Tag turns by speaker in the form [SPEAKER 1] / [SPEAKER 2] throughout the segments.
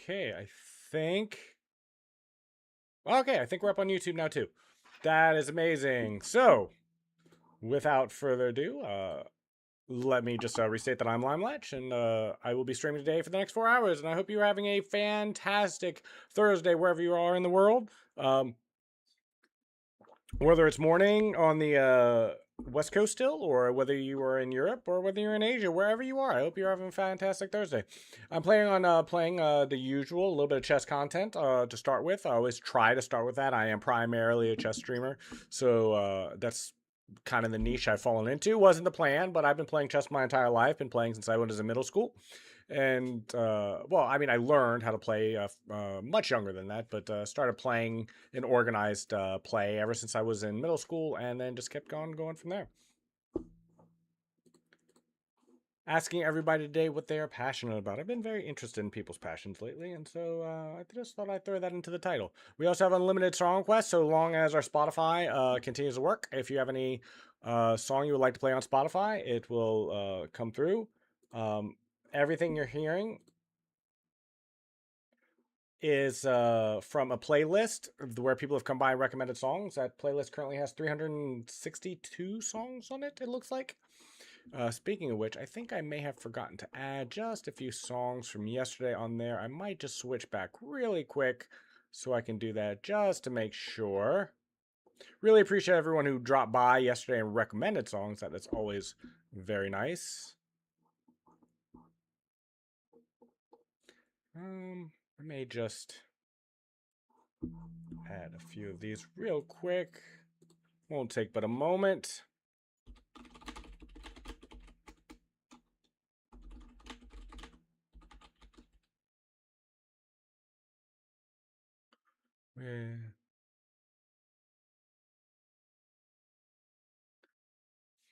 [SPEAKER 1] Okay, I think... Okay, I think we're up on YouTube now too. That is amazing. So, without further ado, let me just restate that I'm Limelatch, and I will be streaming today for the next 4 hours, and I hope you're having a fantastic Thursday wherever you are in the world. Whether it's morning on the West Coast still, or whether you are in Europe, or whether you're in Asia, wherever you are, I hope you're having a fantastic Thursday. I'm planning on playing the usual, a little bit of chess content to start with. I always try to start with that. I am primarily a chess streamer, so that's kind of the niche I've fallen into. Wasn't the plan, but I've been playing chess my entire life. Been playing since I was in middle school. And well, I mean, I learned how to play much younger than that, but started playing an organized play ever since I was in middle school, and then just kept going from there. Asking everybody today what they are passionate about. I've been very interested in people's passions lately, and so I just thought I'd throw that into the title. We also have unlimited song requests, so long as our Spotify continues to work. If you have any song you would like to play on Spotify, it will come through. Everything you're hearing is from a playlist where people have come by and recommended songs. That playlist currently has 362 songs on it, it looks like. Speaking of which, I think I may have forgotten to add just a few songs from yesterday on there. I might just switch back really quick so I can do that just to make sure. Really appreciate everyone who dropped by yesterday and recommended songs. That's always very nice. I may just add a few of these real quick. Won't take but a moment.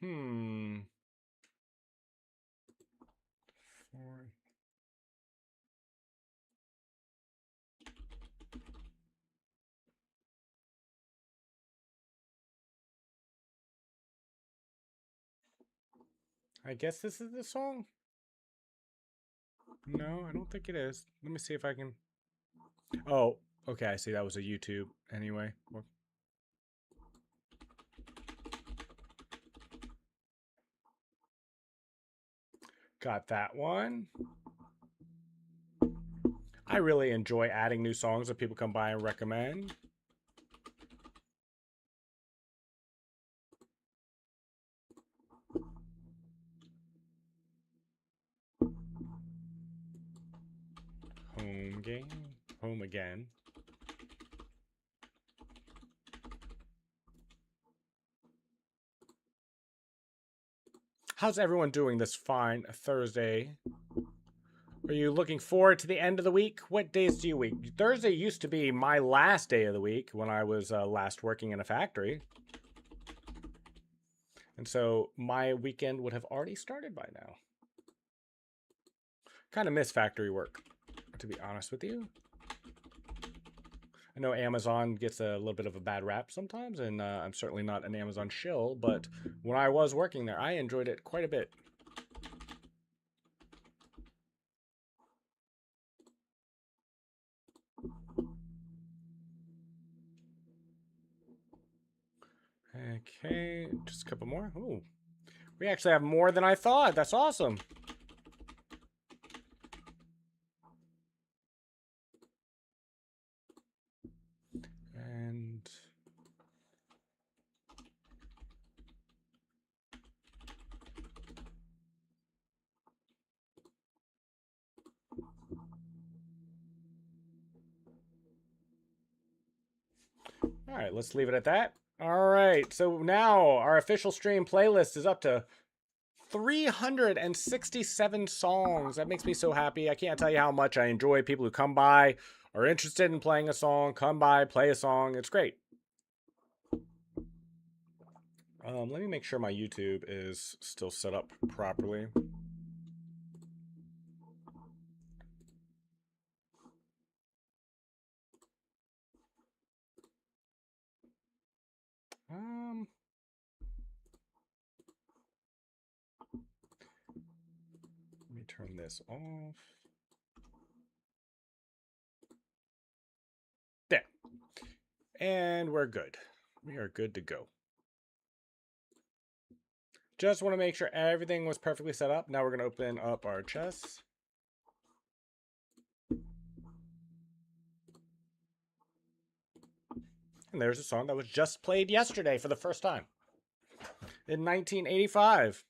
[SPEAKER 1] Hmm. Four. I guess this is the song. No, I don't think it is. Let me see if I can. Oh, okay. I see that was a YouTube anyway. Well, got that one. I really enjoy adding new songs that people come by and recommend. Home game. Home again. How's everyone doing this fine Thursday? Are you looking forward to the end of the week? What days do you week? Thursday used to be my last day of the week when I was last working in a factory. And so my weekend would have already started by now. Kind of miss factory work, to be honest with you. I know Amazon gets a little bit of a bad rap sometimes, and I'm certainly not an Amazon shill, but when I was working there, I enjoyed it quite a bit. Okay, just a couple more. Ooh, we actually have more than I thought. That's awesome. And all right, let's leave it at that. All right, so now our official stream playlist is up to 367 songs. That makes me so happy. I can't tell you how much I enjoy people who come by, are interested in playing a song, come by, play a song. It's great. Let me make sure my YouTube is still set up properly. Let me turn this off. And we're good. We are good to go. Just want to make sure everything was perfectly set up. Now we're going to open up our chests. And there's a song that was just played yesterday for the first time. In 1985.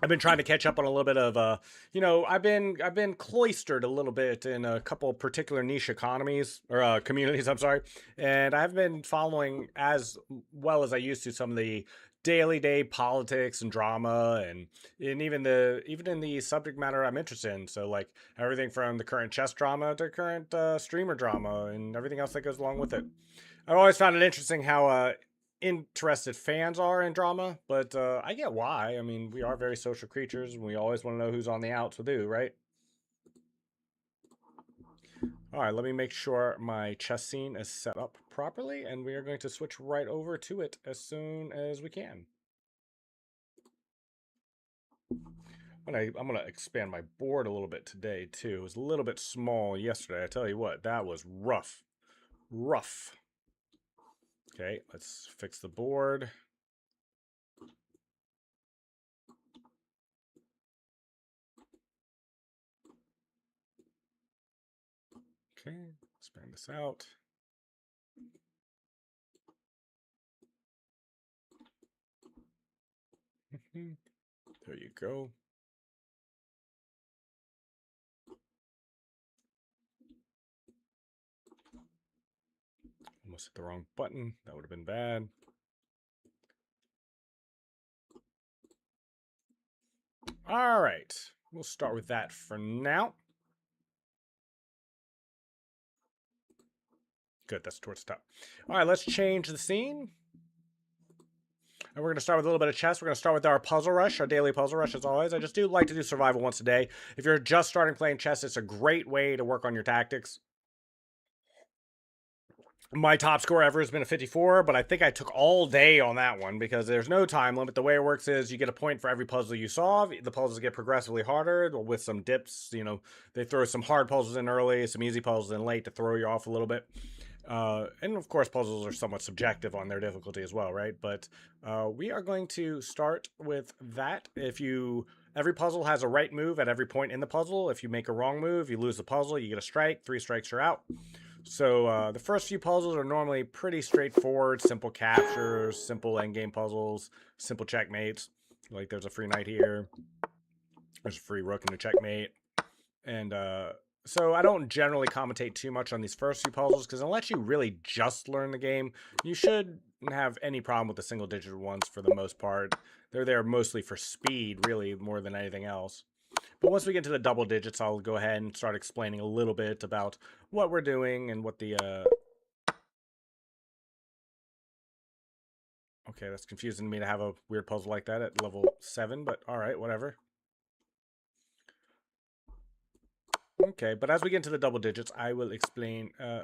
[SPEAKER 1] I've been trying to catch up on a little bit of I've been cloistered a little bit in a couple particular niche economies or communities, I'm sorry. And I've been following as well as I used to some of the day politics and drama and even in the subject matter I'm interested in. So like everything from the current chess drama to current streamer drama and everything else that goes along with it. I've always found it interesting how interested fans are in drama, but I get why. I mean, we are very social creatures, and we always want to know who's on the outs with who, right? All right, let me make sure my chess scene is set up properly, and we are going to switch right over to it as soon as we can. I'm gonna expand my board a little bit today too. It was a little bit small yesterday. I tell you what, that was rough. Rough. Okay, let's fix the board. Okay, expand this out. There you go. Almost hit the wrong button. That would have been bad. All right. We'll start with that for now. Good, that's towards the top. All right, let's change the scene. And we're going to start with a little bit of chess. We're going to start with our puzzle rush, our daily puzzle rush as always. I just do like to do survival once a day. If you're just starting playing chess, it's a great way to work on your tactics. My top score ever has been a 54, but I think I took all day on that one because there's no time limit. The way it works is you get a point for every puzzle you solve. The puzzles get progressively harder with some dips. You know, they throw some hard puzzles in early, some easy puzzles in late to throw you off a little bit. And of course, puzzles are somewhat subjective on their difficulty as well, right? But we are going to start with that. Every puzzle has a right move at every point in the puzzle. If you make a wrong move, you lose the puzzle. You get a strike. 3 strikes, you're out. So the first few puzzles are normally pretty straightforward, simple captures, simple endgame puzzles, simple checkmates. Like there's a free knight here. There's a free rook and a checkmate. And so I don't generally commentate too much on these first few puzzles because unless you really just learn the game, you shouldn't have any problem with the single digit ones for the most part. They're there mostly for speed, really, more than anything else. But once we get to the double digits, I'll go ahead and start explaining a little bit about what we're doing and what the... Okay, that's confusing me to have a weird puzzle like that at level 7, but alright, whatever. Okay, but as we get into the double digits, I will explain a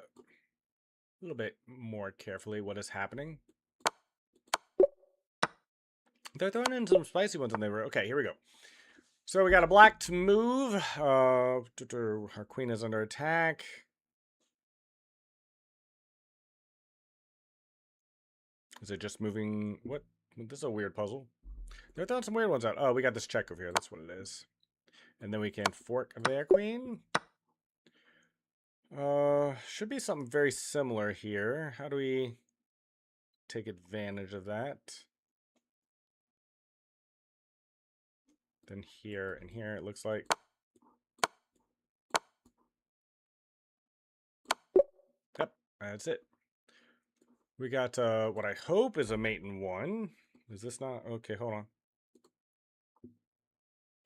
[SPEAKER 1] little bit more carefully what is happening. They're throwing in some spicy ones in there. Okay, here we go. So we got a black to move. Our queen is under attack. Is it just moving? What? This is a weird puzzle. They're throwing some weird ones out. Oh, we got this check over here. That's what it is. And then we can fork their queen. Should be something very similar here. How do we take advantage of that? Then here and here, it looks like. Yep, that's it. We got what I hope is a mate in 1. Is this not? Okay, hold on.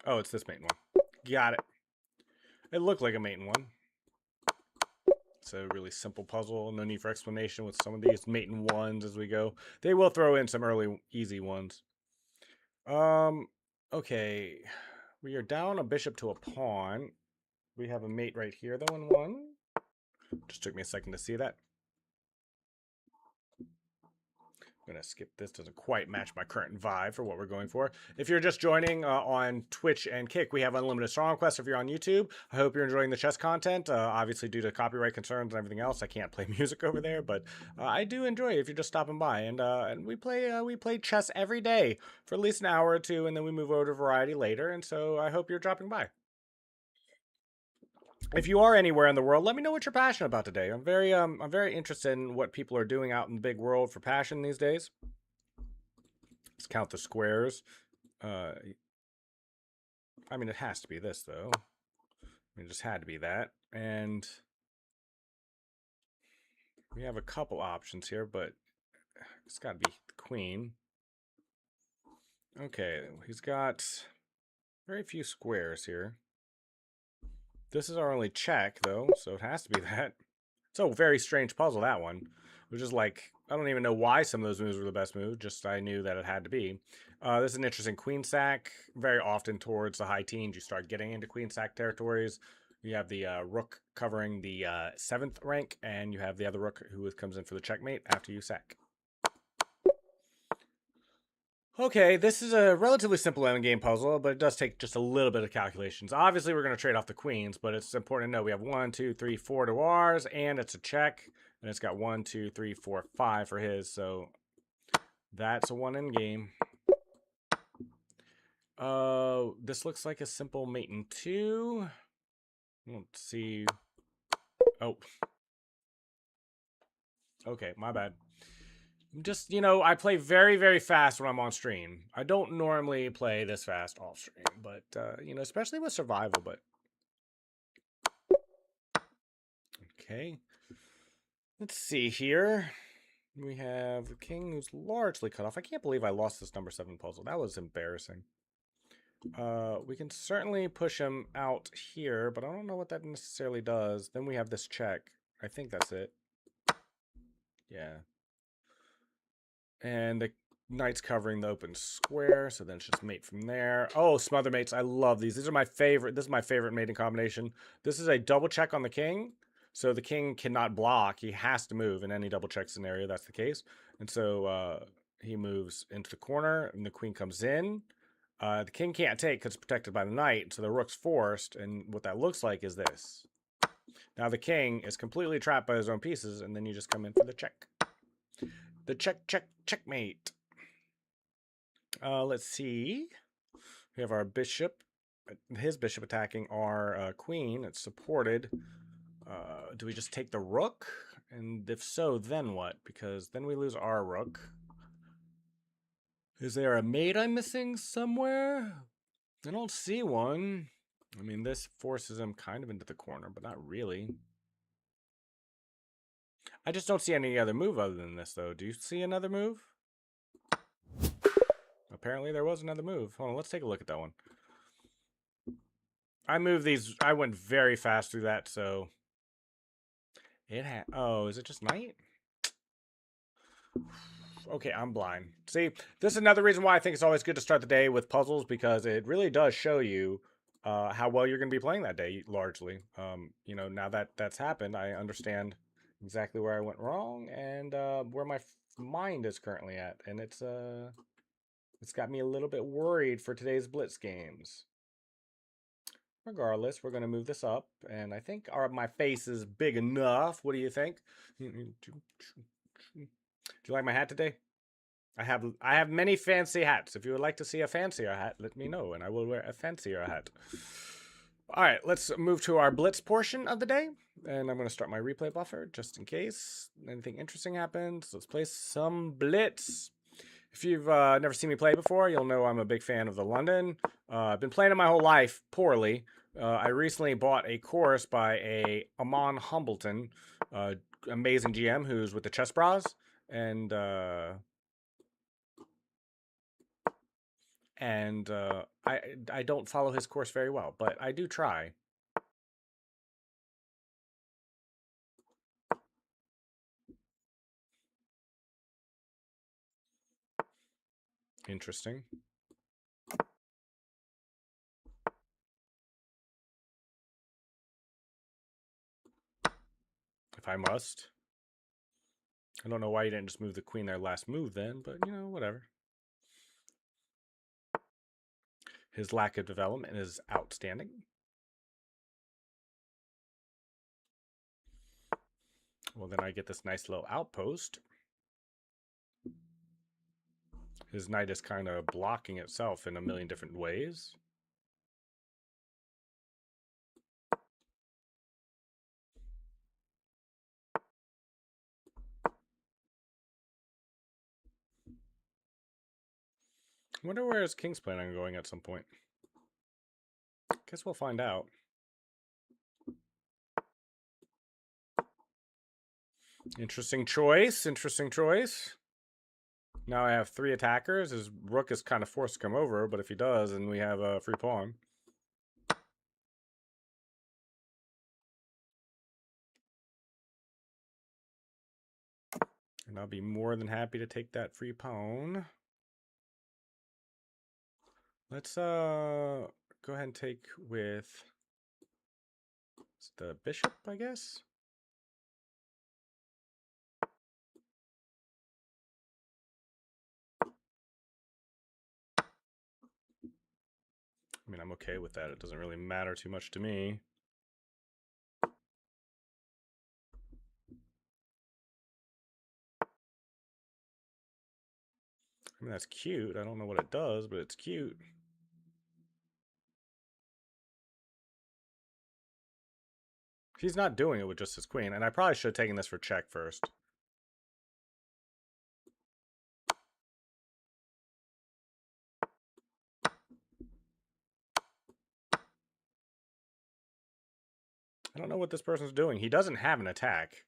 [SPEAKER 1] Oh, it's this mate in 1. Got it. It looked like a mate in 1. It's a really simple puzzle. No need for explanation with some of these mate in 1s as we go. They will throw in some early easy ones. Okay. We are down a bishop to a pawn. We have a mate right here, though, in 1. Just took me a second to see that. I'm going to skip this. Doesn't quite match my current vibe for what we're going for. If you're just joining on Twitch and Kick, we have unlimited song requests. If you're on YouTube, I hope you're enjoying the chess content. Obviously, due to copyright concerns and everything else, I can't play music over there, but I do enjoy it if you're just stopping by. And we play chess every day for at least an hour or two, and then we move over to variety later. And so I hope you're dropping by. If you are anywhere in the world, let me know what you're passionate about today. I'm very interested in what people are doing out in the big world for passion these days. Let's count the squares. I mean, it has to be this, though. It just had to be that. And we have a couple options here, but it's got to be the queen. Okay, he's got very few squares here. This is our only check, though, so it has to be that. It's a very strange puzzle, that one. Which is like, I don't even know why some of those moves were the best move, just I knew that it had to be. This is an interesting queen sack. Very often towards the high teens, you start getting into queen sack territories. You have the rook covering the 7th rank, and you have the other rook who comes in for the checkmate after you sack. Okay, this is a relatively simple endgame puzzle, but it does take just a little bit of calculations. Obviously, we're going to trade off the queens, but it's important to know we have 1, 2, 3, 4 to ours, and it's a check. And it's got 1, 2, 3, 4, 5 for his, so that's a 1 endgame. This looks like a simple mate in 2. Let's see. Oh. Okay, my bad. Just, you know, I play very, very fast when I'm on stream. I don't normally play this fast off stream, but, you know, especially with survival, but... Okay. Let's see here. We have a king who's largely cut off. I can't believe I lost this number 7 puzzle. That was embarrassing. We can certainly push him out here, but I don't know what that necessarily does. Then we have this check. I think that's it. Yeah. And the knight's covering the open square, so then it's just mate from there. Oh, smother mates. I love these. These are my favorite. This is my favorite mating combination. This is a double check on the king. So the king cannot block. He has to move in any double check scenario. That's the case. And so he moves into the corner, and the queen comes in. The king can't take because it's protected by the knight, so the rook's forced, and what that looks like is this. Now the king is completely trapped by his own pieces, and then you just come in for the check. The checkmate. Let's see. We have our bishop, his bishop attacking our queen. It's supported. Do we just take the rook? And if so, then what? Because then we lose our rook. Is there a mate I'm missing somewhere? I don't see one. I mean, this forces him kind of into the corner, but not really. I just don't see any other move other than this, though. Do you see another move? Apparently there was another move. Hold on, let's take a look at that one. I moved these. I went very fast through that, so... It had... Oh, is it just knight? Okay, I'm blind. See, this is another reason why I think it's always good to start the day with puzzles, because it really does show you how well you're going to be playing that day, largely. You know, now that that's happened, I understand exactly where I went wrong and where my mind is currently at, and it's got me a little bit worried for today's Blitz games. Regardless, we're going to move this up, and I think my face is big enough. What do you think? Do you like my hat today? I have many fancy hats. If you would like to see a fancier hat, let me know, and I will wear a fancier hat. All right, let's move to our Blitz portion of the day, and I'm going to start my replay buffer just in case anything interesting happens. Let's play some Blitz. If you've never seen me play before, you'll know I'm a big fan of the London. I've been playing it my whole life poorly. I recently bought a course by a Amon Humbleton, amazing GM who's with the Chess Bras, and I don't follow his course very well, but I do try. Interesting. If I must. I don't know why you didn't just move the queen there last move then, but, you know, whatever. His lack of development is outstanding. Well, then I get this nice little outpost. His knight is kind of blocking itself in a million different ways. I wonder where his king's planning on going at some point. Guess we'll find out. Interesting choice. Interesting choice. Now I have 3 attackers. His rook is kind of forced to come over, but if he does, then we have a free pawn. And I'll be more than happy to take that free pawn. Let's go ahead and take with the bishop, I guess. I mean, I'm okay with that. It doesn't really matter too much to me. I mean, that's cute. I don't know what it does, but it's cute. He's not doing it with just his queen, and I probably should have taken this for check first. I don't know what this person's doing. He doesn't have an attack.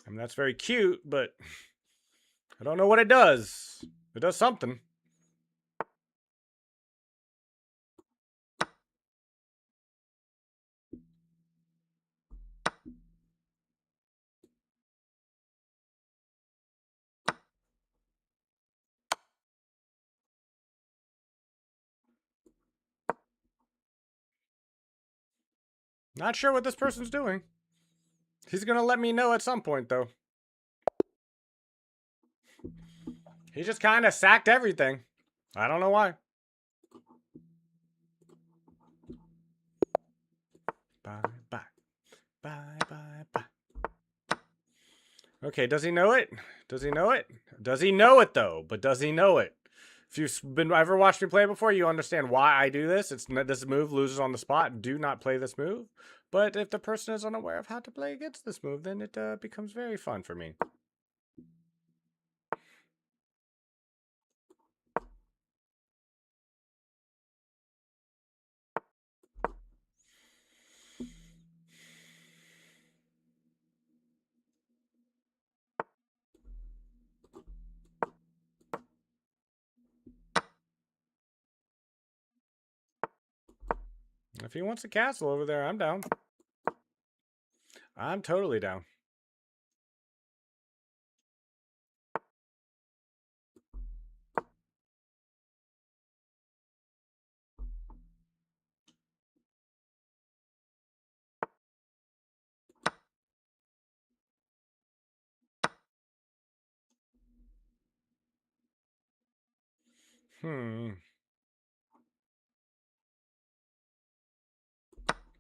[SPEAKER 1] I mean, that's very cute, but I don't know what it does. It does something. Not sure what this person's doing. He's gonna let me know at some point, though. He just kind of sacked everything. I don't know why. Bye, bye. Bye, bye, bye. Okay, does he know it? Does he know it? Does he know it, though? But does he know it? If you've ever watched me play before, you understand why I do this. It's this move loses on the spot. Do not play this move. But if the person is unaware of how to play against this move, then it becomes very fun for me. If he wants a castle over there, I'm down. I'm totally down.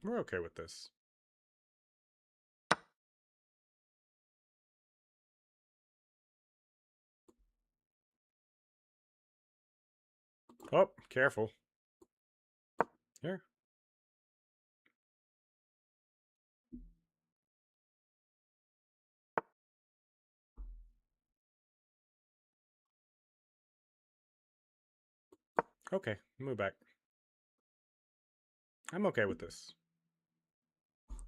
[SPEAKER 1] We're okay with this. Oh, careful. Here. Okay, move back. I'm okay with this.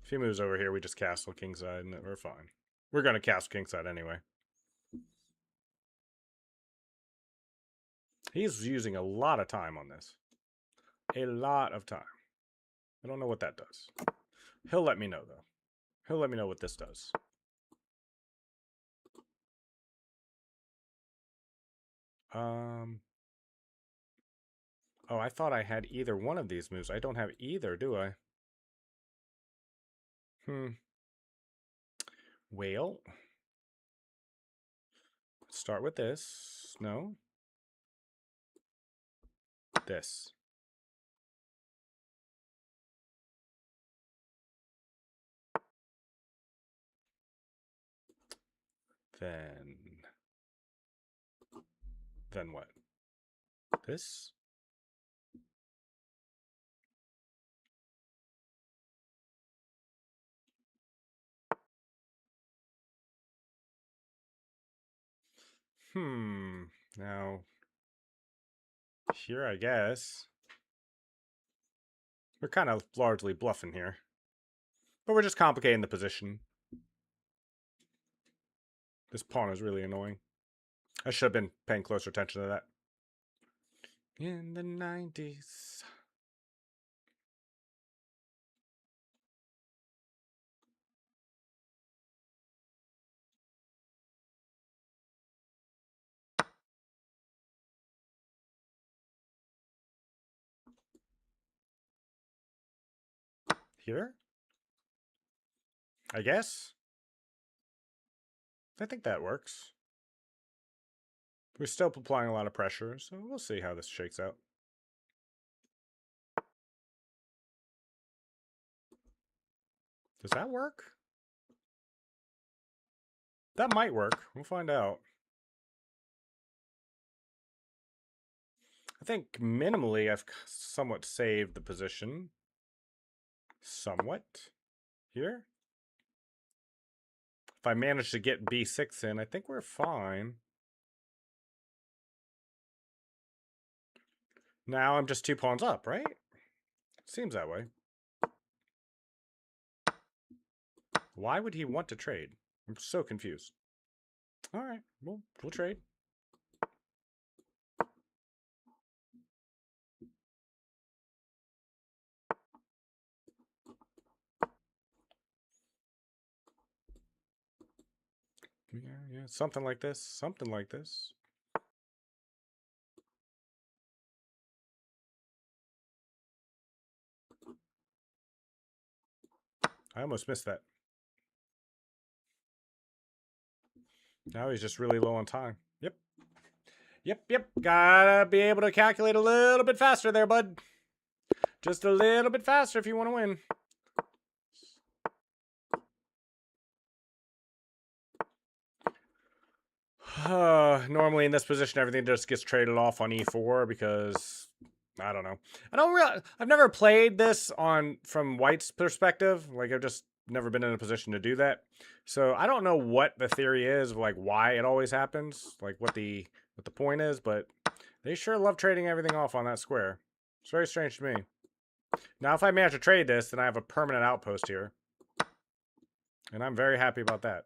[SPEAKER 1] If he moves over here, we just castle kingside and we're fine. We're going to castle kingside anyway. He's using a lot of time on this. A lot of time. I don't know what that does. He'll let me know, though. He'll let me know what this does. Oh, I thought I had either one of these moves. I don't have either, do I? Well, start with this. No. This. Then what? This? Now, here, I guess. We're kind of largely bluffing here. But we're just complicating the position. This pawn is really annoying. I should have been paying closer attention to that. In the 90s. Here? I guess? I think that works. We're still applying a lot of pressure, so we'll see how this shakes out. Does that work? That might work. We'll find out. I think minimally I've somewhat saved the position. Somewhat. Here? If I manage to get b6 in, I think we're fine. Now I'm just 2 pawns up, right? Seems that way. Why would he want to trade? I'm so confused. All right, we'll trade. Yeah, something like this. Something like this. I almost missed that. Now he's just really low on time. Yep. Gotta be able to calculate a little bit faster there, bud. Just a little bit faster if you want to win. Normally in this position, everything just gets traded off on e4 because I don't know. I've never played this from White's perspective. Like I've just never been in a position to do that. So I don't know what the theory is of like why it always happens, like what the point is, but they sure love trading everything off on that square. It's very strange to me. Now if I manage to trade this, then I have a permanent outpost here. And I'm very happy about that.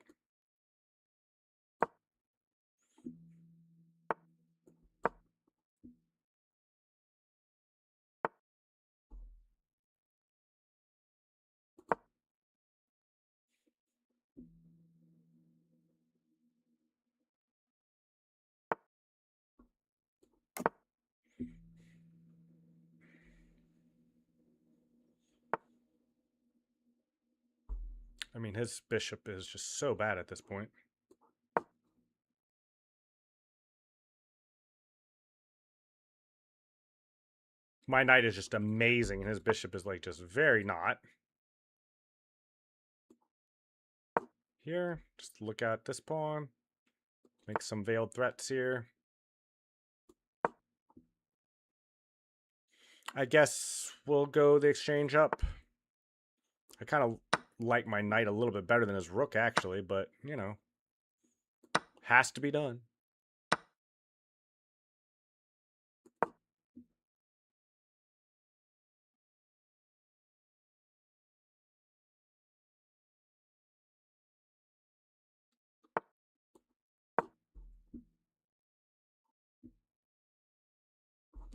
[SPEAKER 1] I mean, his bishop is just so bad at this point. My knight is just amazing, and his bishop is like just very not. Here, just look at this pawn. Make some veiled threats here. I guess we'll go the exchange up. I kind of like my knight a little bit better than his rook, actually, but, you know, has to be done.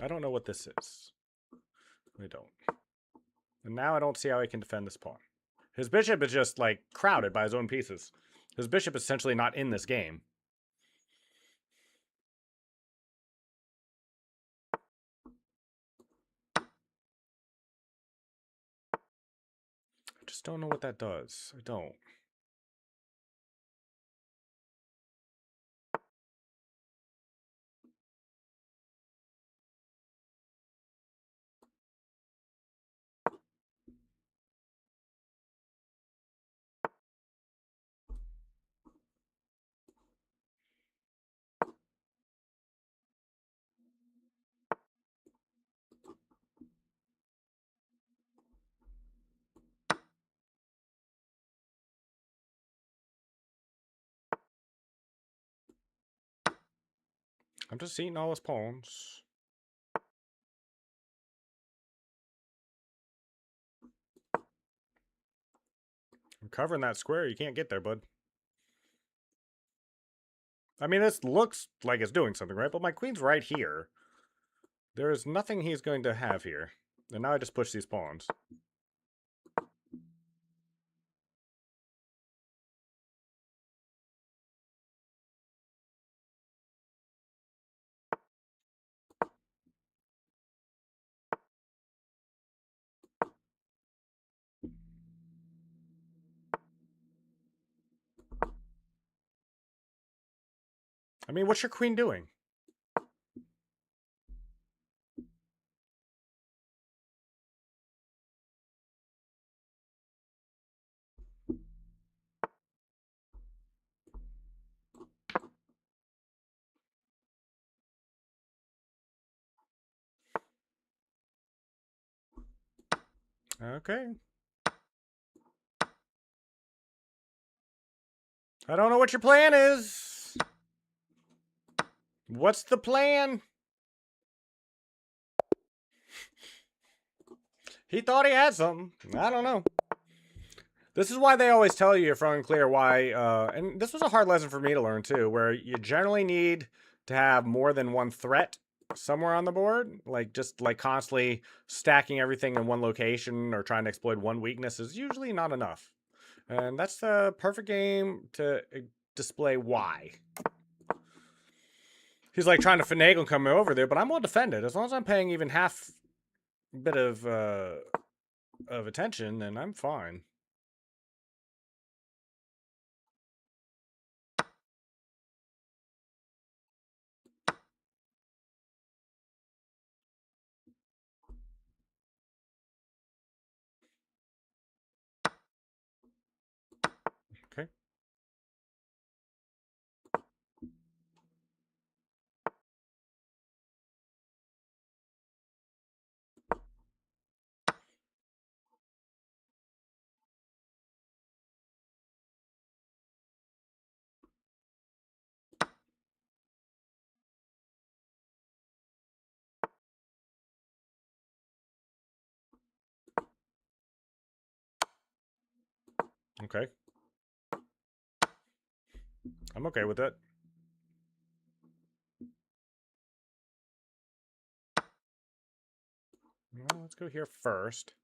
[SPEAKER 1] I don't know what this is. I don't. And now I don't see how he can defend this pawn. His bishop is just, like, crowded by his own pieces. His bishop is essentially not in this game. just don't know what that does. I don't. I'm just eating all his pawns. I'm covering that square. You can't get there, bud. I mean, this looks like it's doing something, right? But my queen's right here. There is nothing he's going to have here. And now I just push these pawns. I mean, what's your queen doing? Okay. I don't know what your plan is. What's the plan? He thought he had something. I don't know. This is why they always tell you front and clear why, and this was a hard lesson for me to learn too, where you generally need to have more than one threat somewhere on the board. Like, just like constantly stacking everything in one location or trying to exploit one weakness is usually not enough. And that's the perfect game to display why. He's like trying to finagle and come over there, but I'm well defended. As long as I'm paying even half bit of attention, then I'm fine. Okay. Okay. I'm okay with it. Well, let's go here first.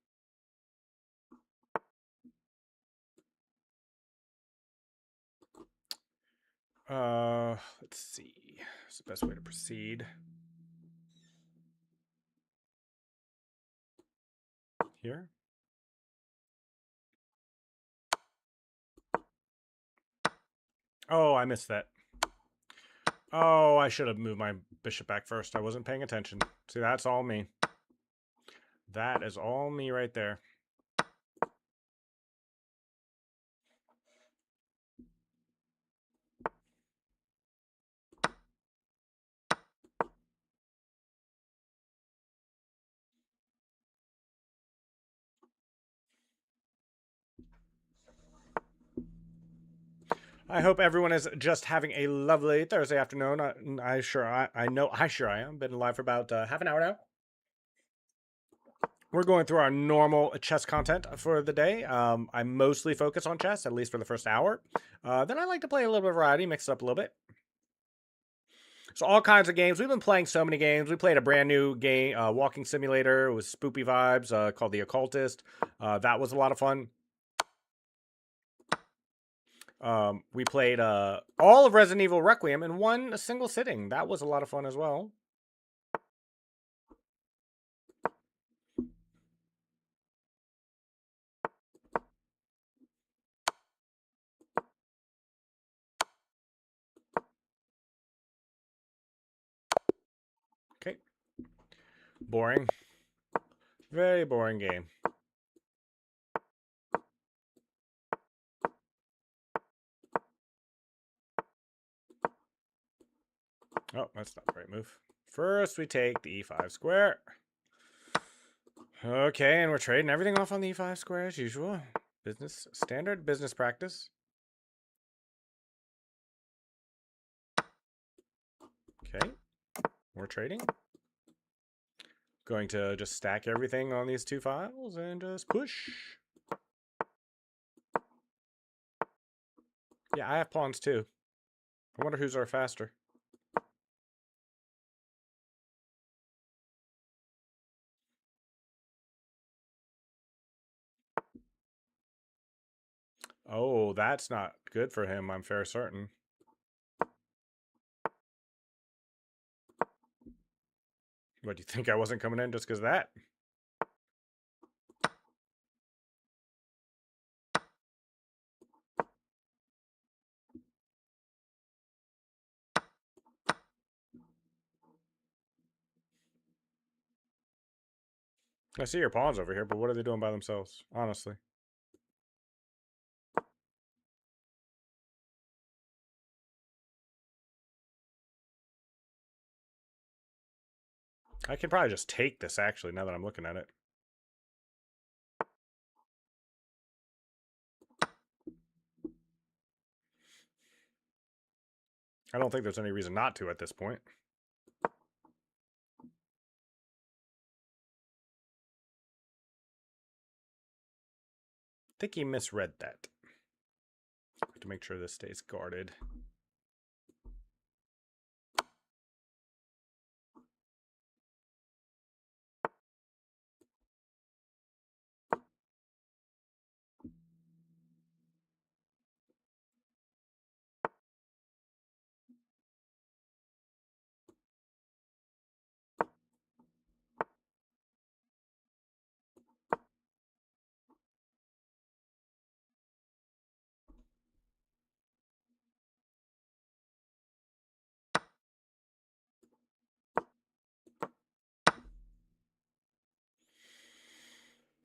[SPEAKER 1] Let's see. What's the best way to proceed? Here? Oh, I missed that. Oh, I should have moved my bishop back first. I wasn't paying attention. See, that's all me. That is all me right there. I hope everyone is just having a lovely Thursday afternoon. I know I sure I am. Been live for about half an hour now. We're going through our normal chess content for the day. I mostly focus on chess, at least for the first hour. Then I like to play a little bit of variety, mix it up a little bit. So all kinds of games. We've been playing so many games. We played a brand new game, walking simulator with spoopy vibes called The Occultist. That was a lot of fun. We played all of Resident Evil Requiem in one single sitting. That was a lot of fun as well. Boring. Very boring game. Oh, that's not the right move. First, we take the e5 square. Okay, and we're trading everything off on the e5 square as usual. Standard business practice. Okay, we're trading. Going to just stack everything on these two files and just push. Yeah, I have pawns too. I wonder whose are faster. Oh, that's not good for him, I'm fair certain. What, do you think I wasn't coming in just because of that? I see your pawns over here, but what are they doing by themselves, honestly? I can probably just take this, actually, now that I'm looking at it. I don't think there's any reason not to at this point. I think he misread that. I have to make sure this stays guarded.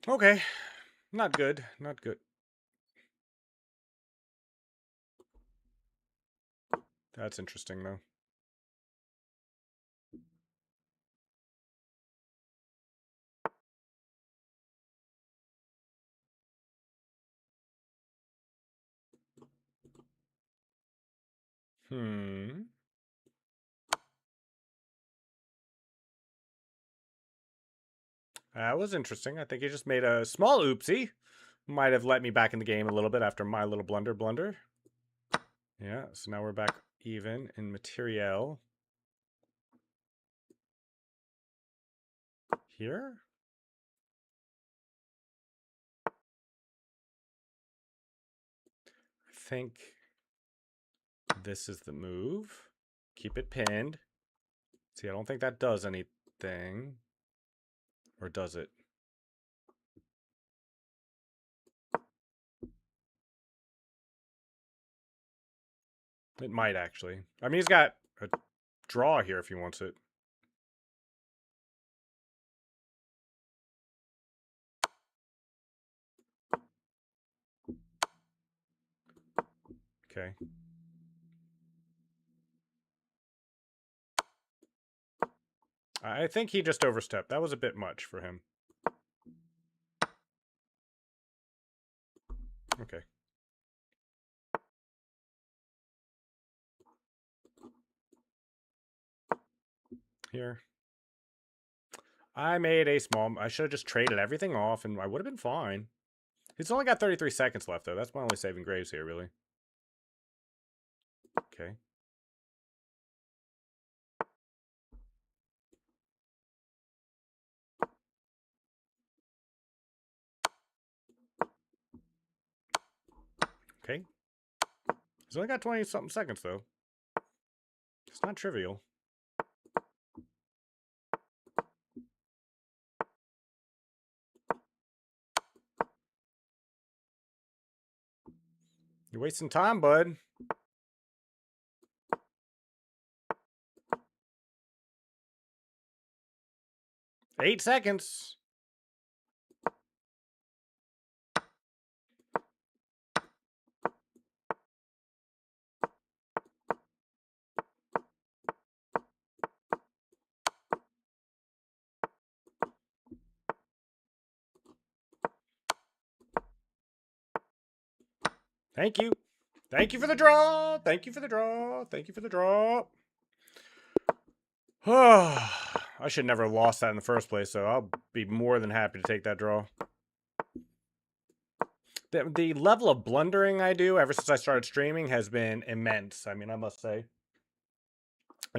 [SPEAKER 1] Okay. Not good. Not good. That's interesting, though. That was interesting. I think he just made a small oopsie. Might have let me back in the game a little bit after my little blunder. Yeah, so now we're back even in materiel. Here? I think this is the move. Keep it pinned. See, I don't think that does anything. Or does it? It might, actually. I mean, he's got a draw here if he wants it. Okay. I think he just overstepped. That was a bit much for him. Okay. Here. I made a small... I should have just traded everything off and I would have been fine. He's only got 33 seconds left, though. That's my only saving grace here, really. Okay. Okay. He's only got 20-something seconds, though. It's not trivial. You're wasting time, bud. 8 seconds. Thank you. Thank you for the draw. Thank you for the draw. Thank you for the draw. I should never have lost that in the first place, so I'll be more than happy to take that draw. The level of blundering I do ever since I started streaming has been immense. I mean, I must say.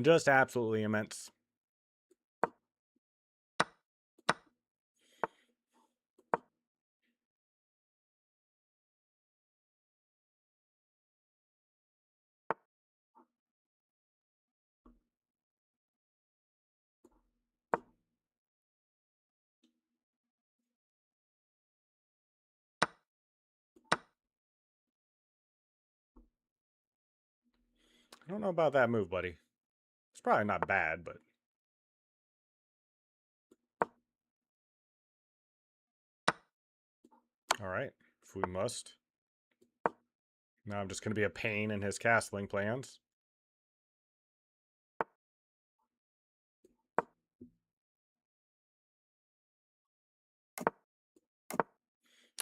[SPEAKER 1] Just absolutely immense. I don't know about that move, buddy. It's probably not bad, but... Alright, if we must. Now I'm just going to be a pain in his castling plans.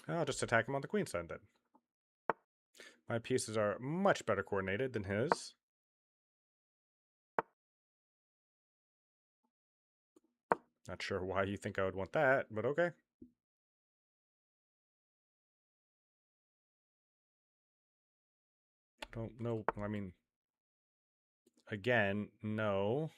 [SPEAKER 1] I'll just attack him on the queen side then. My pieces are much better coordinated than his. Not sure why you think I would want that, but okay. Don't know. I mean, again, no.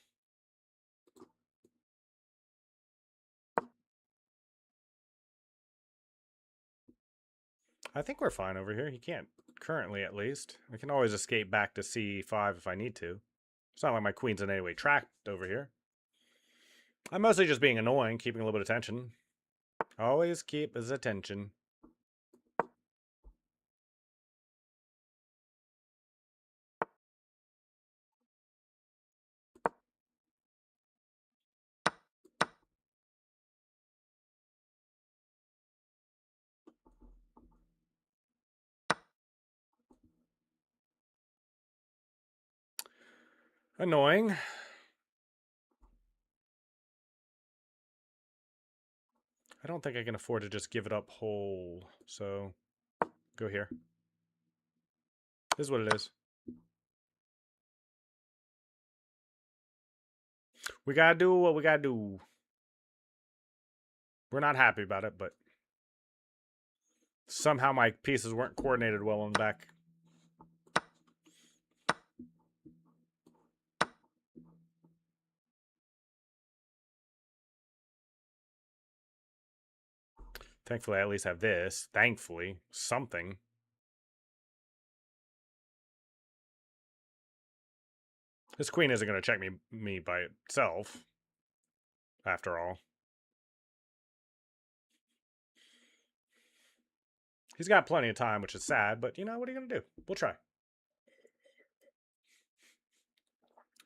[SPEAKER 1] I think we're fine over here. He can't, currently at least. I can always escape back to c5 if I need to. It's not like my queen's in any way trapped over here. I'm mostly just being annoying, keeping a little bit of tension. Always keep his attention. Annoying. I don't think I can afford to just give it up whole, so go here. This is what it is. We gotta do what we gotta do. We're not happy about it, but somehow my pieces weren't coordinated well on the back. Thankfully, I at least have this. Thankfully. Something. This queen isn't going to check me by itself, after all. He's got plenty of time, which is sad, but you know, what are you going to do? We'll try.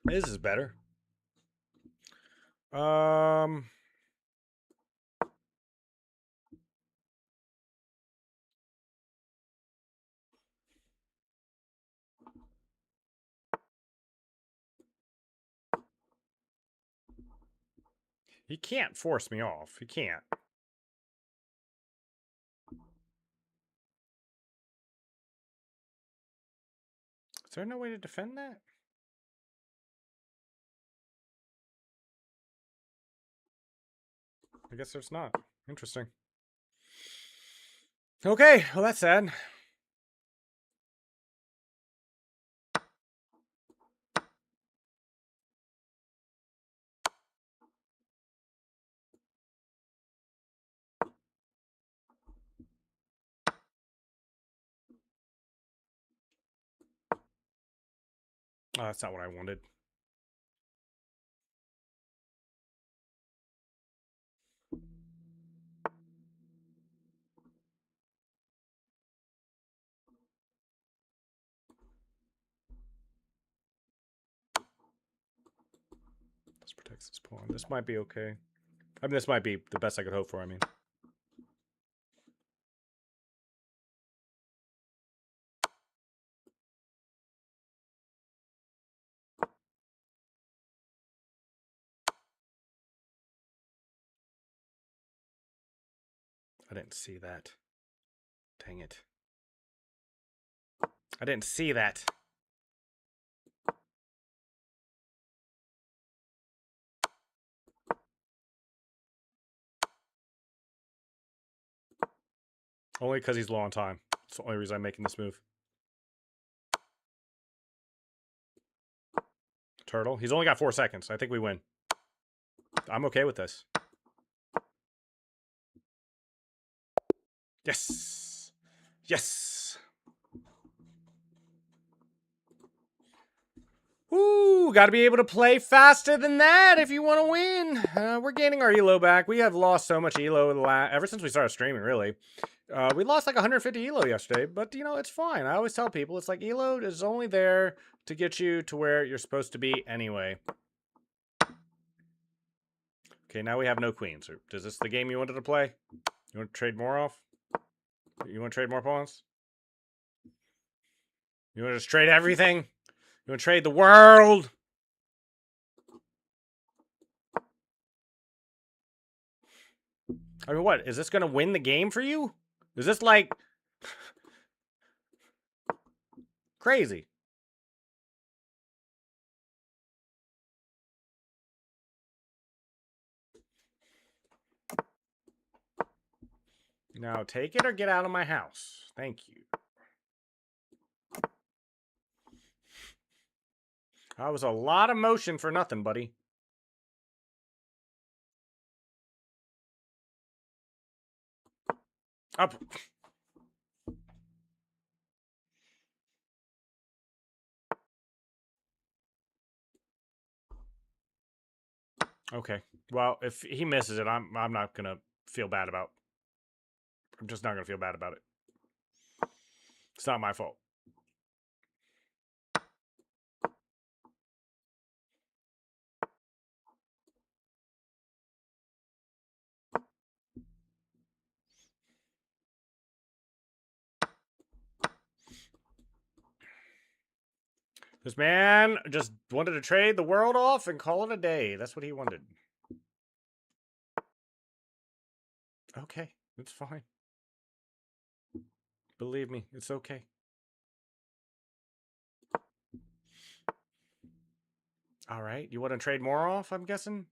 [SPEAKER 1] This is better. He can't force me off. He can't. Is there no way to defend that? I guess there's not. Interesting. Okay, well, that's sad. Oh, that's not what I wanted. This protects this pawn. This might be okay. I mean, this might be the best I could hope for, I mean. I didn't see that. Dang it. I didn't see that. Only because he's low on time. That's the only reason I'm making this move. Turtle. He's only got 4 seconds. I think we win. I'm okay with this. Yes. Yes. Ooh, got to be able to play faster than that if you want to win. We're gaining our elo back. We have lost so much elo ever since we started streaming, really. We lost like 150 elo yesterday, but you know, it's fine. I always tell people it's like elo is only there to get you to where you're supposed to be anyway. Okay, now we have no queens. Is this the game you wanted to play? You want to trade more off? You want to trade more pawns? You want to just trade everything? You want to trade the world? I mean, what? Is this going to win the game for you? Is this like... crazy? Now take it or get out of my house. Thank you. That was a lot of motion for nothing, buddy. Up. Okay. Well, if he misses it, I'm not gonna feel bad about. I'm just not gonna feel bad about it. It's not my fault. This man just wanted to trade the world off and call it a day. That's what he wanted. Okay, it's fine. Believe me, it's okay. All right, you want to trade more off, I'm guessing?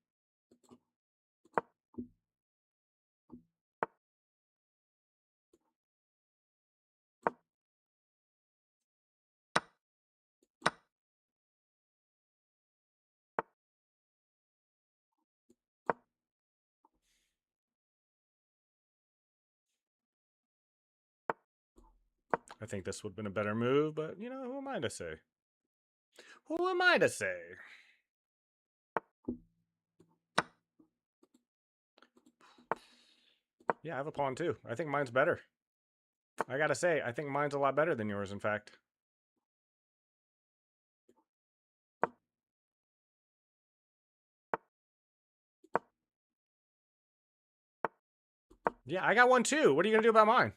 [SPEAKER 1] I think this would have been a better move, but, you know, who am I to say? Who am I to say? Yeah, I have a pawn too. I think mine's better. I gotta say, I think mine's a lot better than yours, in fact. Yeah, I got one too. What are you gonna do about mine?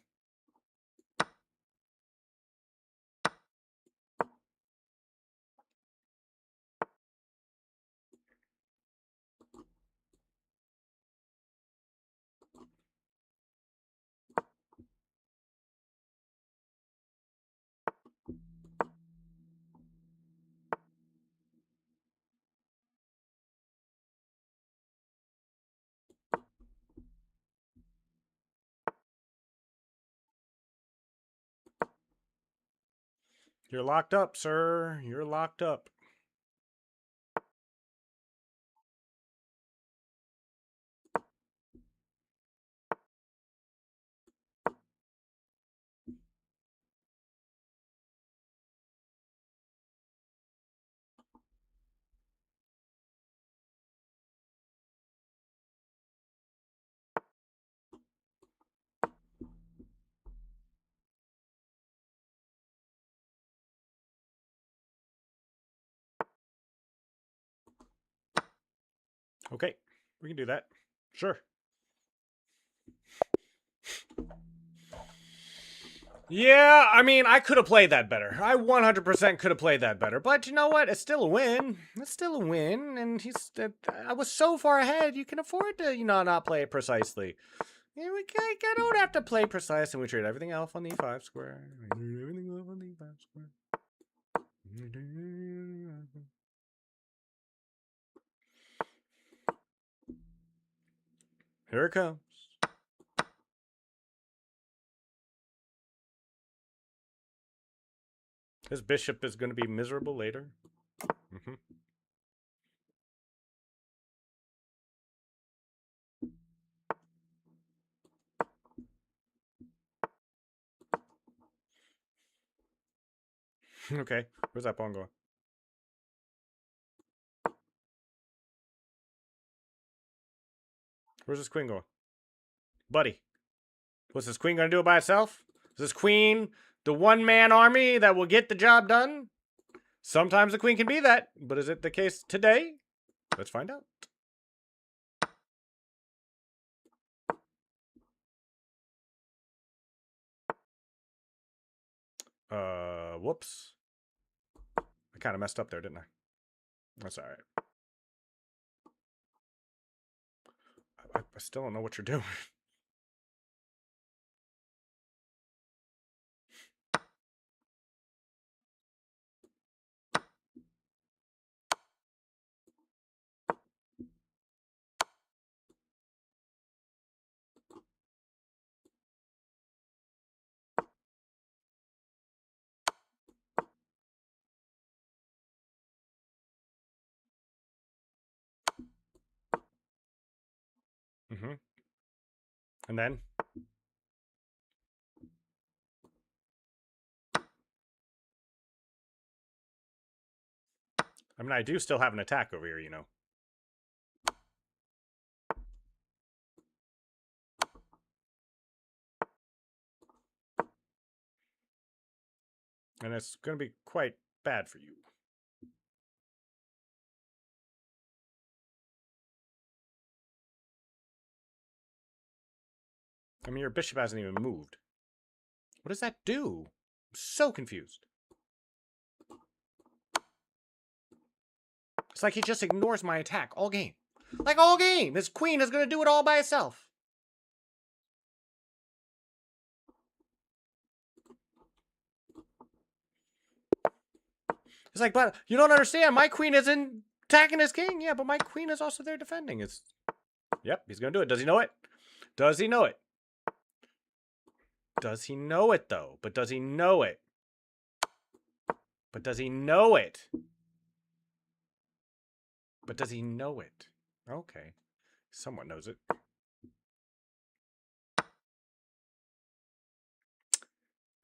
[SPEAKER 1] You're locked up, sir. You're locked up. Okay, we can do that. Sure. Yeah, I mean, I could have played that better. I 100% could have played that better. But you know what? It's still a win. It's still a win. And I was so far ahead, you can afford to, not play it precisely. Yeah, I don't have to play precise, and we trade everything off on the e5 square. Everything off on the e5 square. Here it comes. This bishop is going to be miserable later. Mm-hmm. Okay, where's that pawn going? Where's this queen going? Buddy, what's this queen going to do it by itself? Is this queen the one-man army that will get the job done? Sometimes the queen can be that, but is it the case today? Let's find out. Whoops. I kind of messed up there, didn't I? That's all right. I still don't know what you're doing. Mm-hmm. And then? I mean, I do still have an attack over here, And it's going to be quite bad for you. I mean, your bishop hasn't even moved. What does that do? I'm so confused. It's like he just ignores my attack all game. Like all game. This queen is going to do it all by itself. It's like, but you don't understand. My queen isn't attacking his king. Yeah, but my queen is also there defending. Yep, he's going to do it. Does he know it? Does he know it? Does he know it, though? But does he know it? But does he know it? But does he know it? Okay. Someone knows it.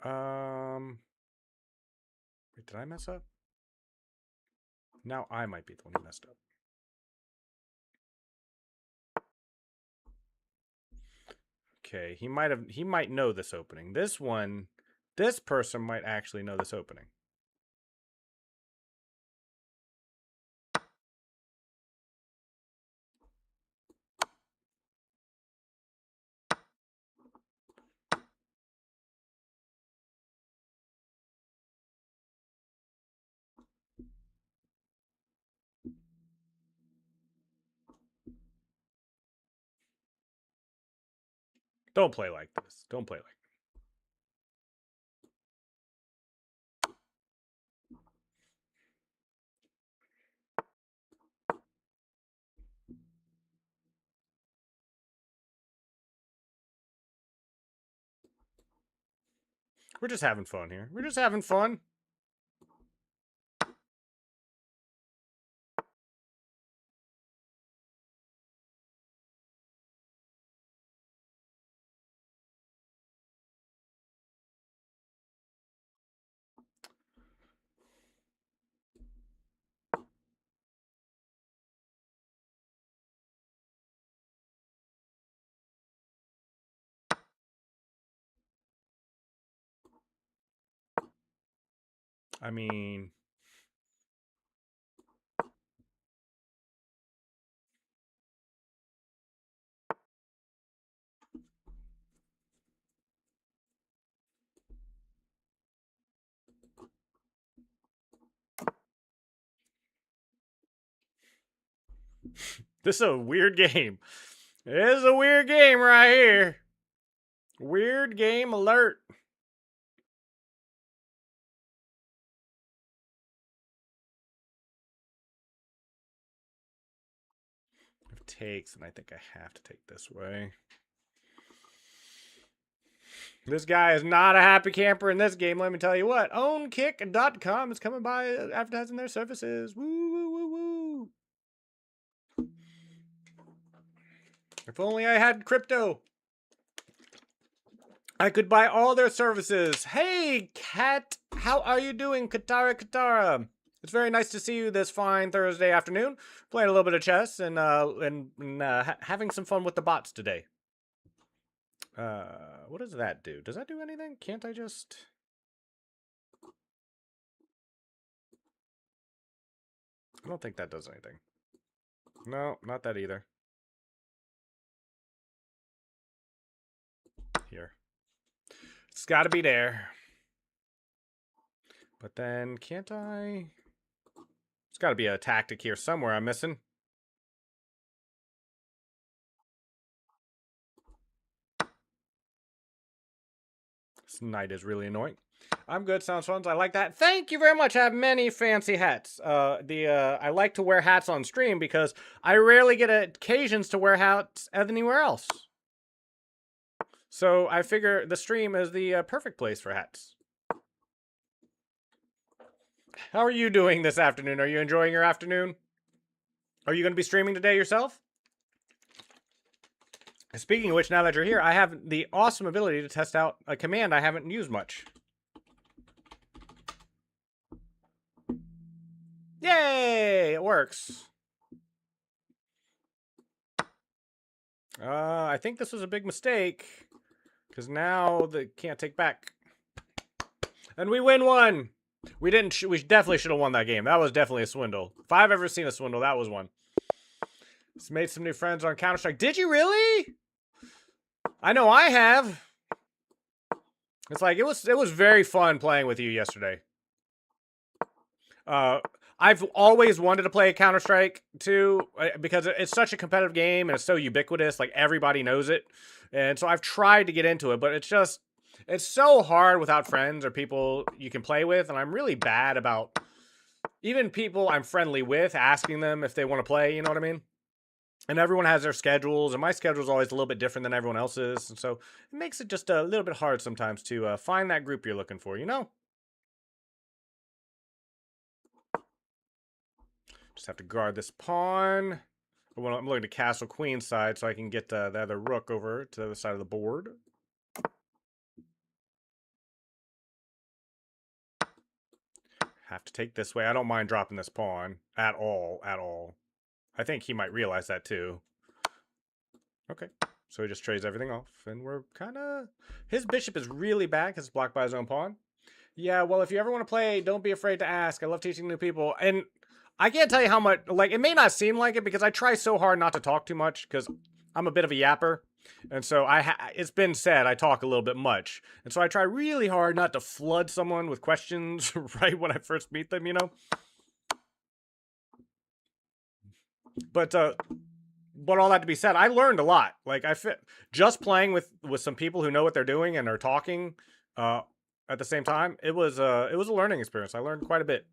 [SPEAKER 1] Wait, did I mess up? Now I might be the one who messed up. Okay, he might know this opening. This person might actually know this opening. Don't play like this. Don't play like this. We're just having fun here. We're just having fun. I mean, This is a weird game. It is a weird game right here. Weird game alert. If it takes, and I think I have to take this way. This guy is not a happy camper in this game, let me tell you what. OwnKick.com is coming by advertising their services. Woo, woo, woo, woo. If only I had crypto, I could buy all their services. Hey, Kat, how are you doing, Katara Katara? It's very nice to see you this fine Thursday afternoon. Playing a little bit of chess and having some fun with the bots today. What does that do? Does that do anything? Can't I just... I don't think that does anything. No, not that either. Here. It's got to be there. But then, can't I... There's got to be a tactic here somewhere I'm missing. This knight is really annoying. I'm good, sounds fun. I like that. Thank you very much. I have many fancy hats. I like to wear hats on stream because I rarely get occasions to wear hats anywhere else. So I figure the stream is the perfect place for hats. How are you doing this afternoon? Are you enjoying your afternoon? Are you going to be streaming today yourself? Speaking of which, now that you're here, I have the awesome ability to test out a command I haven't used much. Yay! It works. I think this was a big mistake. Because now they can't take back. And we win one! We didn't. We definitely should have won that game. That was definitely a swindle. If I've ever seen a swindle, that was one. Just made some new friends on Counter-Strike. Did you really? I know I have. It's like it was very fun playing with you yesterday. I've always wanted to play Counter-Strike too because it's such a competitive game and it's so ubiquitous. Like everybody knows it, and so I've tried to get into it, but it's so hard without friends or people you can play with, and I'm really bad about even people I'm friendly with asking them if they want to play. You know what I mean? And everyone has their schedules, and my schedule is always a little bit different than everyone else's, and so it makes it just a little bit hard sometimes to find that group you're looking for. You know? Just have to guard this pawn. Well, I'm looking to castle queen side so I can get the other rook over to the other side of the board. Have to take this way. I don't mind dropping this pawn at all, at all. I think he might realize that too. Okay, so he just trades everything off, and we're kind of... His bishop is really bad because it's blocked by his own pawn. Yeah, well, if you ever want to play, don't be afraid to ask. I love teaching new people, and I can't tell you how much... Like, it may not seem like it because I try so hard not to talk too much because I'm a bit of a yapper. And so it's been said I talk a little bit much. And so I try really hard not to flood someone with questions right when I first meet them, you know? But all that to be said, I learned a lot. Like just playing with some people who know what they're doing and are talking at the same time, it was a learning experience. I learned quite a bit.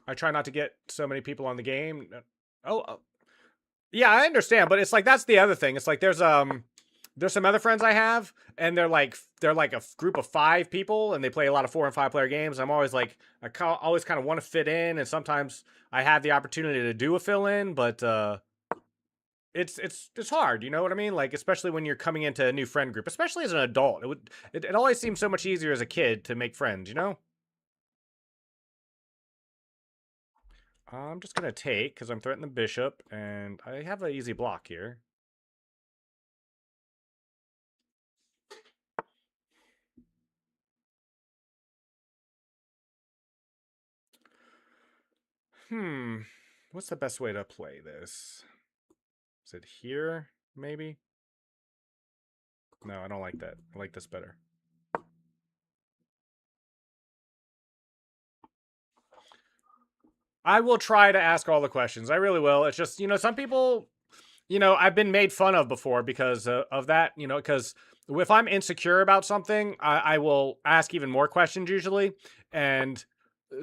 [SPEAKER 1] I try not to get so many people on the game. Yeah, I understand, but it's like that's the other thing. It's like there's some other friends I have, and they're like a group of 5 people, and they play a lot of 4 and 5 player games. I'm always like always kind of want to fit in, and sometimes I have the opportunity to do a fill in, but it's hard. You know what I mean? Like especially when you're coming into a new friend group, especially as an adult, it always seems so much easier as a kid to make friends. You know? I'm just gonna take because I'm threatening the bishop, and I have an easy block here. What's the best way to play this? Is it here, maybe? No, I don't like that. I like this better. I will try to ask all the questions. I really will. It's just, some people, I've been made fun of before because of that, because if I'm insecure about something, I will ask even more questions usually. And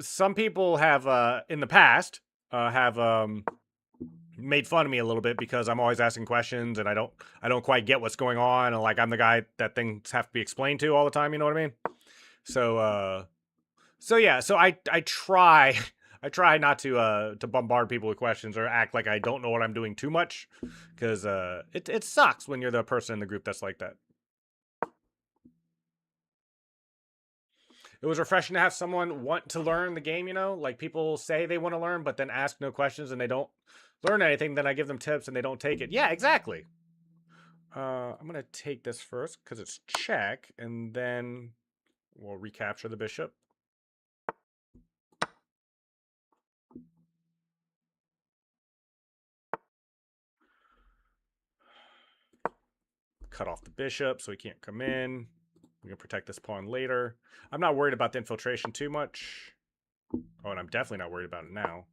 [SPEAKER 1] some people have, in the past, have made fun of me a little bit because I'm always asking questions and I don't quite get what's going on, and like I'm the guy that things have to be explained to all the time, you know what I mean? So yeah, so I try I try not to bombard people with questions or act like I don't know what I'm doing too much, because it sucks when you're the person in the group that's like that. It was refreshing to have someone want to learn the game, like people say they want to learn but then ask no questions and they don't learn anything, then I give them tips and they don't take it. Yeah, exactly. I'm gonna take this first because it's check, and then we'll recapture the bishop. Cut off the bishop so he can't come in. We can protect this pawn later. I'm not worried about the infiltration too much. Oh, and I'm definitely not worried about it now.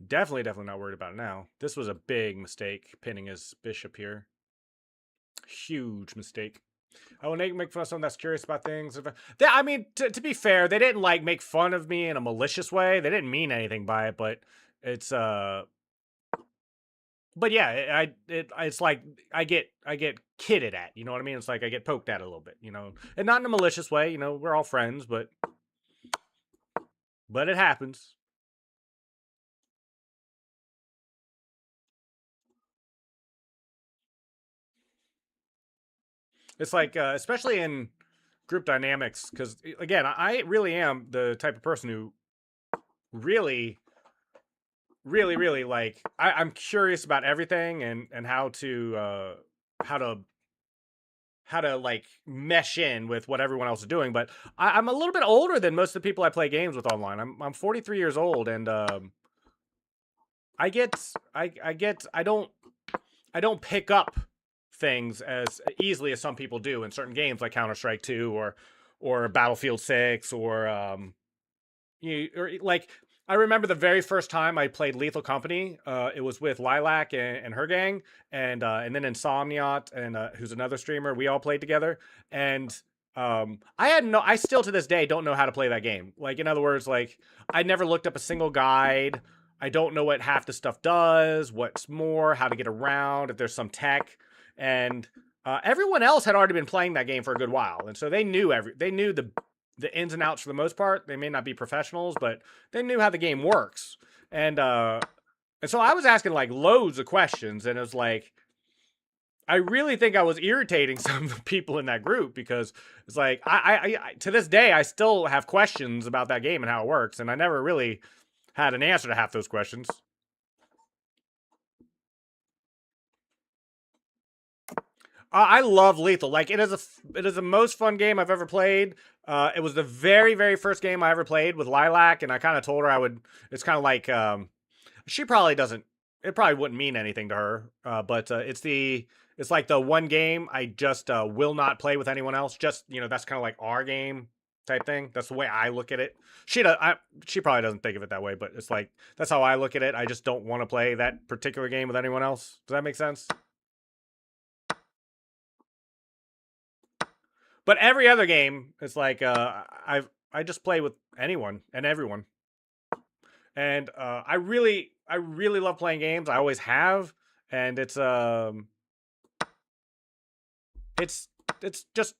[SPEAKER 1] Definitely not worried about it now. This was a big mistake, pinning his bishop here. Huge mistake. Oh, Nate make fun of someone that's curious about things. I mean, to be fair, they didn't like make fun of me in a malicious way. They didn't mean anything by it, but it's but yeah, it's like I get kidded at, you know what I mean? It's like I get poked at a little bit, and not in a malicious way. We're all friends, but it happens. It's like, especially in group dynamics, because again, I really am the type of person who really, really, really like. I'm curious about everything and how to like mesh in with what everyone else is doing. But I'm a little bit older than most of the people I play games with online. I'm 43 years old, and I don't pick up things as easily as some people do in certain games like Counter-Strike 2 or Battlefield 6 or like I remember the very first time I played Lethal Company. It was with Lilac and her gang, and then Insomniac and who's another streamer. We all played together, and I still to this day don't know how to play that game. Like, in other words, like I never looked up a single guide. I don't know what half the stuff does, what's more, how to get around, if there's some tech, and everyone else had already been playing that game for a good while, and so they knew the ins and outs for the most part. They may not be professionals, but they knew how the game works. And so I was asking like loads of questions, and it was like I really think I was irritating some of the people in that group because it's like I to this day I still have questions about that game and how it works, and I never really had an answer to half those questions. I love Lethal. Like it is the most fun game I've ever played. It was the very very first game I ever played with Lilac, and I kind of told her I would. It's kind of like she probably doesn't. It probably wouldn't mean anything to her, but it's like the one game I just will not play with anyone else. Just that's kind of like our game type thing. That's the way I look at it. She probably doesn't think of it that way, but it's like that's how I look at it. I just don't want to play that particular game with anyone else. Does that make sense? But every other game, it's like I just play with anyone and everyone, and I really love playing games. I always have, and it's just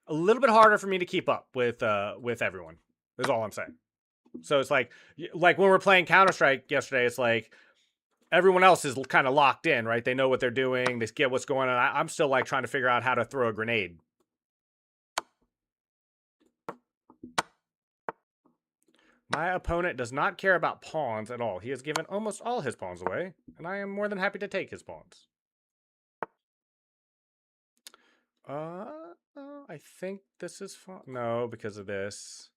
[SPEAKER 1] a little bit harder for me to keep up with everyone. Is all I'm saying. So it's like when we're playing Counter-Strike yesterday, it's like everyone else is kind of locked in, right? They know what they're doing. They get what's going on. I'm still like trying to figure out how to throw a grenade. My opponent does not care about pawns at all. He has given almost all his pawns away, and I am more than happy to take his pawns. I think this is fine. No, because of this.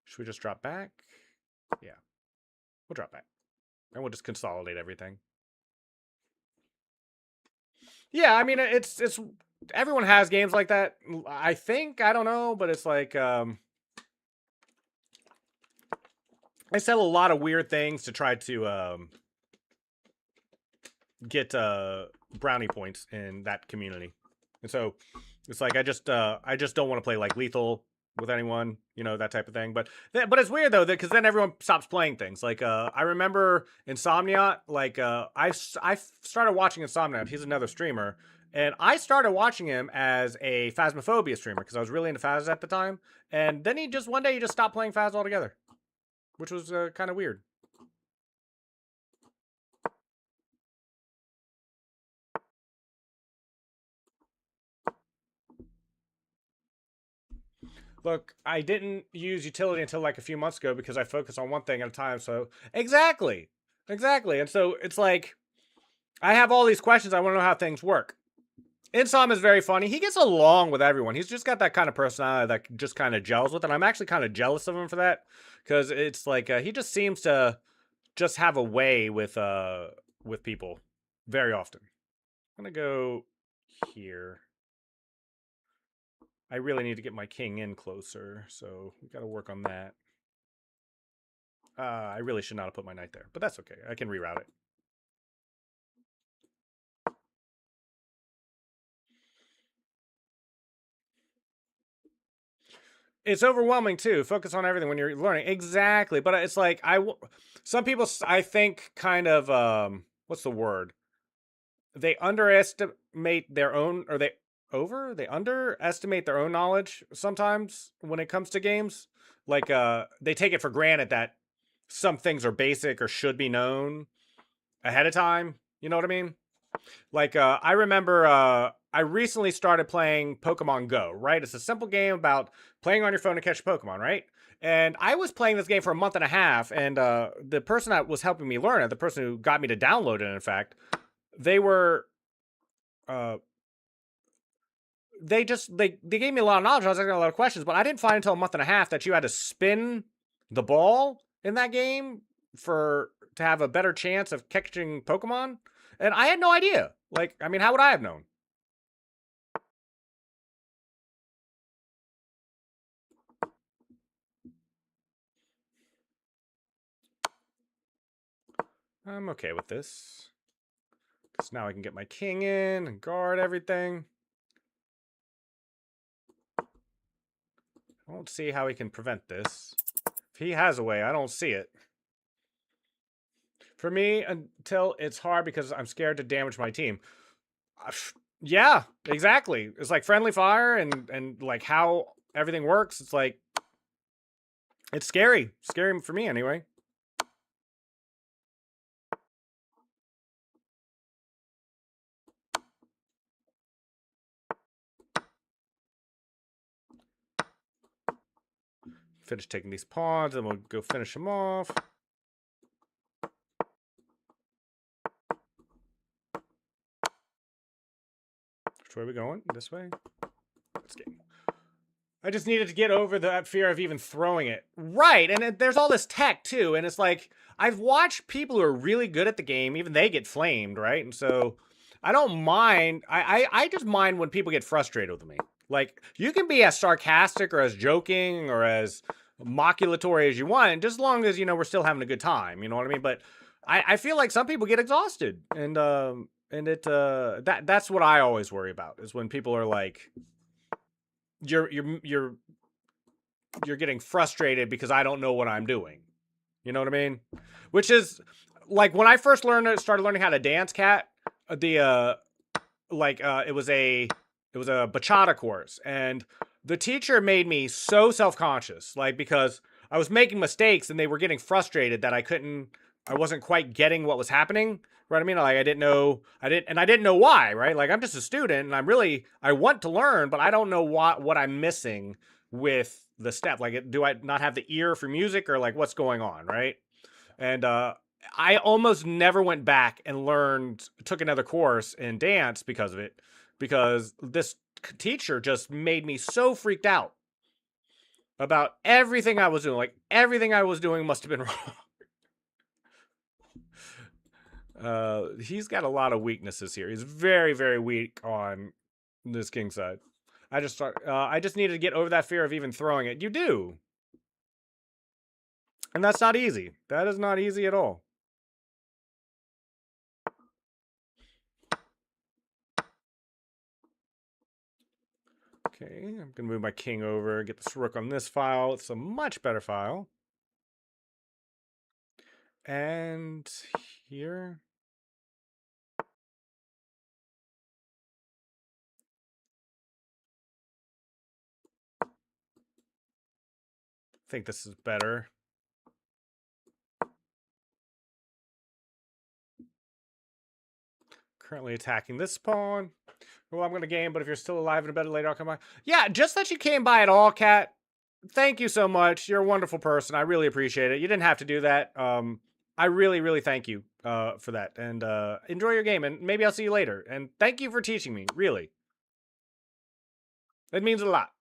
[SPEAKER 1] Should we just drop back? Yeah. We'll drop back. And we'll just consolidate everything. Yeah, I mean, it's everyone has games like that. I think, I don't know, but it's like I sell a lot of weird things to try to get brownie points in that community, and so it's like I just don't want to play like lethal with anyone, you know, that type of thing. But it's weird though, that because then everyone stops playing things. Like I remember Insomniac. Like I started watching Insomniac. He's another streamer, and I started watching him as a Phasmophobia streamer because I was really into Phas at the time. And then one day he just stopped playing Phas altogether, which was kind of weird. Look, I didn't use utility until like a few months ago because I focus on one thing at a time. So exactly, exactly. And so it's like I have all these questions. I want to know how things work. Insom is very funny. He gets along with everyone. He's just got that kind of personality that just kind of gels with, and I'm actually kind of jealous of him for that because it's like he just seems to just have a way with people very often. I'm gonna go here. I really need to get my king in closer, so we got to work on that. I really should not have put my knight there, but that's okay. I can reroute it. It's overwhelming too. Focus on everything when you're learning. Exactly, but it's like some people I think kind of what's the word? They underestimate their own, or they underestimate their own knowledge sometimes when it comes to games. Like they take it for granted that some things are basic or should be known ahead of time. You know what I mean? Like I remember I recently started playing Pokemon Go, right? It's a simple game about playing on your phone to catch Pokemon, right? And I was playing this game for a month and a half, and the person that was helping me learn it, the person who got me to download it, in fact, they were uh they gave me a lot of knowledge. I was asking a lot of questions, but I didn't find until a month and a half that you had to spin the ball in that game to have a better chance of catching Pokemon. And I had no idea. Like, I mean, how would I have known? I'm okay with this. Because now I can get my king in and guard everything. I don't see how he can prevent this. If he has a way, I don't see it. For me, until it's hard because I'm scared to damage my team. Yeah, exactly. It's like friendly fire and like how everything works. It's like it's scary. Scary for me anyway. Finish taking these pawns, and we'll go finish them off. Which way are we going? This way? This game. I just needed to get over that fear of even throwing it. Right, and there's all this tech too, and it's like I've watched people who are really good at the game, even they get flamed, right? And so I don't mind. I just mind when people get frustrated with me. Like you can be as sarcastic or as joking or as moculatory as you want, just as long as you know we're still having a good time. You know what I mean? But I feel like some people get exhausted, and that's what I always worry about is when people are like, you're getting frustrated because I don't know what I'm doing. You know what I mean? Which is like when I first started learning how to dance, cat. The it was a bachata course, and the teacher made me so self-conscious, like because I was making mistakes and they were getting frustrated that I wasn't quite getting what was happening. Right? I mean, like I didn't know why. Right? Like I'm just a student, and I want to learn, but I don't know what I'm missing with the step. Like, do I not have the ear for music, or like what's going on? Right? And I almost never went back and took another course in dance because of it, because this teacher just made me so freaked out about everything I was doing. Like everything I was doing must have been wrong. He's got a lot of weaknesses here. He's very, very weak on this king side. I just needed to get over that fear of even throwing it. You do. And that's not easy. That is not easy at all. Okay, I'm going to move my king over, get this rook on this file. It's a much better file. And here. I think this is better. Currently attacking this pawn. Well, I'm going to game, but if you're still alive and better later, I'll come by. Yeah, just that you came by at all, Cat. Thank you so much. You're a wonderful person. I really appreciate it. You didn't have to do that. I really, really thank you for that. And enjoy your game, and maybe I'll see you later. And thank you for teaching me, really. It means a lot.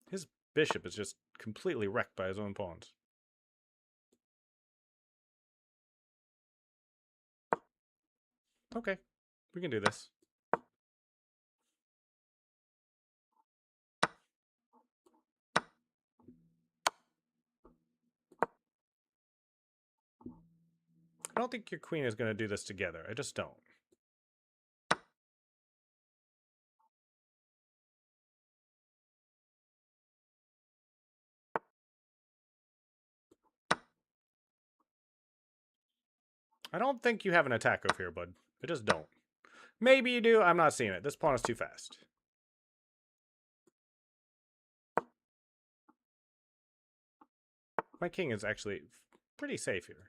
[SPEAKER 1] His bishop is just completely wrecked by his own pawns. Okay, we can do this. I don't think your queen is going to do this together. I just don't. I don't think you have an attack over here, bud. I just don't. Maybe you do. I'm not seeing it. This pawn is too fast. My king is actually pretty safe here.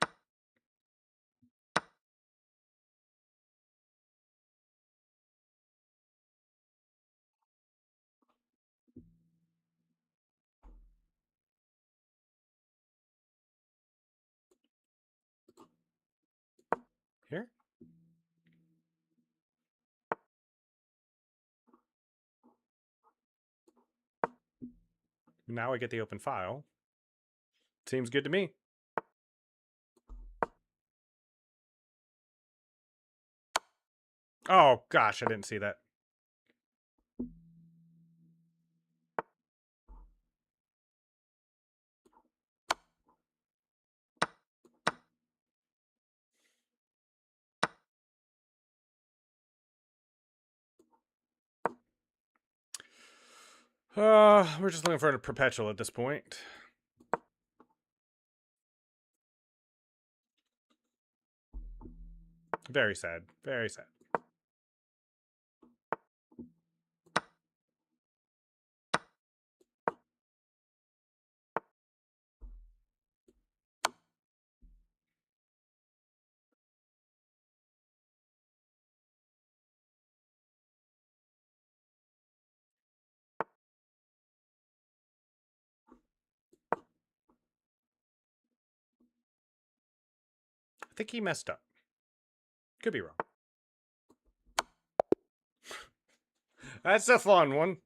[SPEAKER 1] Here? Now I get the open file. Seems good to me. Oh, gosh, I didn't see that. We're just looking for a perpetual at this point. Very sad. Very sad. I think he messed up. Could be wrong. That's a fun one.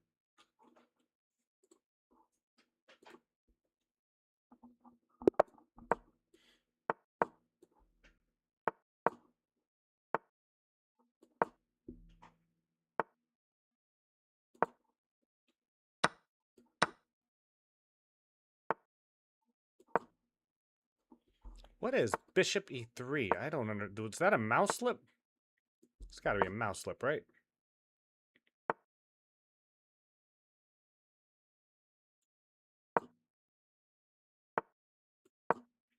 [SPEAKER 1] What is bishop e3? I don't know. Is that a mouse slip? It's got to be a mouse slip, right?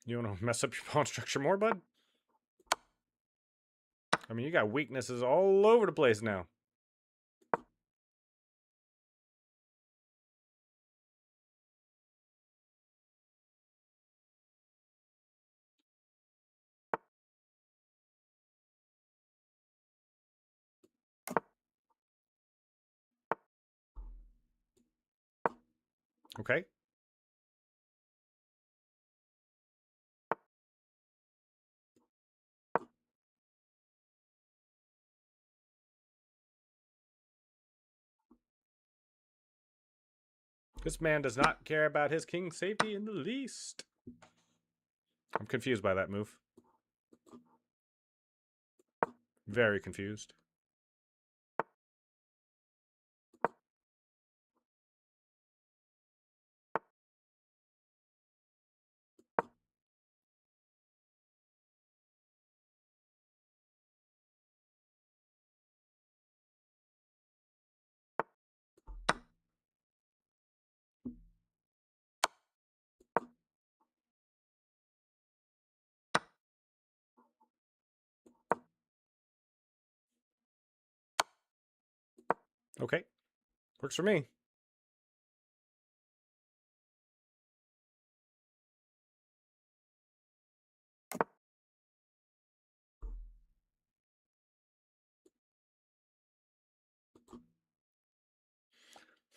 [SPEAKER 1] You want to mess up your pawn structure more, bud? I mean, you got weaknesses all over the place now. Okay. This man does not care about his king's safety in the least. I'm confused by that move. Very confused. Okay. Works for me.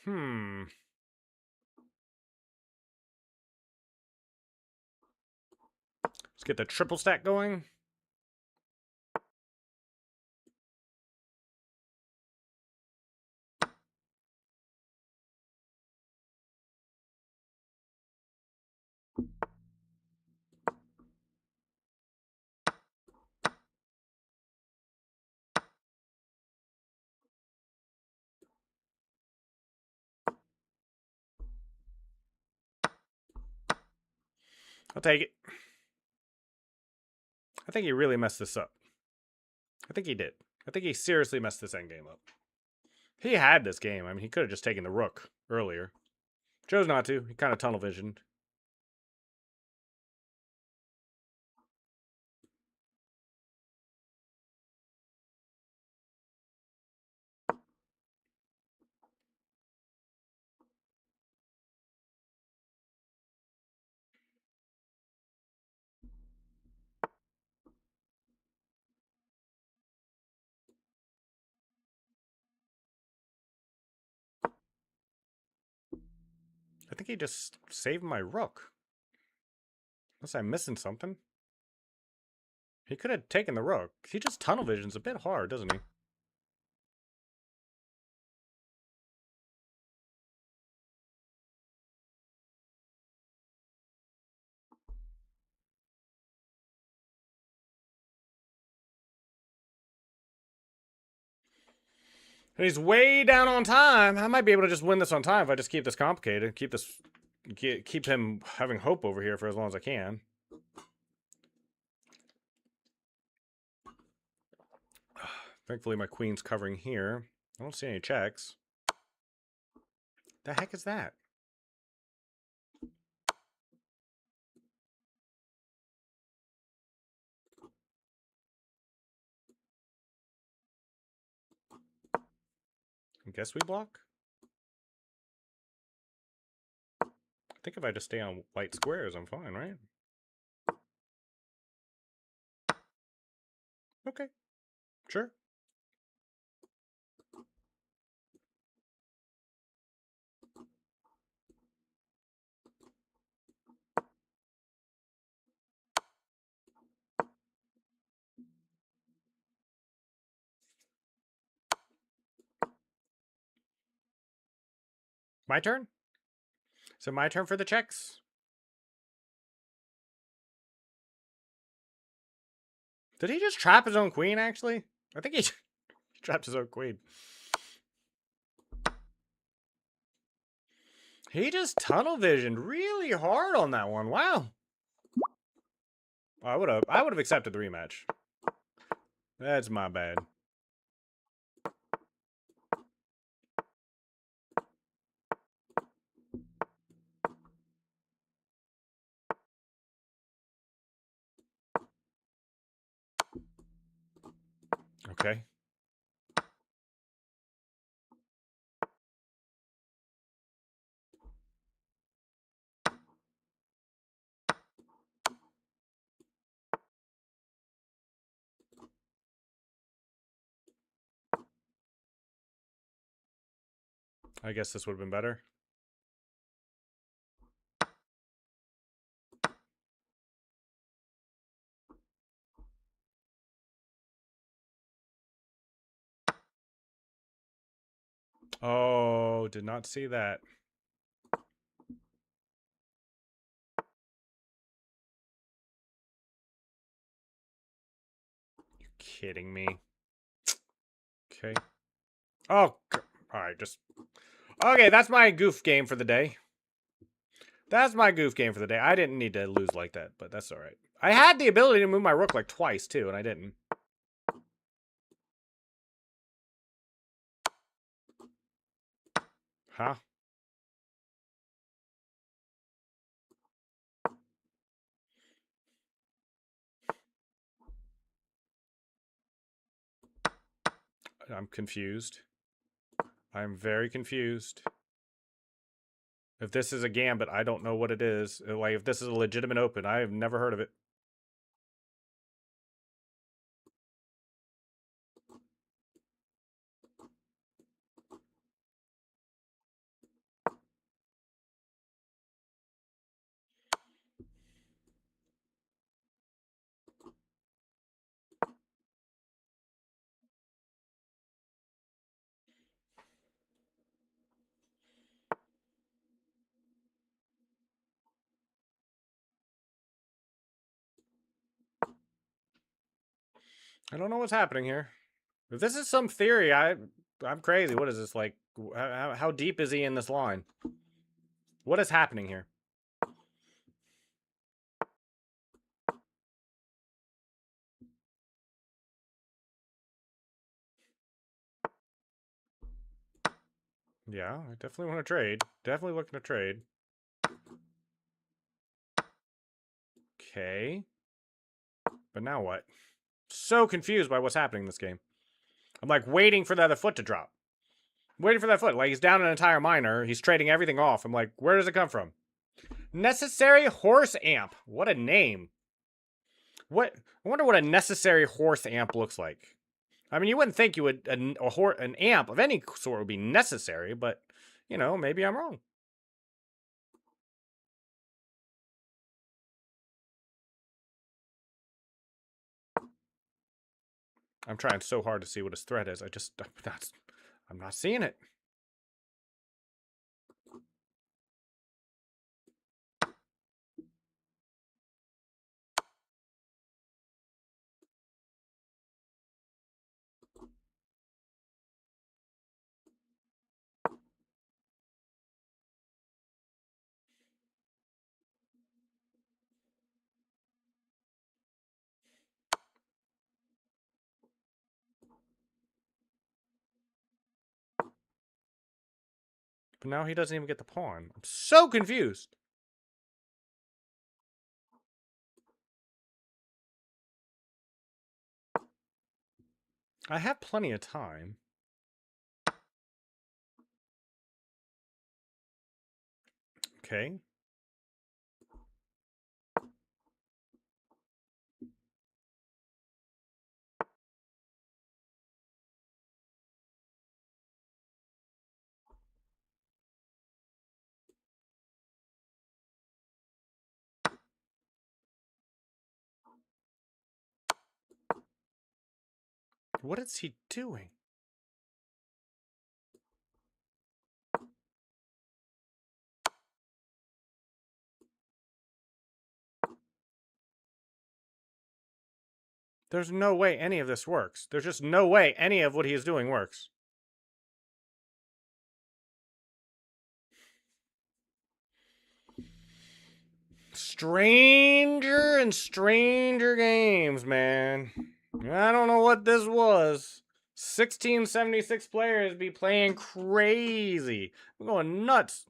[SPEAKER 1] Hmm. Let's get the triple stack going. I'll take it. I think he really messed this up. I think he did. I think he seriously messed this endgame up. He had this game. I mean, he could have just taken the rook earlier. Chose not to. He kind of tunnel visioned. I think he just saved my rook. Unless I'm missing something. He could have taken the rook. He just tunnel visions a bit hard, doesn't he? And he's way down on time. I might be able to just win this on time if I just keep this complicated. Keep him having hope over here for as long as I can. Thankfully, my queen's covering here. I don't see any checks. The heck is that? I guess we block? I think if I just stay on white squares, I'm fine, right? Okay, sure. My turn? So my turn for the checks? Did he just trap his own queen, actually? I think he trapped his own queen. He just tunnel visioned really hard on that one. Wow. I would have accepted the rematch. That's my bad. Okay. I guess this would have been better. Oh, did not see that. You kidding me? Okay. Oh, alright, just... Okay, that's my goof game for the day. That's my goof game for the day. I didn't need to lose like that, but that's alright. I had the ability to move my rook like twice, too, and I didn't. Huh? I'm confused. I'm very confused. If this is a gambit, I don't know what it is. Like, if this is a legitimate open, I have never heard of it. I don't know what's happening here. If this is some theory, I'm crazy. What is this, like, how deep is he in this line? What is happening here? Yeah, I definitely want to trade. Definitely looking to trade. Okay. But now what? So confused by what's happening in this game. I'm like waiting for the other foot to drop. Waiting for that foot. Like, he's down an entire miner. He's trading everything off. I'm like, where does it come from? Necessary Horse Amp. What a name. What? I wonder what a Necessary Horse Amp looks like. I mean, you wouldn't think you would an amp of any sort would be necessary, but you know, maybe I'm wrong. I'm trying so hard to see what his threat is. I'm not seeing it. But now he doesn't even get the pawn. I'm so confused. I have plenty of time. Okay. What is he doing? There's no way any of this works. There's just no way any of what he is doing works. Stranger and stranger games, man. I don't know what this was. 1676 players be playing crazy. I'm going nuts.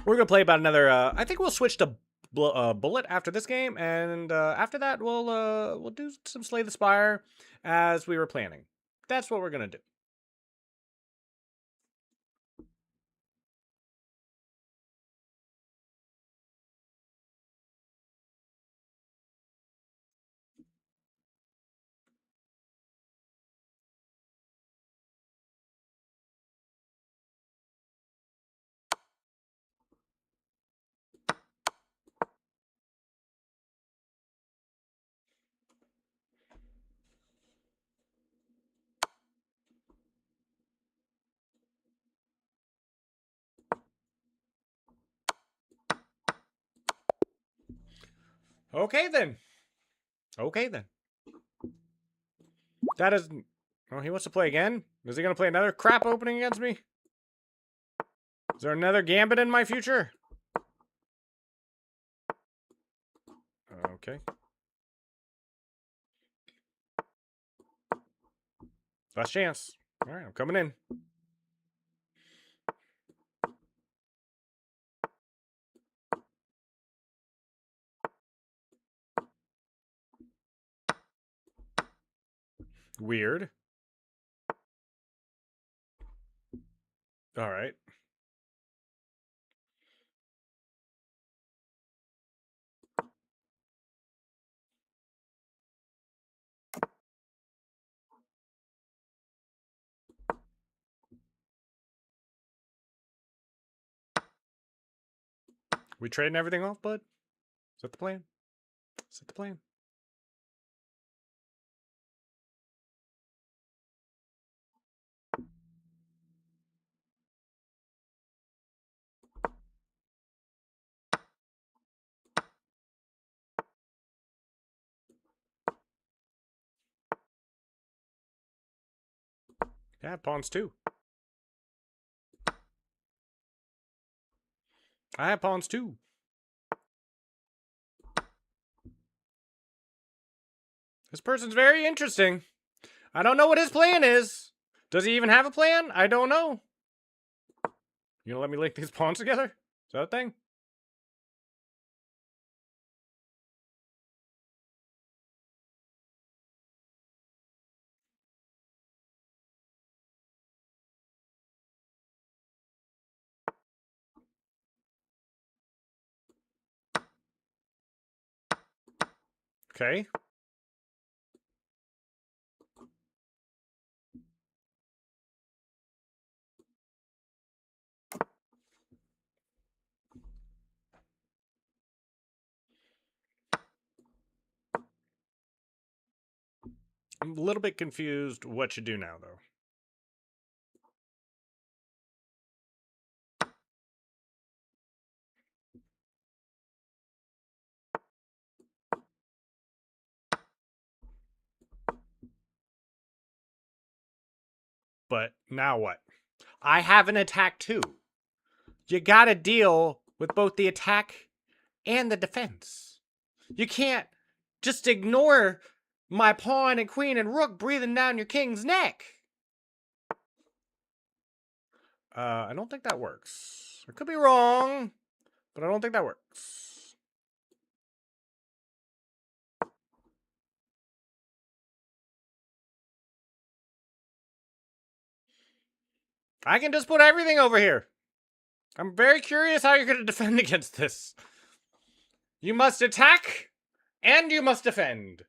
[SPEAKER 1] We're gonna play about another. I think we'll switch to Bullet after this game, and after that we'll do some Slay the Spire as we were planning. That's what we're gonna do. Okay then. Okay then. That is. Oh, he wants to play again. Is he gonna play another crap opening against me? Is there another Gambit in my future? Okay. Last chance. All right, I'm coming in. Weird. All right. We trading everything off, bud? Is that the plan? Is that the plan? Yeah, pawns too. I have pawns too. This person's very interesting. I don't know what his plan is. Does he even have a plan? I don't know. You gonna let me link these pawns together? Is that a thing? Okay. I'm a little bit confused what you do now, though. But now what? I have an attack too. You gotta deal with both the attack and the defense. You can't just ignore my pawn and queen and rook breathing down your king's neck. I don't think that works. I could be wrong, but I don't think that works. I can just put everything over here. I'm very curious how you're going to defend against this. You must attack, and you must defend.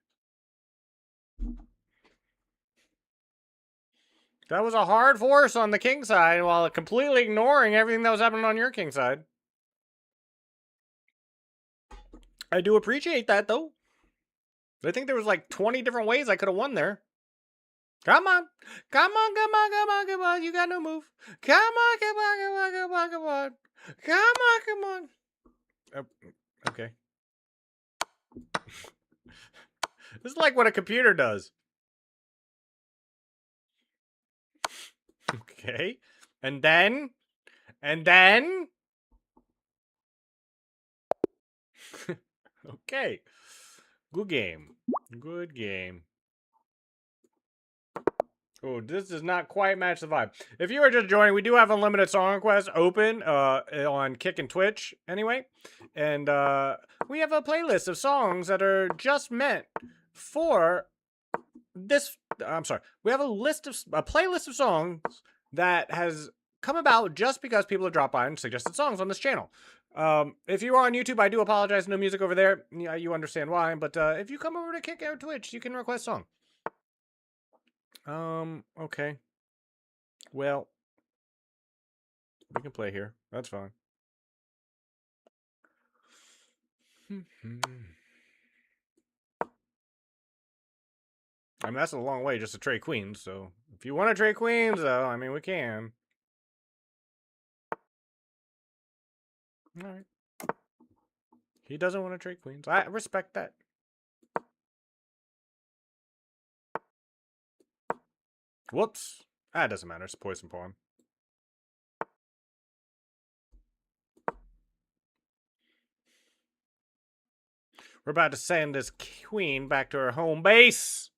[SPEAKER 1] That was a hard force on the king side while completely ignoring everything that was happening on your king side. I do appreciate that, though. I think there was like 20 different ways I could have won there. Come on. Come on, come on, come on, come on. You got no move. Come on, come on, come on, come on, come on. Come on, come on. Oh, okay. This is like what a computer does. Okay. And then. Okay. Good game. Good game. Oh, this does not quite match the vibe. If you are just joining, we do have unlimited song requests open on Kick and Twitch anyway. And we have a playlist of songs that are just meant for this. I'm sorry. We have a playlist of songs that has come about just because people have dropped by and suggested songs on this channel. If you are on YouTube, I do apologize. No music over there. Yeah, you understand why. But if you come over to Kick or Twitch, you can request song. Okay. Well, we can play here. That's fine. I mean, that's a long way just to trade queens, so if you want to trade queens, though, I mean, we can. Alright. He doesn't want to trade queens. I respect that. Whoops. That doesn't matter. It's a poison pawn. We're about to send this queen back to her home base.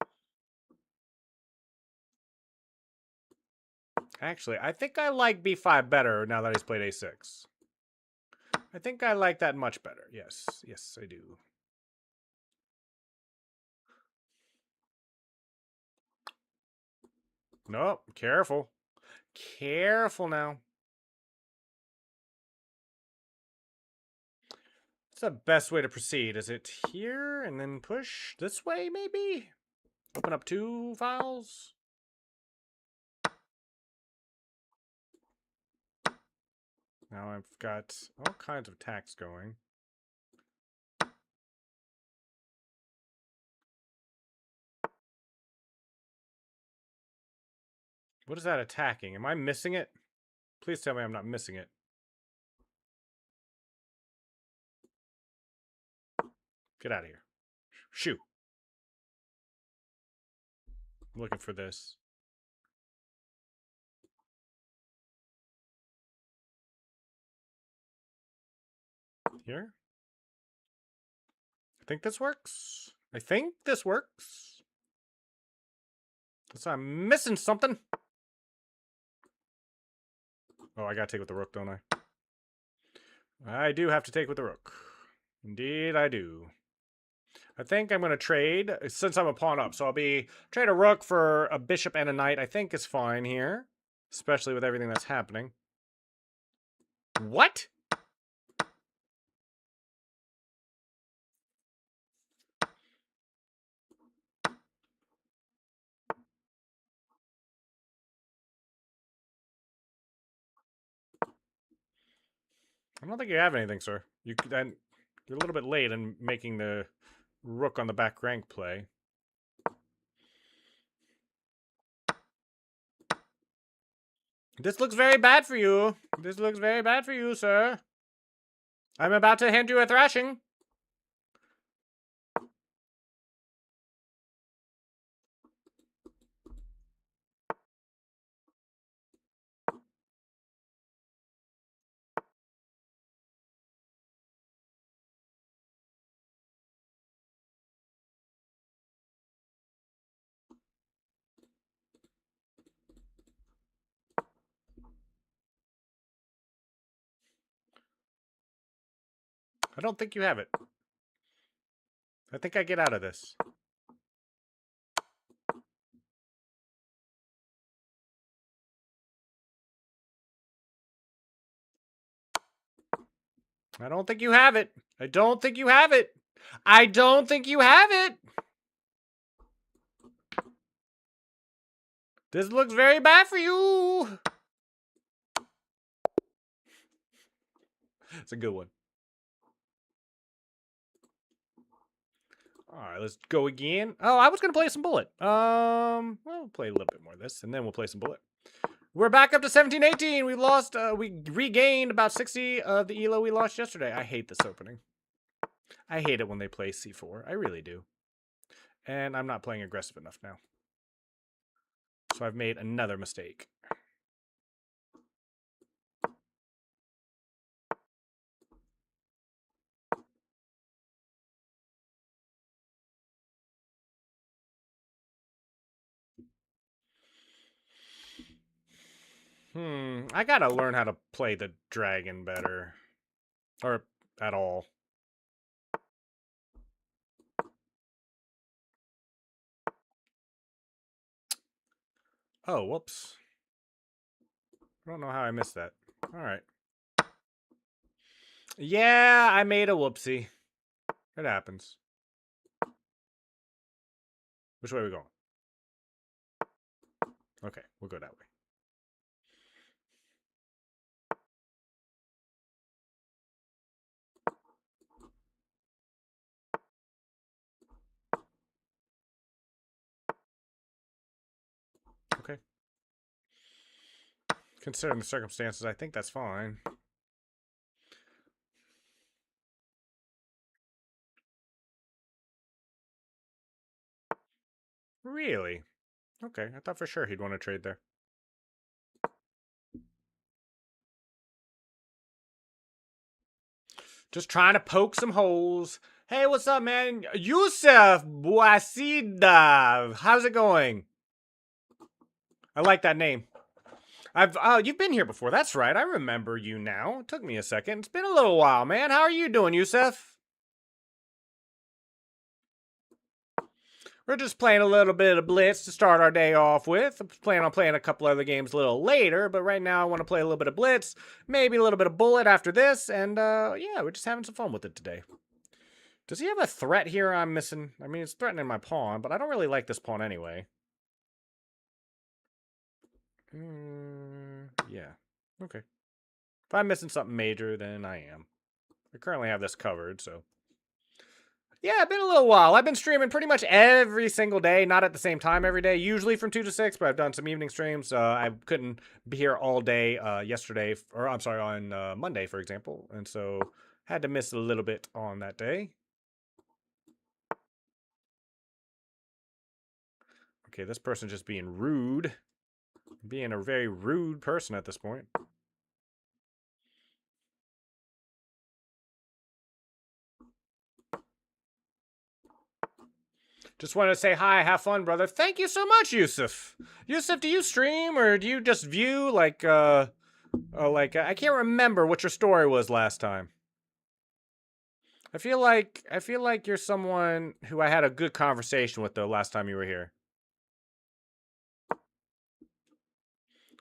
[SPEAKER 1] Actually, I think I like b5 better now that he's played a6. I think I like that much better. Yes. Yes, I do. Nope. Careful. Careful now. What's the best way to proceed? Is it here and then push this way, maybe? Open up 2 files? Now I've got all kinds of attacks going. What is that attacking? Am I missing it? Please tell me I'm not missing it. Get out of here. Shoo. I'm looking for this. Here? I think this works. I think this works. Unless I'm missing something. Oh, I gotta take with the rook, don't I? I do have to take with the rook. Indeed, I do. I think I'm going to trade, since I'm a pawn up, so I'll trade a rook for a bishop and a knight. I think is fine here, especially with everything that's happening. What? I don't think you have anything, sir. You're a little bit late in making the rook on the back rank play. This looks very bad for you. This looks very bad for you, sir. I'm about to hand you a thrashing. I don't think you have it. I think I get out of this. I don't think you have it. I don't think you have it. I don't think you have it. This looks very bad for you. It's a good one. All right, let's go again. Oh, I was going to play some bullet. We'll play a little bit more of this, and then we'll play some bullet. We're back up to 17-18. We lost, we regained about 60 of the elo we lost yesterday. I hate this opening. I hate it when they play c4. I really do. And I'm not playing aggressive enough now. So I've made another mistake. I gotta learn how to play the dragon better. Or at all. Oh, whoops. I don't know how I missed that. Alright. Yeah, I made a whoopsie. It happens. Which way are we going? Okay, we'll go that way. Okay. Considering the circumstances, I think that's fine. Really? Okay, I thought for sure he'd want to trade there. Just trying to poke some holes. Hey, what's up, man? Yusuf Bouassida. How's it going? I like that name. You've been here before. That's right. I remember you now. It took me a second. It's been a little while, man. How are you doing, Yusuf? We're just playing a little bit of Blitz to start our day off with. I'm planning on playing a couple other games a little later, but right now I want to play a little bit of Blitz, maybe a little bit of Bullet after this, and yeah, we're just having some fun with it today. Does he have a threat here I'm missing? I mean, it's threatening my pawn, but I don't really like this pawn anyway. Yeah. Okay. If I'm missing something major, then I am. I currently have this covered, so. Yeah, been a little while. I've been streaming pretty much every single day, not at the same time every day, usually from 2 to 6, but I've done some evening streams. I couldn't be here all day yesterday, or I'm sorry, on Monday, for example, and so had to miss a little bit on that day. Okay, this person's just being rude. Being a very rude person at this point. Just wanted to say hi, have fun, brother. Thank you so much, Yusuf. Yusuf, do you stream or do you just view? I can't remember what your story was last time. I feel like you're someone who I had a good conversation with though last time you were here.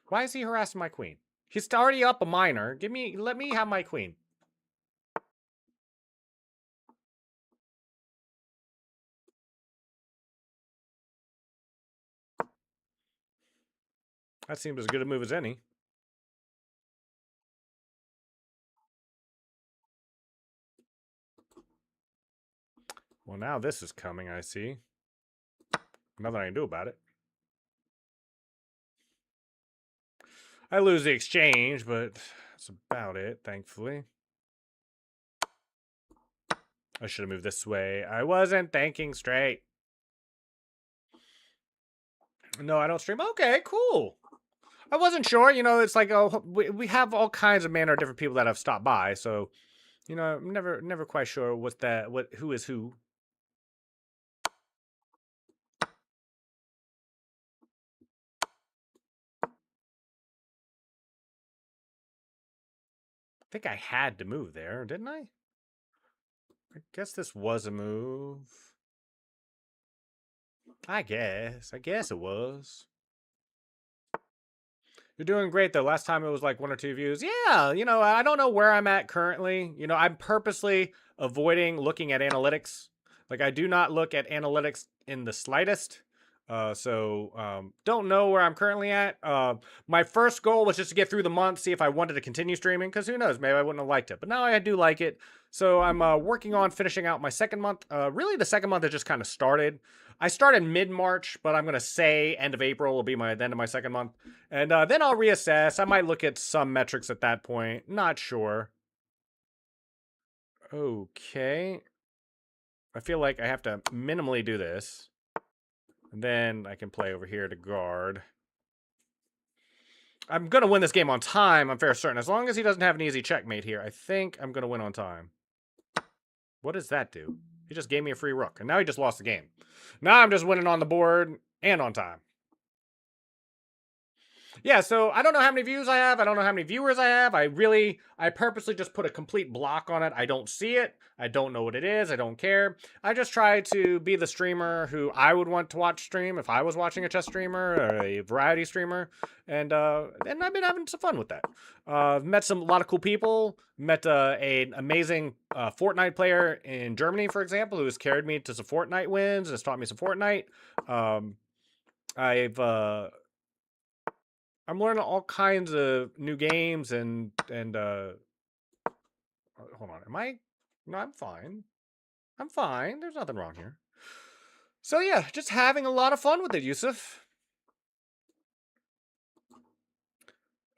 [SPEAKER 1] Why is he harassing my queen? He's already up a minor. Let me have my queen. That seems as good a move as any. Well, now this is coming, I see. Nothing I can do about it. I lose the exchange, but that's about it, thankfully. I should have moved this way. I wasn't thinking straight. No, I don't stream. Okay, cool. I wasn't sure. You know, it's like, oh, we have all kinds of manner of different people that have stopped by. So, you know, I'm never quite sure who is who. I think I had to move there, didn't I? I guess this was a move. I guess it was. You're doing great though. Last time it was like 1 or 2 views. Yeah, you know, I don't know where I'm at currently. You know, I'm purposely avoiding looking at analytics. Like I do not look at analytics in the slightest. Don't know where I'm currently at. My first goal was just to get through the month, see if I wanted to continue streaming, because who knows, maybe I wouldn't have liked it. But now I do like it. So I'm working on finishing out my second month. Really, the second month has just kind of started. I started mid-March, but I'm going to say end of April will be the end of my second month. And then I'll reassess. I might look at some metrics at that point. Not sure. Okay. I feel like I have to minimally do this. And then I can play over here to guard. I'm going to win this game on time, I'm fair certain. As long as he doesn't have an easy checkmate here, I think I'm going to win on time. What does that do? He just gave me a free rook, and now he just lost the game. Now I'm just winning on the board and on time. Yeah, so I don't know how many views I have. I don't know how many viewers I have. I purposely just put a complete block on it. I don't see it. I don't know what it is. I don't care. I just try to be the streamer who I would want to watch stream if I was watching a chess streamer or a variety streamer. And I've been having some fun with that. Met a lot of cool people. Met an amazing Fortnite player in Germany, for example, who has carried me to some Fortnite wins and has taught me some Fortnite. I'm learning all kinds of new games and hold on. No, I'm fine. I'm fine. There's nothing wrong here. So yeah, just having a lot of fun with it, Yusuf.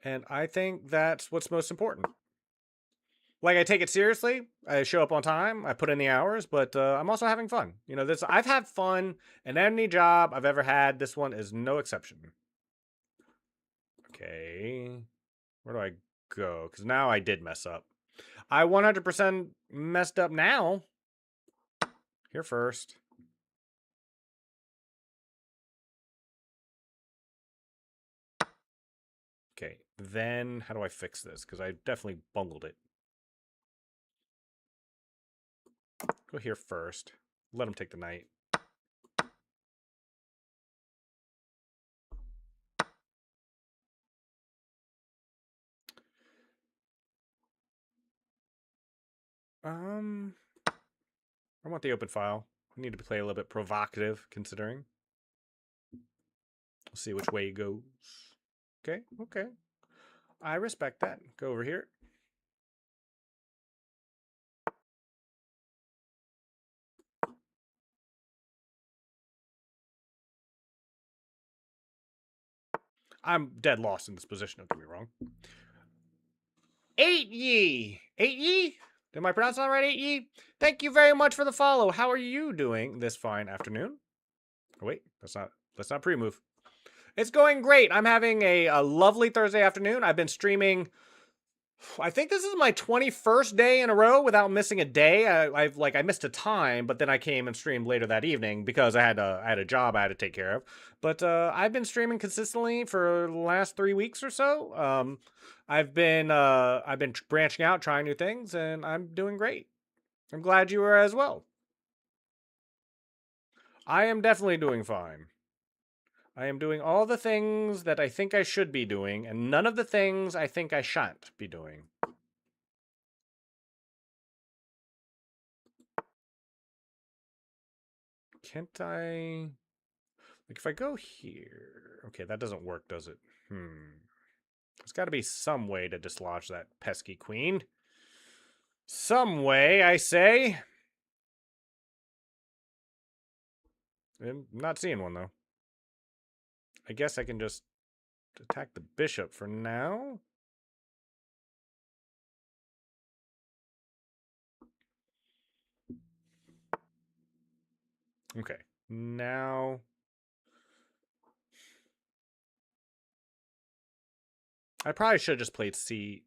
[SPEAKER 1] And I think that's what's most important. Like I take it seriously. I show up on time. I put in the hours, but I'm also having fun. You know, I've had fun in any job I've ever had. This one is no exception. Okay. Where do I go? Because now I did mess up. I 100% messed up now. Here first. Okay, then how do I fix this? Because I definitely bungled it. Go here first. Let him take the knight. I want the open file. I need to play a little bit provocative, considering. We'll see which way it goes. Okay, okay. I respect that. Go over here. I'm dead lost in this position, don't get me wrong. 8 ye! 8 ye? Am I pronouncing that right, 8 ye? Thank you very much for the follow. How are you doing this fine afternoon? Oh, wait, let's not pre-move. It's going great. I'm having a lovely Thursday afternoon. I've been streaming. I think this is my 21st day in a row without missing a day. I missed a time, but then I came and streamed later that evening because I had a job I had to take care of. But I've been streaming consistently for the last 3 weeks or so. I've been branching out, trying new things, and I'm doing great. I'm glad you are as well. I am definitely doing fine. I am doing all the things that I think I should be doing, and none of the things I think I shan't be doing. Can't I... Like, if I go here... Okay, that doesn't work, does it? There's got to be some way to dislodge that pesky queen. Some way, I say. I'm not seeing one, though. I guess I can just attack the bishop for now. Okay, now... I probably should have just played C2,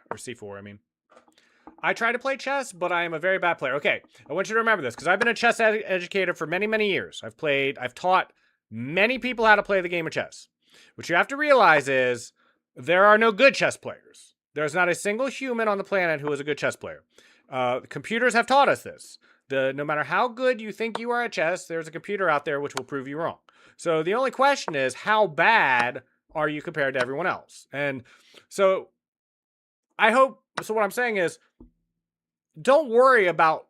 [SPEAKER 1] or C4, I mean. I try to play chess, but I am a very bad player. Okay, I want you to remember this, because I've been a chess educator for many, many years. I've taught many people how to play the game of chess. What you have to realize is there are no good chess players. There's not a single human on the planet who is a good chess player. Computers have taught us this. No matter how good you think you are at chess, there's a computer out there which will prove you wrong. So the only question is, how bad are you compared to everyone else? And so what I'm saying is, don't worry about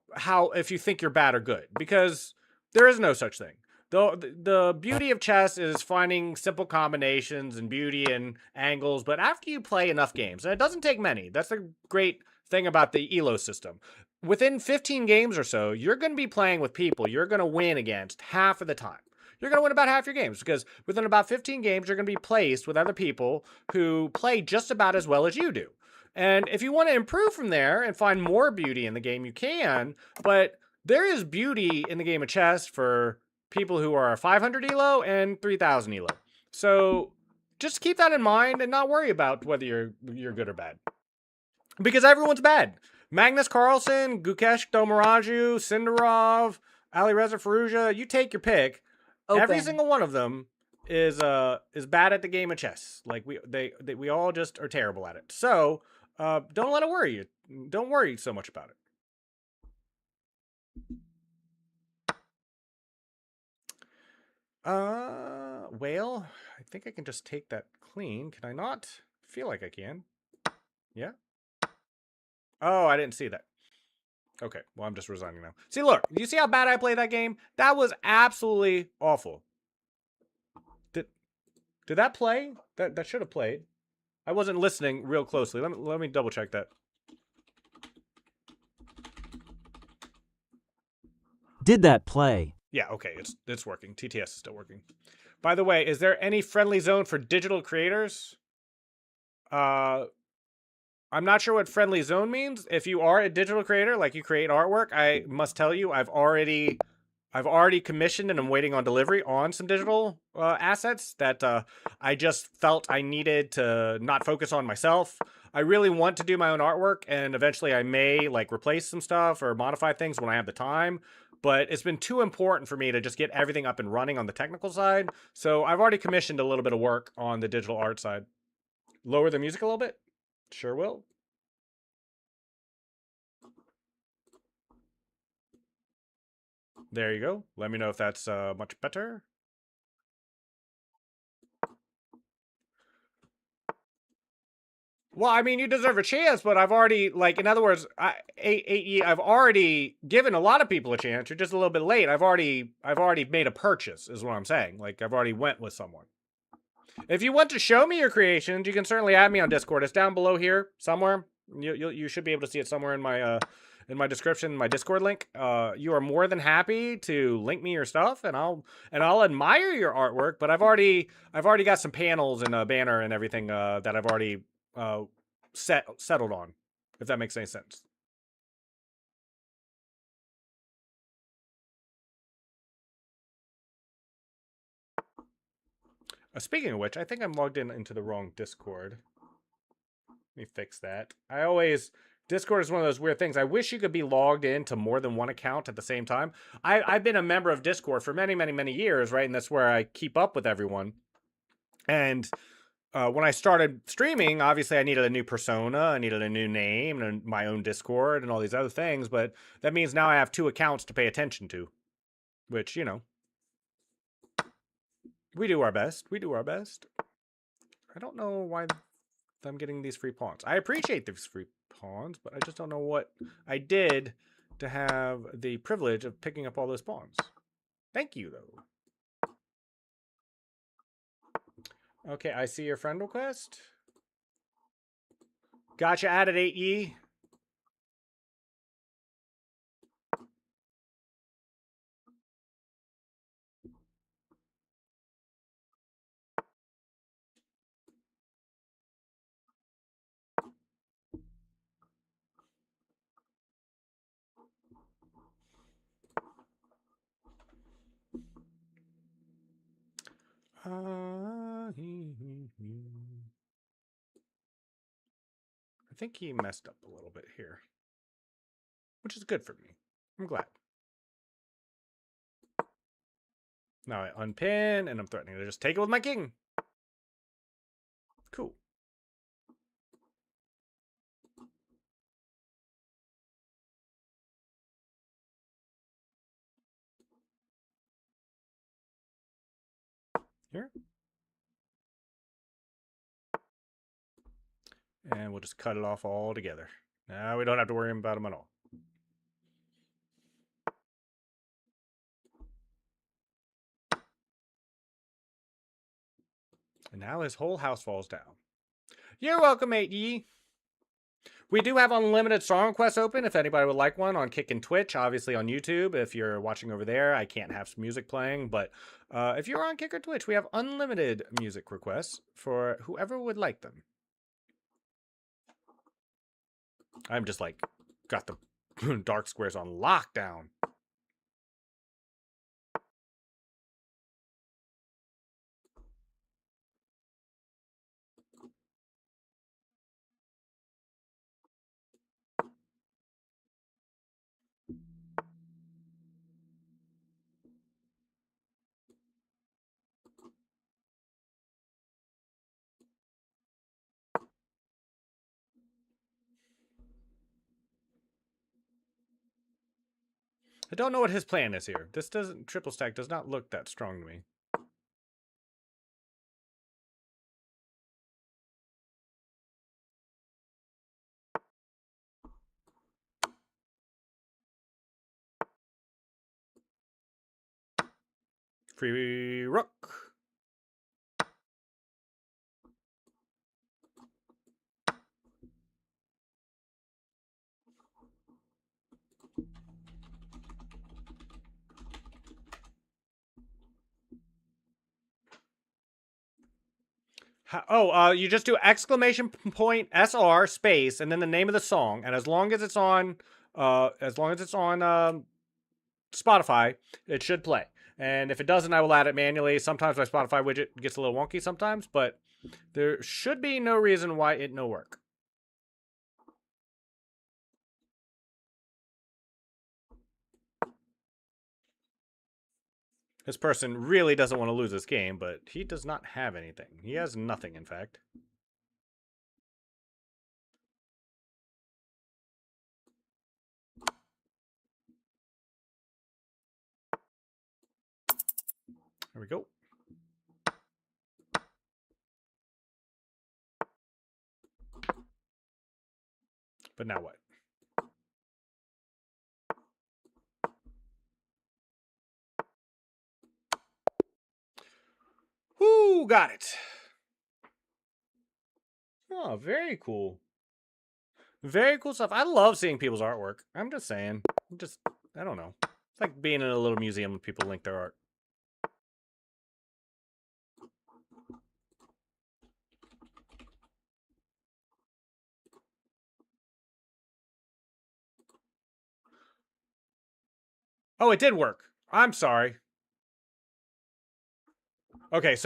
[SPEAKER 1] if you think you're bad or good, because there is no such thing. The beauty of chess is finding simple combinations and beauty and angles, but after you play enough games, and it doesn't take many, that's the great thing about the ELO system. Within 15 games or so, you're going to be playing with people you're going to win against half of the time. You're going to win about half your games, because within about 15 games, you're going to be placed with other people who play just about as well as you do. And if you want to improve from there and find more beauty in the game, you can, but there is beauty in the game of chess for people who are 500 elo and 3000 elo. So just keep that in mind and not worry about whether you're good or bad, because everyone's bad. Magnus Carlsen, Gukesh Domaraju, Sindarov, Alireza Firouzja, you take your pick. Open. Every single one of them is bad at the game of chess. Like we all just are terrible at it. So don't let it worry you. Don't worry so much about it. Well, I think I can just take that clean. Can I not? I feel like I can. Yeah. Oh, I didn't see that. Okay, well, I'm just resigning now. See, look, you see how bad I played that game? That was absolutely awful. Did that play? That should have played. I wasn't listening real closely. Let me double check that.
[SPEAKER 2] Did that play?
[SPEAKER 1] Yeah, okay, it's working. TTS is still working. By the way, is there any friendly zone for digital creators? I'm not sure what friendly zone means. If you are a digital creator, like you create artwork, I must tell you, I've already commissioned and I'm waiting on delivery on some digital assets that I just felt I needed to not focus on myself. I really want to do my own artwork, and eventually I may like replace some stuff or modify things when I have the time. But it's been too important for me to just get everything up and running on the technical side. So I've already commissioned a little bit of work on the digital art side. Lower the music a little bit? Sure will. There you go. Let me know if that's much better. Well, I mean, you deserve a chance, but I've already, like, in other words, I've already given a lot of people a chance. You're just a little bit late. I've already made a purchase, is what I'm saying. Like, I've already went with someone. If you want to show me your creations, you can certainly add me on Discord. It's down below here somewhere. You should be able to see it somewhere in my description, my Discord link. You are more than happy to link me your stuff, and I'll admire your artwork. But I've already got some panels and a banner and everything that I've already settled on, if that makes any sense. Speaking of which, I think I'm logged into the wrong Discord. Let me fix that. Discord is one of those weird things. I wish you could be logged into more than one account at the same time. I've been a member of Discord for many, many, many years, right? And that's where I keep up with everyone. And when I started streaming, obviously I needed a new persona, I needed a new name, and my own Discord, and all these other things. But that means now I have 2 accounts to pay attention to, which, you know, we do our best. We do our best. I don't know why I'm getting these free pawns. I appreciate these free pawns, but I just don't know what I did to have the privilege of picking up all those pawns. Thank you, though. Okay, I see your friend request. Gotcha, added 8E. I think he messed up a little bit here, which is good for me. I'm glad. Now I unpin, and I'm threatening to just take it with my king. Cool. Here. And we'll just cut it off all together. Now we don't have to worry about them at all. And now his whole house falls down. You're welcome, 8E. We do have unlimited song requests open if anybody would like one on Kick and Twitch, obviously on YouTube. If you're watching over there, I can't have some music playing, but if you're on Kick or Twitch, we have unlimited music requests for whoever would like them. I'm just like, got the dark squares on lockdown. I don't know what his plan is here. This triple stack does not look that strong to me. Free rook. You just do exclamation point SR space and then the name of the song, and as long as it's on Spotify, it should play. And if it doesn't, I will add it manually. Sometimes my Spotify widget gets a little wonky sometimes, but there should be no reason why it no work. This person really doesn't want to lose this game, but he does not have anything. He has nothing, in fact. There we go. But now what? Whoo, got it. Oh, very cool. Very cool stuff. I love seeing people's artwork. I'm just saying. I don't know. It's like being in a little museum when people link their art. Oh, it did work. I'm sorry. Okay,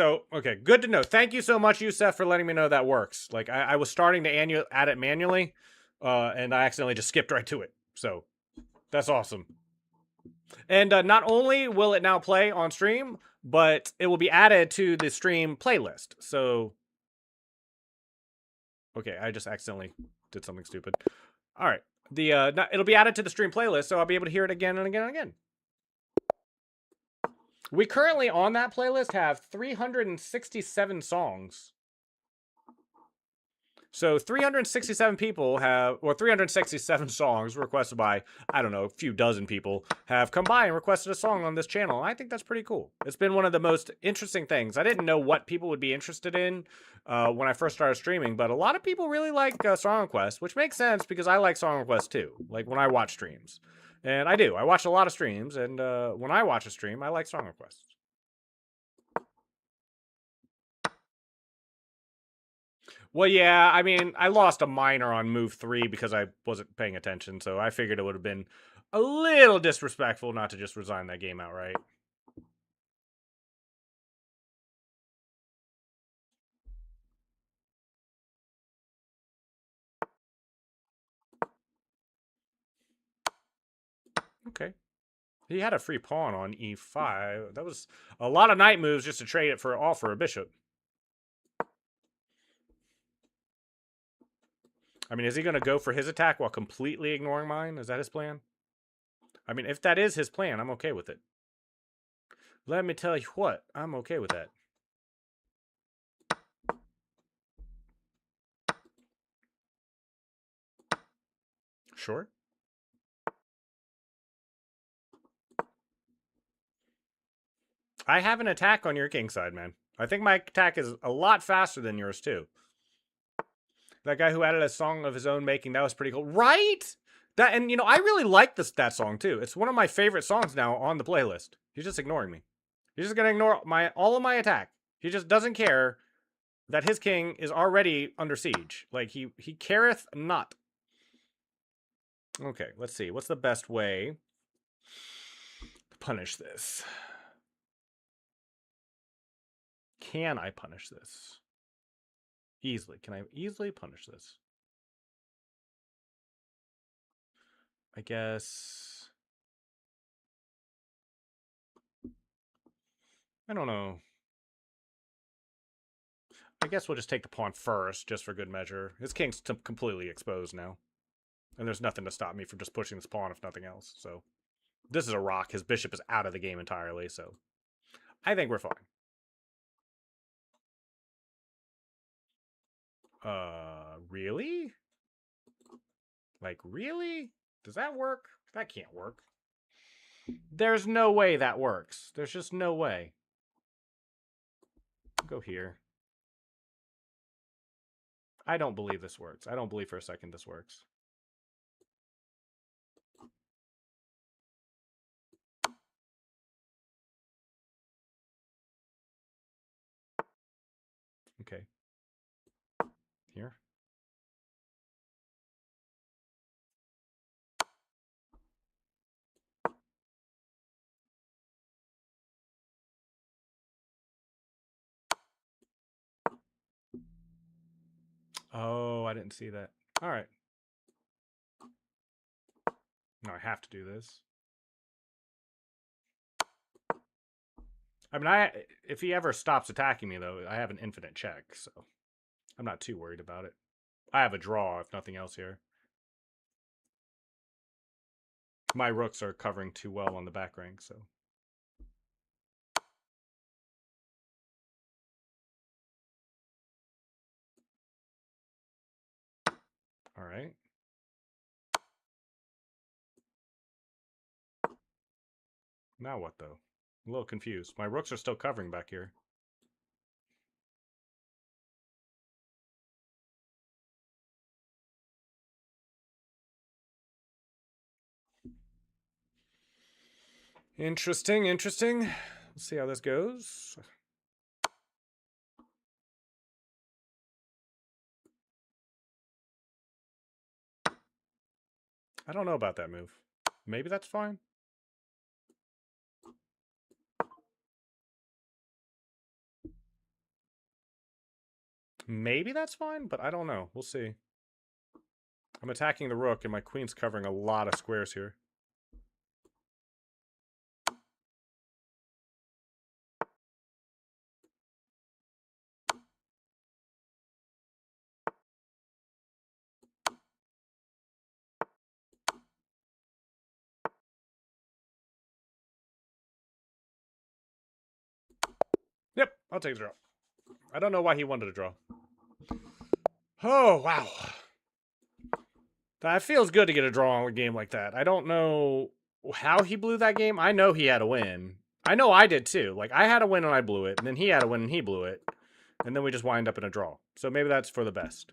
[SPEAKER 1] good to know. Thank you so much, Youssef, for letting me know that works. Like, I was starting to add it manually, and I accidentally just skipped right to it. So, that's awesome. And not only will it now play on stream, but it will be added to the stream playlist. So, okay, I just accidentally did something stupid. All right, it'll be added to the stream playlist, so I'll be able to hear it again and again and again. We currently on that playlist have 367 songs. So 367 people have, or 367 songs requested by, I don't know, a few dozen people have come by and requested a song on this channel. I think that's pretty cool. It's been one of the most interesting things. I didn't know what people would be interested in when I first started streaming, but a lot of people really like song requests, which makes sense because I like song requests too, like when I watch streams. And I do. I watch a lot of streams, and when I watch a stream, I like song requests. Well, yeah, I mean, I lost a minor on move 3 because I wasn't paying attention, so I figured it would have been a little disrespectful not to just resign that game outright. Okay. He had a free pawn on e5. That was a lot of knight moves just to trade it for a bishop. I mean, is he going to go for his attack while completely ignoring mine? Is that his plan? I mean, if that is his plan, I'm okay with it. Let me tell you what, I'm okay with that. Sure. I have an attack on your king side, man. I think my attack is a lot faster than yours, too. That guy who added a song of his own making, that was pretty cool. Right? That, and you know, I really like that song too. It's one of my favorite songs now on the playlist. He's just ignoring me. He's just gonna ignore all of my attack. He just doesn't care that his king is already under siege. Like he careth not. Okay, let's see. What's the best way to punish this? Can I punish this? Easily. Can I easily punish this? I guess. I don't know. I guess we'll just take the pawn first, just for good measure. His king's completely exposed now. And there's nothing to stop me from just pushing this pawn, if nothing else. So, this is a rock. His bishop is out of the game entirely, so I think we're fine. Really? Like, really? Does that work? That can't work. There's no way that works. There's just no way. Go here. I don't believe this works. I don't believe for a second this works. Okay. Here. Oh, I didn't see that. All right. No, I have to do this. I mean, if he ever stops attacking me, though, I have an infinite check, so I'm not too worried about it. I have a draw, if nothing else here. My rooks are covering too well on the back rank, so. All right. Now what, though? I'm a little confused. My rooks are still covering back here. Interesting, interesting. Let's see how this goes. I don't know about that move. Maybe that's fine. Maybe that's fine, but I don't know. We'll see. I'm attacking the rook, and my queen's covering a lot of squares here. Yep, I'll take a draw. I don't know why he wanted to draw. Oh, wow. That feels good to get a draw on a game like that. I don't know how he blew that game. I know he had a win. I know I did too. Like, I had a win and I blew it, and then he had a win and he blew it. And then we just wind up in a draw. So maybe that's for the best.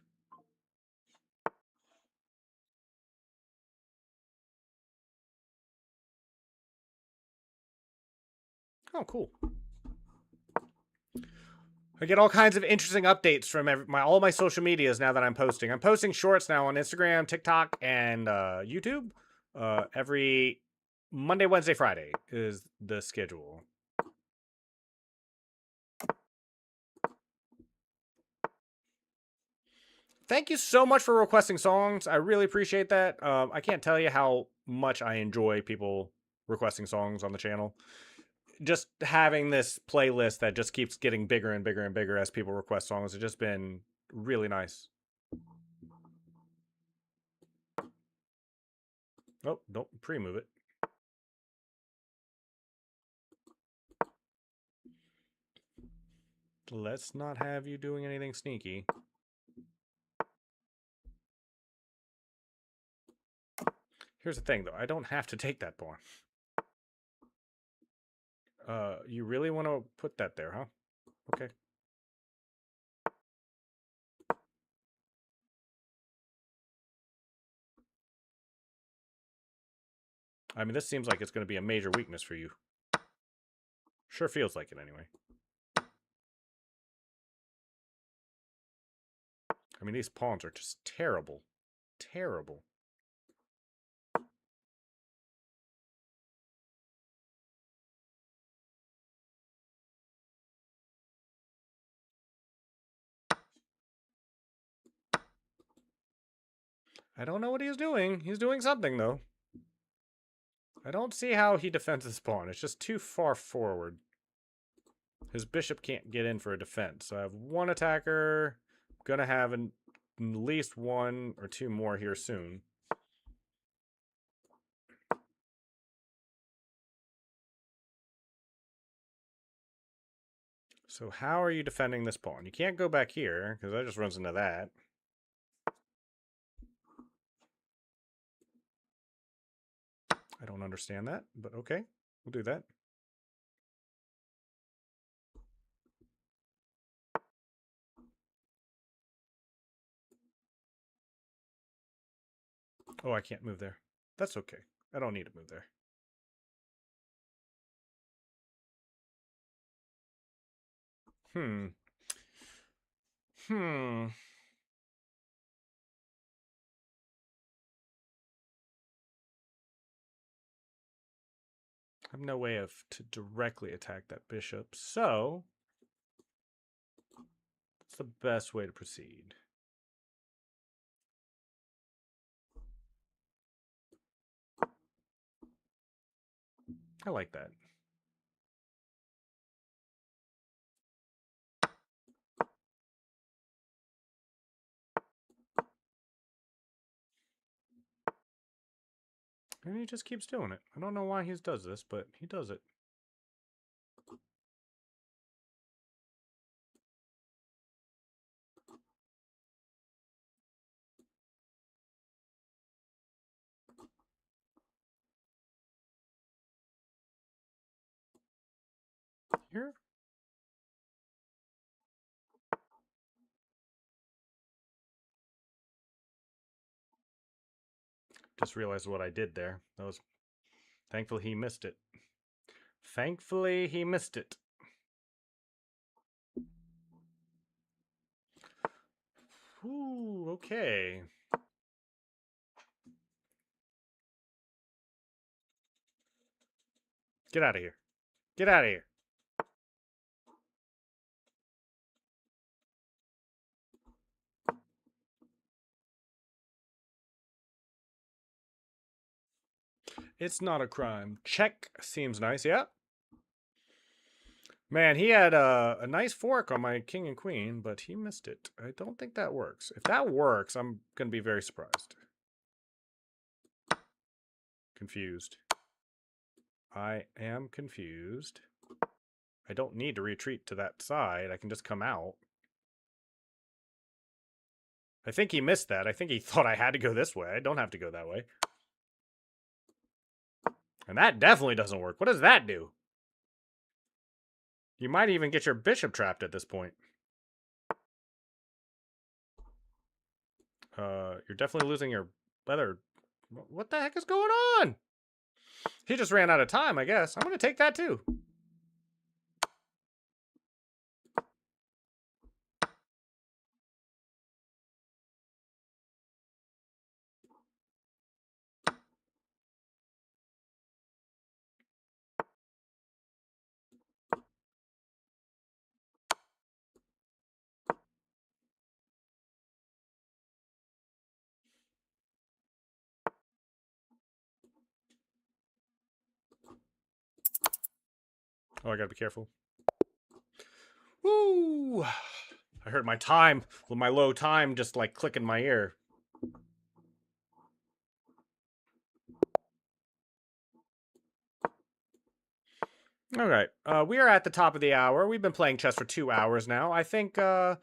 [SPEAKER 1] Oh, cool. I get all kinds of interesting updates from all my social medias now that I'm posting. I'm posting shorts now on Instagram, TikTok, and YouTube. Every Monday, Wednesday, Friday is the schedule. Thank you so much for requesting songs. I really appreciate that. I can't tell you how much I enjoy people requesting songs on the channel. Just having this playlist that just keeps getting bigger and bigger and bigger as people request songs has just been really nice. Oh, don't pre-move it. Let's not have you doing anything sneaky. Here's the thing, though. I don't have to take that pawn. You really want to put that there, huh? Okay. I mean, this seems like it's going to be a major weakness for you. Sure feels like it, anyway. I mean, these pawns are just terrible. Terrible. I don't know what he's doing. He's doing something, though. I don't see how he defends this pawn. It's just too far forward. His bishop can't get in for a defense. So I have one attacker. I'm going to have at least one or two more here soon. So how are you defending this pawn? You can't go back here, because that just runs into that. I don't understand that, but okay. We'll do that. Oh, I can't move there. That's okay. I don't need to move there. Hmm. I have no way to directly attack that bishop, so that's the best way to proceed. I like that. And he just keeps doing it. I don't know why he does this, but he does it. here. Just realized what I did there. That was... Thankfully he missed it. Thankfully he missed it. Ooh, okay. Get out of here. Get out of here. It's not a crime. Check seems nice, yeah. Man, he had a nice fork on my king and queen, but he missed it. I don't think that works. If that works, I'm going to be very surprised. Confused. I am confused. I don't need to retreat to that side. I can just come out. I think he missed that. I think he thought I had to go this way. I don't have to go that way. And that definitely doesn't work. What does that do? You might even get your bishop trapped at this point. You're definitely losing your leather. What the heck is going on? He just ran out of time, I guess. I'm going to take that too. Oh, I gotta be careful. Woo! I heard my time, with my low time, just like click in my ear. All right, we are at the top of the hour. We've been playing chess for 2 hours now. I think, I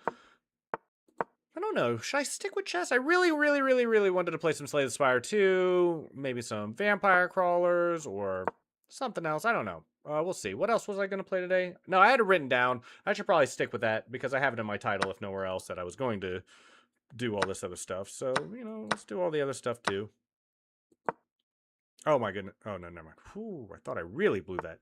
[SPEAKER 1] don't know. Should I stick with chess? I really wanted to play some Slay the Spire 2, maybe some Vampire Crawlers, or something else. I don't know. We'll see. What else was I going to play today? No, I had it written down. I should probably stick with that because I have it in my title, if nowhere else, that I was going to do all this other stuff. So, you know, let's do all the other stuff too. Oh my goodness. Oh, no, never mind. Whew, I thought I really blew that.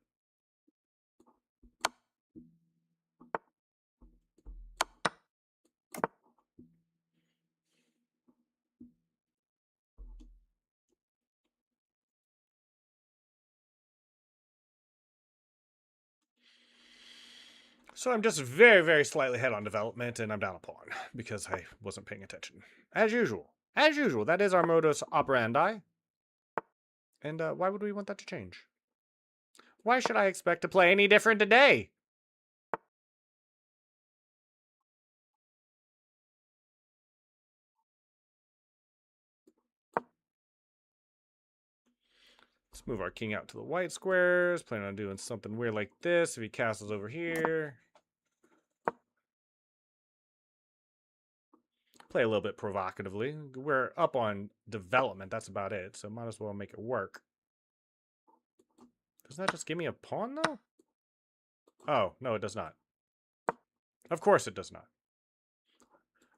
[SPEAKER 1] So I'm just very slightly ahead on development, and I'm down a pawn because I wasn't paying attention. As usual. As usual, that is our modus operandi. And why would we want that to change? Why should I expect to play any different today? Let's move our king out to the white squares. Plan on doing something weird like this if he castles over here. Play a little bit provocatively. We're up on development. That's about it. So might as well make it work. Doesn't that just give me a pawn, though? Oh, no, it does not. Of course it does not.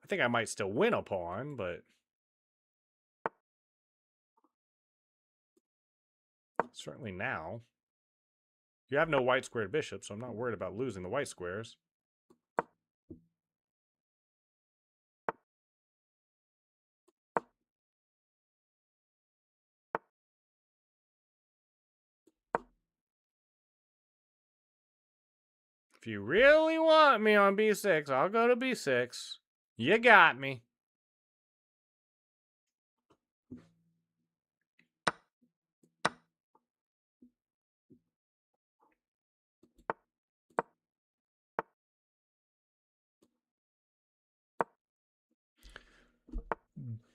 [SPEAKER 1] I think I might still win a pawn, but... certainly now. You have no white squared bishop, so I'm not worried about losing the white squares. If you really want me on b6, I'll go to b6. You got me.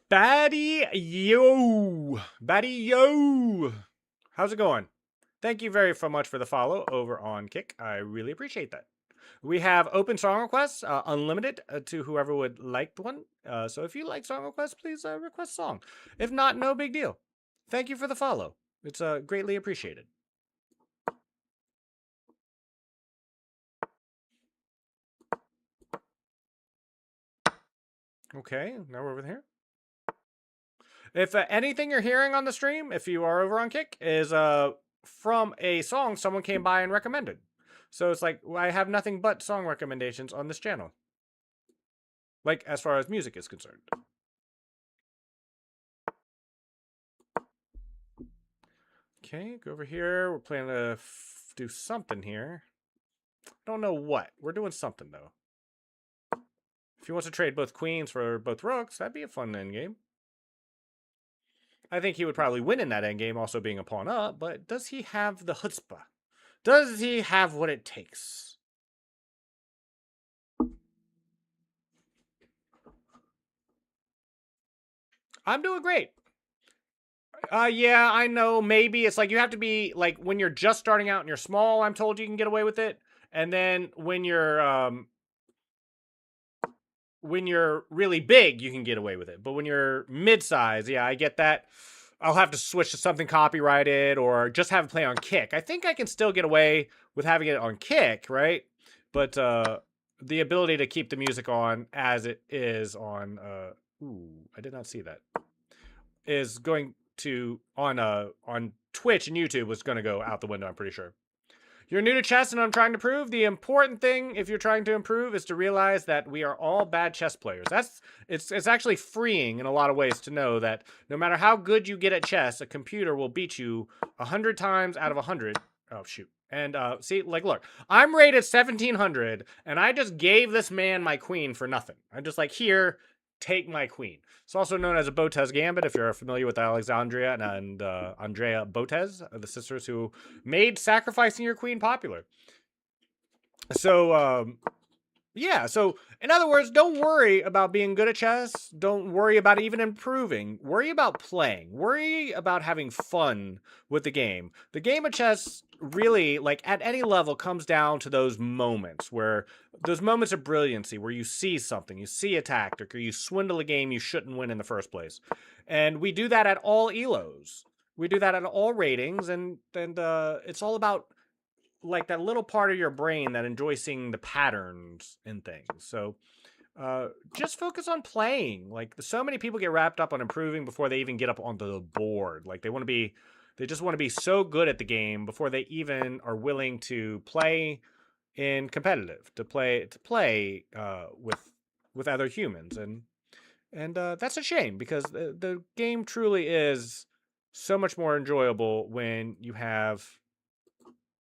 [SPEAKER 1] Batty yo! Batty yo! How's it going? Thank you very much for the follow over on Kick. I really appreciate that. We have open song requests, unlimited to whoever would like one. So if you like song requests, please request a song. If not, no big deal. Thank you for the follow. It's greatly appreciated. Okay, now we're over here. If anything you're hearing on the stream, if you are over on Kick, is from a song someone came by and recommended. So it's like I have nothing but song recommendations on this channel. Like as far as music is concerned. Okay, go over here. We're planning to do something here. Don't know what. We're doing something though. If he wants to trade both queens for both rooks, that'd be a fun endgame. I think he would probably win in that endgame, also being a pawn up, but does he have the chutzpah? Does he have what it takes? I'm doing great. Yeah, I know. Maybe it's like you have to be like when you're just starting out and you're small, I'm told you can get away with it. And then when you're really big, you can get away with it. But when you're mid-size, yeah, I get that. I'll have to switch to something copyrighted or just have it play on Kick. I think I can still get away with having it on Kick, right? But the ability to keep the music on as it is on ooh, I did not see that. Is going to on Twitch and YouTube was going to go out the window, I'm pretty sure. You're new to chess and I'm trying to prove. The important thing if you're trying to improve is to realize that we are all bad chess players. It's actually freeing in a lot of ways to know that no matter how good you get at chess, a computer will beat you 100 times out of 100. Oh, shoot. And see, like, look, I'm rated 1700 and I just gave this man my queen for nothing. I'm just like, here, take my queen. It's also known as a Botez Gambit, if you're familiar with Alexandria and Andrea Botez, the sisters who made sacrificing your queen popular. So, yeah, so in other words, don't worry about being good at chess. Don't worry about even improving. Worry about playing. Worry about having fun with the game. The game of chess really, like at any level, comes down to those moments of brilliancy where you see something, you see a tactic, or you swindle a game you shouldn't win in the first place. And we do that at all ELOs. We do that at all ratings, and it's all about like that little part of your brain that enjoys seeing the patterns in things. So just focus on playing. Like so many people get wrapped up on improving before they even get up onto the board. Like they just want to be so good at the game before they even are willing to play in competitive, to play with other humans. And that's a shame because the game truly is so much more enjoyable when you have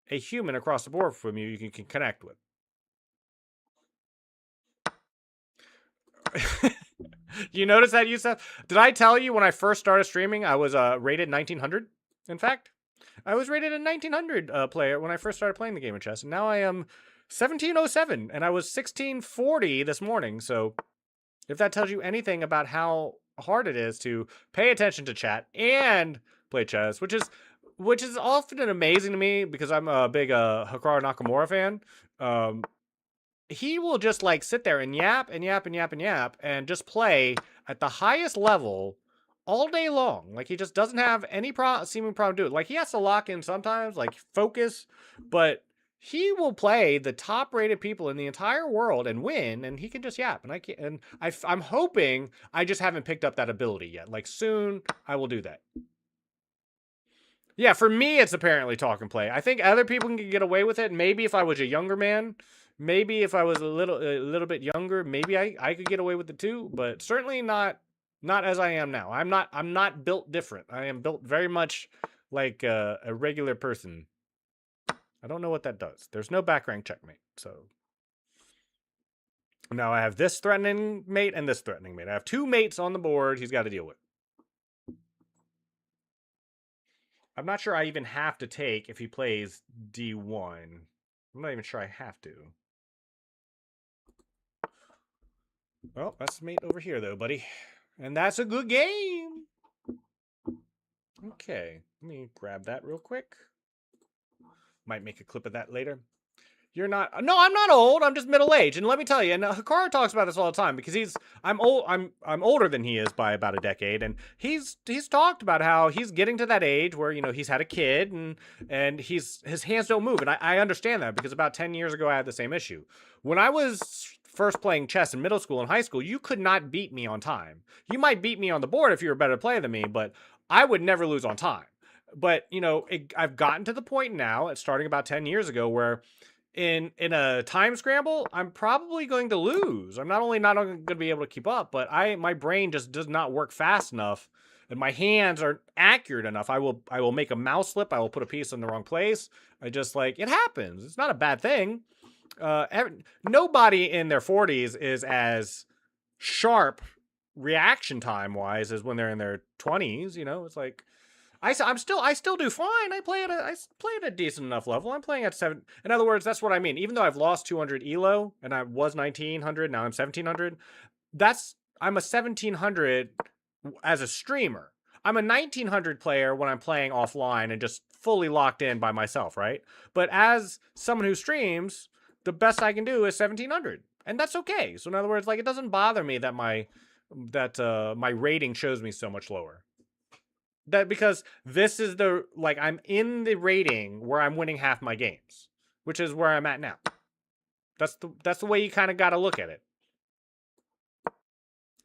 [SPEAKER 1] a human across the board from you can connect with. You notice that, Yusuf? Did I tell you when I first started streaming, I was rated 1900? In fact, I was rated a 1900 player when I first started playing the game of chess. And now I am 1707, and I was 1640 this morning. So if that tells you anything about how hard it is to pay attention to chat and play chess, which is often amazing to me because I'm a big Hikaru Nakamura fan. He will just like sit there and yap and yap and yap and yap and just play at the highest level all day long. Like he just doesn't have any seeming problem to do it. Like he has to lock in sometimes, like focus, but he will play the top rated people in the entire world and win, and he can just yap. And I'm hoping I just haven't picked up that ability yet. Like soon I will do that. Yeah, for me, it's apparently talk and play. I think other people can get away with it. Maybe if I was a younger man, maybe if I was a little bit younger, maybe I could get away with it too. But certainly not as I am now. I'm not built different. I am built very much like a regular person. I don't know what that does. There's no back rank checkmate. So now I have this threatening mate and this threatening mate. I have two mates on the board he's got to deal with. I'm not sure I even have to take if he plays D1. I'm not even sure I have to. Well, that's mate over here, though, buddy. And that's a good game. Okay, let me grab that real quick. Might make a clip of that later. You're not. No, I'm not old. I'm just middle-aged. And let me tell you, and Hikaru talks about this all the time because I'm old. I'm older than he is by about a decade, and he's talked about how he's getting to that age where he's had a kid and his hands don't move, and I understand that because about 10 years ago I had the same issue. When I was first playing chess in middle school and high school, you could not beat me on time. You might beat me on the board if you were a better player than me, but I would never lose on time. But, you know, I've gotten to the point now, it's starting about 10 years ago, where in a time scramble, I'm probably going to lose. I'm not only not going to be able to keep up, but my brain just does not work fast enough, and my hands aren't accurate enough. I will make a mouse slip. I will put a piece in the wrong place. I just like, it happens. It's not a bad thing. Nobody in their 40s is as sharp reaction time wise as when they're in their 20s. You know, it's like I still do fine. I play at a decent enough level. I'm playing at 7. In other words, that's what I mean. Even though I've lost 200 elo and I was 1900, now I'm 1700. I'm a 1700 as a streamer. I'm a 1900 player when I'm playing offline and just fully locked in by myself, right? But as someone who streams, the best I can do is 1700, and that's okay. So in other words, like, it doesn't bother me that my rating shows me so much lower. That because this is I'm in the rating where I'm winning half my games, which is where I'm at now. That's the way you kind of got to look at it.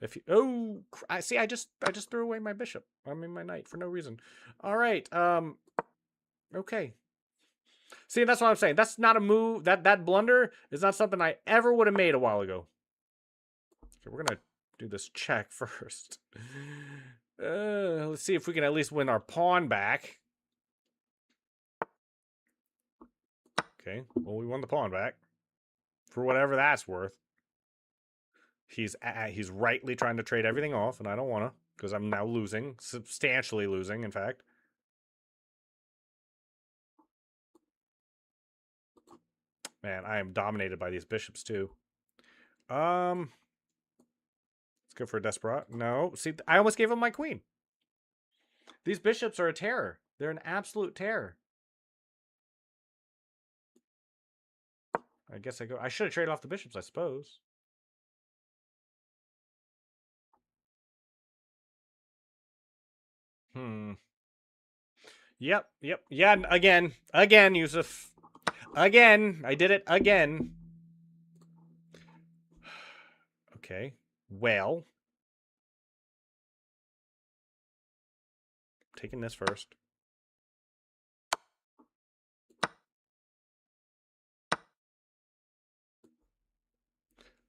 [SPEAKER 1] If you, I just threw away my bishop. I mean my knight for no reason. All right. Okay. See, that's what I'm saying. That's not a move. That blunder is not something I ever would have made a while ago. Okay, we're gonna do this check first. Let's see if we can at least win our pawn back. Okay, well, we won the pawn back for whatever that's worth. He's rightly trying to trade everything off, and I don't want to, because I'm now losing, substantially losing, in fact. Man, I am dominated by these bishops too. Let's go for a Desperate. No, see, I almost gave him my queen. These bishops are a terror. They're an absolute terror. I guess I should have traded off the bishops, I suppose. Yep. Yeah, again, Yusuf. Again, I did it again. Okay, well. Taking this first.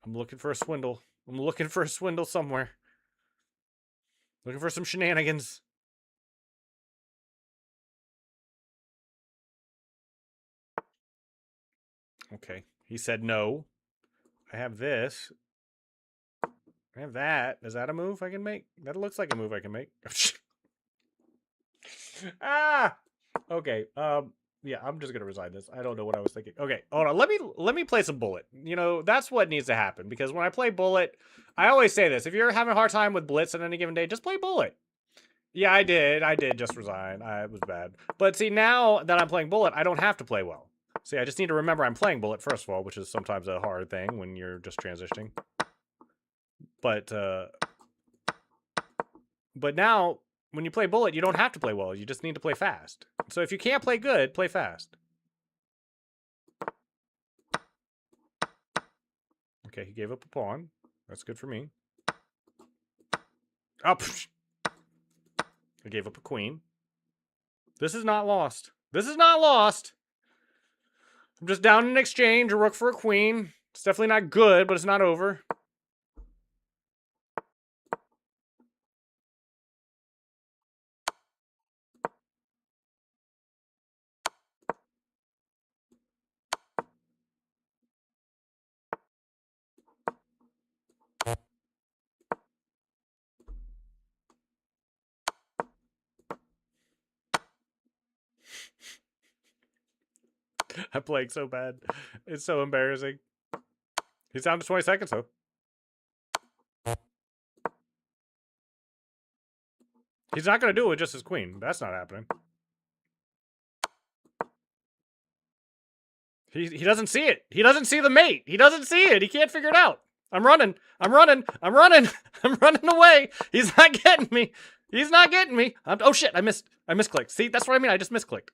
[SPEAKER 1] I'm looking for a swindle. I'm looking for a swindle somewhere. Looking for some shenanigans. Okay. He said no. I have this. I have that. Is that a move I can make? That looks like a move I can make. Ah! Okay. Yeah, I'm just gonna resign this. I don't know what I was thinking. Okay, hold on. Let me play some Bullet. You know, that's what needs to happen, because when I play Bullet, I always say this: if you're having a hard time with Blitz on any given day, just play Bullet. Yeah, I did just resign. It was bad. But see, now that I'm playing Bullet, I don't have to play well. See, I just need to remember I'm playing Bullet first of all, which is sometimes a hard thing when you're just transitioning. But now, when you play Bullet, you don't have to play well. You just need to play fast. So if you can't play good, play fast. Okay, he gave up a pawn. That's good for me. Oh, I gave up a queen. This is not lost. This is not lost. I'm just down in exchange, a rook for a queen. It's definitely not good, but it's not over. I'm playing so bad. It's so embarrassing. He's down to 20 seconds, though. He's not going to do it with just his queen. That's not happening. He doesn't see it. He doesn't see the mate. He doesn't see it. He can't figure it out. I'm running. I'm running. I'm running. I'm running away. He's not getting me. He's not getting me. Oh, shit. I misclicked. See, that's what I mean. I just misclicked.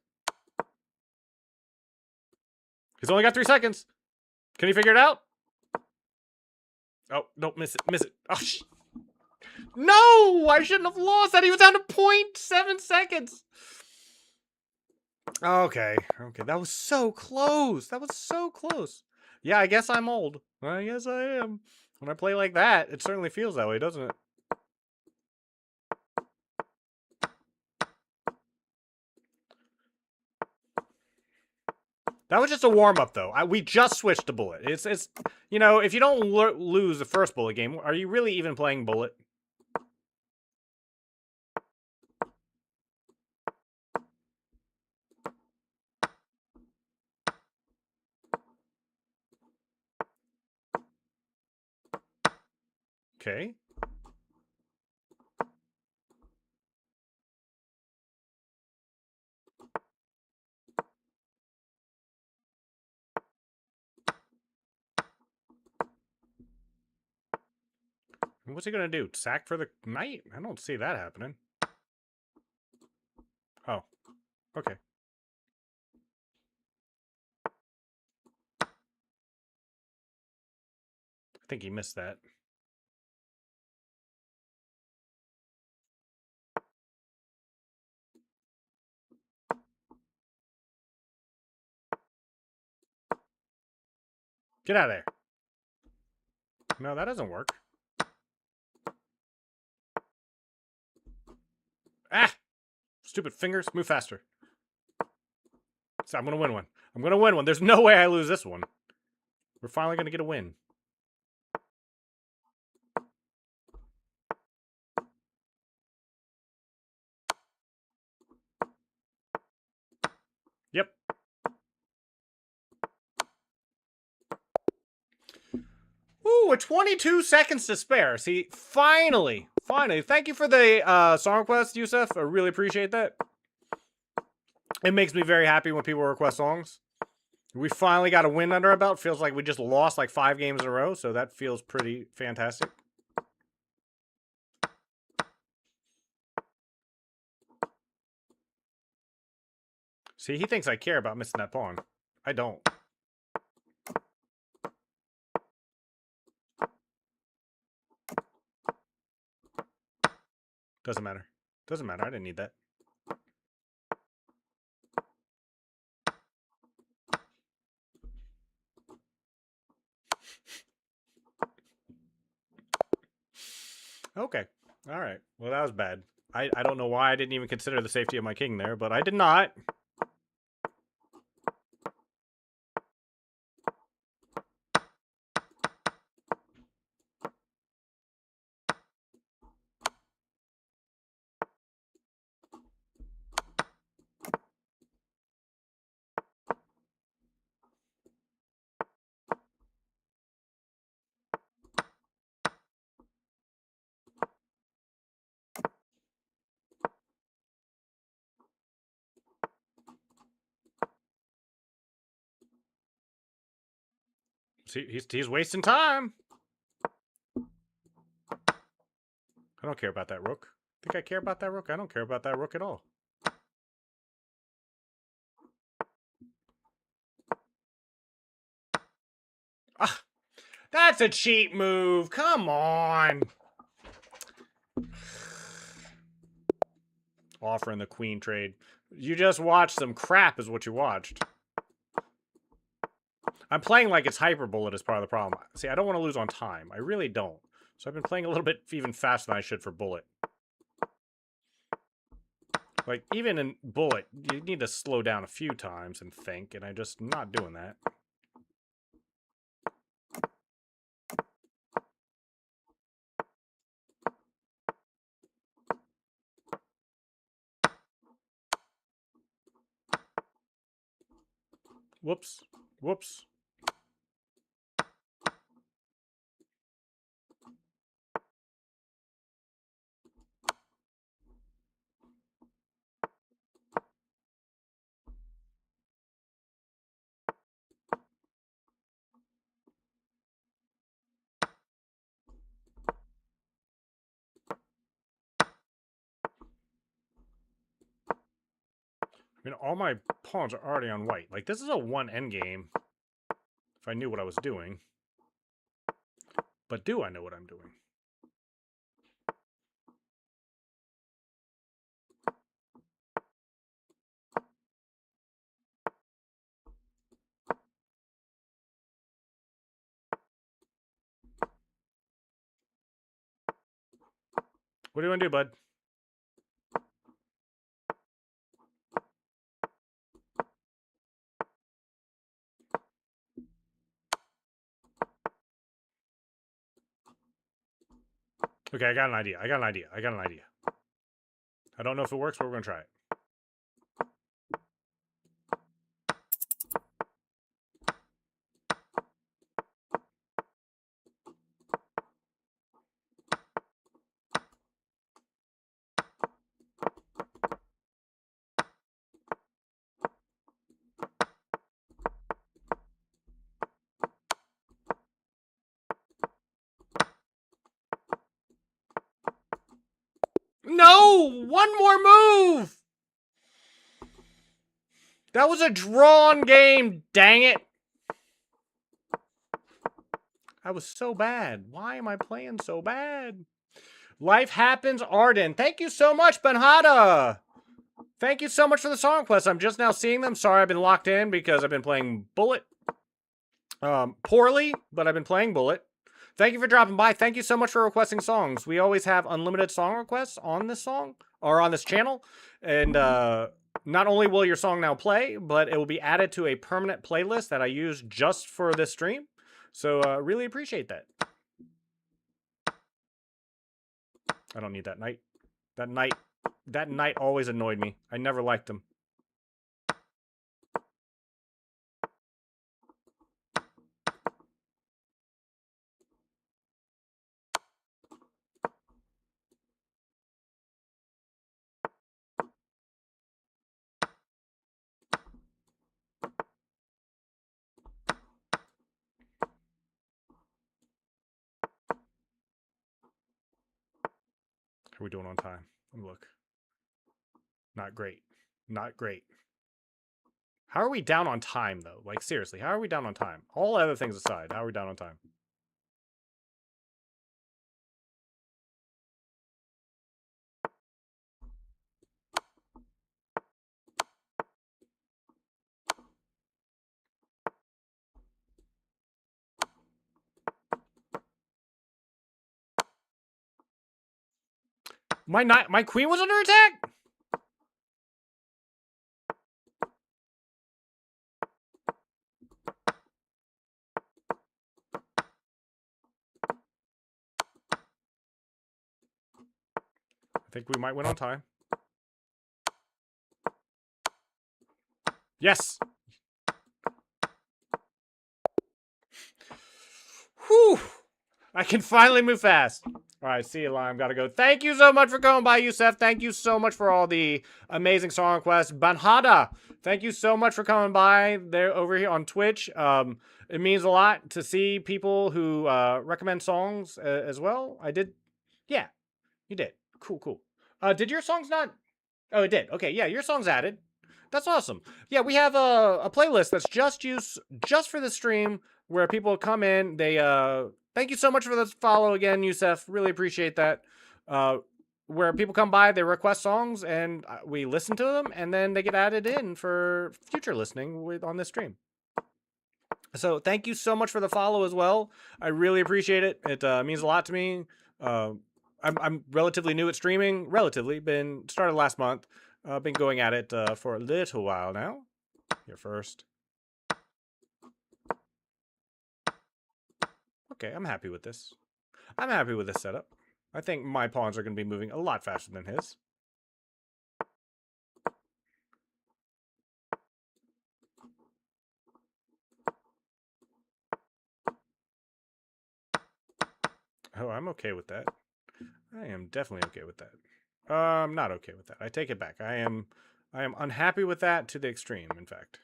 [SPEAKER 1] He's only got 3 seconds. Can he figure it out? Oh, don't miss it. Miss it. Oh, no! I shouldn't have lost that. He was down to 0.7 seconds. Okay. Okay. That was so close. That was so close. Yeah, I guess I'm old. I guess I am. When I play like that, it certainly feels that way, doesn't it? That was just a warm-up, though. We just switched to bullet. It's you know, if you don't lose the first bullet game, are you really even playing bullet? Okay. What's he gonna do? Sack for the knight? I don't see that happening. Oh. Okay. I think he missed that. Get out of there. No, that doesn't work. Ah! Stupid fingers. Move faster. So I'm gonna win one. I'm gonna win one. There's no way I lose this one. We're finally gonna get a win. Yep. Ooh, with 22 seconds to spare. See, finally. Finally. Thank you for the song request, Yusef. I really appreciate that. It makes me very happy when people request songs. We finally got a win under our belt. Feels like we just lost like 5 games in a row, so that feels pretty fantastic. See, he thinks I care about missing that pawn. I don't. Doesn't matter. Doesn't matter. I didn't need that. Okay. All right. Well, that was bad. I don't know why I didn't even consider the safety of my king there, but I did not. See, he's wasting time. I don't care about that rook. Think I care about that rook? I don't care about that rook at all. Ah, that's a cheap move. Come on. Offering the queen trade. You just watched some crap is what you watched. I'm playing like it's hyper bullet is part of the problem. See, I don't want to lose on time. I really don't. So I've been playing a little bit even faster than I should for bullet. Like, even in bullet, you need to slow down a few times and think, and I'm just not doing that. Whoops. Whoops. I mean, all my pawns are already on white. Like, this is a 1 endgame. If I knew what I was doing. But do I know what I'm doing? What do you want to do, bud? Okay, I got an idea. I got an idea. I don't know if it works, but we're going to try it. No! One more move! That was a drawn game, dang it! I was so bad. Why am I playing so bad? Life Happens, Arden. Thank you so much, Benhada! Thank you so much for the song requests. I'm just now seeing them. Sorry I've been locked in because I've been playing Bullet. Poorly, but I've been playing Bullet. Thank you for dropping by. Thank you so much for requesting songs. We always have unlimited song requests on this song, or on this channel. And not only will your song now play, but it will be added to a permanent playlist that I use just for this stream. So really appreciate that. I don't need that knight. That knight always annoyed me. I never liked him. How are we doing on time? Let me look. Not great. Not great. How are we down on time, though? Like, seriously, how are we down on time? All other things aside, how are we down on time? My queen was under attack? I think we might win on time. Yes! Whew! I can finally move fast. All right, see you, Lime. Gotta go. Thank you so much for coming by, Yusef. Thank you so much for all the amazing song requests. Banhada, thank you so much for coming by there over here on Twitch. It means a lot to see people who recommend songs as well. I did. Yeah, you did. Cool. Did your songs not? Oh, it did. Okay, yeah, your song's added. That's awesome. Yeah, we have a playlist that's just for the stream where people come in. They thank you so much for the follow again, Yusef. Really appreciate that. Where people come by, they request songs, and we listen to them, and then they get added in for future listening on this stream. So thank you so much for the follow as well. I really appreciate it. It means a lot to me. I'm relatively new at streaming. Been started last month. Been going at it for a little while now. Here first. Okay, I'm happy with this. I'm happy with this setup. I think my pawns are going to be moving a lot faster than his. Oh, I'm okay with that. I am definitely okay with that. I'm not okay with that. I take it back. I am unhappy with that to the extreme, in fact.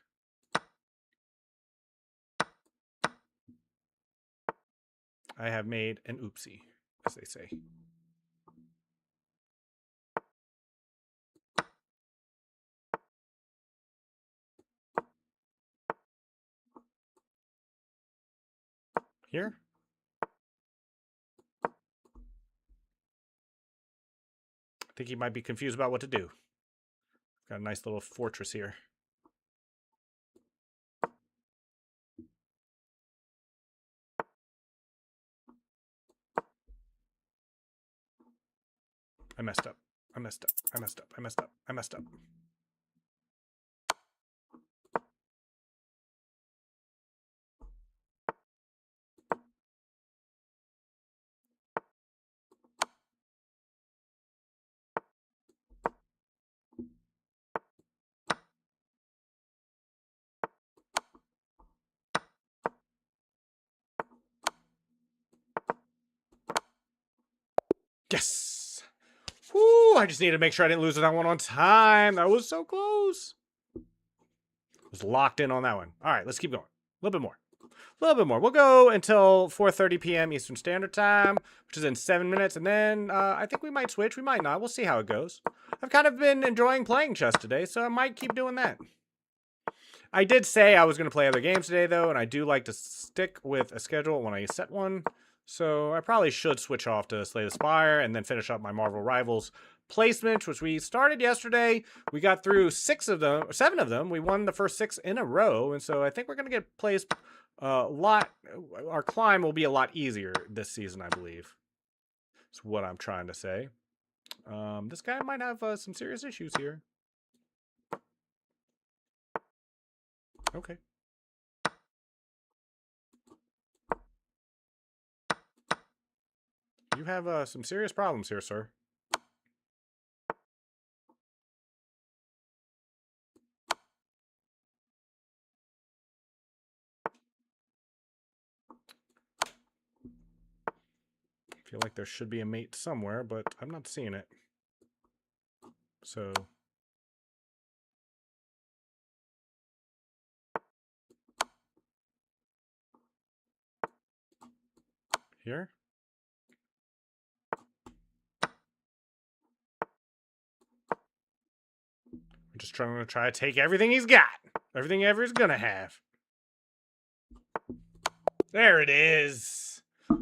[SPEAKER 1] I have made an oopsie, as they say. Here? think he might be confused about what to do. Got a nice little fortress here. I messed up. I messed up. I messed up. I messed up. I messed up. Yes! Whoo! I just needed to make sure I didn't lose that one on time. That was so close. I was locked in on that one. All right, let's keep going. A little bit more. A little bit more. We'll go until 4:30 p.m. Eastern Standard Time, which is in 7 minutes, and then I think we might switch. We might not. We'll see how it goes. I've kind of been enjoying playing chess today, so I might keep doing that. I did say I was going to play other games today, though, and I do like to stick with a schedule when I set one. So I probably should switch off to Slay the Spire and then finish up my Marvel Rivals placement, which we started yesterday. We got through 7 of them. We won the first 6 in a row, and so I think we're going to get placed a lot. Our climb will be a lot easier this season, I believe. That's what I'm trying to say. This guy might have some serious issues here. Okay. You have some serious problems here, sir. I feel like there should be a mate somewhere, but I'm not seeing it. So... here? I'm just trying to take everything he's got. Everything he ever is gonna have. There it is.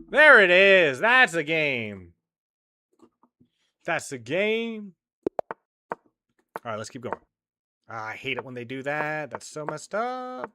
[SPEAKER 1] There it is. That's a game. That's a game. All right, let's keep going. I hate it when they do that. That's so messed up.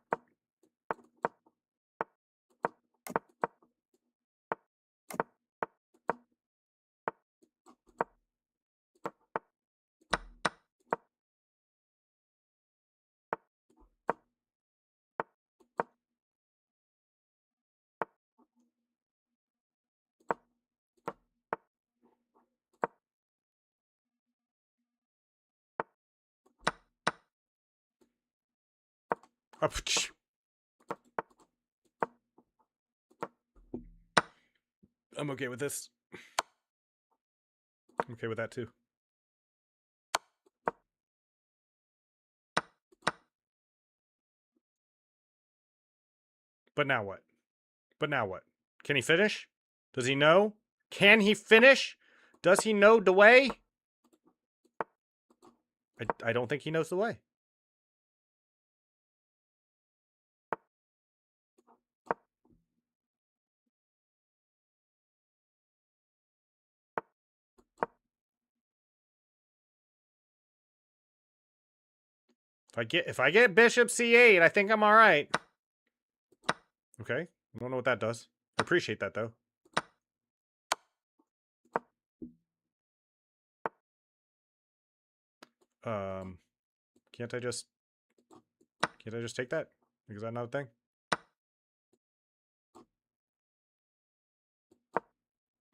[SPEAKER 1] I'm okay with this. I'm okay with that too. But now what? But now what? Can he finish? Does he know? Can he finish? Does he know the way? I don't think he knows the way. If I get bishop c8, I think I'm all right. Okay. I don't know what that does. I appreciate that though. Can't I just take that? Is that not a thing?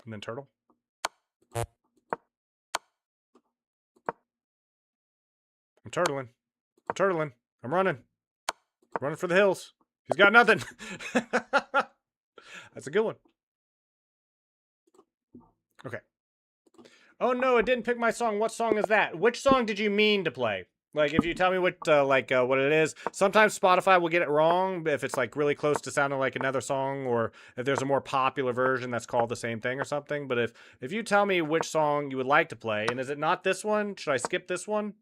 [SPEAKER 1] And then turtle? I'm turtling. I'm turtling. I'm running. Running for the hills. He's got nothing. That's a good one. Okay. Oh no, it didn't pick my song. What song is that? Which song did you mean to play? Like, if you tell me what it is. Sometimes Spotify will get it wrong if it's like really close to sounding like another song, or if there's a more popular version that's called the same thing or something. But if you tell me which song you would like to play, and is it not this one? Should I skip this one?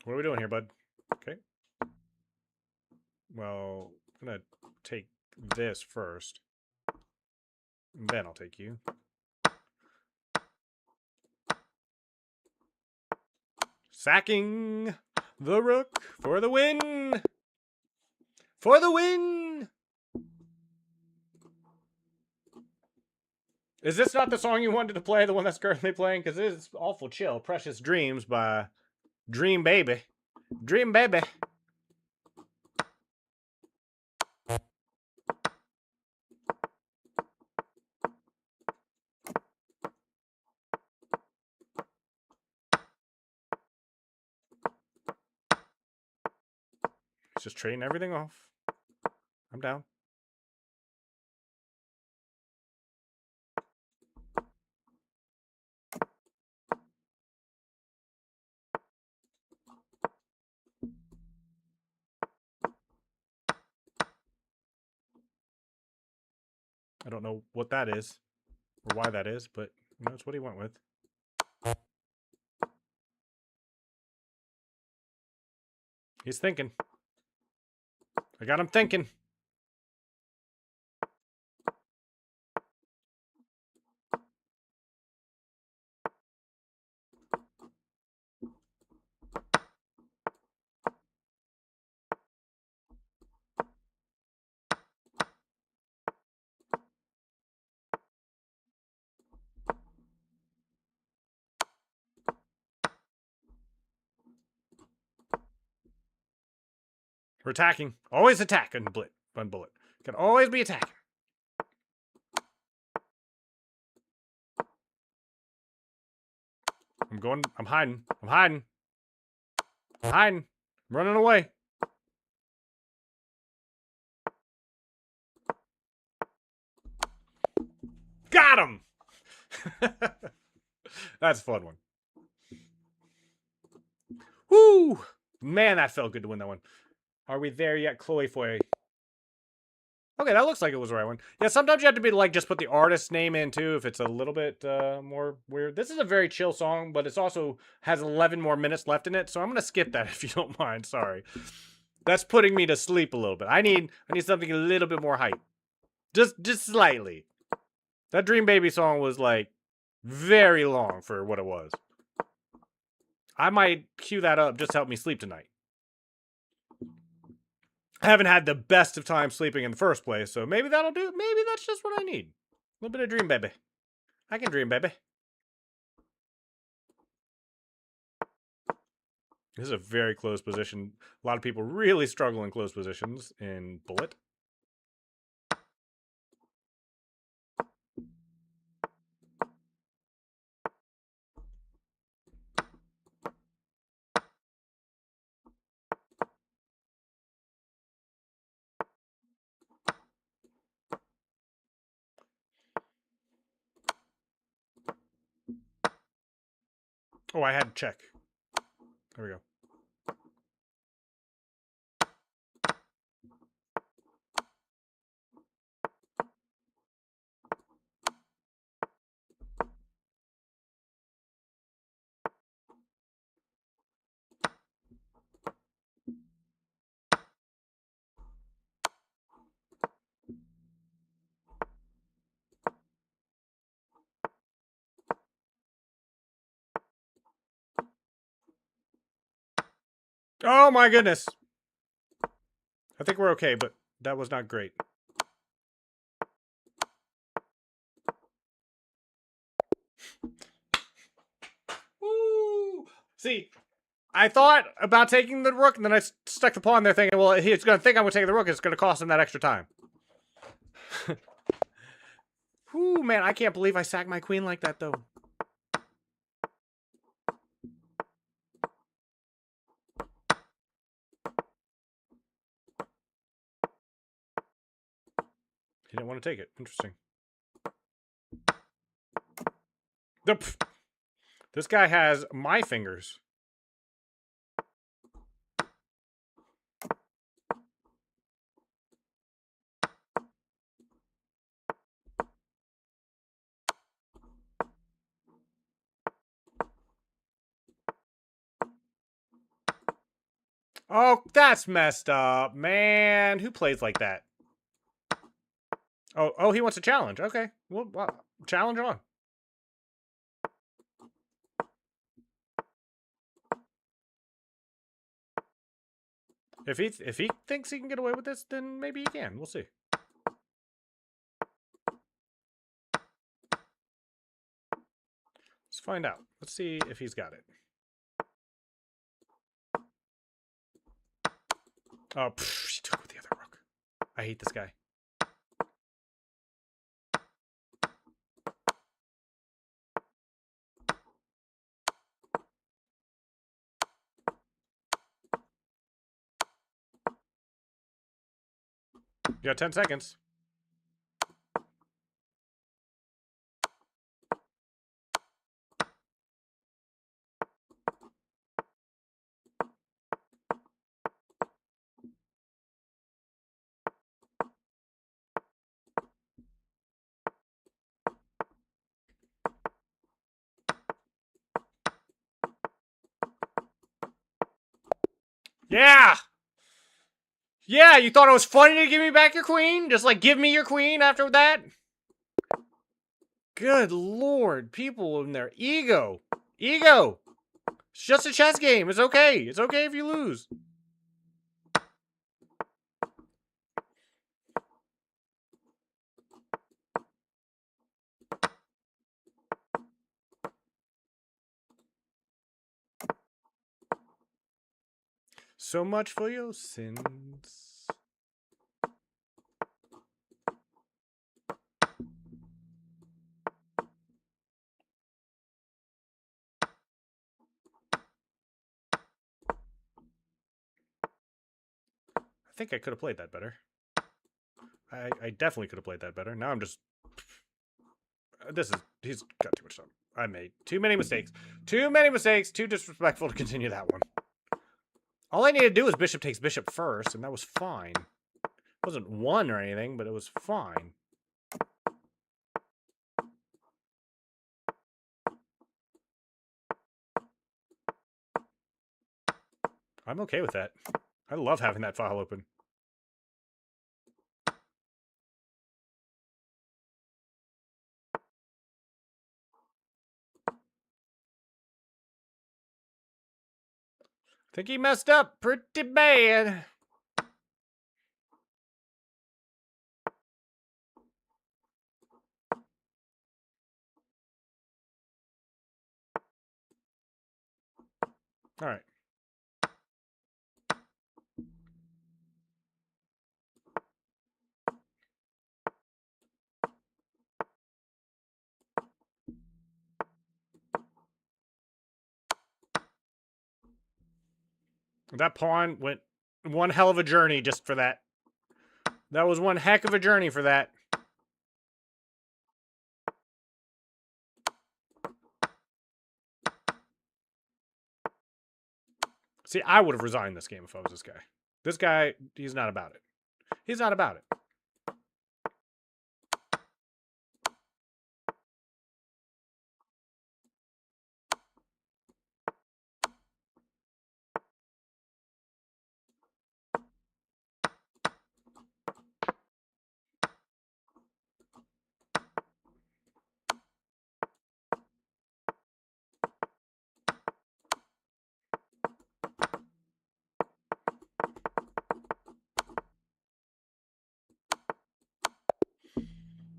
[SPEAKER 1] What are we doing here, bud? Okay. Well, I'm gonna take this first. Then I'll take you. Sacking the rook for the win! For the win! Is this not the song you wanted to play, the one that's currently playing? Because it is awful chill. Precious Dreams by Dream Baby. Dream Baby. He's just trading everything off. I'm down. I don't know what that is or why that is, but you know, it's what he went with. He's thinking. I got him thinking. We're attacking. Always attack on bullet. Can always be attacking. I'm hiding. I'm hiding. I'm hiding. I'm running away. Got him! That's a fun one. Woo! Man, that felt good to win that one. Are we there yet, Chloe Foy? Okay, that looks like it was the right one. Yeah, sometimes you have to be like, just put the artist's name in too if it's a little bit more weird. This is a very chill song, but it's also has 11 more minutes left in it, so I'm gonna skip that if you don't mind. Sorry. That's putting me to sleep a little bit. I need something a little bit more hype. Just slightly. That Dream Baby song was like very long for what it was. I might cue that up just to help me sleep tonight. I haven't had the best of time sleeping in the first place, so maybe that'll do. Maybe that's just what I need. A little bit of Dream Baby. I can dream, baby. This is a very close position. A lot of people really struggle in close positions in Bullet. Oh, I had to check. There we go. Oh my goodness. I think we're okay, but that was not great. Woo! See, I thought about taking the rook, and then I stuck the pawn there thinking, well, he's going to think I'm going to take the rook. It's going to cost him that extra time. Whoo, man, I can't believe I sacked my queen like that, though. He didn't want to take it. Interesting. This guy has my fingers. Oh, that's messed up, man. Who plays like that? Oh, he wants a challenge. Okay, well, challenge on. If he thinks he can get away with this, then maybe he can. We'll see. Let's find out. Let's see if he's got it. Oh, she took with the other rook. I hate this guy. You got 10 seconds. Yeah! Yeah, you thought it was funny to give me back your queen? Just like give me your queen after that? Good lord, people in their ego. Ego! It's just a chess game. It's okay. It's okay if you lose. So much for your sins. I think I could have played that better. I definitely could have played that better. Now I'm just... He's got too much time. I made too many mistakes. Too many mistakes. Too disrespectful to continue that one. All I needed to do was bishop takes bishop first, and that was fine. It wasn't one or anything, but it was fine. I'm okay with that. I love having that file open. I think he messed up pretty bad. All right. That pawn went one hell of a journey just for that. That was one heck of a journey for that. See, I would have resigned this game if I was this guy. This guy, he's not about it. He's not about it.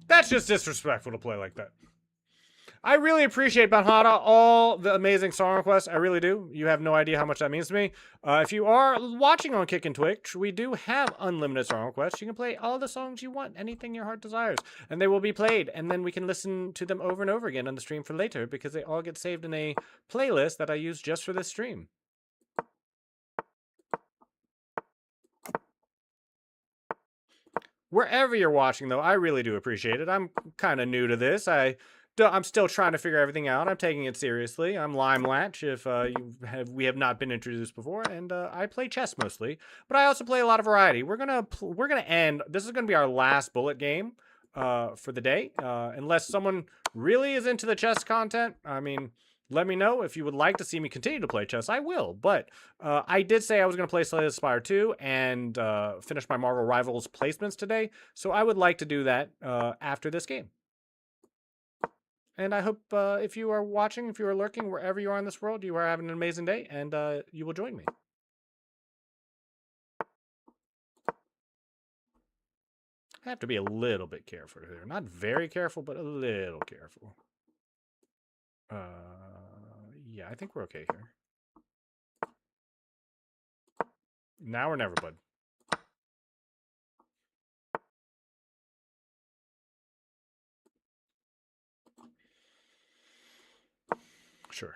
[SPEAKER 1] That's just disrespectful to play like that. I really appreciate, Banhada, all the amazing song requests. I really do. You have no idea how much that means to me. If you are watching on Kick and Twitch, we do have unlimited song requests. You can play all the songs you want, anything your heart desires, and they will be played. And then we can listen to them over and over again on the stream for later because they all get saved in a playlist that I use just for this stream. Wherever you're watching, though, I really do appreciate it. I'm kind of new to this. I'm still trying to figure everything out. I'm taking it seriously. I'm Lime Latch, if we have not been introduced before, and I play chess mostly, but I also play a lot of variety. We're gonna end. This is gonna be our last bullet game for the day, unless someone really is into the chess content. I mean, Let me know if you would like to see me continue to play chess. I will, but I did say I was going to play Slay the Spire 2 and finish my Marvel Rivals placements today, so I would like to do that after this game. And I hope if you are watching, if you are lurking, wherever you are in this world, you are having an amazing day, and you will join me. I have to be a little bit careful here. Not very careful, but a little careful. Yeah, I think we're okay here. Now or never, bud. Sure.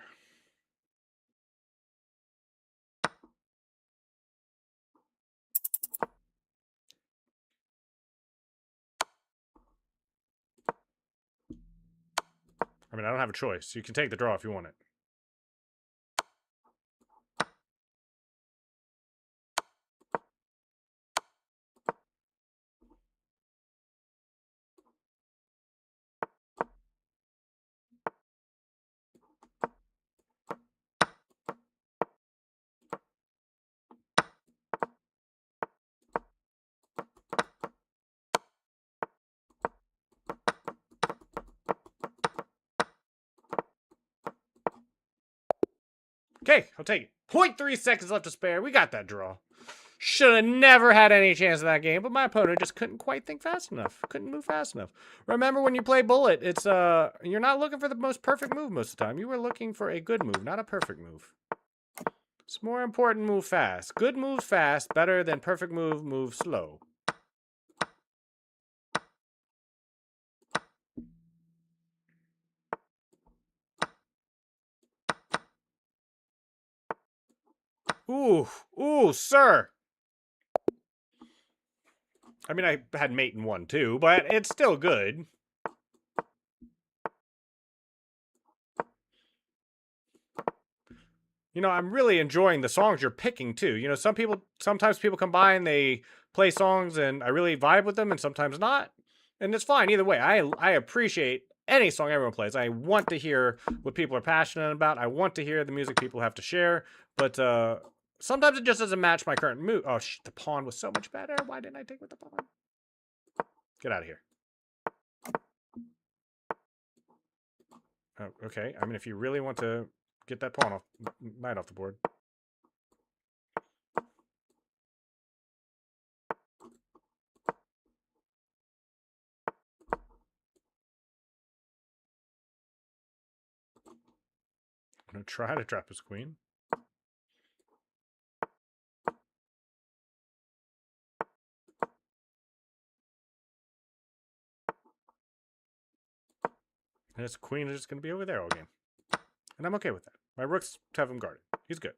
[SPEAKER 1] I mean, I don't have a choice. You can take the draw if you want it. Okay, I'll take it. 0.3 seconds left to spare. We got that draw. Should have never had any chance in that game, but my opponent just couldn't quite think fast enough. Couldn't move fast enough. Remember, when you play Bullet, it's you're not looking for the most perfect move most of the time. You were looking for a good move, not a perfect move. It's more important move fast. Good moves fast, better than perfect move slow. Ooh, sir. I mean, I had mate in 1 too, but it's still good. You know, I'm really enjoying the songs you're picking too. You know, sometimes people come by and they play songs and I really vibe with them and sometimes not. And it's fine either way. I appreciate any song everyone plays. I want to hear what people are passionate about. I want to hear the music people have to share. But sometimes it just doesn't match my current mood. Oh, the pawn was so much better. Why didn't I take with the pawn? Get out of here. Oh, okay. I mean, if you really want to get that pawn off, knight off the board. I'm going to try to trap his queen. And his queen is just going to be over there all game. And I'm okay with that. My rooks have him guarded. He's good.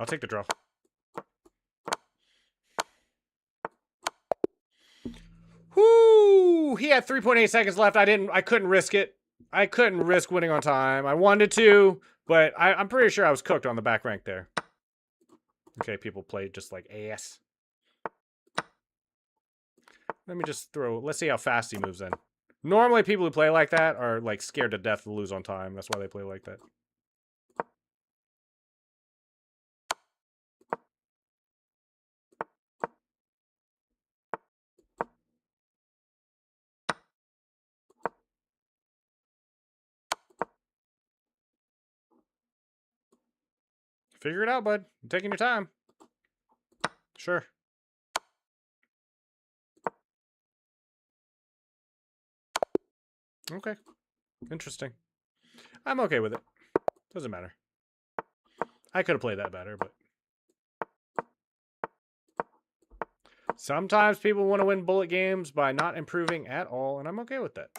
[SPEAKER 1] I'll take the draw. Whoo! He had 3.8 seconds left. I couldn't risk it. I couldn't risk winning on time. I wanted to, but I'm pretty sure I was cooked on the back rank there. Okay, people played just like ass. Let me just throw... Let's see how fast he moves in. Normally, people who play like that are like scared to death to lose on time. That's why they play like that. Figure it out, bud. You're taking your time. Sure. Okay. Interesting. I'm okay with it. Doesn't matter. I could have played that better, but... Sometimes people want to win bullet games by not improving at all, and I'm okay with that.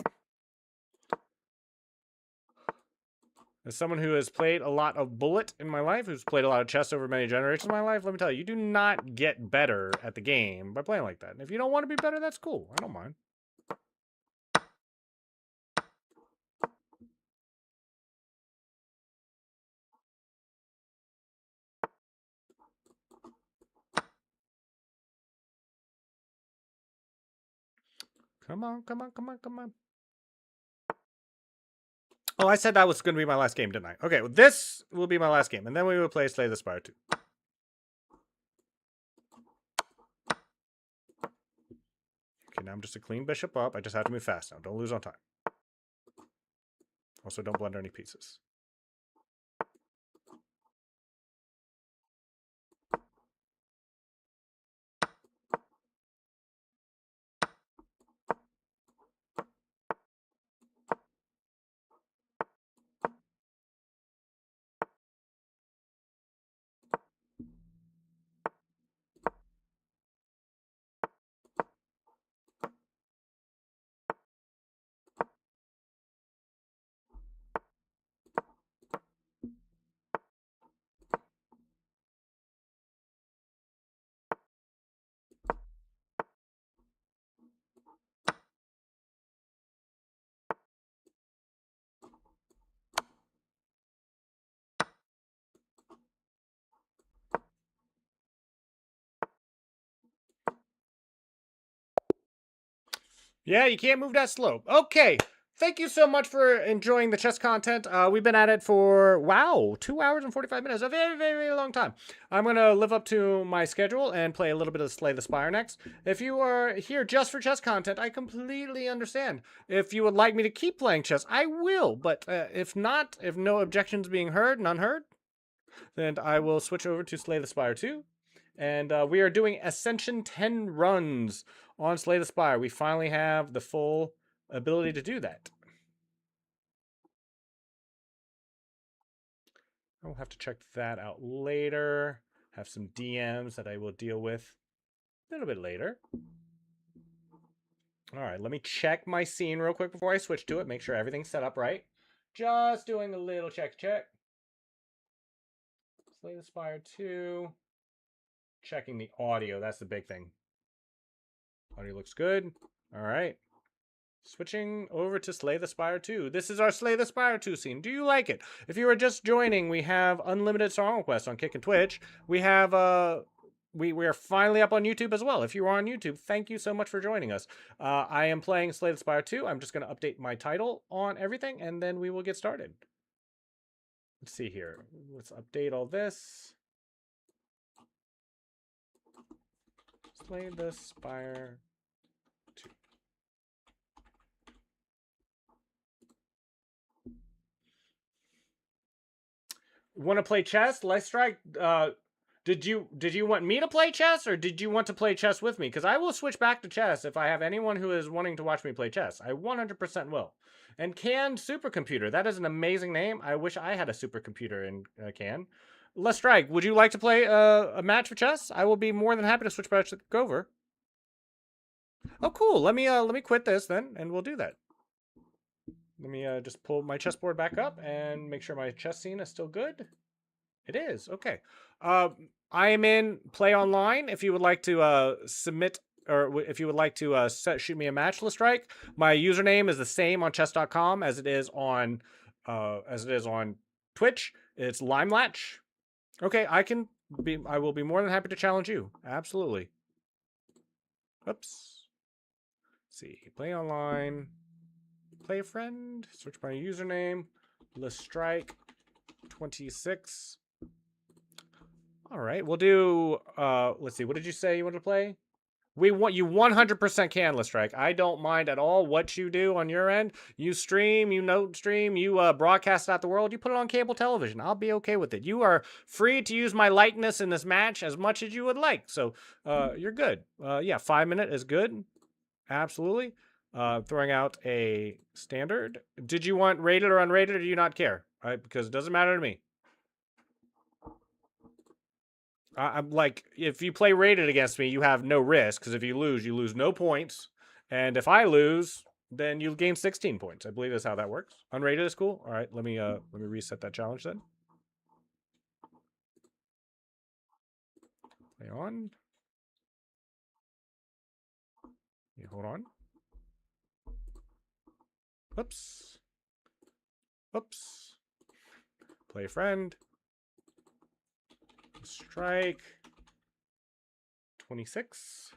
[SPEAKER 1] As someone who has played a lot of Bullet in my life, who's played a lot of chess over many generations of my life, let me tell you, you do not get better at the game by playing like that. And if you don't want to be better, that's cool. I don't mind. Come on, come on, come on, come on. Oh, I said that was going to be my last game, didn't I? Okay, well, this will be my last game, and then we will play Slay the Spire 2. Okay, now I'm just a clean bishop up. I just have to move fast now. Don't lose on time. Also, don't blunder any pieces. Yeah, you can't move that slow. Okay. Thank you so much for enjoying the chess content. We've been at it for, wow, 2 hours and 45 minutes. A very, very, very long time. I'm going to live up to my schedule and play a little bit of Slay the Spire next. If you are here just for chess content, I completely understand. If you would like me to keep playing chess, I will. But if not, if no objections being heard, none heard, then I will switch over to Slay the Spire 2. And we are doing Ascension 10 runs on Slay the Spire. We finally have the full ability to do that. I'll have to check that out later. Have some DMs that I will deal with a little bit later. All right, let me check my scene real quick before I switch to it. Make sure everything's set up right. Just doing a little check. Slay the Spire 2. Checking the audio. That's the big thing. Audio looks good. All right. Switching over to Slay the Spire 2. This is our Slay the Spire 2 scene. Do you like it? If you are just joining, we have unlimited song requests on Kick and Twitch. We have we are finally up on YouTube as well. If you are on YouTube, thank you so much for joining us. I am playing Slay the Spire 2. I'm just going to update my title on everything, and then we will get started. Let's see here. Let's update all this. Slay the Spire 2. Want to play chess? Let's strike. Did you want me to play chess, or did you want to play chess with me? Because I will switch back to chess if I have anyone who is wanting to watch me play chess. I 100% will. And Can Supercomputer. That is an amazing name. I wish I had a supercomputer in Can. Let's strike. Would you like to play a match for chess? I will be more than happy to switch back to Gover. Oh, cool. Let me quit this then, and we'll do that. Let me just pull my chessboard back up and make sure my chess scene is still good. It is. Okay. I am in Play Online. If you would like to submit, or if you would like to shoot me a match, let's strike. My username is the same on chess.com as it is on Twitch. It's Limelatch. Okay, I will be more than happy to challenge you. Absolutely. Oops. Let's see. Play Online. Play a friend. Search my username. Let's strike 26. All right, we'll do, let's see, what did you say you want to play? We want you 100% can, let's strike. I don't mind at all what you do on your end. You stream, you note stream, you broadcast out the world, you put it on cable television. I'll be okay with it. You are free to use my likeness in this match as much as you would like. So you're good. Yeah, 5 minute is good. Absolutely. Throwing out a standard. Did you want rated or unrated, or do you not care? Because it doesn't matter to me. I'm like, if you play rated against me, you have no risk, because if you lose no points. And if I lose, then you gain 16 points. I believe that's how that works. Unrated is cool. All right, let me reset that challenge then. Play on. Yeah, hold on. Oops. Oops. Play friend. Strike. 26.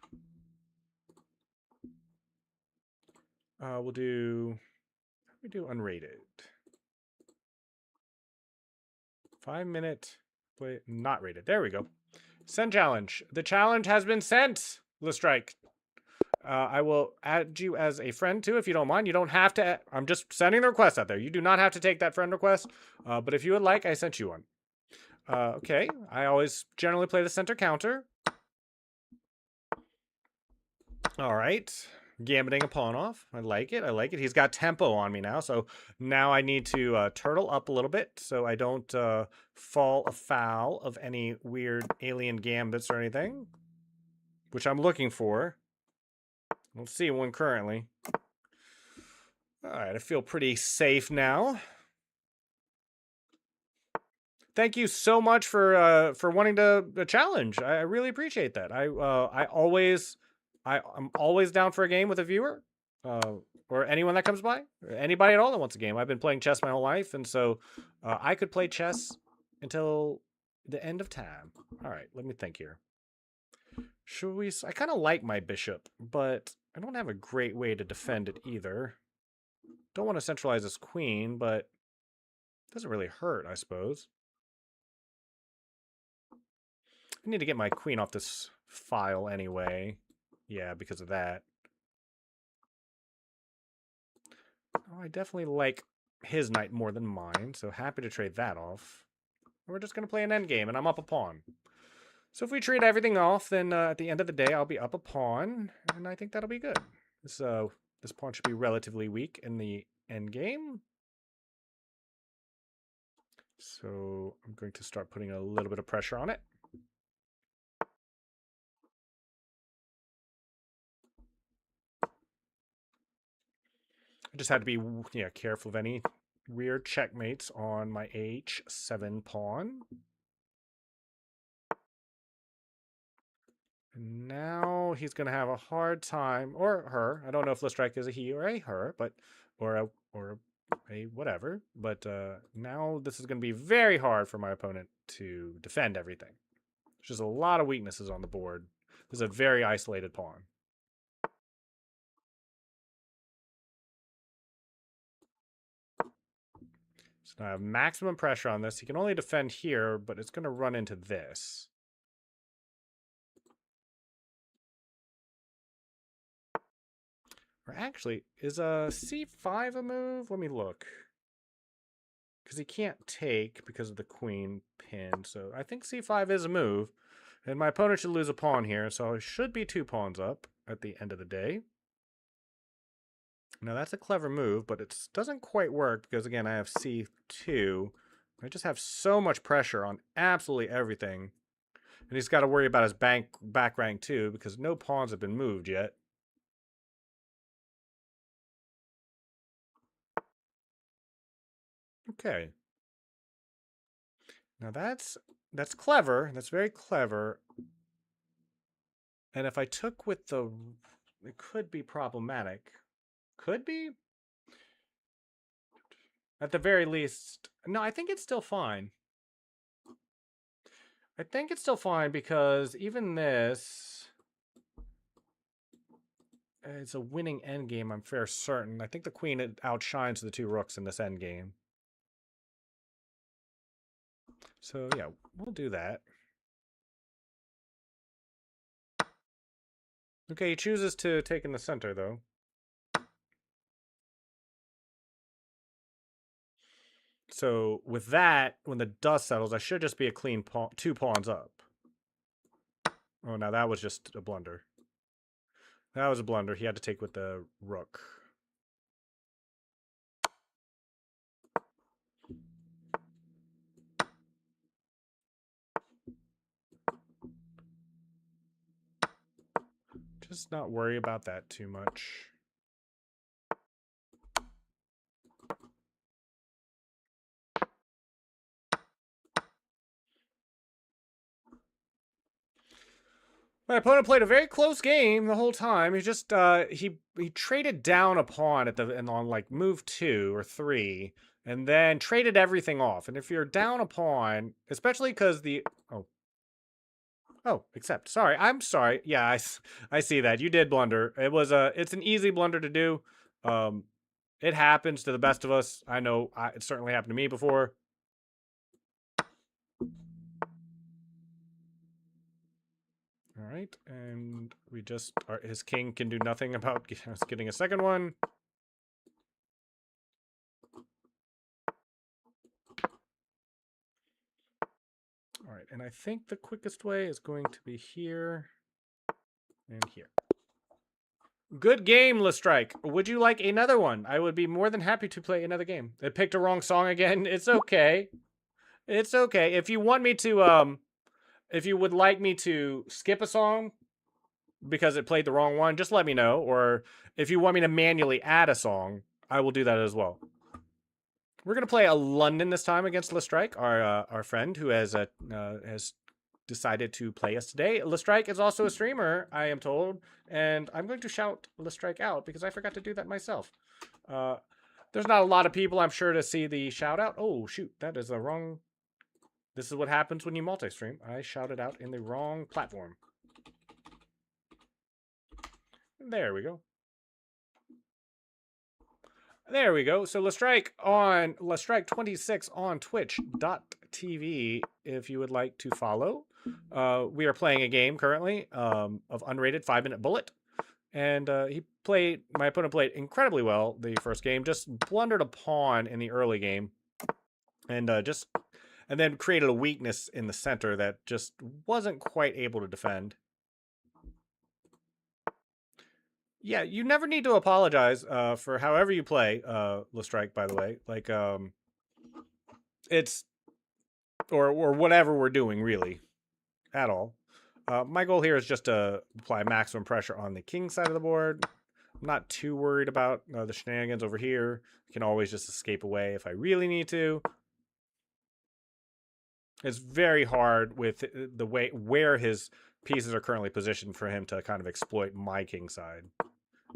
[SPEAKER 1] We'll do unrated. 5-minute play, not rated. There we go. Send challenge. The challenge has been sent, Lestrike. I will add you as a friend too, if you don't mind. You don't have to. I'm just sending the request out there. You do not have to take that friend request. But if you would like, I sent you one. Okay. I always generally play the center counter. All right. Gambiting a pawn off. I like it. I like it. He's got tempo on me now. So now I need to turtle up a little bit so I don't fall afoul of any weird alien gambits or anything, which I'm looking for. I don't see one currently. All right. I feel pretty safe now. Thank you so much for wanting to challenge. I really appreciate that. I'm always down for a game with a viewer, or anyone that comes by, or anybody at all that wants a game. I've been playing chess my whole life, and so I could play chess until the end of time. All right, let me think here. Should we? I kind of like my bishop, but I don't have a great way to defend it either. Don't want to centralize this queen, but it doesn't really hurt, I suppose. I need to get my queen off this file anyway. Yeah, because of that. Oh, I definitely like his knight more than mine, so happy to trade that off. We're just going to play an endgame, and I'm up a pawn. So if we trade everything off, then at the end of the day, I'll be up a pawn, and I think that'll be good. This pawn should be relatively weak in the endgame. So I'm going to start putting a little bit of pressure on it. I just had to be careful of any weird checkmates on my h7 pawn. And now he's going to have a hard time, or her. I don't know if Lestrike is a he or a her, but or a whatever. But now this is going to be very hard for my opponent to defend everything. There's just a lot of weaknesses on the board. This is a very isolated pawn. So now I have maximum pressure on this. He can only defend here, but it's going to run into this. Or actually, is a c5 a move? Let me look. Because he can't take because of the queen pin. So I think c5 is a move. And my opponent should lose a pawn here. So I should be 2 pawns up at the end of the day. Now that's a clever move, but it doesn't quite work because, again, I have c2. I just have so much pressure on absolutely everything. And he's got to worry about his back rank too, because no pawns have been moved yet. Okay. Now that's clever. That's very clever. And if I took with the... It could be problematic. Could be? At the very least... No, I think it's still fine. I think it's still fine because even this... It's a winning endgame, I'm fair certain. I think the queen outshines the 2 rooks in this endgame. So, yeah, we'll do that. Okay, he chooses to take in the center, though. So, with that, when the dust settles, I should just be a clean 2 pawns up. Oh, now that was just a blunder. That was a blunder. He had to take with the rook. Just not worry about that too much. My opponent played a very close game the whole time. He just he traded down a pawn at the and on like move 2 or 3, and then traded everything off. And if you're down a pawn, especially because the accept. Sorry, I'm sorry. Yeah, I see that you did blunder. It was it's an easy blunder to do. It happens to the best of us. I know it certainly happened to me before. All right, and we just his king can do nothing about us getting a second one. All right, and I think the quickest way is going to be here and here. Good game, Lestrike. Would you like another one? I would be more than happy to play another game. I picked a wrong song again. It's okay. It's okay. If you want me to, if you would like me to skip a song because it played the wrong one, just let me know. Or if you want me to manually add a song, I will do that as well. We're gonna play a London this time against Lestrike, our friend who has decided to play us today. Lestrike is also a streamer, I am told, and I'm going to shout Lestrike out because I forgot to do that myself. There's not a lot of people, I'm sure, to see the shout out. Oh shoot, that is the wrong. This is what happens when you multi-stream. I shouted out in the wrong platform. There we go. There we go. So Lestrike 26 on twitch.tv if you would like to follow. We are playing a game currently of unrated 5-minute bullet. And my opponent played incredibly well the first game, just blundered a pawn in the early game. And then created a weakness in the center that just wasn't quite able to defend. Yeah, you never need to apologize for however you play, Lestrike, by the way. Like, it's... Or whatever we're doing, really. At all. My goal here is just to apply maximum pressure on the king side of the board. I'm not too worried about the shenanigans over here. I can always just escape away if I really need to. It's very hard with the way where his pieces are currently positioned for him to kind of exploit my king side.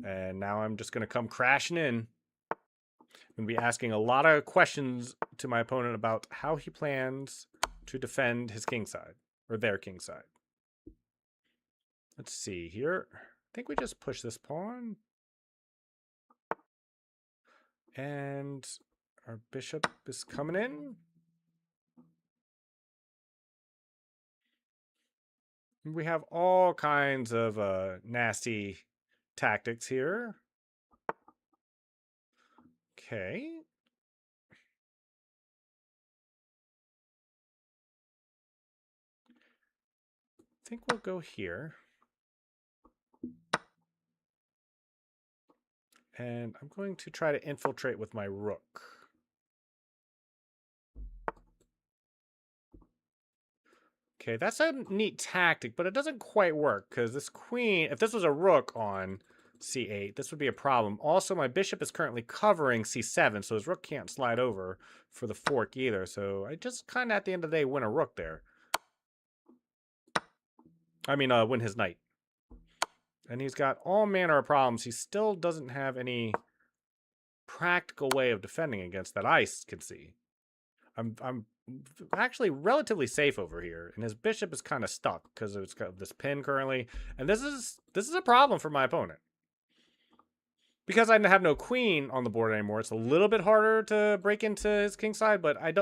[SPEAKER 1] And now I'm just going to come crashing in. I'm going to be asking a lot of questions to my opponent about how he plans to defend his king side, or their king side. Let's see here. I think we just push this pawn. And our bishop is coming in. We have all kinds of nasty tactics here. Okay. I think we'll go here. And I'm going to try to infiltrate with my rook. Okay, that's a neat tactic, but it doesn't quite work because this queen, if this was a rook on c8, this would be a problem. Also, my bishop is currently covering c7, so his rook can't slide over for the fork either. So I just kind of, at the end of the day, win a rook there. I mean, win his knight. And he's got all manner of problems. He still doesn't have any practical way of defending against that I can see. I'm actually relatively safe over here, and his bishop is kind of stuck because it's got this pin currently, and this is a problem for my opponent. Because I have no queen on the board anymore, it's a little bit harder to break into his king side, but I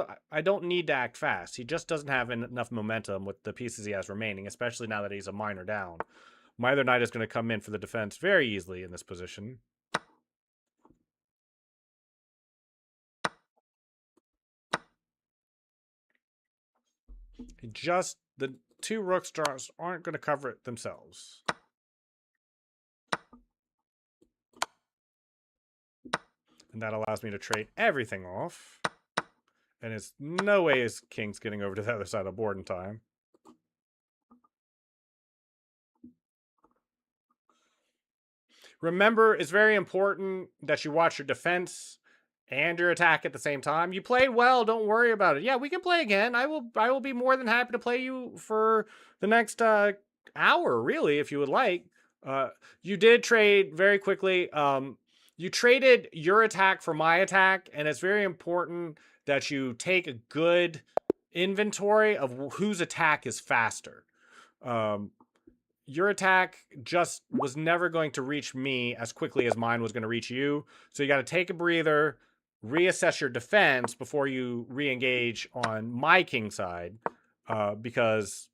[SPEAKER 1] don't need to act fast. He just doesn't have enough momentum with the pieces he has remaining, especially now that he's a minor down. My other knight is going to come in for the defense very easily in this position. The two rook stars aren't going to cover it themselves. And that allows me to trade everything off. And it's no way his king's getting over to the other side of the board in time. Remember, it's very important that you watch your defense and your attack at the same time. You played well, don't worry about it. Yeah, we can play again. I will be more than happy to play you for the next hour, really, if you would like. You did trade very quickly. You traded your attack for my attack, and it's very important that you take a good inventory of whose attack is faster. Your attack just was never going to reach me as quickly as mine was going to reach you. So you got to take a breather, reassess your defense before you re-engage on my king side, because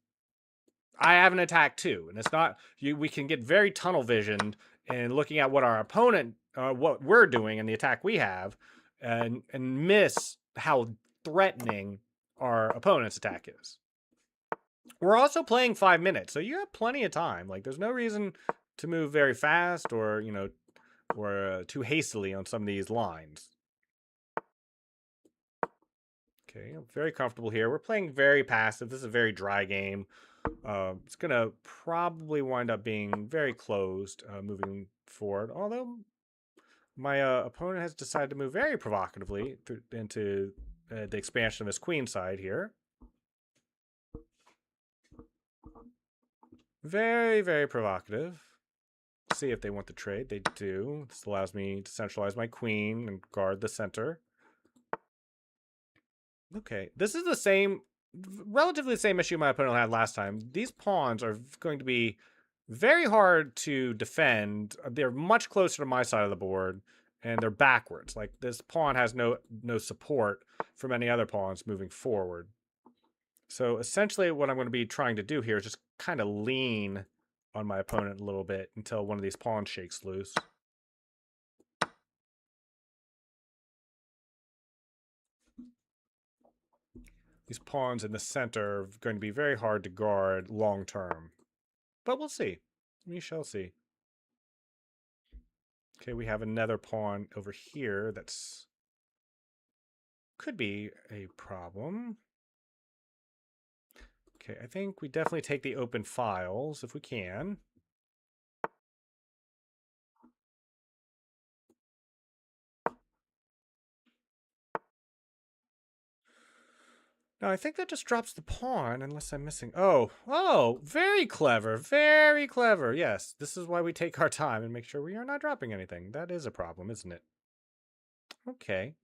[SPEAKER 1] I have an attack too, and it's not you. We can get very tunnel visioned and looking at what our opponent, what we're doing, and the attack we have, and miss how threatening our opponent's attack is. We're also playing 5 minutes, so you have plenty of time. Like, there's no reason to move very fast or, or too hastily on some of these lines. Okay, I'm very comfortable here. We're playing very passive. This is a very dry game. It's going to probably wind up being very closed moving forward, although my opponent has decided to move very provocatively into the expansion of his queen side here. Very, very provocative. See if they want the trade. They do. This allows me to centralize my queen and guard the center. Okay, this is the same, relatively the same issue my opponent had last time. These pawns are going to be very hard to defend. They're much closer to my side of the board, and they're backwards. Like, this pawn has no support from any other pawns moving forward. So essentially what I'm going to be trying to do here is just kind of lean on my opponent a little bit until one of these pawns shakes loose. These pawns in the center are going to be very hard to guard long term. But we'll see. We shall see. Okay, we have another pawn over here that's could be a problem. Okay, I think we definitely take the open files if we can. Now, I think that just drops the pawn, unless I'm missing... Oh, very clever, very clever. Yes, this is why we take our time and make sure we are not dropping anything. That is a problem, isn't it? Okay.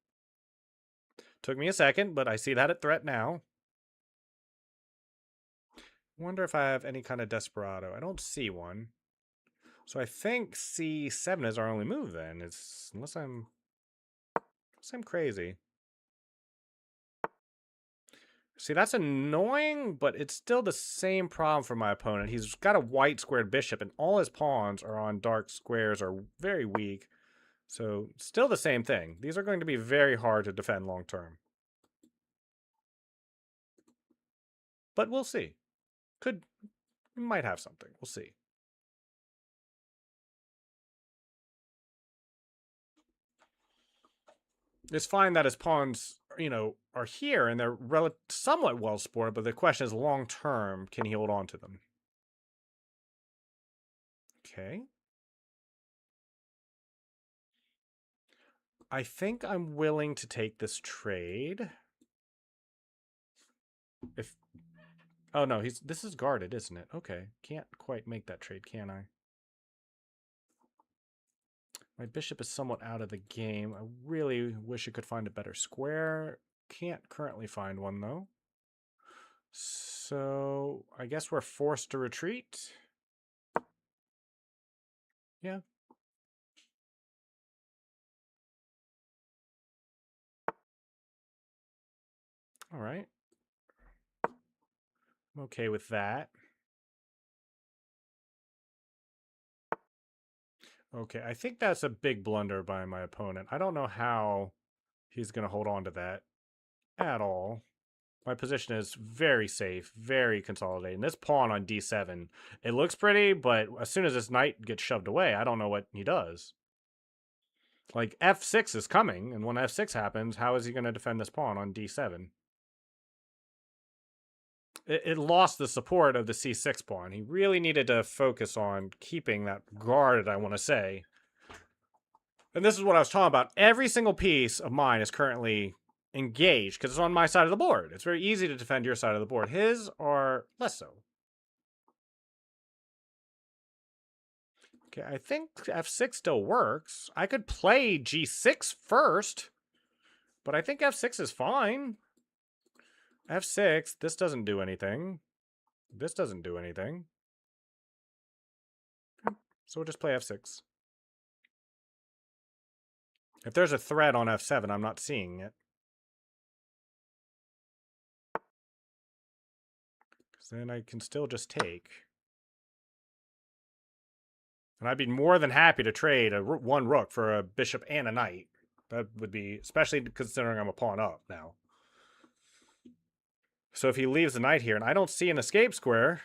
[SPEAKER 1] Took me a second, but I see that at threat now. Wonder if I have any kind of desperado. I don't see one. So I think C7 is our only move then. Unless I'm crazy. See, that's annoying, but it's still the same problem for my opponent. He's got a white squared bishop, and all his pawns are on dark squares, are very weak. So, still the same thing. These are going to be very hard to defend long term. But we'll see. We might have something. We'll see. It's fine that his pawns, are here and they're somewhat well supported, but the question is long term, can he hold on to them? Okay. I think I'm willing to take this trade. Oh no, this is guarded, isn't it? Okay. Can't quite make that trade, can I? My bishop is somewhat out of the game. I really wish I could find a better square. Can't currently find one, though. So, I guess we're forced to retreat. Yeah. All right. I'm okay with that. Okay, I think that's a big blunder by my opponent. I don't know how he's going to hold on to that at all. My position is very safe, very consolidated. And this pawn on d7, it looks pretty, but as soon as this knight gets shoved away, I don't know what he does. Like, f6 is coming, and when f6 happens, how is he going to defend this pawn on d7? It lost the support of the c6 pawn. He really needed to focus on keeping that guarded, I want to say. And this is what I was talking about. Every single piece of mine is currently engaged because it's on my side of the board. It's very easy to defend your side of the board. His are less so. Okay, I think f6 still works. I could play g6 first, but I think f6 is fine. f6, this doesn't do anything. This doesn't do anything. So we'll just play f6. If there's a threat on f7, I'm not seeing it. Because then I can still just take. And I'd be more than happy to trade one rook for a bishop and a knight. That would be, especially considering I'm a pawn up now. So if he leaves the knight here, and I don't see an escape square,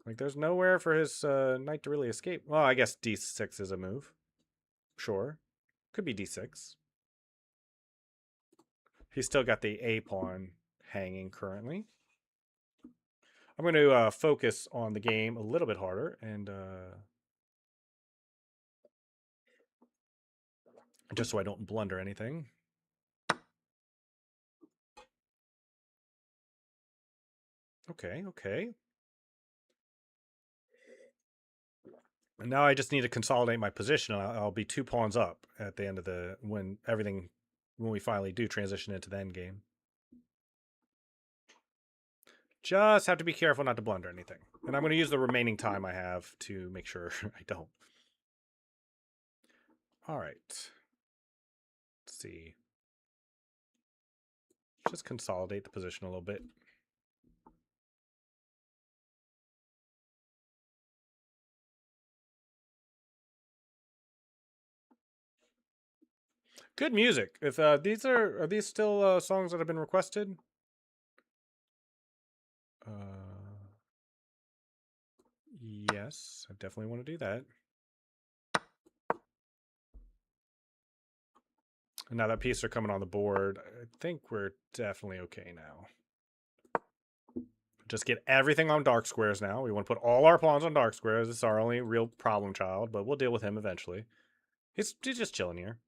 [SPEAKER 1] like there's nowhere for his knight to really escape. Well, I guess d6 is a move. Sure. Could be d6. He's still got the a pawn hanging currently. I'm going to focus on the game a little bit harder and just so I don't blunder anything. Okay, okay. And now I just need to consolidate my position. I'll be 2 pawns up at the end of when we finally do transition into the end game. Just have to be careful not to blunder anything. And I'm going to use the remaining time I have to make sure I don't. All right. Let's see. Just consolidate the position a little bit. Good music. If these are these still songs that have been requested? Yes, I definitely want to do that. And now that pieces are coming on the board, I think we're definitely okay now. Just get everything on dark squares now. We want to put all our pawns on dark squares. This is our only real problem child, but we'll deal with him eventually. He's just chilling here.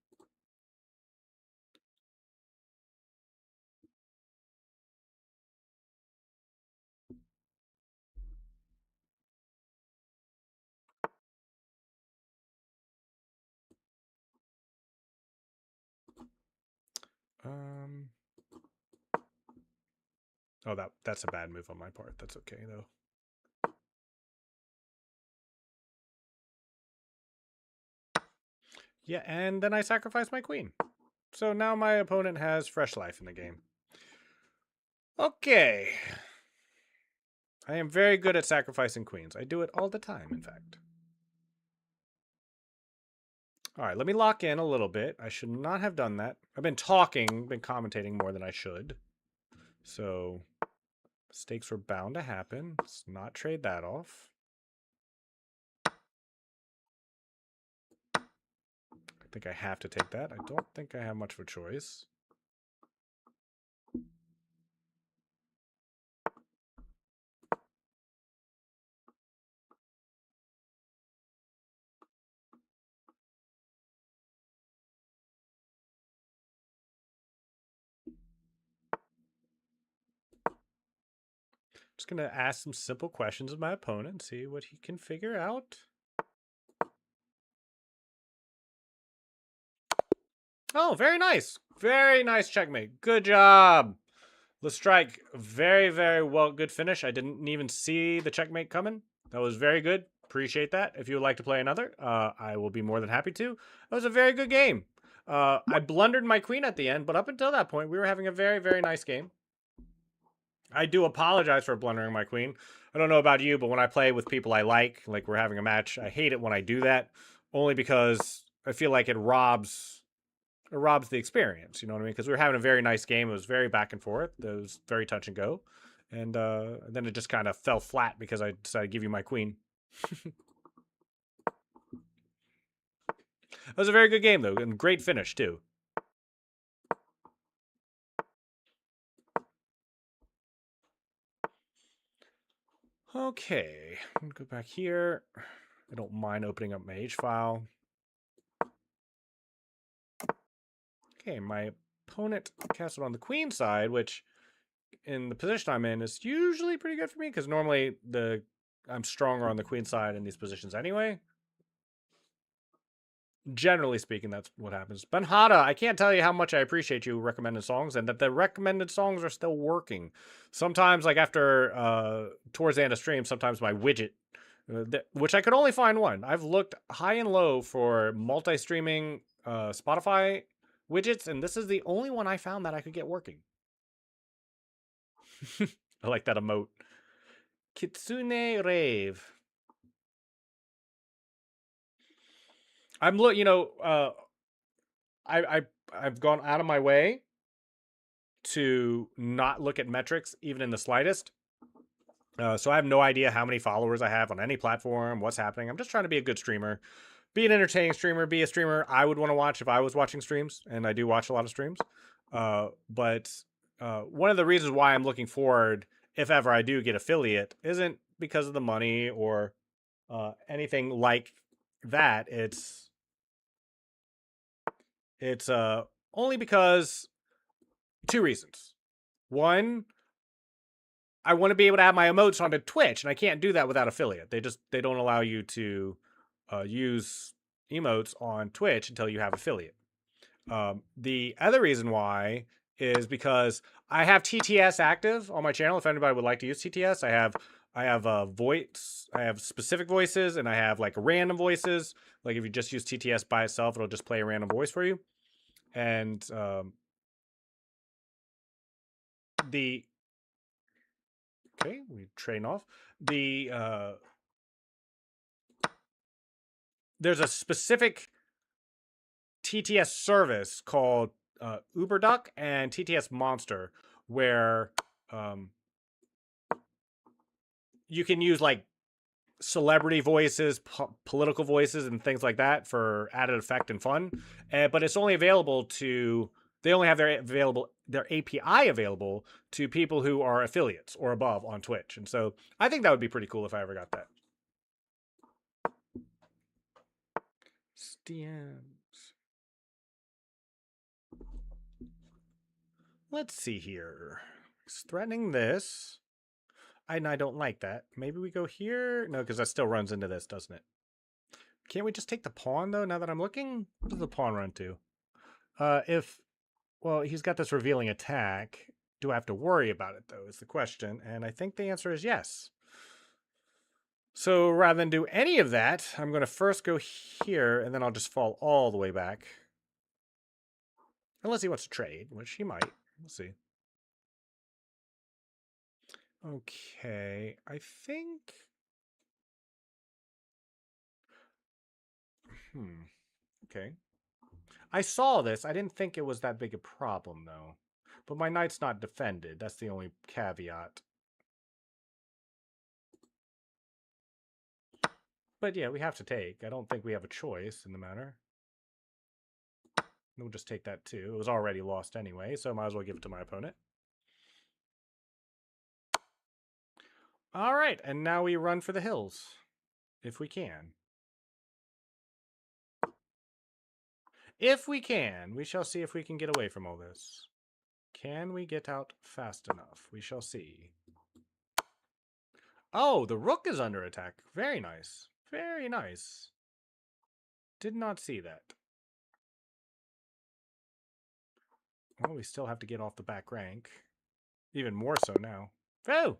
[SPEAKER 1] Oh, that's a bad move on my part. That's okay though. Yeah, and then I sacrifice my queen. So now my opponent has fresh life in the game. Okay. I am very good at sacrificing queens. I do it all the time, in fact. All right, let me lock in a little bit. I should not have done that. I've been commentating more than I should. So mistakes were bound to happen. Let's not trade that off. I think I have to take that. I don't think I have much of a choice. Just going to ask some simple questions of my opponent, see what he can figure out. Oh, very nice. Very nice checkmate. Good job. Lestrike, very, very well. Good finish. I didn't even see the checkmate coming. That was very good. Appreciate that. If you would like to play another, I will be more than happy to. That was a very good game. I blundered my queen at the end, but up until that point, we were having a very, very nice game. I do apologize for blundering my queen. I don't know about you, but when I play with people I like we're having a match, I hate it when I do that, only because I feel like it robs the experience. You know what I mean? Because we were having a very nice game. It was very back and forth. It was very touch and go. And then it just kind of fell flat because I decided to give you my queen. It was a very good game, though, and great finish, too. Okay, I'm going to go back here. I don't mind opening up my H file. Okay, my opponent castled on the queen side, which in the position I'm in is usually pretty good for me because normally I'm stronger on the queen side in these positions anyway. Generally speaking, that's what happens. Benhada, I can't tell you how much I appreciate you recommending songs and that the recommended songs are still working. Sometimes, like after towards the end of stream, sometimes my widget, which I could only find one. I've looked high and low for multi-streaming Spotify widgets, and this is the only one I found that I could get working. I like that emote. Kitsune Rave. I've gone out of my way to not look at metrics even in the slightest. So I have no idea how many followers I have on any platform, what's happening. I'm just trying to be a good streamer, be an entertaining streamer, be a streamer I would want to watch if I was watching streams, and I do watch a lot of streams. But one of the reasons why I'm looking forward, if ever I do get affiliate, isn't because of the money or anything like that. It's only because two reasons. One, I want to be able to add my emotes onto Twitch, and I can't do that without affiliate. They don't allow you to use emotes on Twitch until you have affiliate. The other reason why is because I have TTS active on my channel. If anybody would like to use TTS, I have a voice, I have specific voices, and I have like random voices. Like if you just use TTS by itself, it'll just play a random voice for you. And okay, we train off. There's a specific TTS service called UberDuck and TTS Monster where you can use like celebrity voices, political voices, and things like that for added effect and fun. But it's only available to, they only have their API available to people who are affiliates or above on Twitch. And so I think that would be pretty cool if I ever got that. DMs. Let's see here. It's threatening this. And I don't like that. Maybe we go here? No, because that still runs into this, doesn't it? Can't we just take the pawn, though, now that I'm looking? What does the pawn run to? Well, he's got this revealing attack. Do I have to worry about it, though, is the question. And I think the answer is yes. So rather than do any of that, I'm going to first go here, and then I'll just fall all the way back. Unless he wants to trade, which he might. We'll see. Okay, I think... Okay. I saw this. I didn't think it was that big a problem, though. But my knight's not defended. That's the only caveat. But yeah, we have to take. I don't think we have a choice in the matter. We'll just take that too. It was already lost anyway, so might as well give it to my opponent. All right, and now we run for the hills, if we can. If we can, we shall see if we can get away from all this. Can we get out fast enough? We shall see. Oh, the rook is under attack. Very nice. Very nice. Did not see that. Well, we still have to get off the back rank. Even more so now. Oh!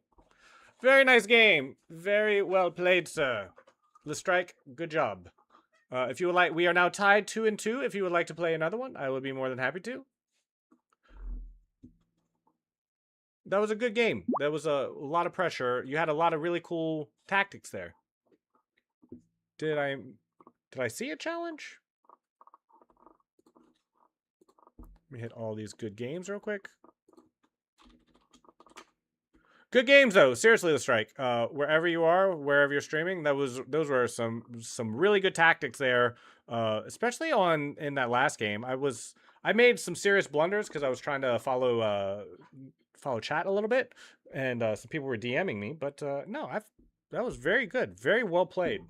[SPEAKER 1] Very nice game. Very well played, sir. Lestrike, good job. If you would like, we are now tied 2-2. If you would like to play another one, I would be more than happy to. That was a good game. There was a lot of pressure. You had a lot of really cool tactics there. Did I see a challenge? Let me hit all these good games real quick. Good games though. Seriously, the strike. Wherever you are, wherever you're streaming, those were some really good tactics there. Especially in that last game. I made some serious blunders because I was trying to follow chat a little bit, and some people were DMing me. But no, that was very good, very well played.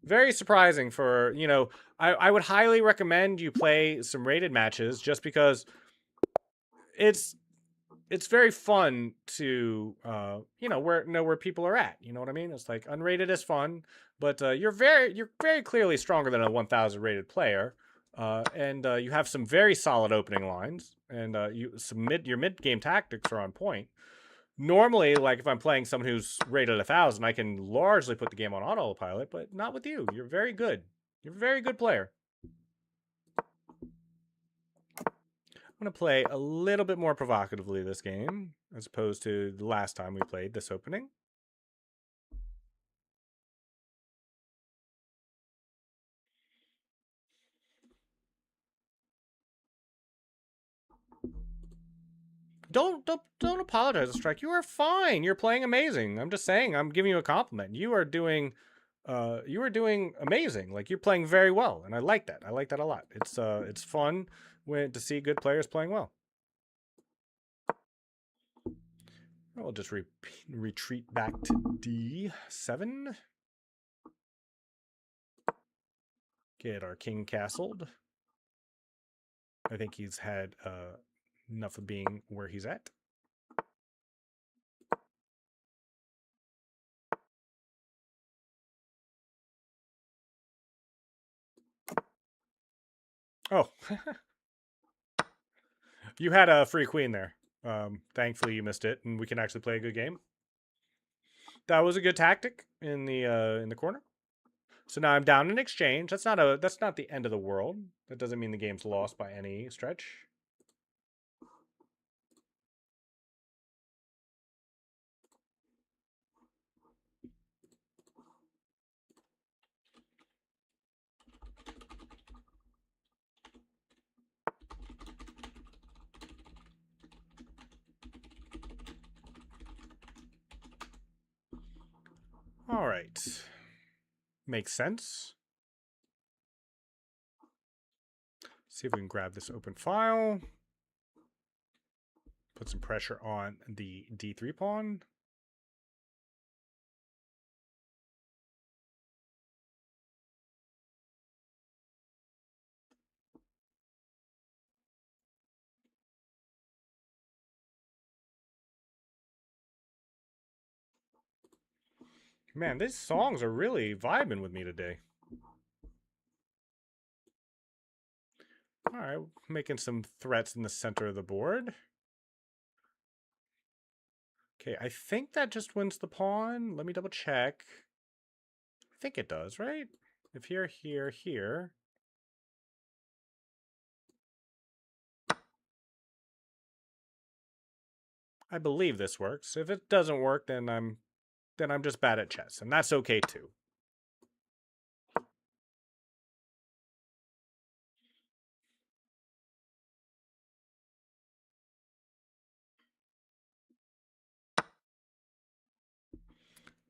[SPEAKER 1] Very surprising for, you know, I would highly recommend you play some rated matches just because it's it's very fun to know where people are at. You know what I mean? It's like unrated is fun, but you're very clearly stronger than a 1,000 rated player, and you have some very solid opening lines, and your mid game tactics are on point. Normally, like if I'm playing someone who's rated 1,000, I can largely put the game on autopilot, but not with you. You're very good. You're a very good player. I'm going to play a little bit more provocatively this game, as opposed to the last time we played this opening. Don't apologize, Strike. You are fine. You're playing amazing. I'm just saying. I'm giving you a compliment. You are doing amazing. Like you're playing very well, and I like that. I like that a lot. It's fun to see good players playing well. We'll just retreat back to D7. Get our king castled. I think he's had enough of being where he's at. Oh, you had a free queen there. Thankfully, you missed it, and we can actually play a good game. That was a good tactic in the corner. So now I'm down in exchange. That's not the end of the world. That doesn't mean the game's lost by any stretch. All right. Makes sense. See if we can grab this open file. Put some pressure on the D3 pawn. Man, these songs are really vibing with me today. All right, making some threats in the center of the board. Okay, I think that just wins the pawn. Let me double check. I think it does, right? If here, here. I believe this works. If it doesn't work, then I'm just bad at chess, and that's okay too.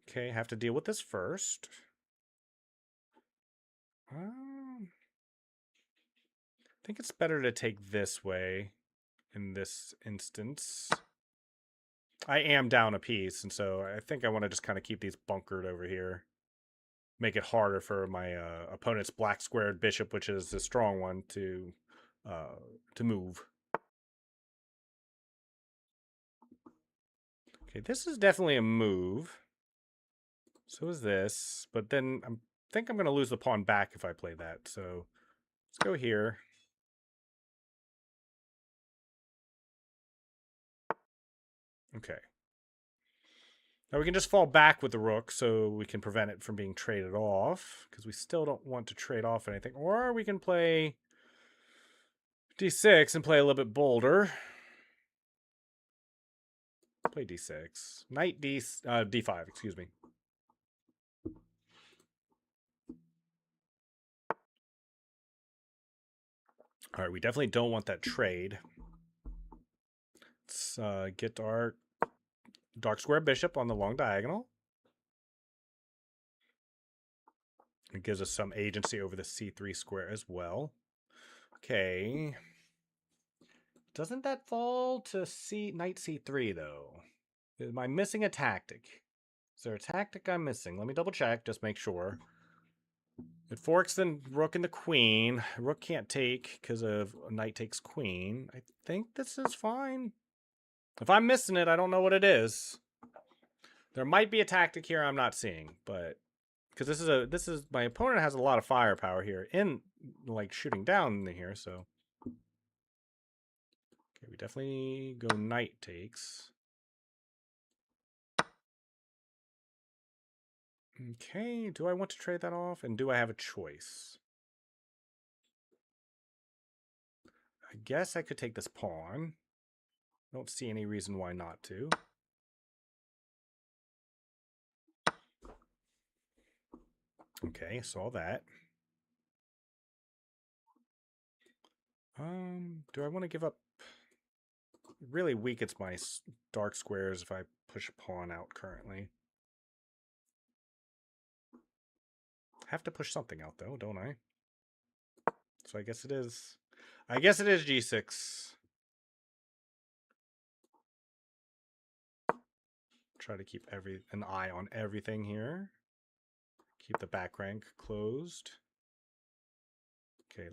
[SPEAKER 1] Okay, have to deal with this first. I think it's better to take this way in this instance. I am down a piece, and so I think I want to just kind of keep these bunkered over here. Make it harder for my opponent's black squared bishop, which is the strong one, to move. Okay, this is definitely a move. So is this, but then I think I'm going to lose the pawn back if I play that. So let's go here. Okay. Now we can just fall back with the rook so we can prevent it from being traded off, because we still don't want to trade off anything. Or we can play d6 and play a little bit bolder. Play d6. Knight d5, excuse me. All right, we definitely don't want that trade. Let's get our dark square bishop on the long diagonal. It gives us some agency over the c3 square as well. Okay. Doesn't that fall to knight c3 though? Am I missing a tactic? Is there a tactic I'm missing? Let me double check, just make sure. It forks the rook and the queen. Rook can't take because of knight takes queen. I think this is fine. If I'm missing it, I don't know what it is. There might be a tactic here I'm not seeing, but because this is my opponent has a lot of firepower here in like shooting down in here, so okay, we definitely go knight takes. Okay, do I want to trade that off? And do I have a choice? I guess I could take this pawn. Don't see any reason why not to. Okay, saw that. Do I want to give up? It really weakens my dark squares if I push a pawn out currently. I have to push something out though, don't I? So I guess it is. I guess it is g6. Try to keep an eye on everything here. Keep the back rank closed. Okay,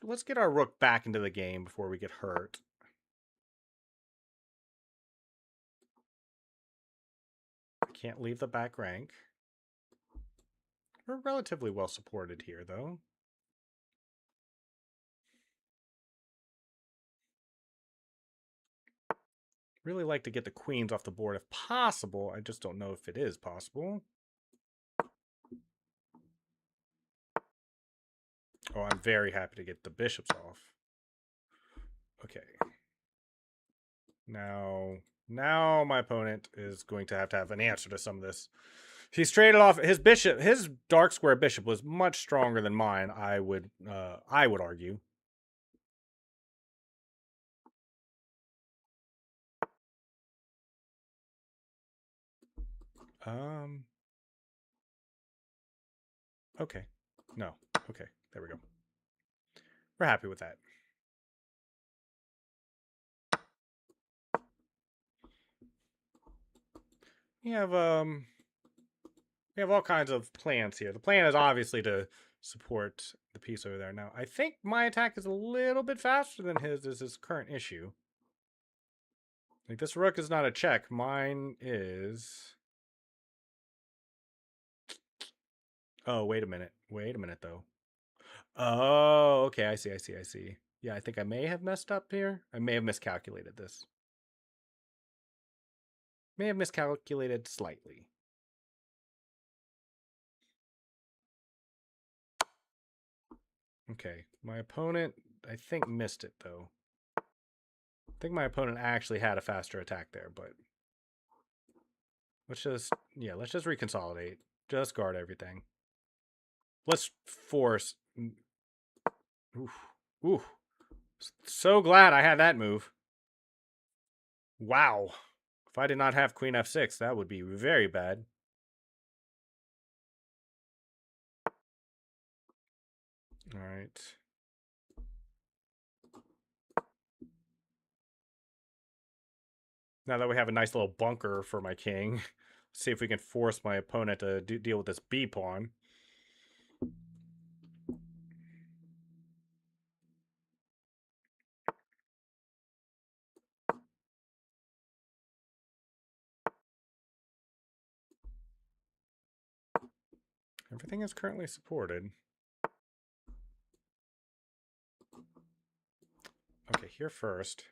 [SPEAKER 1] let's get our rook back into the game before we get hurt. I can't leave the back rank. We're relatively well supported here, though. Really like to get the queens off the board if possible. I just don't know if it is possible. Oh, I'm very happy to get the bishops off. Okay. Now my opponent is going to have an answer to some of this. He's traded off his bishop. His dark square bishop was much stronger than mine, I would argue. Okay. No. Okay. There we go. We're happy with that. We have all kinds of plans here. The plan is obviously to support the piece over there. Now, I think my attack is a little bit faster than his is his current issue. Like, this rook is not a check. Mine is... Oh, wait a minute. Wait a minute, though. Oh, okay. I see. Yeah, I think I may have messed up here. I may have miscalculated this. May have miscalculated slightly. Okay, my opponent, I think, missed it, though. I think my opponent actually had a faster attack there, but... let's just reconsolidate. Just guard everything. Let's force... Ooh. So glad I had that move. Wow. If I did not have queen f6, that would be very bad. All right. Now that we have a nice little bunker for my king, let's see if we can force my opponent to deal with this b pawn. Everything is currently supported. Okay, here first.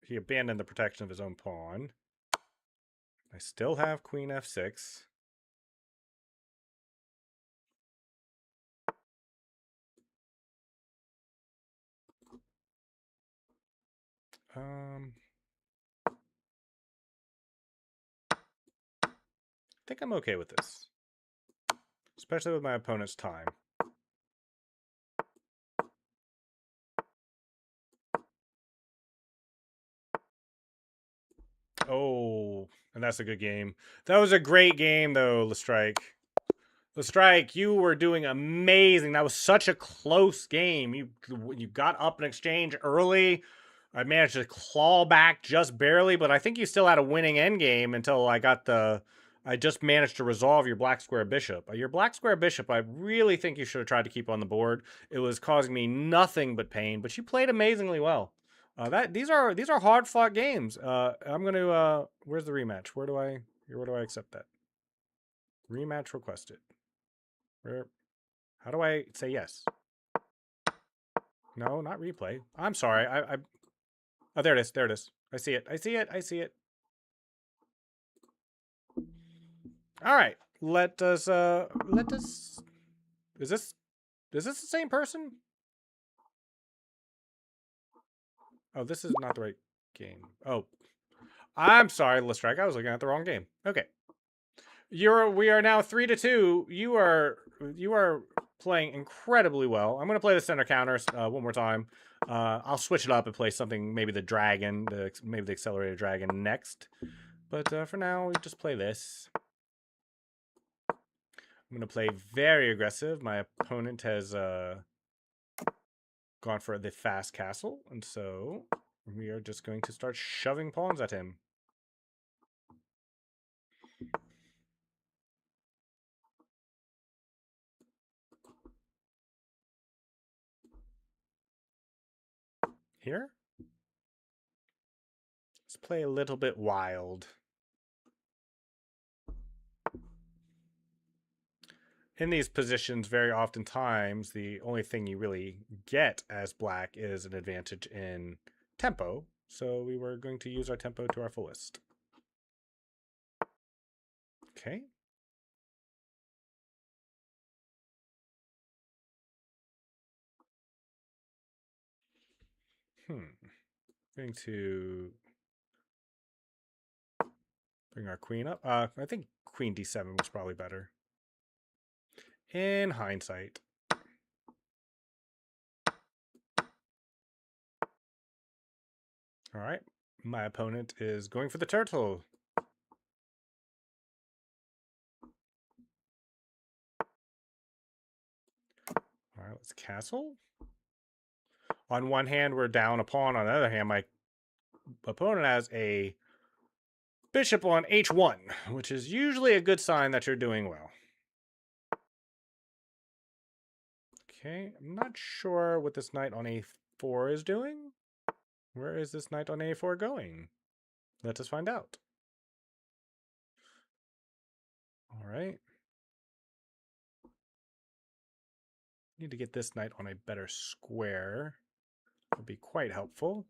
[SPEAKER 1] He abandoned the protection of his own pawn. I still have queen f6. I think I'm okay with this. Especially with my opponent's time. Oh, and that's a good game. That was a great game, though, Lestrike. Lestrike, you were doing amazing. That was such a close game. You got up an exchange early. I managed to claw back just barely, but I think you still had a winning endgame until I just managed to resolve your black square bishop. Your black square bishop, I really think you should have tried to keep on the board. It was causing me nothing but pain, but you played amazingly well. These are hard fought games. I'm gonna where's the rematch? Where do I accept that? Rematch requested. Where how do I say yes? No, not replay. I'm sorry. I oh, there it is. There it is. I see it. I see it. I see it. All right. Let us is this the same person? Oh, this is not the right game. Oh. I'm sorry, Lestrak. I was looking at the wrong game. Okay. We are now 3-2. You are playing incredibly well. I'm going to play the center counters one more time. I'll switch it up and play something, maybe the dragon, maybe the accelerated dragon next. But for now, we just play this. I'm going to play very aggressive. My opponent has gone for the fast castle, and so we are just going to start shoving pawns at him. Here? Let's play a little bit wild. In these positions, very oftentimes, the only thing you really get as black is an advantage in tempo. So we were going to use our tempo to our fullest. Okay. Going to bring our queen up. I think queen d7 was probably better. In hindsight. All right. My opponent is going for the turtle. All right, let's castle. On one hand, we're down a pawn. On the other hand, my opponent has a bishop on h1, which is usually a good sign that you're doing well. Okay, I'm not sure what this knight on a4 is doing. Where is this knight on a4 going? Let us find out. All right. Need to get this knight on a better square. Would be quite helpful.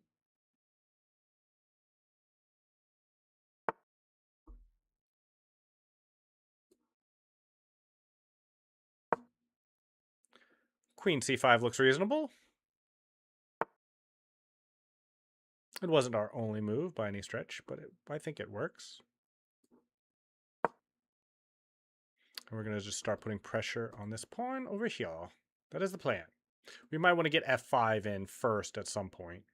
[SPEAKER 1] Queen c5 looks reasonable. It wasn't our only move by any stretch, but I think it works. And we're going to just start putting pressure on this pawn over here. That is the plan. We might want to get f5 in first at some point.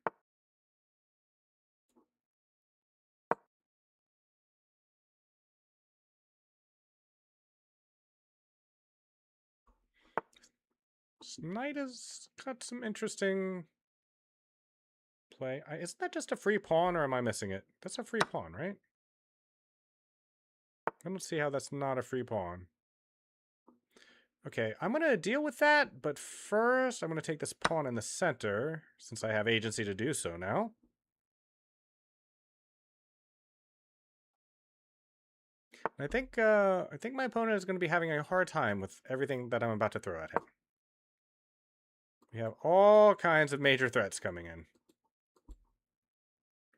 [SPEAKER 1] This knight has got some interesting play. Isn't that just a free pawn, or am I missing it? That's a free pawn, right? I don't see how that's not a free pawn. Okay, I'm going to deal with that, but first I'm going to take this pawn in the center, since I have agency to do so now. I think my opponent is going to be having a hard time with everything that I'm about to throw at him. We have all kinds of major threats coming in.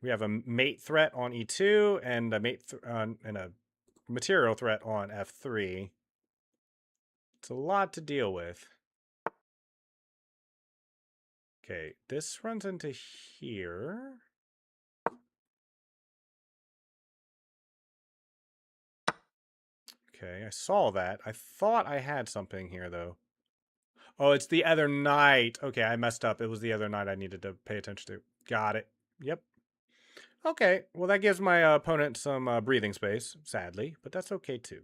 [SPEAKER 1] We have a mate threat on e2 and a material threat on f3. It's a lot to deal with. Okay, this runs into here. Okay, I saw that. I thought I had something here, though. Oh, it's the other knight. Okay, I messed up. It was the other knight I needed to pay attention to. Got it. Yep. Okay, well, that gives my opponent some breathing space, sadly, but that's okay, too.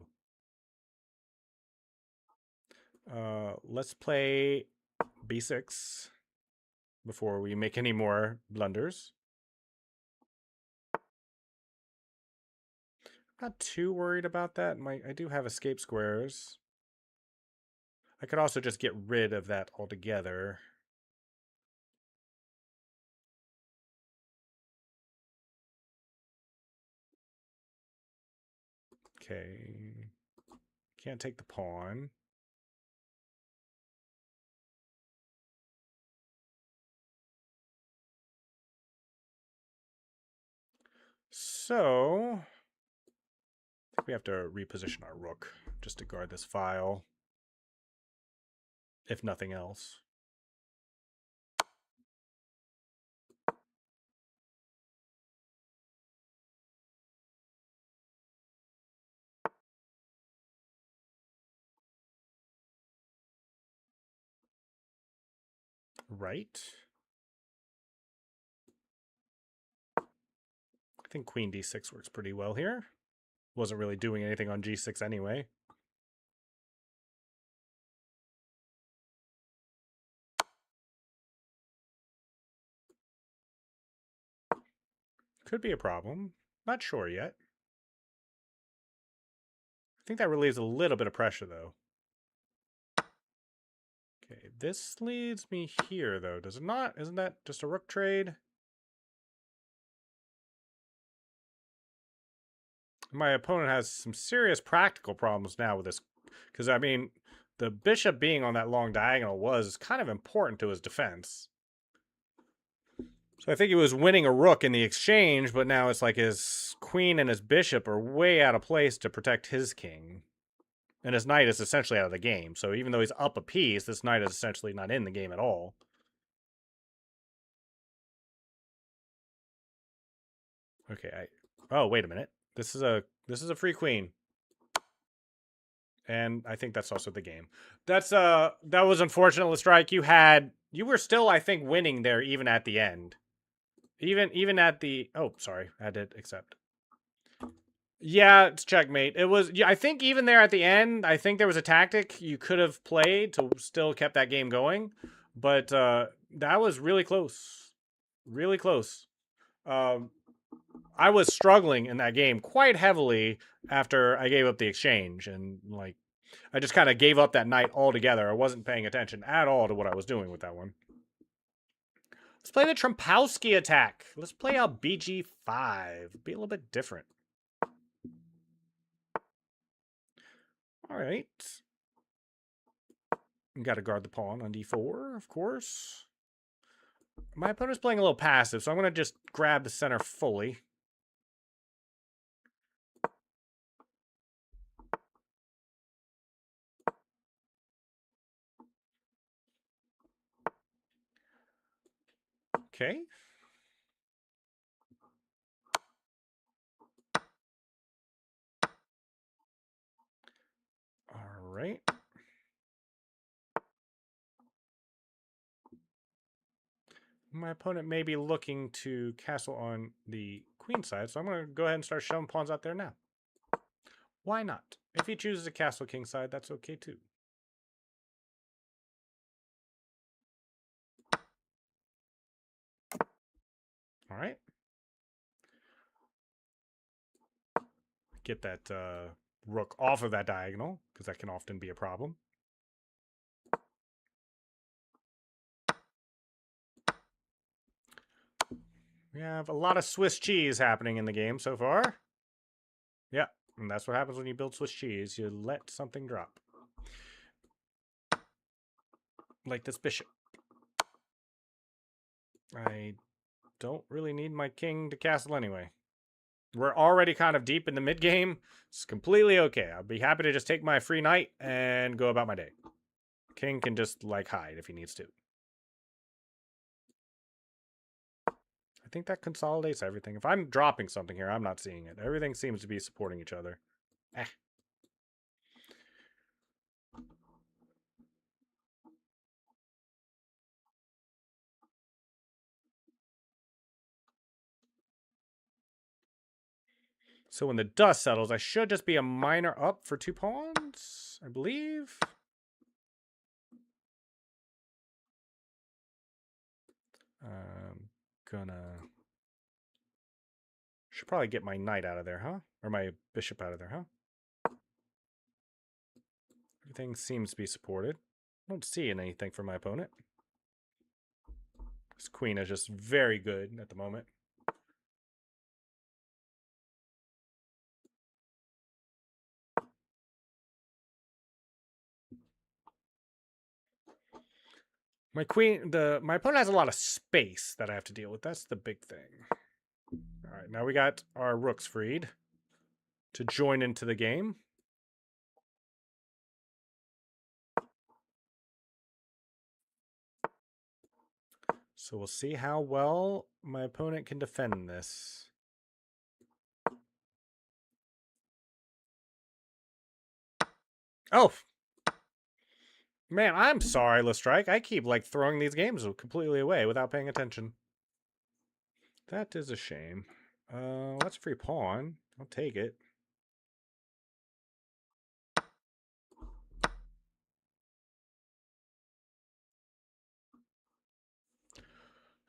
[SPEAKER 1] Let's play b6 before we make any more blunders. Not too worried about that. I do have escape squares. I could also just get rid of that altogether. Okay. Can't take the pawn. So, I think we have to reposition our rook just to guard this file, if nothing else. Right. I think queen d6 works pretty well here. Wasn't really doing anything on g6 anyway. Could be a problem. Not sure yet. I think that relieves a little bit of pressure, though. Okay, this leads me here, though. Does it not? Isn't that just a rook trade? My opponent has some serious practical problems now with this. Because, I mean, the bishop being on that long diagonal was kind of important to his defense. So I think he was winning a rook in the exchange, but now it's like his queen and his bishop are way out of place to protect his king. And his knight is essentially out of the game. So even though he's up a piece, this knight is essentially not in the game at all. Okay, oh, wait a minute. This is a free queen. And I think that's also the game. That was unfortunate, Lestrike. You were still, I think, winning there even at the end. Even at the oh, sorry, I had to accept. Yeah, it's checkmate. It was, yeah, I think even there at the end, I think there was a tactic you could have played to still kept that game going, but that was really close. Really close. I was struggling in that game quite heavily after I gave up the exchange, and like I just kind of gave up that night altogether. I wasn't paying attention at all to what I was doing with that one. Let's play the Trompowsky attack. Let's play a BG5. Be a little bit different. All right. Got to guard the pawn on d4, of course. My opponent's playing a little passive, so I'm going to just grab the center fully. Okay. All right. My opponent may be looking to castle on the queen side, so I'm going to go ahead and start shoving pawns out there now. Why not? If he chooses a castle king side, that's okay too. All right. Get that rook off of that diagonal, because that can often be a problem. We have a lot of Swiss cheese happening in the game so far. Yeah, and that's what happens when you build Swiss cheese. You let something drop. Like this bishop. I don't really need my king to castle anyway. We're already kind of deep in the mid game. It's completely okay. I'll be happy to just take my free knight and go about my day. King can just like hide if he needs to. I think that consolidates everything. If I'm dropping something here, I'm not seeing it. Everything seems to be supporting each other. Eh. So when the dust settles, I should just be a minor up for 2 pawns, I believe. Should probably get my knight out of there, huh? Or my bishop out of there, huh? Everything seems to be supported. I don't see anything for my opponent. This queen is just very good at the moment. My my opponent has a lot of space that I have to deal with. That's the big thing. All right, now we got our rooks freed to join into the game. So we'll see how well my opponent can defend this. Oh! Man, I'm sorry, Lestrike. I keep, like, throwing these games completely away without paying attention. That is a shame. Let's free pawn. I'll take it.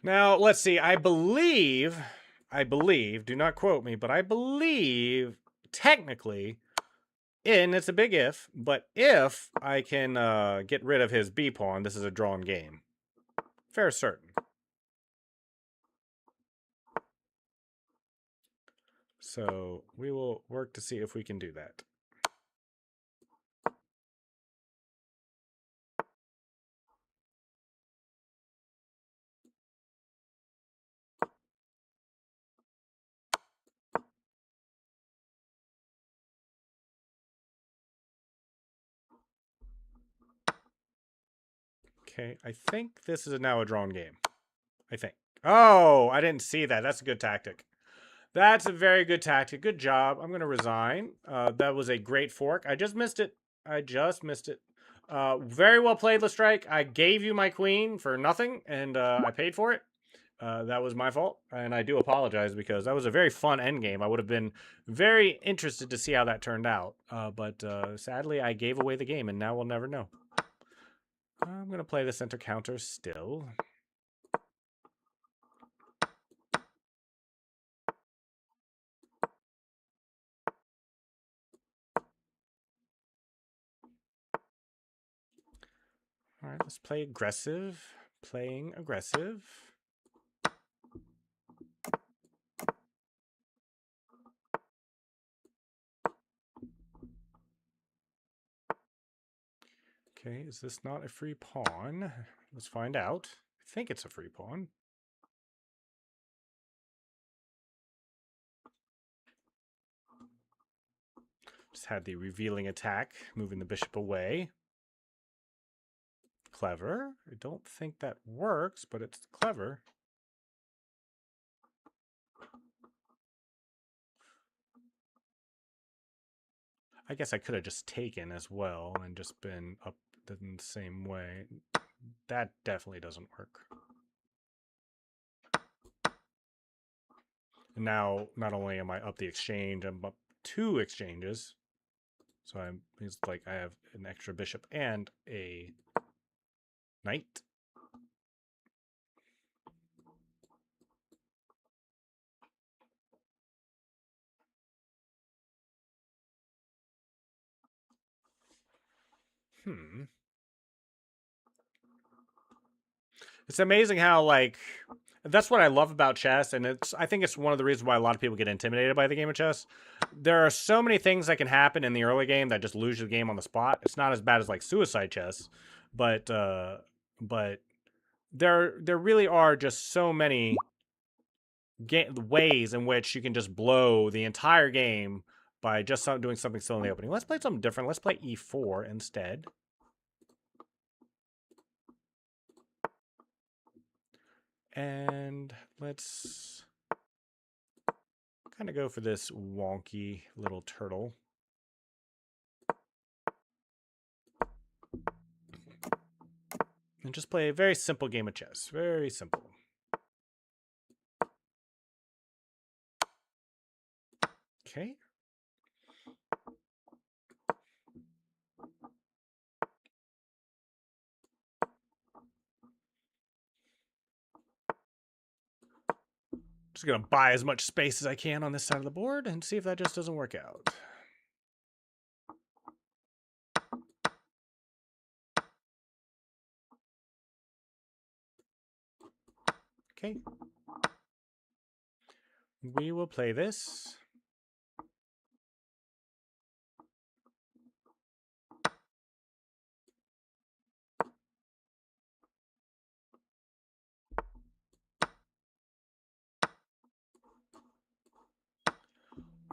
[SPEAKER 1] Now, let's see. I believe, do not quote me, but I believe, technically, it's a big if, but if I can get rid of his B pawn, this is a drawn game. Fair certain. So we will work to see if we can do that. Okay, I think this is now a drawn game. I think. Oh, I didn't see that. That's a good tactic. That's a very good tactic. Good job. I'm going to resign. That was a great fork. I just missed it. Very well played, Lestrike. I gave you my queen for nothing, and I paid for it. That was my fault, and I do apologize because that was a very fun endgame. I would have been very interested to see how that turned out, but sadly, I gave away the game, and now we'll never know. I'm going to play the center counter still. All right, let's play aggressive. Playing aggressive. Okay, is this not a free pawn? Let's find out. I think it's a free pawn. Just had the revealing attack, moving the bishop away. Clever. I don't think that works, but it's clever. I guess I could have just taken as well and just been up in the same way. That definitely doesn't work. And now, not only am I up the exchange, I'm up 2 exchanges. So it's like I have an extra bishop and a knight. It's amazing how, like, that's what I love about chess, and I think it's one of the reasons why a lot of people get intimidated by the game of chess. There are so many things that can happen in the early game that just lose the game on the spot. It's not as bad as like suicide chess, but there really are just so many ways in which you can just blow the entire game by just doing something still in the opening. Let's play something different. Let's play e4 instead. And let's kind of go for this wonky little turtle. And just play a very simple game of chess. Very simple. Okay. Just going to buy as much space as I can on this side of the board and see if that just doesn't work out. Okay. We will play this.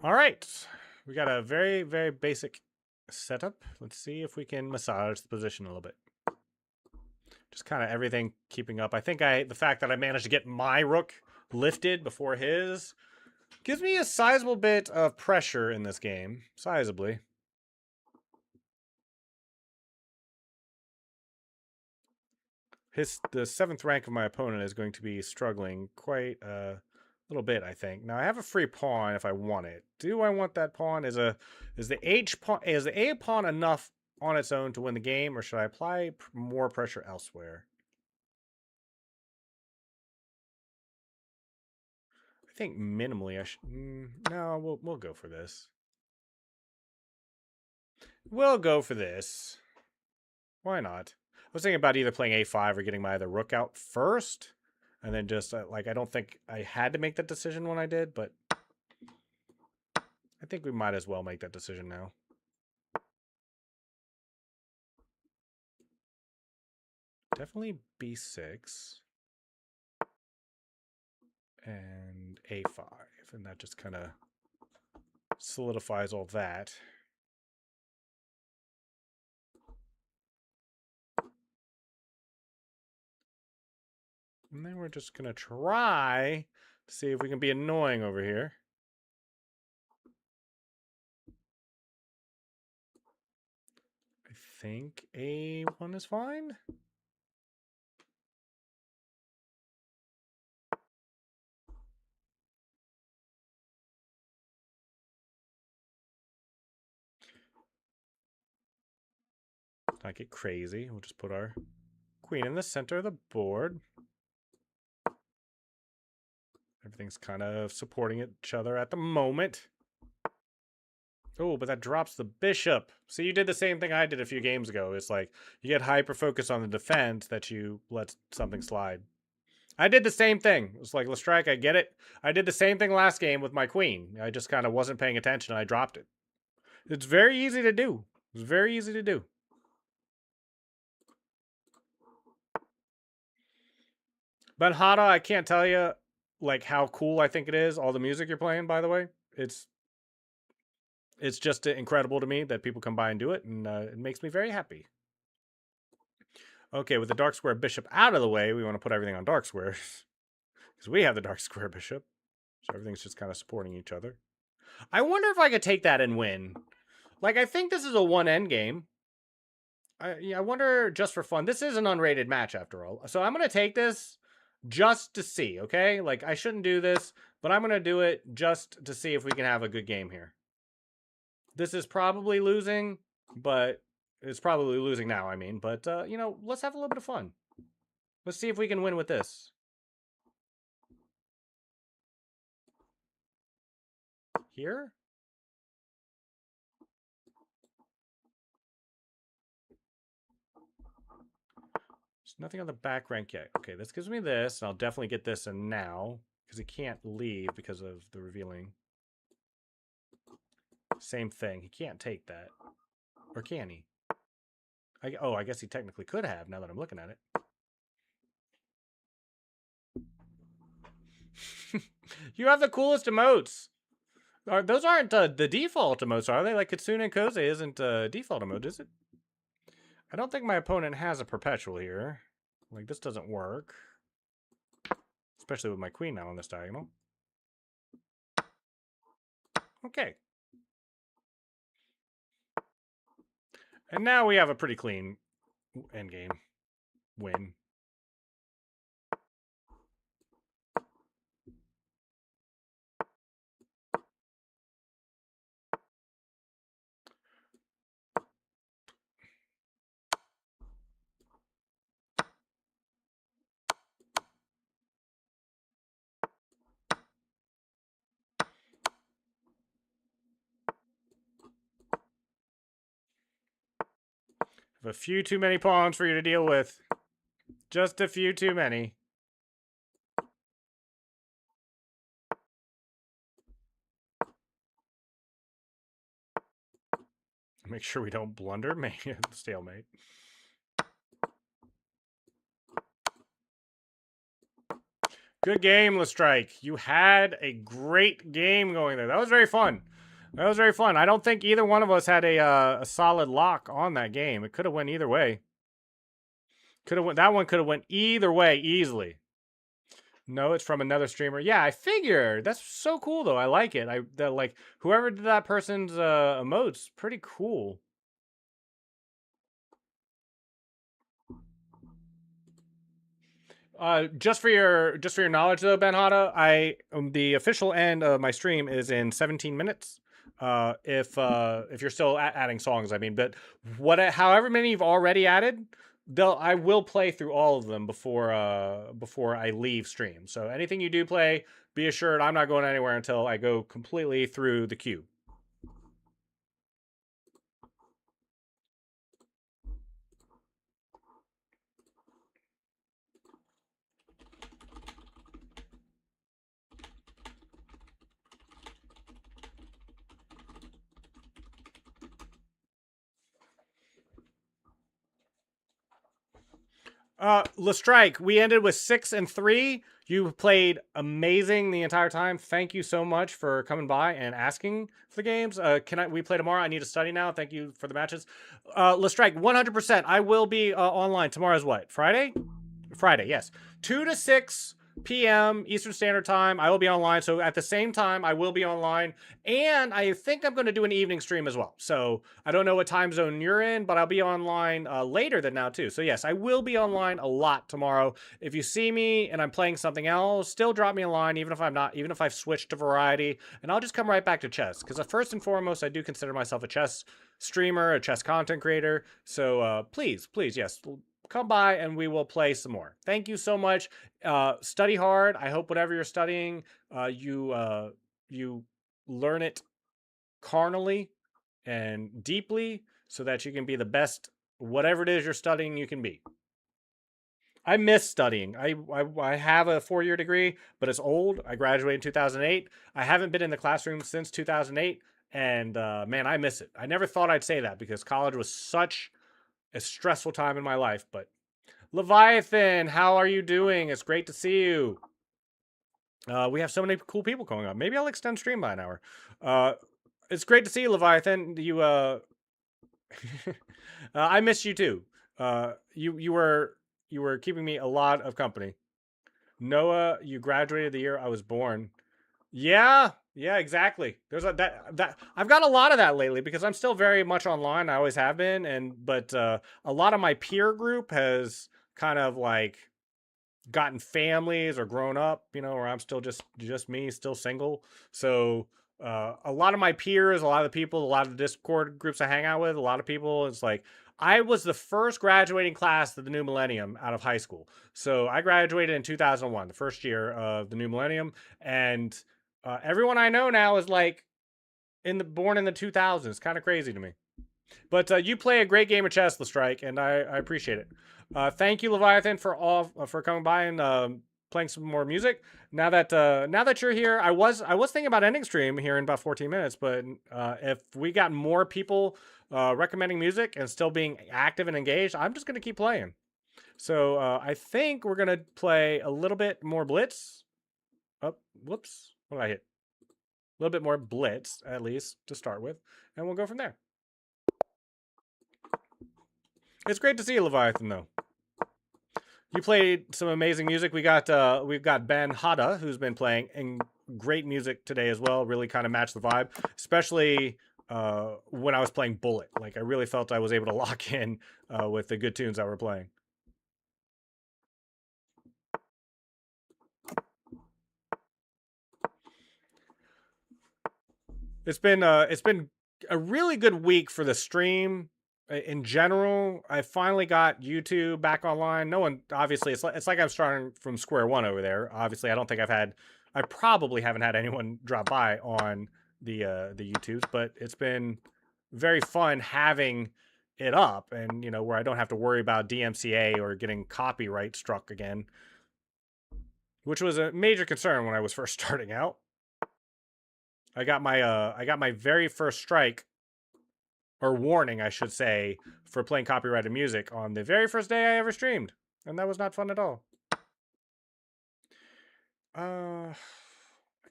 [SPEAKER 1] All right. We got a very, very basic setup. Let's see if we can massage the position a little bit. Just kind of everything keeping up. I think the fact that I managed to get my rook lifted before his gives me a sizable bit of pressure in this game. Sizably. The 7th rank of my opponent is going to be struggling quite a little bit, I think. Now I have a free pawn if I want it. Do I want that pawn? Is the A pawn enough on its own to win the game, or should I apply more pressure elsewhere? I think minimally I should. No, we'll go for this. We'll go for this. Why not? I was thinking about either playing A5 or getting my other rook out first, and then just like I don't think I had to make that decision when I did, but I think we might as well make that decision now. Definitely B6 and A5, and that just kind of solidifies all that. And then we're just going to try to see if we can be annoying over here. I think A1 is fine. Not get crazy. We'll just put our queen in the center of the board. Everything's kind of supporting each other at the moment. Oh, but that drops the bishop. See, you did the same thing I did a few games ago. It's like you get hyper-focused on the defense that you let something slide. I did the same thing. It's like, Lestrike, I get it. I did the same thing last game with my queen. I just kind of wasn't paying attention and I dropped it. It's very easy to do. It's very easy to do. But Hada, I can't tell you like how cool I think it is. All the music you're playing, by the way, it's just incredible to me that people come by and do it, and it makes me very happy. Okay, with the dark square bishop out of the way, we want to put everything on dark squares because we have the dark square bishop, so everything's just kind of supporting each other. I wonder if I could take that and win. Like, I think this is a one end game. I wonder, just for fun. This is an unrated match after all, so I'm gonna take this just to see, okay? Like, I shouldn't do this, but I'm going to do it just to see if we can have a good game here. This is probably losing, but it's probably losing now, I mean. But, you know, let's have a little bit of fun. Let's see if we can win with this. Here? There's nothing on the back rank yet. Okay, this gives me this, and I'll definitely get this in now, because he can't leave because of the revealing. Same thing. He can't take that. Or can he? I guess he technically could have, now that I'm looking at it. You have the coolest emotes. Those aren't the default emotes, are they? Like Kitsune and Koze isn't default emote, is it? I don't think my opponent has a perpetual here. Like, this doesn't work. Especially with my queen now on this diagonal. Okay. And now we have a pretty clean endgame win. A few too many pawns for you to deal with. Just a few too many. Make sure we don't blunder. Stalemate. Good game, Lestrike. You had a great game going there. That was very fun. That was very fun. I don't think either one of us had a solid lock on that game. It could have went either way. That one could have went either way easily. No, it's from another streamer. Yeah, I figured. That's so cool though. I like it. Like whoever did that person's emotes, pretty cool. Just for your knowledge though, Ben Hada, the official end of my stream is in 17 minutes. If you're still adding songs, I mean, but however many you've already added, I will play through all of them before I leave stream. So anything you do play, be assured I'm not going anywhere until I go completely through the queue. Lestrike, we ended with 6 and 3. You played amazing the entire time. Thank you so much for coming by and asking for the games. We play tomorrow? I need to study now. Thank you for the matches. Lestrike, 100%. I will be online. Tomorrow's what? Friday? Friday, yes. 2 to 6 p.m. Eastern Standard Time. I will be online. So at the same time, I will be online. And I think I'm going to do an evening stream as well. So I don't know what time zone you're in, but I'll be online later than now too. So yes, I will be online a lot tomorrow. If you see me and I'm playing something else, still drop me a line, even if I'm not, even if I've switched to variety, and I'll just come right back to chess. Because first and foremost, I do consider myself a chess streamer, a chess content creator. So please, yes, come by and we will play some more. Thank you so much. Study hard. I hope whatever you're studying, you learn it carnally and deeply so that you can be the best whatever it is you're studying you can be. I miss studying. I have a 4-year degree, but it's old. I graduated in 2008. I haven't been in the classroom since 2008, and man, I miss it. I never thought I'd say that because college was such a stressful time in my life. But Leviathan, how are you doing? It's great to see you. We have so many cool people going up. Maybe I'll extend stream by an hour. It's great to see you, Leviathan. You I missed you too. You were keeping me a lot of company. Noah, you graduated the year I was born. Yeah, exactly. There's that I've got a lot of that lately because I'm still very much online. I always have been, but a lot of my peer group has kind of like gotten families or grown up, where I'm still just me, still single. So a lot of my peers, a lot of the people, a lot of the Discord groups I hang out with, a lot of people, it's like I was the first graduating class of the new millennium out of high school. So I graduated in 2001, the first year of the new millennium, and everyone I know now is like born in the 2000s. Kind of crazy to me. But you play a great game of chess, Lestrike, and I appreciate it. Thank you, Leviathan, for coming by and playing some more music. Now that you're here, I was thinking about ending stream here in about 14 minutes, but if we got more people recommending music and still being active and engaged, I'm just gonna keep playing. So I think we're gonna play a little bit more Blitz. Oh, whoops! What did I hit? A little bit more Blitz, at least to start with, and we'll go from there. It's great to see you, Leviathan, though. You played some amazing music. We've got Ben Hada, who's been playing and great music today as well. Really kind of matched the vibe, especially when I was playing Bullet. Like I really felt I was able to lock in with the good tunes that we're playing. It's been a really good week for the stream in general. I finally got YouTube back online. No one, obviously, it's like I'm starting from square one over there. Obviously, I probably haven't had anyone drop by on the YouTubes, but it's been very fun having it up, and where I don't have to worry about DMCA or getting copyright struck again, which was a major concern when I was first starting out. I got my very first strike, or warning, I should say, for playing copyrighted music on the very first day I ever streamed, and that was not fun at all. I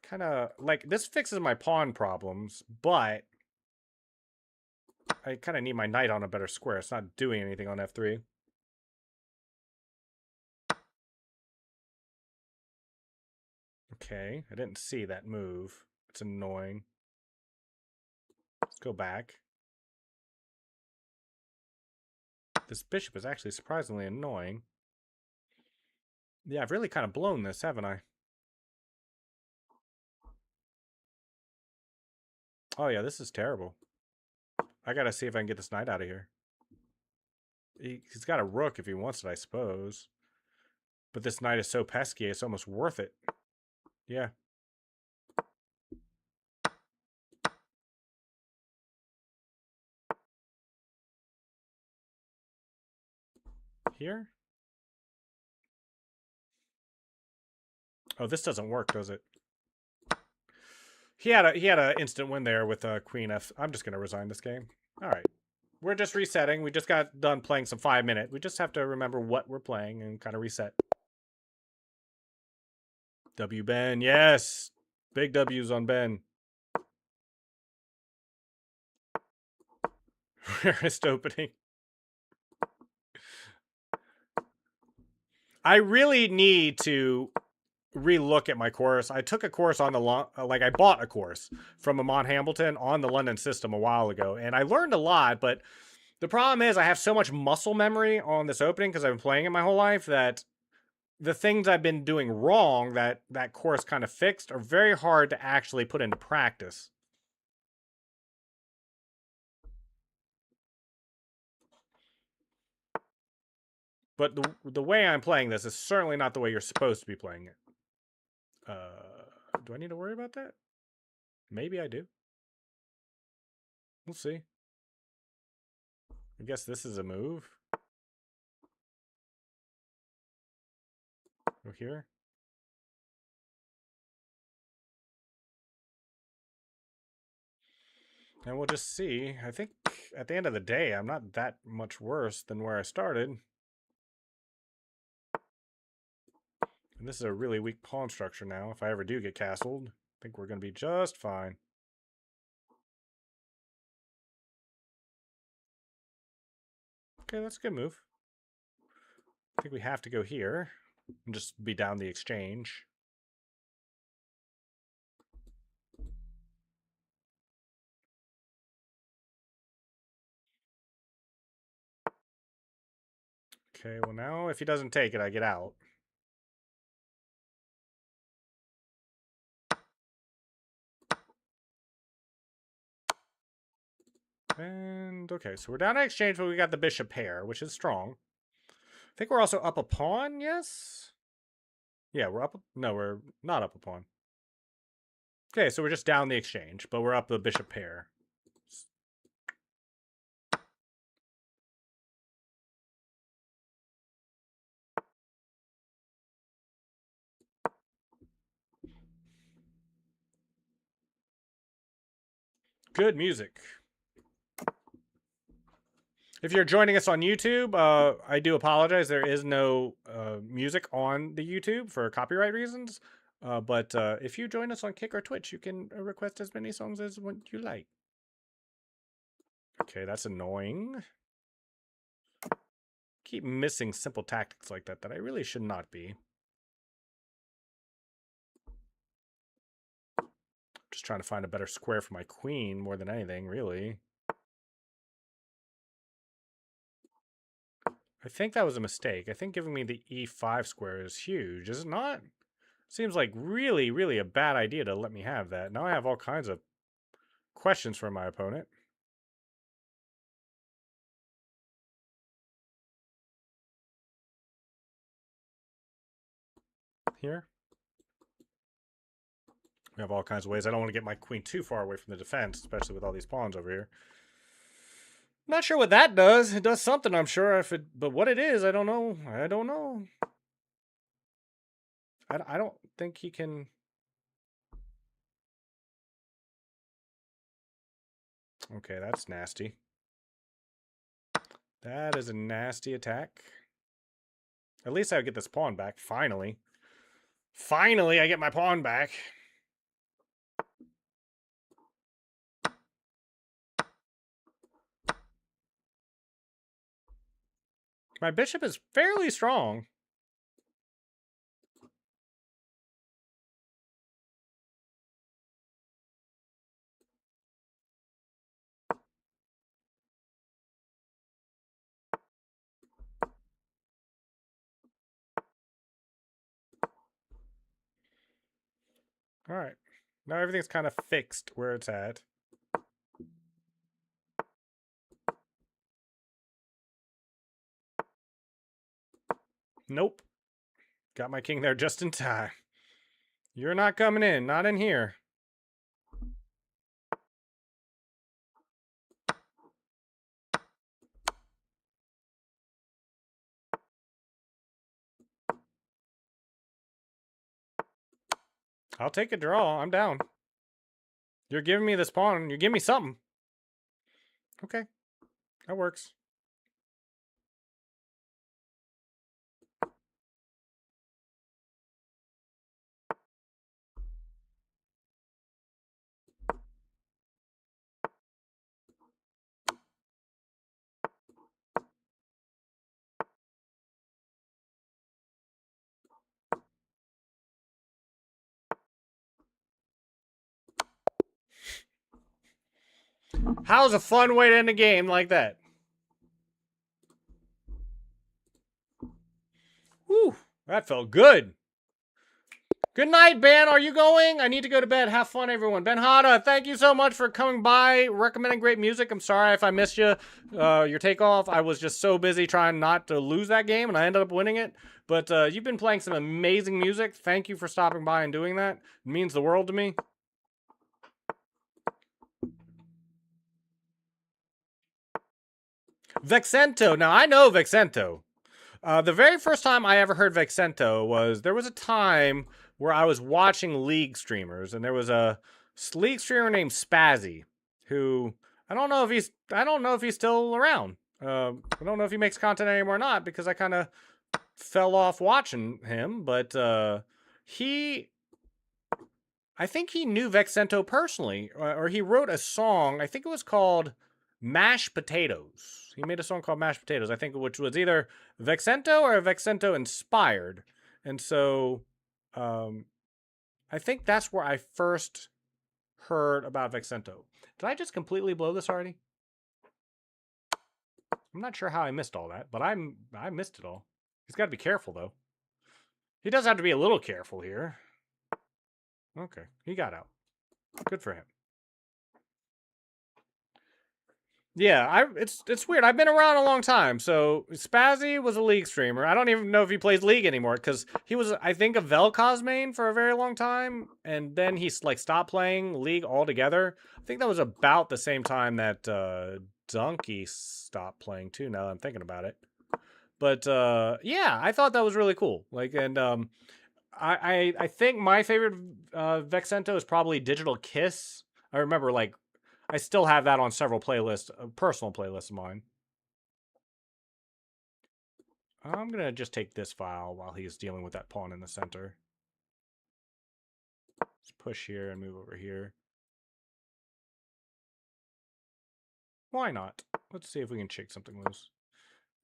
[SPEAKER 1] kind of like this fixes my pawn problems, but I kind of need my knight on a better square. It's not doing anything on f3. Okay, I didn't see that move. It's annoying. Let's go back. This bishop is actually surprisingly annoying. Yeah, I've really kind of blown this, haven't I? Oh yeah, this is terrible. I gotta see if I can get this knight out of here. He's got a rook if he wants it, I suppose. But this knight is so pesky, it's almost worth it. Yeah. Here? Oh, this doesn't work, does it? He had a instant win there with Queen F. I'm just gonna resign this game. All right. We're just resetting. We just got done playing some 5-minute. We just have to remember what we're playing and kind of reset. W Ben, yes. Big W's on Ben. Rarest opening. I really need to relook at my course. I took a course on the I bought a course from Amon Hamilton on the London system a while ago, and I learned a lot, but the problem is I have so much muscle memory on this opening because I've been playing it my whole life that the things I've been doing wrong that course kind of fixed are very hard to actually put into practice. But the way I'm playing this is certainly not the way you're supposed to be playing it. Do I need to worry about that? Maybe I do. We'll see. I guess this is a move. Go here. And we'll just see. I think at the end of the day, I'm not that much worse than where I started. And this is a really weak pawn structure now. If I ever do get castled, I think we're going to be just fine. Okay, that's a good move. I think we have to go here and just be down the exchange. Okay, well now if he doesn't take it, I get out. And okay, so we're down to exchange, but we got the bishop pair, which is strong. I think we're also up a pawn, yes? Yeah, we're up. No, we're not up a pawn. Okay, so we're just down the exchange, but we're up the bishop pair. Good music. If you're joining us on YouTube, I do apologize. There is no music on the YouTube for copyright reasons. But if you join us on Kick or Twitch, you can request as many songs as you like. Okay, that's annoying. Keep missing simple tactics like that I really should not be. Just trying to find a better square for my queen more than anything, really. I think that was a mistake. I think giving me the e5 square is huge, is it not? Seems like really, really a bad idea to let me have that. Now I have all kinds of questions for my opponent. Here. We have all kinds of ways. I don't want to get my queen too far away from the defense, especially with all these pawns over here. Not sure what that does. It does something, I'm sure. But what it is, I don't know. I don't know. I don't think he can. Okay, that's nasty. That is a nasty attack. At least I would get this pawn back, finally. Finally, I get my pawn back. My bishop is fairly strong. All right. Now everything's kind of fixed where it's at. Nope. Got my king there just in time. You're not coming in. Not in here. I'll take a draw. I'm down. You're giving me this pawn. You give me something. Okay. That works. How's a fun way to end a game like that? Whew, that felt good. Good night, Ben. Are you going? I need to go to bed. Have fun, everyone. Ben Hada, thank you so much for coming by, recommending great music. I'm sorry if I missed you, your takeoff. I was just so busy trying not to lose that game, and I ended up winning it. But you've been playing some amazing music. Thank you for stopping by and doing that. It means the world to me. Vexento. Now, I know Vexento. The very first time I ever heard Vexento was, there was a time where I was watching League streamers, and there was a League streamer named Spazzy, who I don't know if he's still around. I don't know if he makes content anymore or not, because I kind of fell off watching him, but I think he knew Vexento personally, or he wrote a song. I think it was called Mashed Potatoes. He made a song called Mashed Potatoes, I think, which was either Vexento or Vexento inspired. And so I think that's where I first heard about Vexento. Did I just completely blow this already? I'm not sure how I missed all that, but I missed it all. He's got to be careful, though. He does have to be a little careful here. Okay, he got out. Good for him. Yeah, it's weird. I've been around a long time. So Spazzy was a League streamer. I don't even know if he plays League anymore, because he was, I think, a Vel'Koz main for a very long time, and then he's like stopped playing League altogether. I think that was about the same time that Donkey stopped playing too. Now that I'm thinking about it, but yeah, I thought that was really cool. Like, and I think my favorite Vexento is probably Digital Kiss. I remember, like, I still have that on several playlists, personal playlists of mine. I'm going to just take this file while he's dealing with that pawn in the center. Let's push here and move over here. Why not? Let's see if we can shake something loose.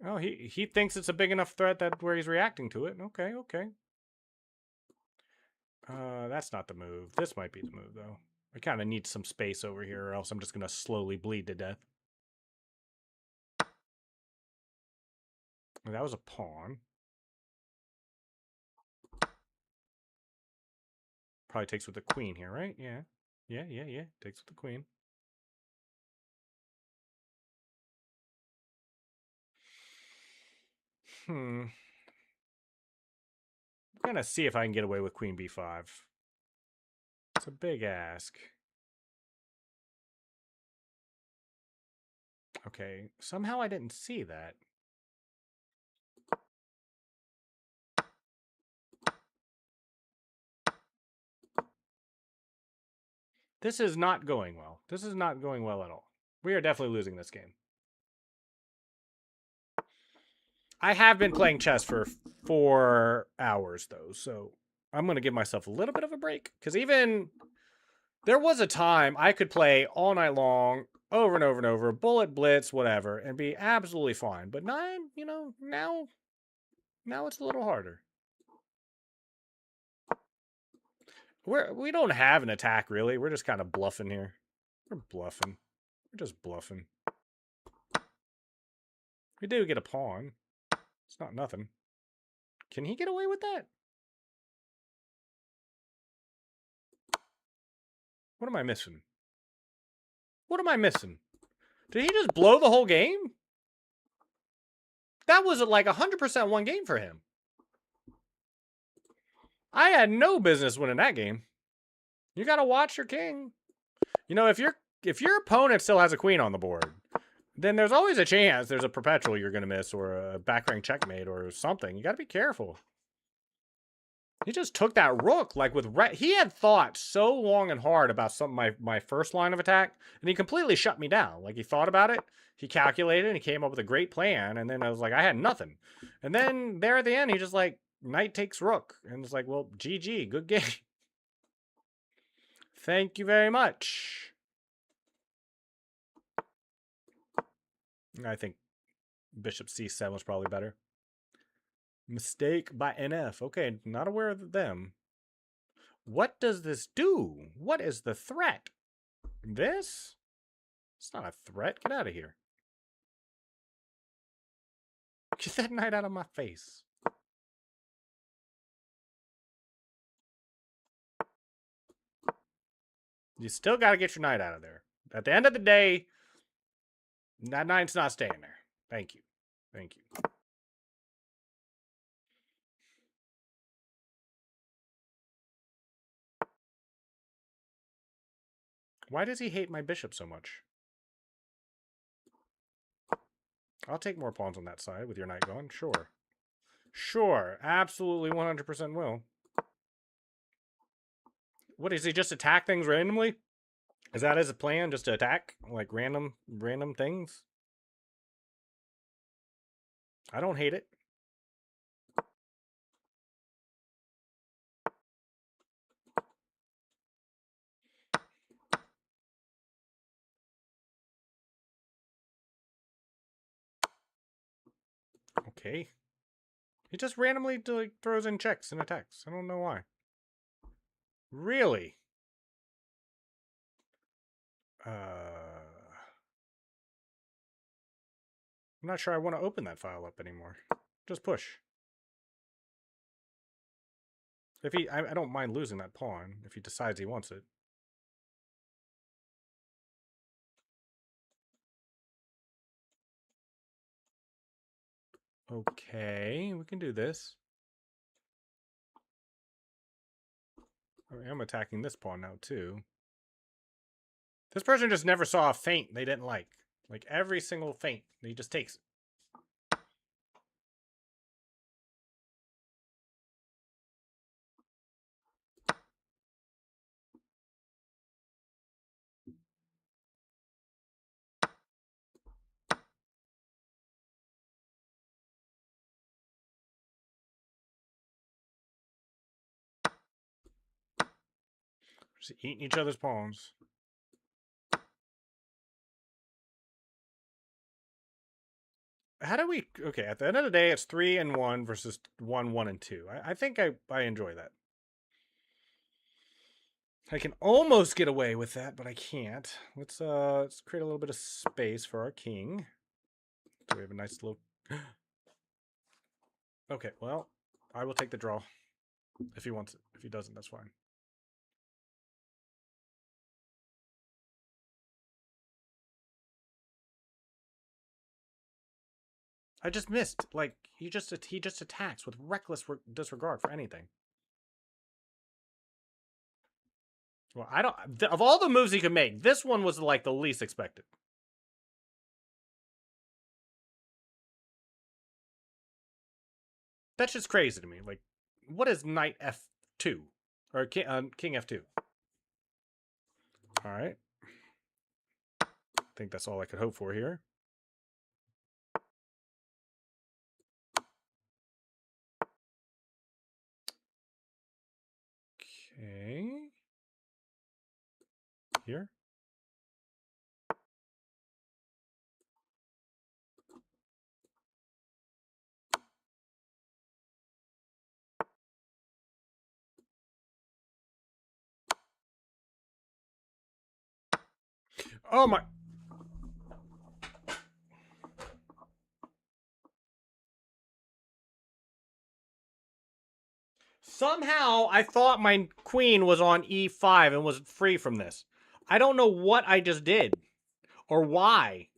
[SPEAKER 1] Oh, he thinks it's a big enough threat that where he's reacting to it. Okay, okay. That's not the move. This might be the move, though. I kind of need some space over here, or else I'm just going to slowly bleed to death. That was a pawn. Probably takes with the queen here, right? Yeah. Yeah. Takes with the queen. I'm going to see if I can get away with queen b5. It's a big ask. Okay, somehow I didn't see that. This is not going well. This is not going well at all. We are definitely losing this game. I have been playing chess for 4 hours, though, so I'm going to give myself a little bit of a break. Because even there was a time I could play all night long. over and over and over, bullet blitz, whatever, and be absolutely fine. But 9, you know, now it's a little harder. We don't have an attack, really. We're just kind of bluffing here. We're bluffing. We're just bluffing. We do get a pawn. It's not nothing. Can he get away with that? What am I missing? What am I missing? Did he just blow the whole game? That was like 100% one game for him. I had no business winning that game. You got to watch your king. You know, if your opponent still has a queen on the board, then there's always a chance there's a perpetual you're going to miss or a back rank checkmate or something. You got to be careful. He just took that rook like with he had thought so long and hard about my first line of attack, and he completely shut me down. Like he thought about it, he calculated, and he came up with a great plan, and then I was like, I had nothing. And then there at the end, he just like knight takes rook, and it's like, well, GG, good game. Thank you very much. I think bishop c7 was probably better. Mistake by NF. Okay, not aware of them. What does this do? What is the threat? This? It's not a threat. Get out of here. Get that knight out of my face. You still got to get your knight out of there. At the end of the day, that knight's not staying there. Thank you. Thank you. Why does he hate my bishop so much? I'll take more pawns on that side with your knight gone. Sure. Sure. Absolutely 100% will. What, does he just attack things randomly? Is that his plan? Just to attack? Like random things? I don't hate it. Okay. He just randomly like, throws in checks and attacks. I don't know why. Really? I'm not sure I want to open that file up anymore. Just push. If he, I don't mind losing that pawn if he decides he wants it. Okay, we can do this. I am attacking this pawn now, too. This person just never saw a feint they didn't like. Like, every single feint, he just takes it. Just eating each other's pawns. How do we... Okay, at the end of the day, it's 3 and 1 versus 1, 1 and 2. I think I enjoy that. I can almost get away with that, but I can't. Let's create a little bit of space for our king. So we have a nice little... Okay, well, I will take the draw. If he wants it. If he doesn't, that's fine. I just missed. Like, he just attacks with reckless disregard for anything. Well, I don't... Of all the moves he could make, this one was, like, the least expected. That's just crazy to me. Like, what is knight f2? Or king f2? All right. I think that's all I could hope for here. Okay. Here. Oh my. Somehow I thought my queen was on e5 and was free from this. I don't know what I just did or why.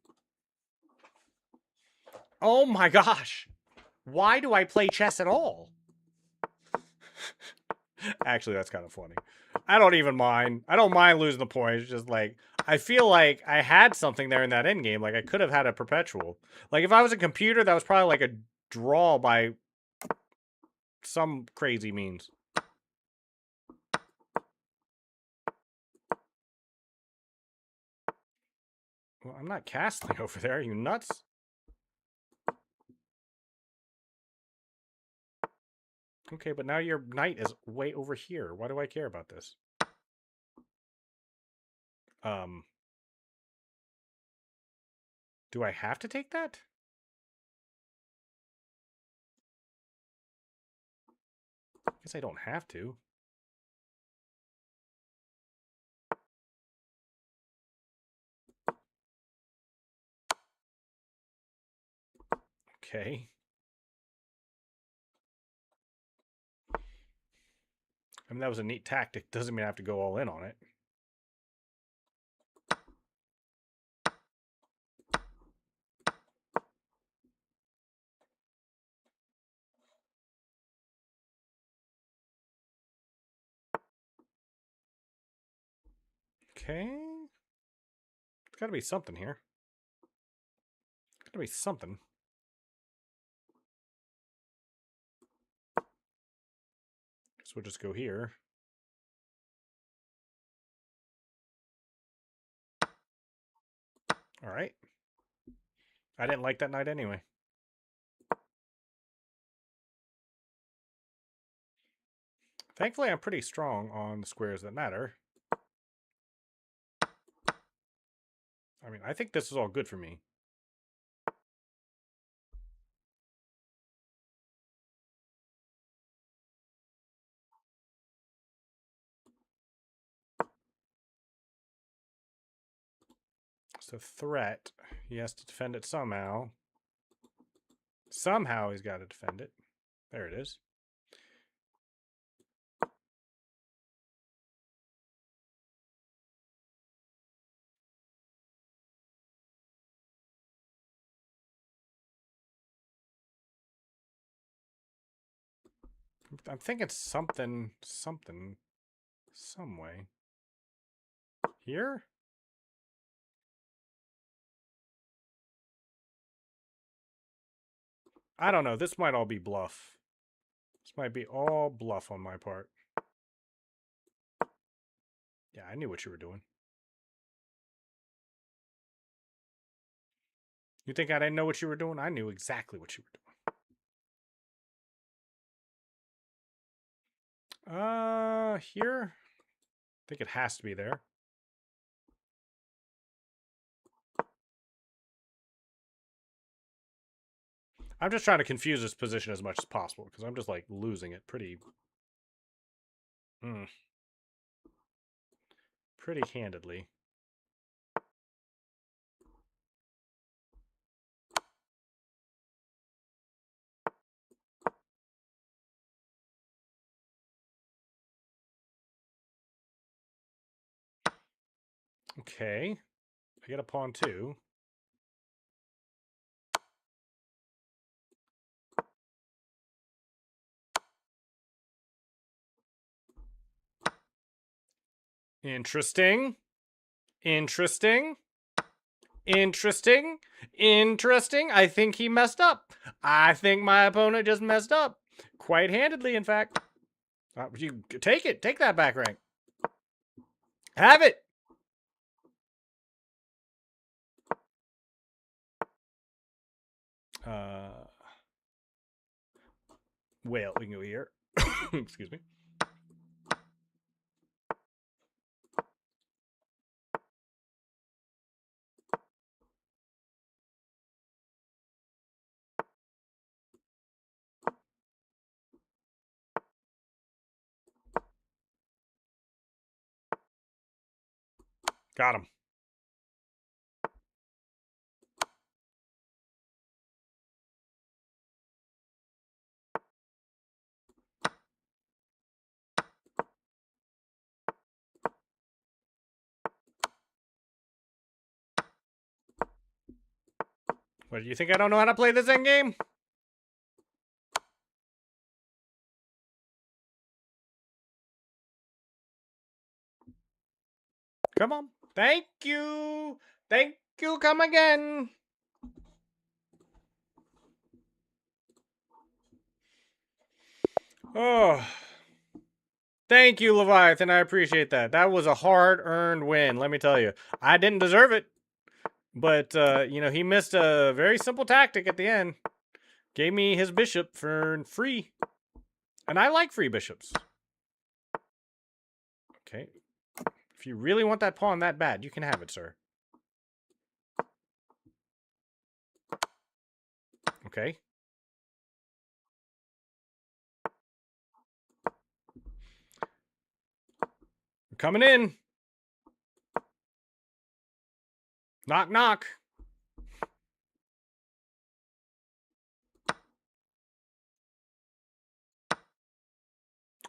[SPEAKER 1] Oh my gosh. Why do I play chess at all? Actually, that's kind of funny. I don't even mind. I don't mind losing the point. It's just like, I feel like I had something there in that end game. Like, I could have had a perpetual. Like, if I was a computer, that was probably like a draw by some crazy means. Well, I'm not castling over there. Are you nuts? Okay, but now your knight is way over here. Why do I care about this? Um, do I have to take that? I guess I don't have to. Okay. I mean, that was a neat tactic. Doesn't mean I have to go all in on it. Okay. There's gotta be something here. Gotta be something. Guess we'll just go here. All right. I didn't like that knight anyway. Thankfully, I'm pretty strong on the squares that matter. I mean, I think this is all good for me. So threat, he has to defend it somehow. Somehow he's got to defend it. There it is. I'm thinking something, some way. Here? I don't know. This might all be bluff. This might be all bluff on my part. Yeah, I knew what you were doing. You think I didn't know what you were doing? I knew exactly what you were doing. Here? I think it has to be there. I'm just trying to confuse this position as much as possible because I'm just like losing it pretty pretty handedly. Okay. I get a pawn too. Interesting. Interesting. Interesting. Interesting. I think he messed up. I think my opponent just messed up. Quite handedly, in fact. You take it. Take that back rank. Have it. Well, we can go here. Excuse me. Got him. What, do you think I don't know how to play this endgame? Come on. Thank you. Thank you. Come again. Oh. Thank you, Leviathan. I appreciate that. That was a hard-earned win, let me tell you. I didn't deserve it. But, you know, he missed a very simple tactic at the end. Gave me his bishop for free. And I like free bishops. Okay. If you really want that pawn that bad, you can have it, sir. Okay. We're coming in. Knock, knock.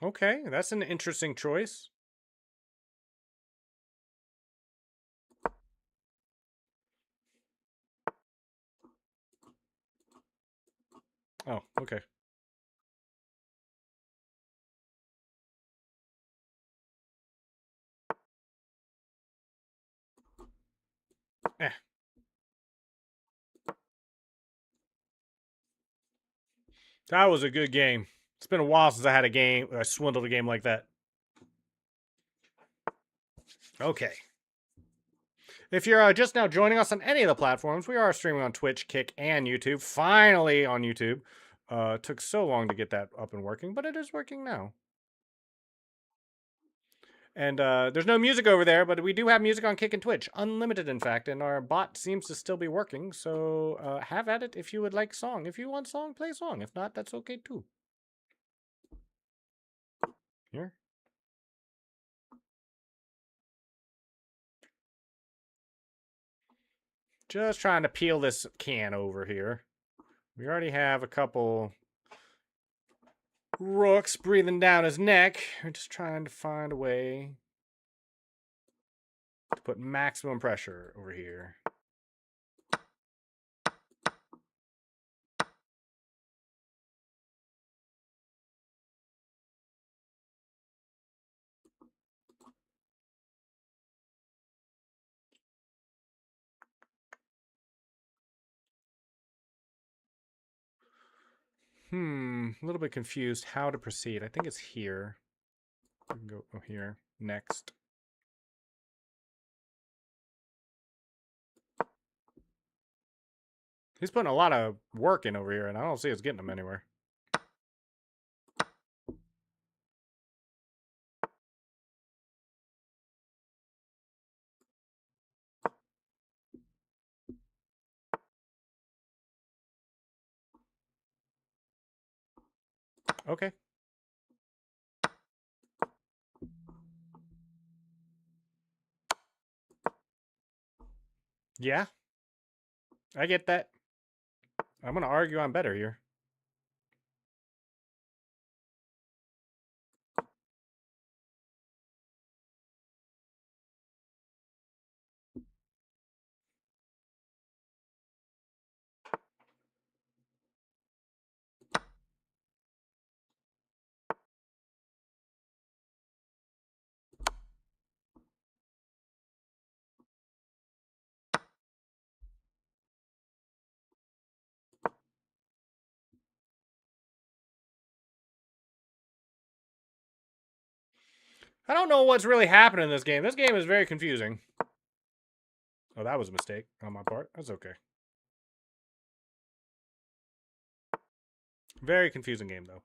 [SPEAKER 1] Okay, that's an interesting choice. Oh, okay. Eh. That was a good game. It's been a while since I had a game, I swindled a game like that. Okay. If you're just now joining us on any of the platforms, we are streaming on Twitch, Kick, and YouTube. Finally on YouTube. It took so long to get that up and working, but it is working now. And there's no music over there, but we do have music on Kick and Twitch. Unlimited, in fact. And our bot seems to still be working. So have at it if you would like song. If you want song, play song. If not, that's okay too. Here. Just trying to peel this can over here. We already have a couple rooks breathing down his neck. We're just trying to find a way to put maximum pressure over here. A little bit confused how to proceed. I think it's here. I can go here next. He's putting a lot of work in over here, and I don't see us getting him anywhere. Okay. Yeah. I get that. I'm going to argue I'm better here. I don't know what's really happening in this game. This game is very confusing. Oh, that was a mistake on my part. That's okay. Very confusing game, though.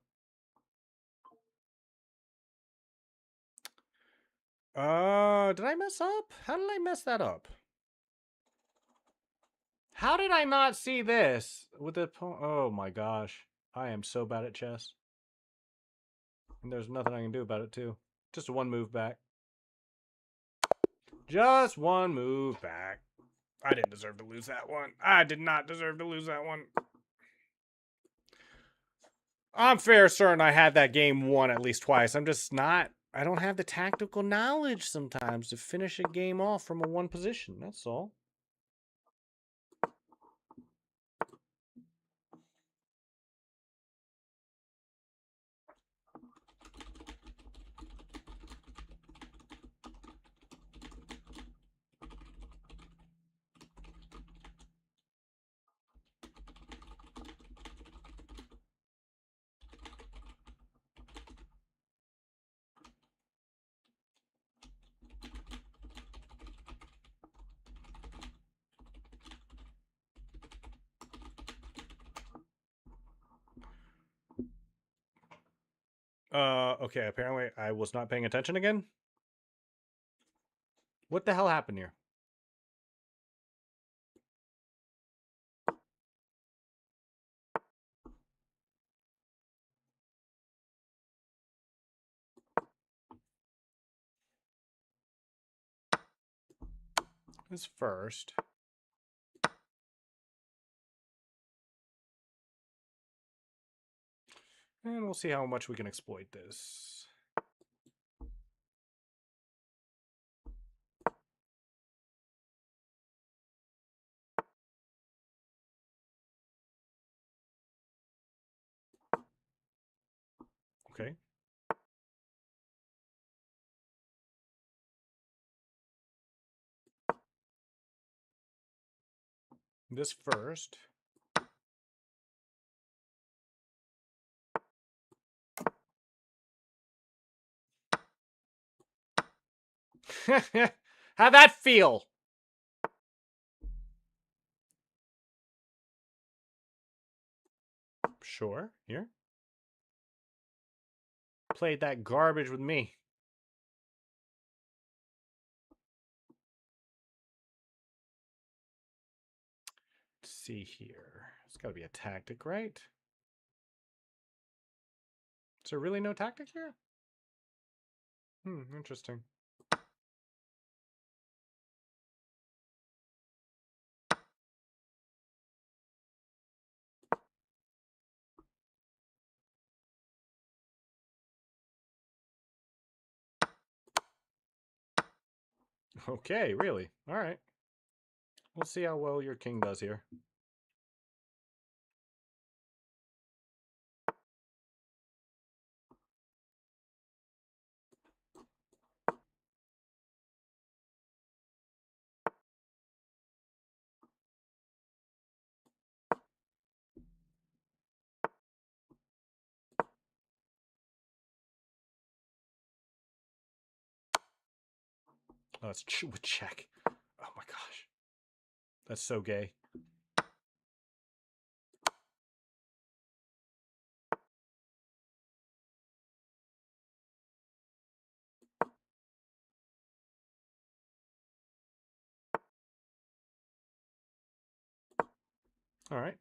[SPEAKER 1] Did I mess up? How did I mess that up? How did I not see this with the... Oh my gosh. I am so bad at chess. And there's nothing I can do about it, too. Just one move back. Just one move back. I didn't deserve to lose that one. I did not deserve to lose that one. I'm fair certain I had that game won at least twice. I'm just not... I don't have the tactical knowledge sometimes to finish a game off from a one position. That's all. Okay, apparently I was not paying attention again. What the hell happened here? This first. And we'll see how much we can exploit this. Okay. This first. How'd that feel? Sure. Here. Played that garbage with me. Let's see here. It's got to be a tactic, right? Is there really no tactic here? Interesting. Okay, really? All right. We'll see how well your king does here. Oh, it's with check. Oh my gosh. That's so gay. All right.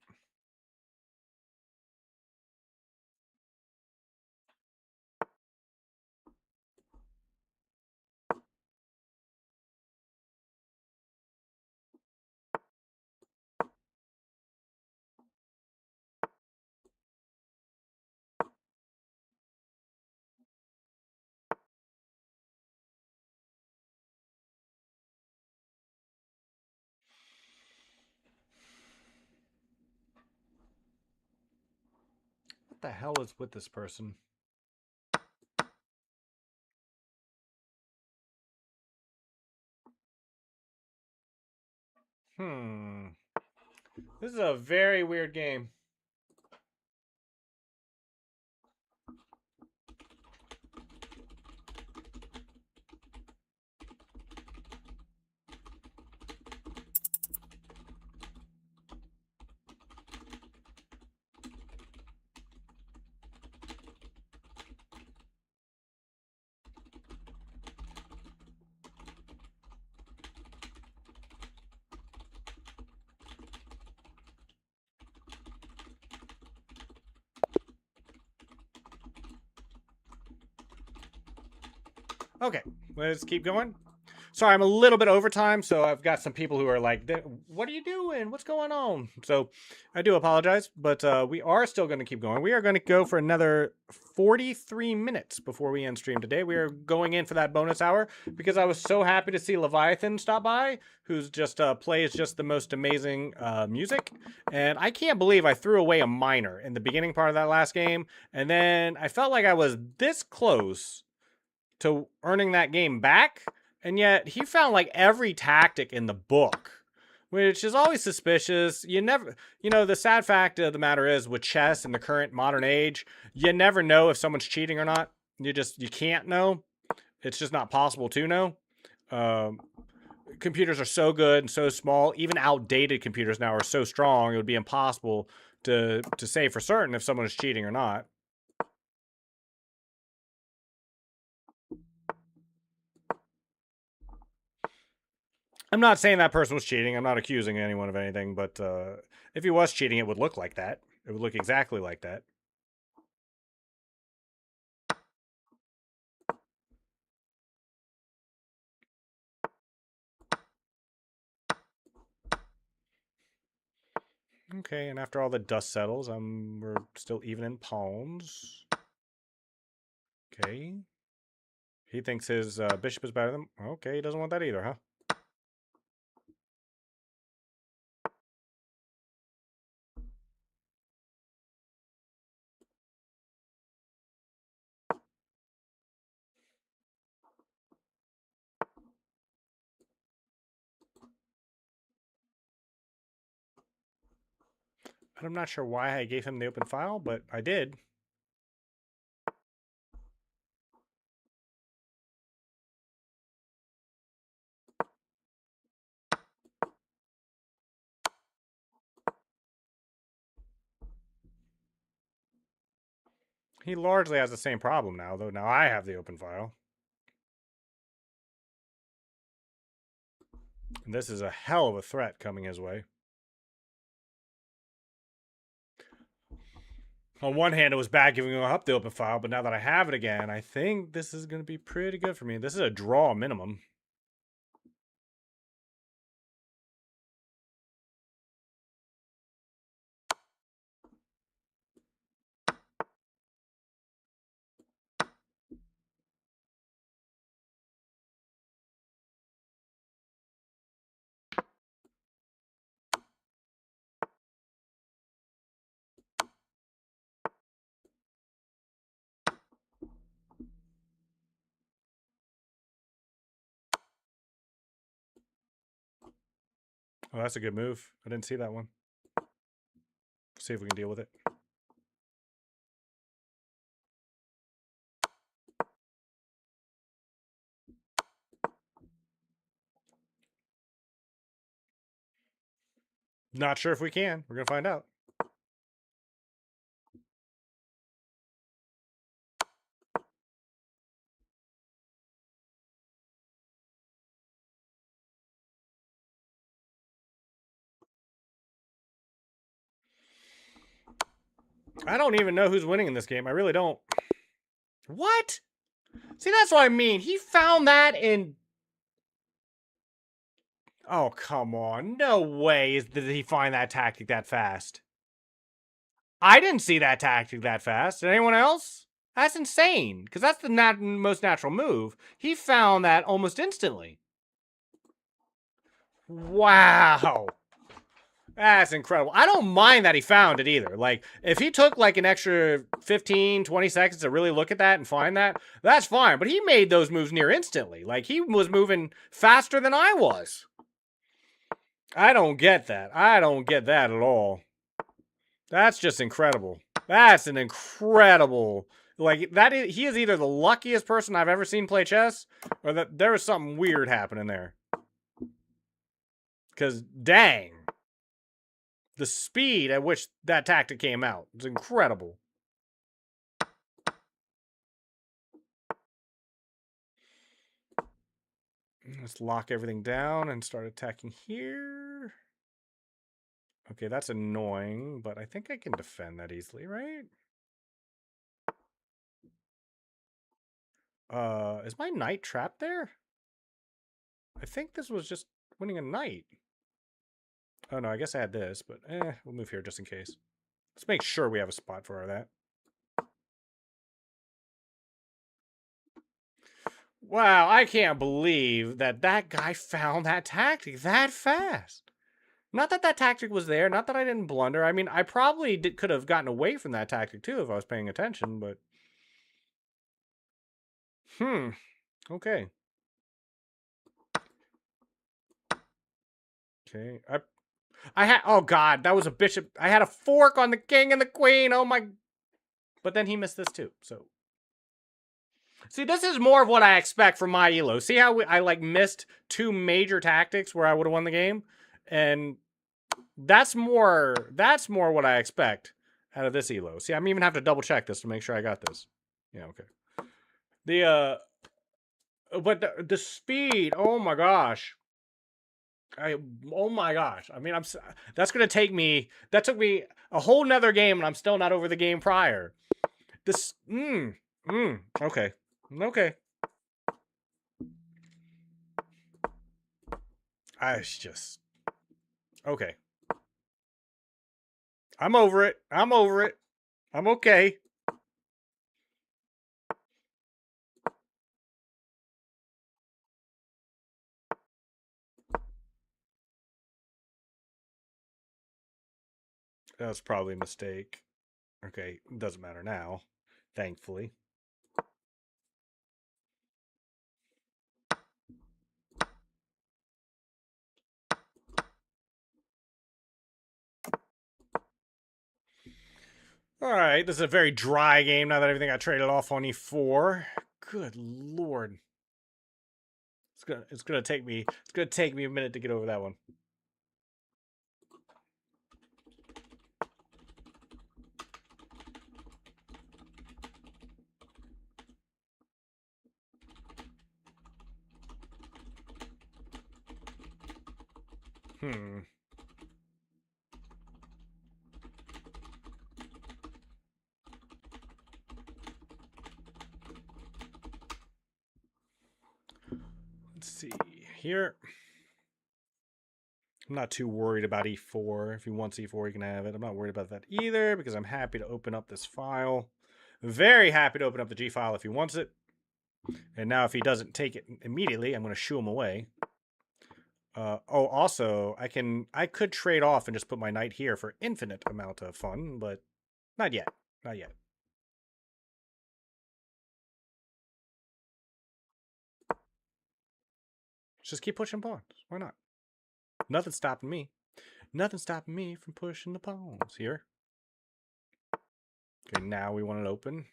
[SPEAKER 1] What the hell is with this person? This is a very weird game. Okay, let's keep going. Sorry, I'm a little bit over time, so I've got some people who are like, what are you doing? What's going on? So I do apologize, but we are still going to keep going. We are going to go for another 43 minutes before we end stream today. We are going in for that bonus hour because I was so happy to see Leviathan stop by, who's just plays just the most amazing music. And I can't believe I threw away a minor in the beginning part of that last game. And then I felt like I was this close to earning that game back. And yet he found like every tactic in the book, which is always suspicious. You never, the sad fact of the matter is with chess in the current modern age, you never know if someone's cheating or not. You can't know. It's just not possible to know. Computers are so good and so small. Even outdated computers now are so strong, it would be impossible to say for certain if someone is cheating or not. I'm not saying that person was cheating. I'm not accusing anyone of anything, but if he was cheating, it would look like that. It would look exactly like that. Okay, and after all the dust settles, we're still even in pawns. Okay. He thinks his bishop is better than... Okay, he doesn't want that either, huh? I'm not sure why I gave him the open file, but I did. He largely has the same problem now, though now I have the open file. And this is a hell of a threat coming his way. On one hand, it was bad giving up the open file, but now that I have it again, I think this is going to be pretty good for me. This is a draw minimum. Oh, that's a good move. I didn't see that one. See if we can deal with it. Not sure if we can. We're going to find out. I don't even know who's winning in this game. I really don't. What? See, that's what I mean. He found that in... Oh, come on. No way did he find that tactic that fast. I didn't see that tactic that fast. Did anyone else? That's insane, because that's the most natural move. He found that almost instantly. Wow. That's incredible. I don't mind that he found it either. Like, if he took like an extra 15, 20 seconds to really look at that and find that, that's fine. But he made those moves near instantly. Like, he was moving faster than I was. I don't get that. I don't get that at all. That's just incredible. That's an incredible... Like, he is either the luckiest person I've ever seen play chess, or that there was something weird happening there. Because, dang. The speed at which that tactic came out was incredible. Let's lock everything down and start attacking here. Okay, that's annoying, but I think I can defend that easily, right? Is my knight trapped there? I think this was just winning a knight. Oh no, I guess I had this, but we'll move here just in case. Let's make sure we have a spot for that. Wow, I can't believe that guy found that tactic that fast. Not that tactic was there, not that I didn't blunder. I mean, I probably could have gotten away from that tactic too if I was paying attention, but... Okay. Okay. I had... Oh, God. That was a bishop. I had a fork on the king and the queen. Oh, my... But then he missed this, too. So... See, this is more of what I expect from my elo. See how I, like, missed two major tactics where I would have won the game? And that's more what I expect out of this elo. See, I'm even have to double check this to make sure I got this. Yeah, okay. But the speed, oh my gosh. Oh my gosh. I mean, that's going to take me, that took me a whole nother game and I'm still not over the game prior. This, okay. Okay. It's just, okay. I'm over it. I'm over it. I'm okay. That was probably a mistake. Okay, it doesn't matter now, thankfully. All right, this is a very dry game now that everything got traded off on E4. Good lord. It's gonna take me a minute to get over that one. Let's see here. I'm not too worried about E4. If he wants E4, he can have it. I'm not worried about that either because I'm happy to open up this file. Very happy to open up the G file if he wants it. And now if he doesn't take it immediately, I'm going to shoo him away. Oh, also, I could trade off and just put my knight here for infinite amount of fun, but not yet. Not yet. Just keep pushing pawns. Why not? Nothing's stopping me. Nothing's stopping me from pushing the pawns here. Okay, now we want it open.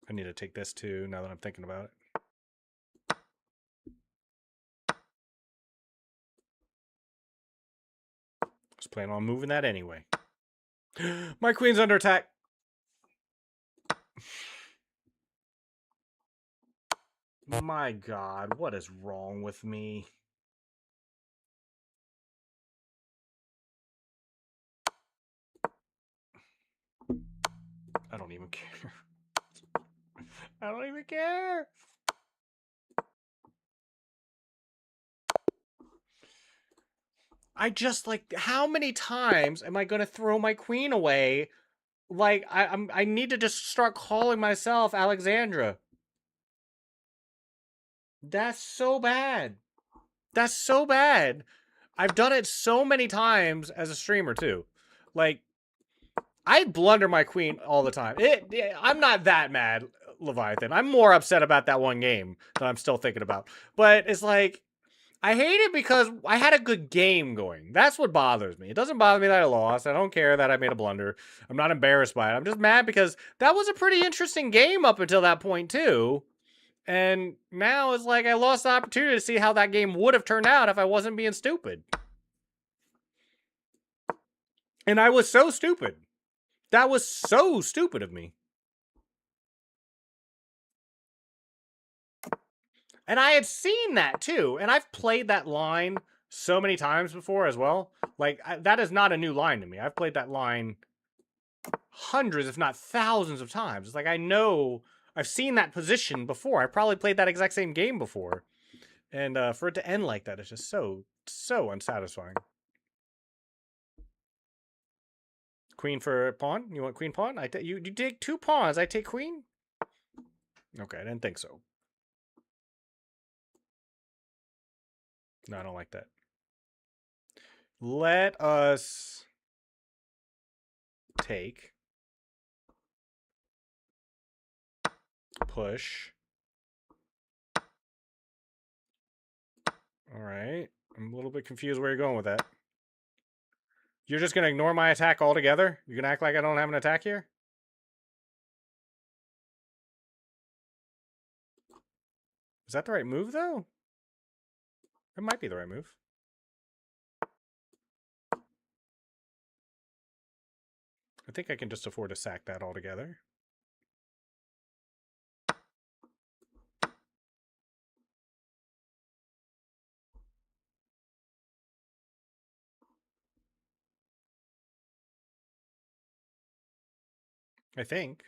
[SPEAKER 1] I need to take this too, now that I'm thinking about it. I was planning on moving that anyway. My queen's under attack. My god, what is wrong with me? I don't even care. I don't even care. I just like, how many times am I going to throw my queen away? Like, I need to just start calling myself Alexandra. That's so bad. That's so bad. I've done it so many times as a streamer too. Like, I blunder my queen all the time. I'm not that mad, Leviathan. I'm more upset about that one game that I'm still thinking about. But it's like, I hate it because I had a good game going. That's what bothers me. It doesn't bother me that I lost. I don't care that I made a blunder. I'm not embarrassed by it. I'm just mad because that was a pretty interesting game up until that point too. And now it's like I lost the opportunity to see how that game would have turned out if I wasn't being stupid. And I was so stupid. That was so stupid of me. And I had seen that too. And I've played that line so many times before as well. Like, that is not a new line to me. I've played that line hundreds, if not thousands of times. It's like, I know I've seen that position before. I probably played that exact same game before. And for it to end like that is just so unsatisfying. Queen for pawn? You want queen pawn? You take 2 pawns. I take queen? Okay, I didn't think so. No, I don't like that. Let us take. Push. All right. I'm a little bit confused where you're going with that. You're just going to ignore my attack altogether? You're going to act like I don't have an attack here? Is that the right move, though? It might be the right move. I think I can just afford to sack that altogether. I think.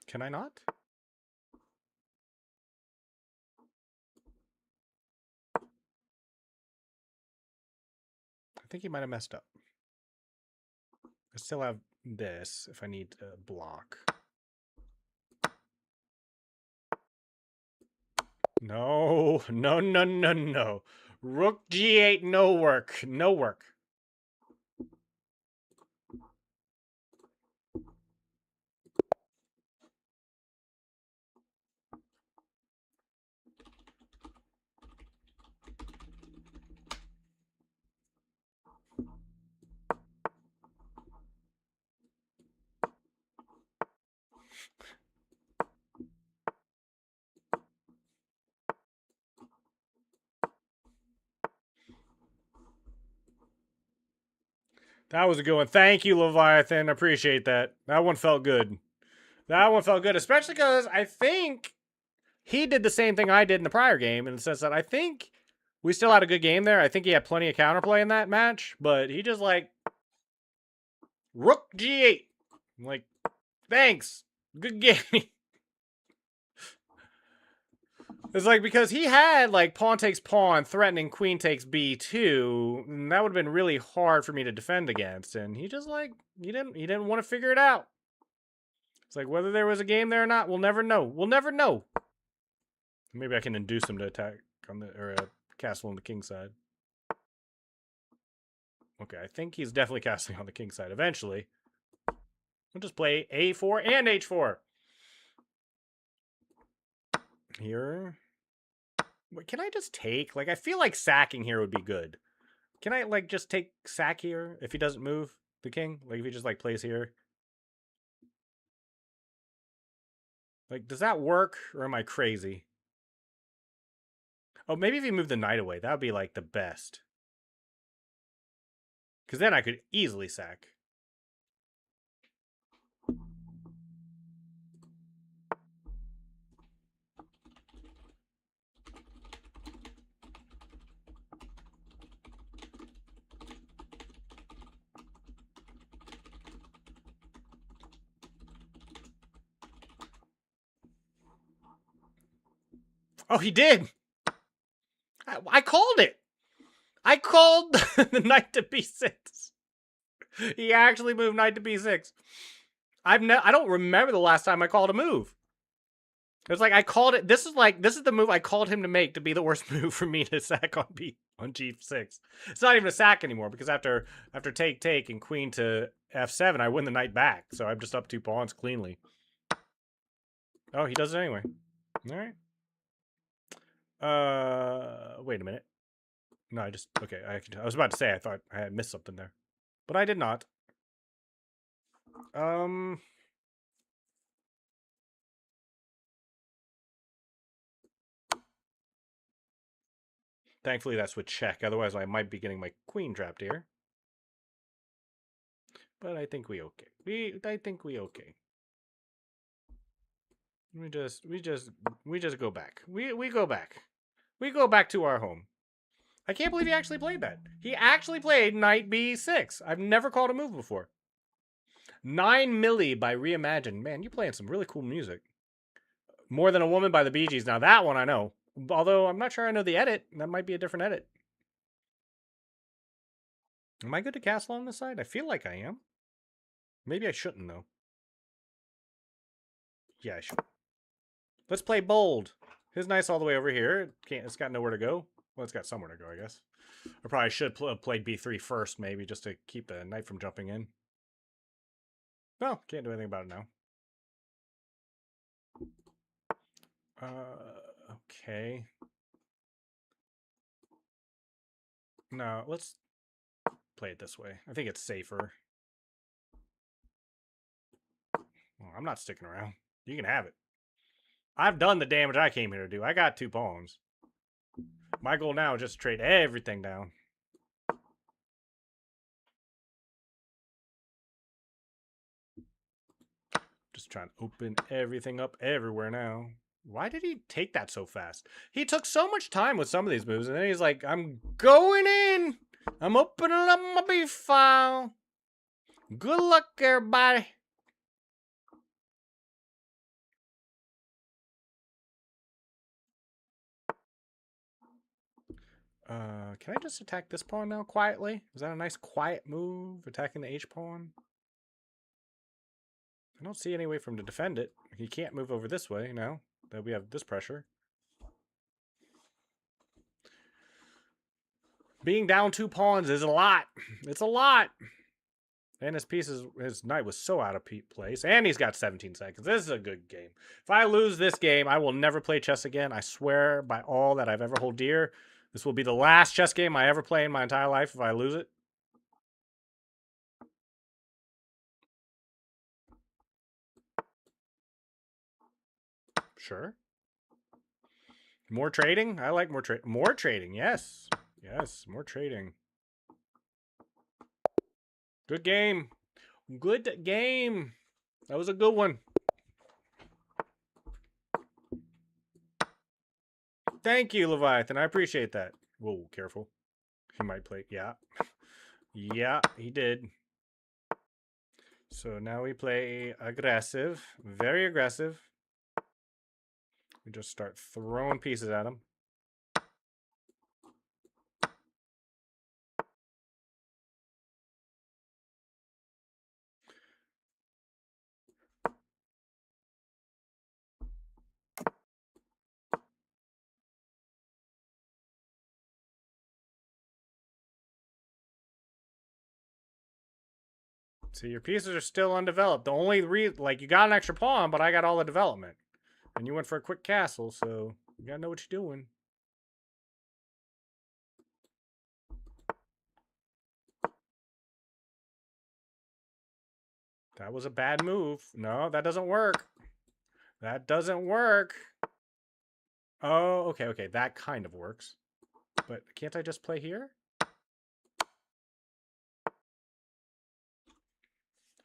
[SPEAKER 1] Can I not? I think he might have messed up. I still have this if I need a block. No, no, no, no, no. Rook G8, no work. No work. That was a good one. Thank you, Leviathan. Appreciate that. That one felt good. That one felt good, especially because I think he did the same thing I did in the prior game in the sense that I think we still had a good game there. I think he had plenty of counterplay in that match, but he just like Rook G8. I'm like, thanks. Good game. It's like because he had like pawn takes pawn, threatening queen takes b2, and that would have been really hard for me to defend against. And he just like he didn't want to figure it out. It's like whether there was a game there or not, we'll never know. We'll never know. Maybe I can induce him to attack on the or castle on the king side. Okay, I think he's definitely castling on the king side eventually. We'll just play a4 and h4. Here. Wait, can I just take? Like, I feel like sacking here would be good. Can I, like, just take sack here if he doesn't move the king? Like, if he just, like, plays here? Like, does that work, or am I crazy? Oh, maybe if he moved the knight away, that would be, like, the best. Because then I could easily sack. Oh, he did! I called it! I called the knight to b6. He actually moved knight to b6. I don't remember the last time I called a move. It was like I called it. This is the move I called him to make to be the worst move for me to sack on g6. It's not even a sack anymore because after take and queen to f7, I win the knight back. So I'm just up 2 pawns cleanly. Oh, he does it anyway. All right. Wait a minute. No, okay. I was about to say I thought I had missed something there, but I did not. Thankfully, that's with check. Otherwise, I might be getting my queen trapped here. But I think we okay. I think we okay. We just go back. We go back. We go back to our home. I can't believe he actually played that. He actually played knight b6. I've never called a move before. 9 Milli by Reimagine. Man, you're playing some really cool music. More Than a Woman by the Bee Gees. Now that one I know. Although I'm not sure I know the edit. That might be a different edit. Am I good to castle on this side? I feel like I am. Maybe I shouldn't though. Yeah, I should. Let's play bold. His knight's all the way over here. It's got nowhere to go. Well, it's got somewhere to go, I guess. I probably should have played b3 first, maybe, just to keep the knight from jumping in. Well, can't do anything about it now. Okay. No, let's play it this way. I think it's safer. Well, I'm not sticking around. You can have it. I've done the damage I came here to do. I got 2 pawns. My goal now is just to trade everything down. Just trying to open everything up everywhere now. Why did he take that so fast? He took so much time with some of these moves, and then he's like, I'm going in. I'm opening up my beef file. Good luck, everybody. Can I just attack this pawn now quietly? Is that a nice quiet move, attacking the H pawn? I don't see any way for him to defend it. He can't move over this way now that we have this pressure. Being down 2 pawns is a lot. It's a lot. And his knight was so out of place. And he's got 17 seconds. This is a good game. If I lose this game, I will never play chess again. I swear by all that I've ever hold dear. This will be the last chess game I ever play in my entire life if I lose it. Sure. More trading? I like more trading. More trading, yes. Yes, more trading. Good game. Good game. That was a good one. Thank you, Leviathan. I appreciate that. Whoa, careful. He might play. Yeah. Yeah, he did. So now we play aggressive. Very aggressive. We just start throwing pieces at him. See, your pieces are still undeveloped. The only like, you got an extra pawn, but I got all the development. And you went for a quick castle, so you gotta know what you're doing. That was a bad move. No, that doesn't work. That doesn't work. Oh, okay, okay. That kind of works. But can't I just play here?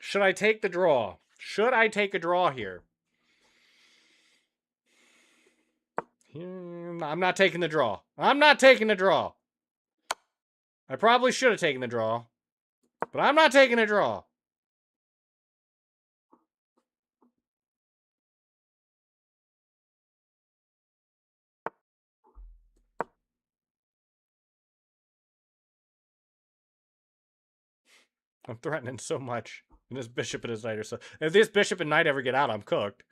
[SPEAKER 1] Should I take the draw? Should I take a draw here? I'm not taking the draw. I'm not taking the draw. I probably should have taken the draw. But I'm not taking a draw. I'm threatening so much. And this bishop and his knight are so... If this bishop and knight ever get out, I'm cooked.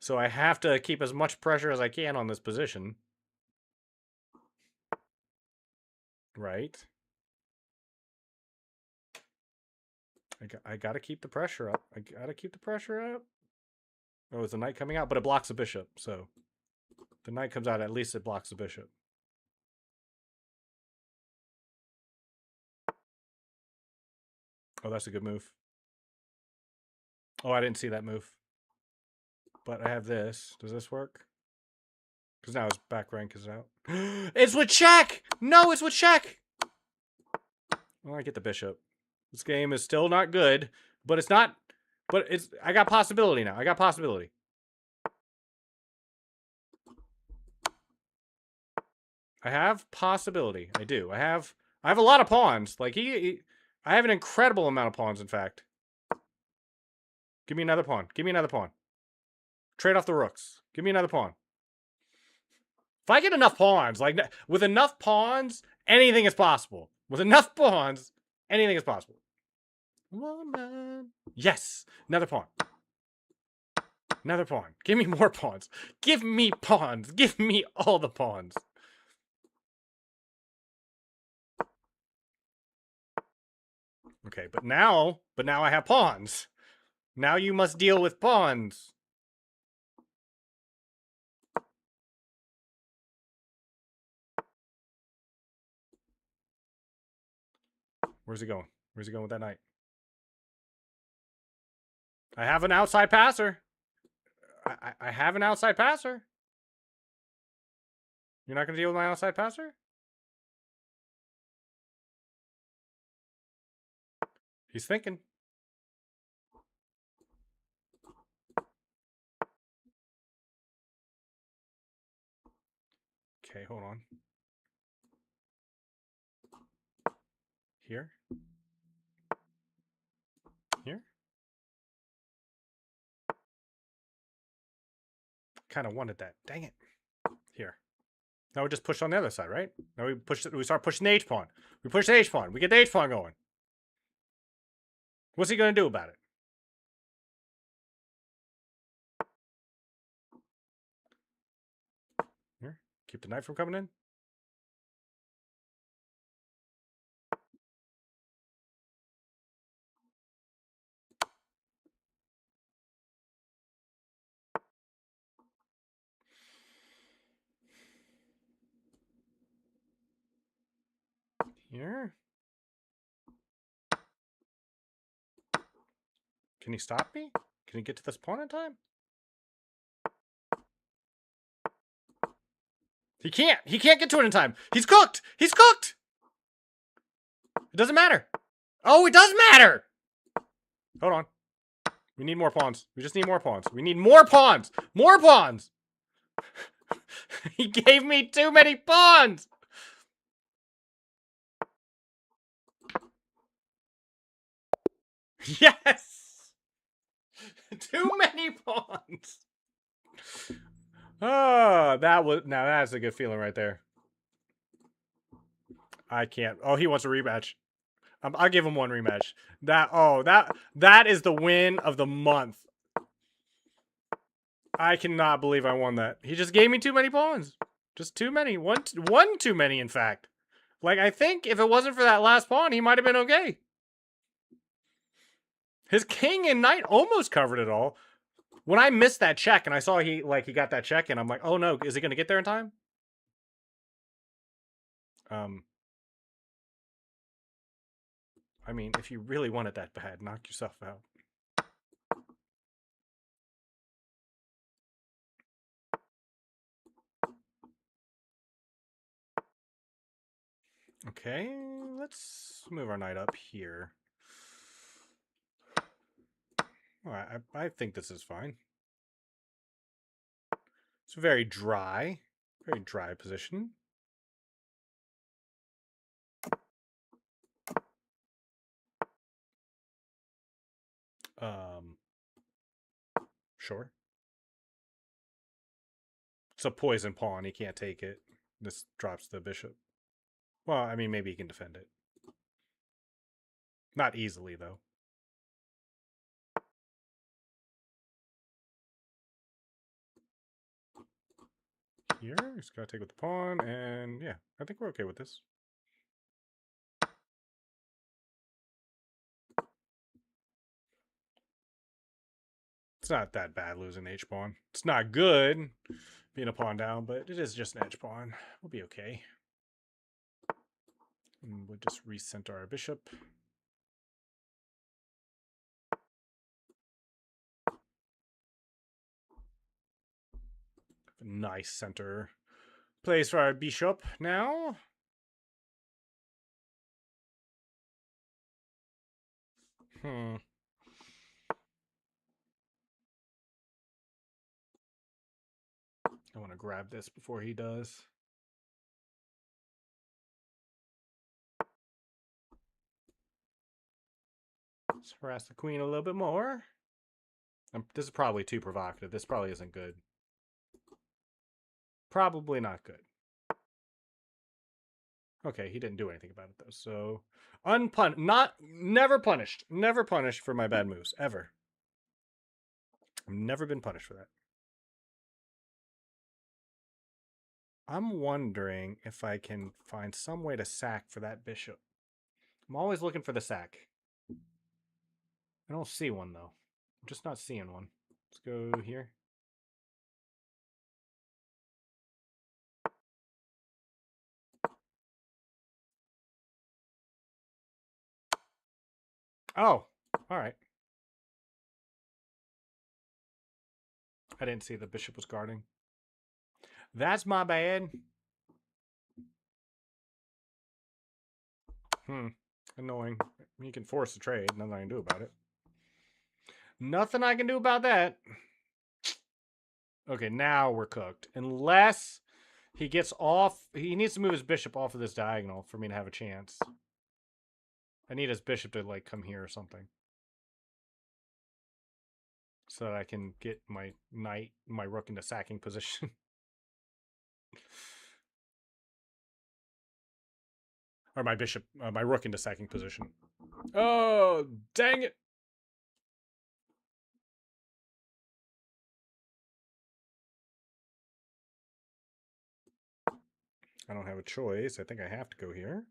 [SPEAKER 1] So I have to keep as much pressure as I can on this position. Right? I gotta keep the pressure up. I gotta keep the pressure up. Oh, is the knight coming out? But it blocks the bishop, so... The knight comes out, at least it blocks the bishop. Oh, that's a good move. Oh, I didn't see that move. But I have this. Does this work? Because now his back rank is out. It's with check! No, it's with check! Well, I get the bishop. This game is still not good, but it's not... But it's... I got possibility now. I got possibility. I have possibility. I do. I have a lot of pawns. Like, I have an incredible amount of pawns, in fact. Give me another pawn. Give me another pawn. Trade off the rooks. Give me another pawn. If I get enough pawns, like, with enough pawns, anything is possible. With enough pawns, anything is possible. Woman. Yes. Another pawn. Another pawn. Give me more pawns. Give me pawns. Give me all the pawns. Okay, but now I have pawns. Now you must deal with pawns. Where's he going? Where's he going with that knight? I have an outside passer. I have an outside passer. You're not going to deal with my outside passer? He's thinking. Okay, hold on. Here. kind of wanted that. Dang it. Here. Now we just push on the other side, right? Now we start pushing the H-pawn. We push the H-pawn. We get the H-pawn going. What's he going to do about it? Here. Keep the knight from coming in. Here. Can he stop me? Can he get to this pawn in time? He can't. He can't get to it in time. He's cooked. He's cooked. It doesn't matter. Oh, it does matter. Hold on. We need more pawns. We just need more pawns. We need more pawns. More pawns. He gave me too many pawns. Yes. Too many pawns. Oh, now that's a good feeling right there. I can't. Oh, he wants a rematch. I'll give him one rematch. That is the win of the month. I cannot believe I won that. He just gave me too many pawns. Just too many. One too many, in fact. Like, I think if it wasn't for that last pawn, he might have been okay. His king and knight almost covered it all. When I missed that check and I saw he got that check and I'm like, oh no, is he going to get there in time? I mean, if you really want it that bad, knock yourself out. Okay, let's move our knight up here. All right, I think this is fine. It's very dry position. Sure. It's a poison pawn. He can't take it. This drops the bishop. Well, I mean, maybe he can defend it. Not easily, though. Here, he's got to take with the pawn, and yeah, I think we're okay with this. It's not that bad losing H-pawn. It's not good being a pawn down, but it is just an H-pawn. We'll be okay. And we'll just recenter our bishop. Nice center place for our bishop now. I want to grab this before he does. Let's harass the queen a little bit more. This is probably too provocative. This probably isn't good. Probably not good. Okay, he didn't do anything about it though. So never punished for my bad moves ever. I've never been punished for that. I'm wondering if I can find some way to sack for that bishop. I'm always looking for the sack. I don't see one though. I'm just not seeing one. Let's go here. Oh, all right. I didn't see the bishop was guarding. That's my bad. Annoying. You can force the trade. Nothing I can do about it. Nothing I can do about that. Okay, now we're cooked. Unless he gets off. He needs to move his bishop off of this diagonal for me to have a chance. I need his bishop to, like, come here or something. so that I can get my knight, my rook into sacking position. Or my bishop, my rook into sacking position. Oh, dang it! I don't have a choice. I think I have to go here.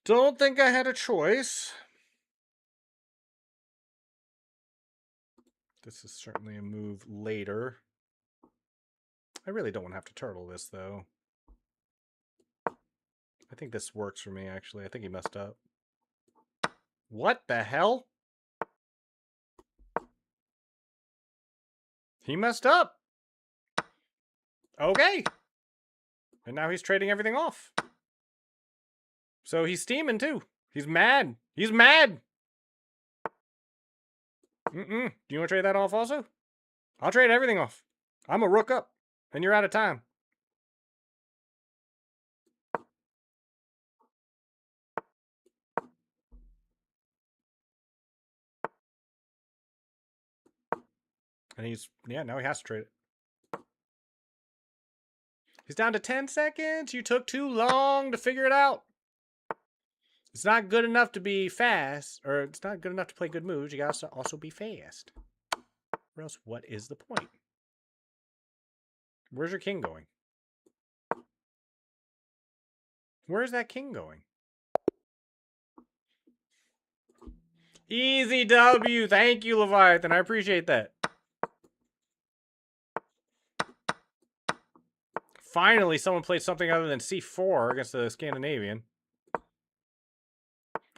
[SPEAKER 1] Don't think I had a choice. This is certainly a move later. I really don't want to have to turtle this, though. I think this works for me, actually. I think he messed up. What the hell? He messed up. Okay. And now he's trading everything off. So he's steaming, too. He's mad. He's mad. Do you want to trade that off also? I'll trade everything off. I'm a rook up, and you're out of time. And he's, yeah, now he has to trade it. He's down to 10 seconds. You took too long to figure it out. It's not good enough to be fast, or it's not good enough to play good moves. You gotta also be fast. Or else, what is the point? Where's your king going? Where's that king going? Easy W. Thank you, Leviathan. I appreciate that. Finally, someone played something other than C4 against the Scandinavian.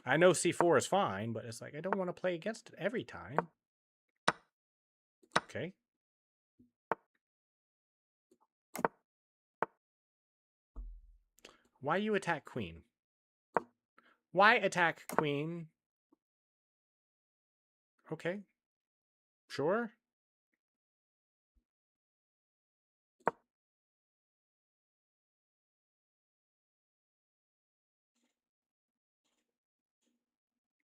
[SPEAKER 1] I know C4 is fine, but it's like, I don't want to play against it every time. Okay. Why you attack queen? Why attack queen? Okay. Sure.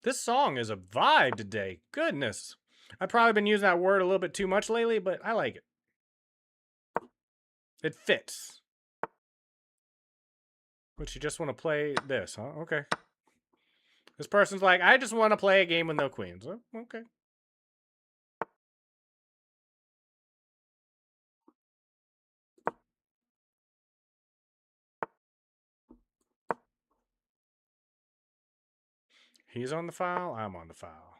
[SPEAKER 1] This song is a vibe today. Goodness. I've probably been using that word a little bit too much lately, but I like it. It fits. But you just want to play this, huh? Okay. This person's like, I just want to play a game with no queens. Oh, okay. He's on the file. I'm on the file.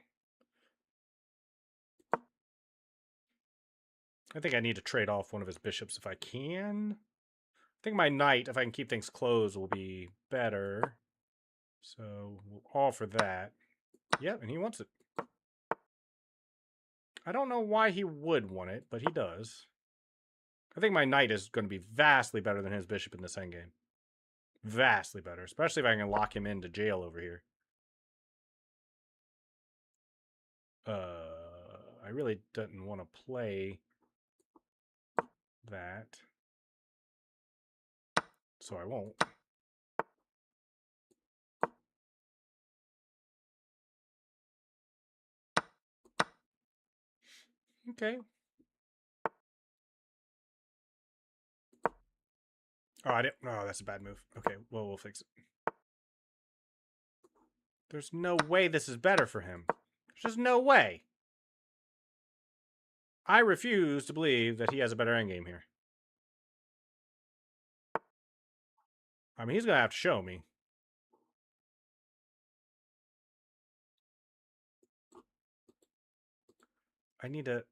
[SPEAKER 1] I think I need to trade off one of his bishops if I can. I think my knight, if I can keep things closed, will be better. So we'll offer that. Yep, and he wants it. I don't know why he would want it, but he does. I think my knight is going to be vastly better than his bishop in this endgame. Vastly better, especially if I can lock him into jail over here. I really didn't want to play that. So I won't. Okay. Oh, I didn't. Oh, that's a bad move. Okay, well, we'll fix it. There's no way this is better for him. There's just no way. I refuse to believe that he has a better endgame here. I mean, he's going to have to show me. I need to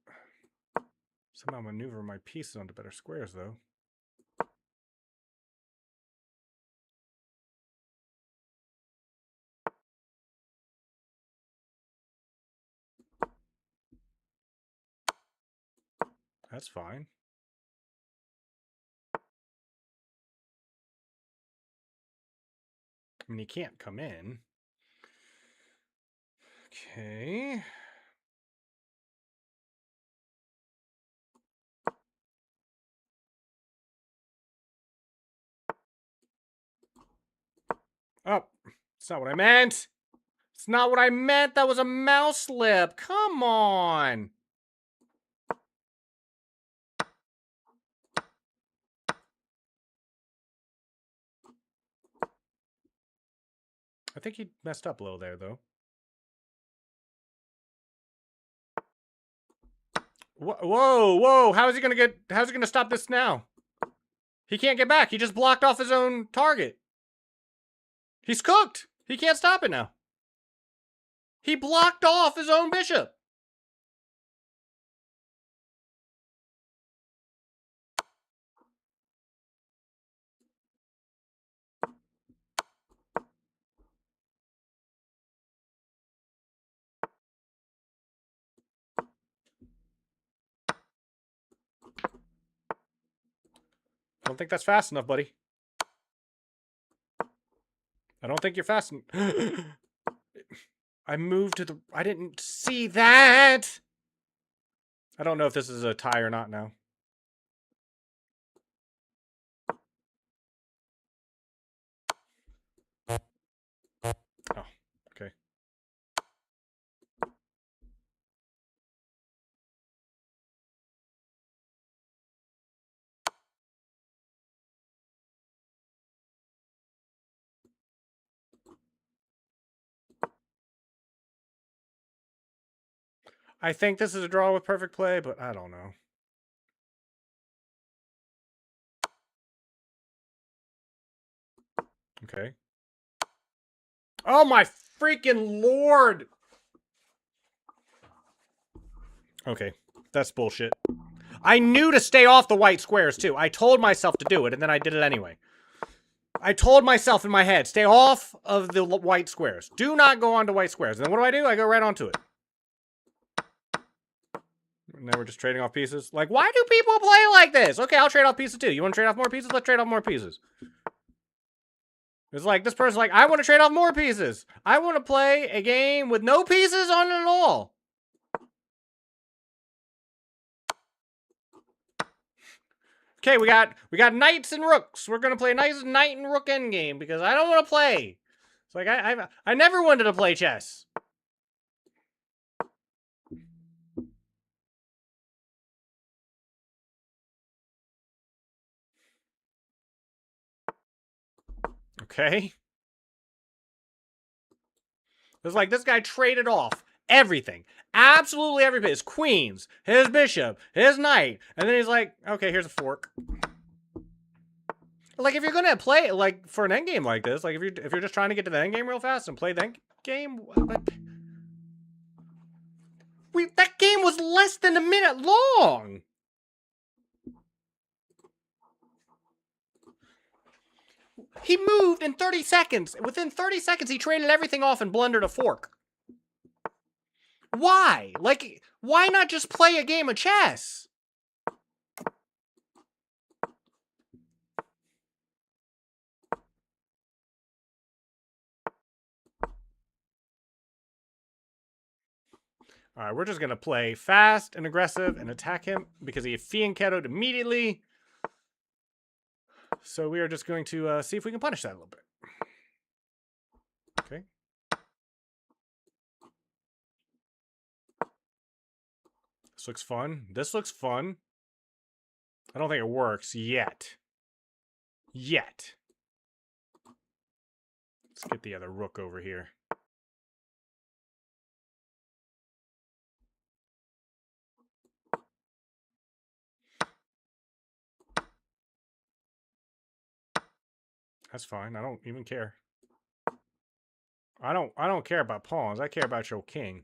[SPEAKER 1] somehow maneuver my pieces onto better squares, though. That's fine. I mean, he can't come in. Okay. Oh, that's not what I meant. It's not what I meant. That was a mouse slip. Come on. I think he messed up a little there, though. Whoa, whoa. How's he gonna stop this now? He can't get back. He just blocked off his own target. He's cooked. He can't stop it now. He blocked off his own bishop. I don't think that's fast enough, buddy. I don't think you're fast enough. I moved to the... I didn't see that! I don't know if this is a tie or not now. Oh, okay. I think this is a draw with perfect play, but I don't know. Okay. Oh my freaking lord! Okay, that's bullshit. I knew to stay off the white squares, too. I told myself to do it, and then I did it anyway. I told myself in my head, stay off of the white squares. Do not go onto white squares. And then what do? I go right onto it. And now we're just trading off pieces. Like, why do people play like this? Okay, I'll trade off pieces, too. You want to trade off more pieces? Let's trade off more pieces. It's like, this person's like, I want to trade off more pieces. I want to play a game with no pieces on it at all. Okay, we got knights and rooks. We're gonna play a nice knight and rook endgame because I don't want to play. It's like I never wanted to play chess. Okay. It's like this guy traded off everything. Absolutely everything. His queens, his bishop, his knight. And then he's like, okay, here's a fork. Like, if you're gonna play, like, for an endgame like this, like, if you're just trying to get to the endgame real fast and play the endgame, like, that game was less than a minute long! He moved in 30 seconds. Within 30 seconds, he traded everything off and blundered a fork. Why? Like, why not just play a game of chess? All right, we're just going to play fast and aggressive and attack him because he fianchettoed immediately. So we are just going to see if we can punish that a little bit. Okay. This looks fun. This looks fun. I don't think it works yet. Yet. Let's get the other rook over here. That's fine. I don't even care. I don't care about pawns. I care about your king.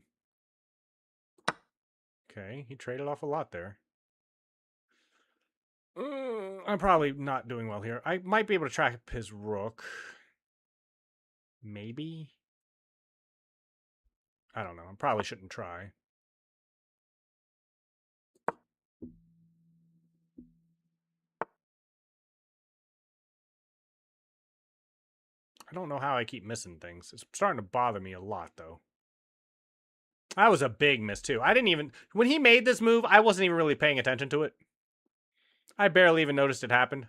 [SPEAKER 1] Okay, he traded off a lot there. I'm probably not doing well here. I might be able to track his rook. Maybe. I don't know. I probably shouldn't try. I don't know how I keep missing things. It's starting to bother me a lot, though. That was a big miss, too. I didn't even... When he made this move, I wasn't even really paying attention to it. I barely even noticed it happened.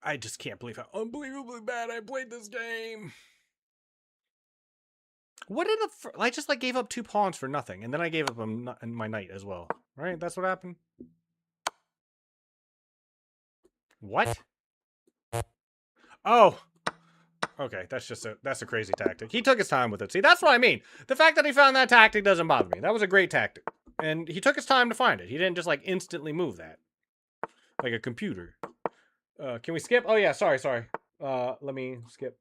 [SPEAKER 1] I just can't believe how unbelievably bad I played this game. What did I just like gave up 2 pawns for nothing, and then I gave up my knight as well. Right? That's what happened. What? Oh. Okay, that's a crazy tactic. He took his time with it. See, that's what I mean. The fact that he found that tactic doesn't bother me. That was a great tactic. And he took his time to find it. He didn't just like instantly move that. Like a computer. Can we skip? Oh yeah, sorry. Let me skip.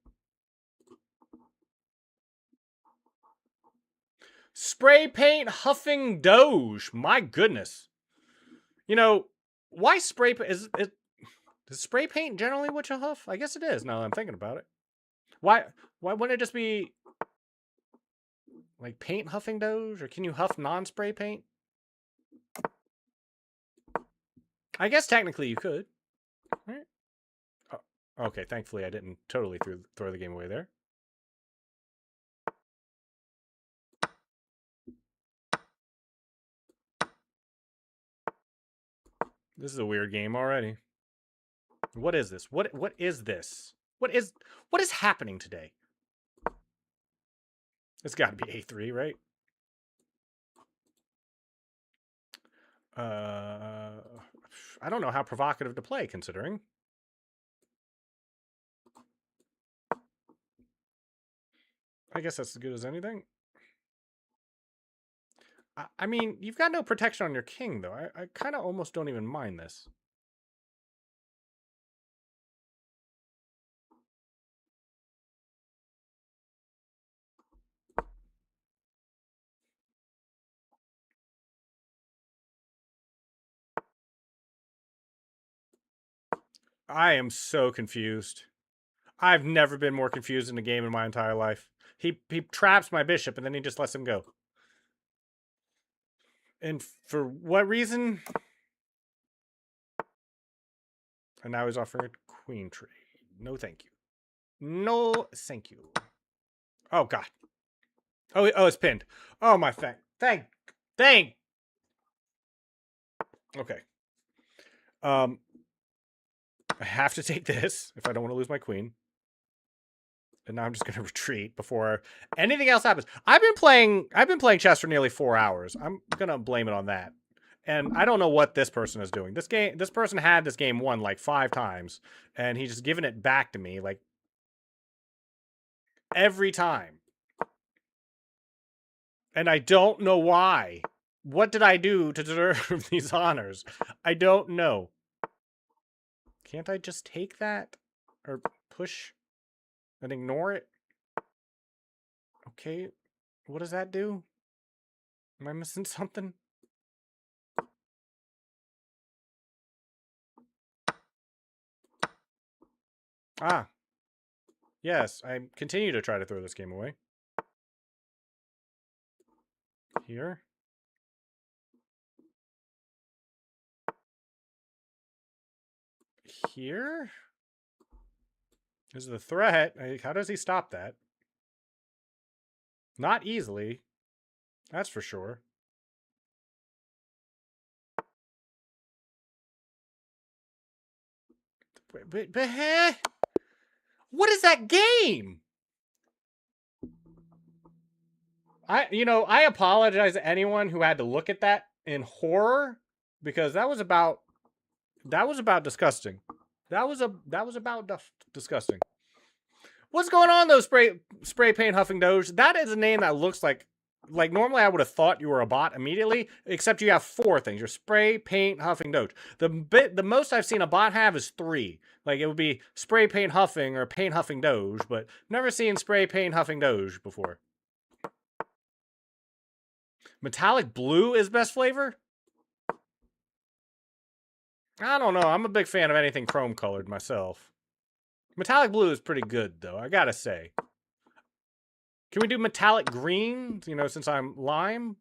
[SPEAKER 1] Spray paint huffing Doge. My goodness. You know, why spray paint? Is spray paint generally what you huff? I guess it is now that I'm thinking about it. Why wouldn't it just be like paint huffing Doge? Or can you huff non-spray paint? I guess technically you could. Right? Oh, okay, thankfully I didn't totally throw the game away there. This is a weird game already. What is this? What is this? What is happening today? It's got to be A3, right? I don't know how provocative to play, considering. I guess that's as good as anything. I mean, you've got no protection on your king, though. I kind of almost don't even mind this. I am so confused. I've never been more confused in a game in my entire life. He traps my bishop and then he just lets him go. And for what reason? And now he's offering a queen trade. No, thank you. No, thank you. Oh, God. Oh, it's pinned. Oh, my thank. Okay. I have to take this if I don't want to lose my queen. And now I'm just going to retreat before anything else happens. I've been playing chess for nearly 4 hours. I'm going to blame it on that. And I don't know what this person is doing. This person had this game won like 5 times, and he's just giving it back to me like every time. And I don't know why. What did I do to deserve these honors? I don't know. Can't I just take that? Or push and ignore it? Okay. What does that do? Am I missing something? Ah. Yes, I continue to try to throw this game away. Here. Here? Is the threat. How does he stop that? Not easily. That's for sure. But what is that game? I apologize to anyone who had to look at that in horror, because that was about disgusting. That was about disgusting. What's going on though, spray paint huffing Doge? That is a name that looks like normally I would have thought you were a bot immediately, except you have 4 things. You're spray paint huffing Doge. The most I've seen a bot have is 3. Like it would be spray paint huffing or paint huffing Doge, but never seen spray paint huffing Doge before. Metallic blue is best flavor? I don't know. I'm a big fan of anything chrome colored myself. Metallic blue is pretty good, though, I gotta say. Can we do metallic green, since I'm lime?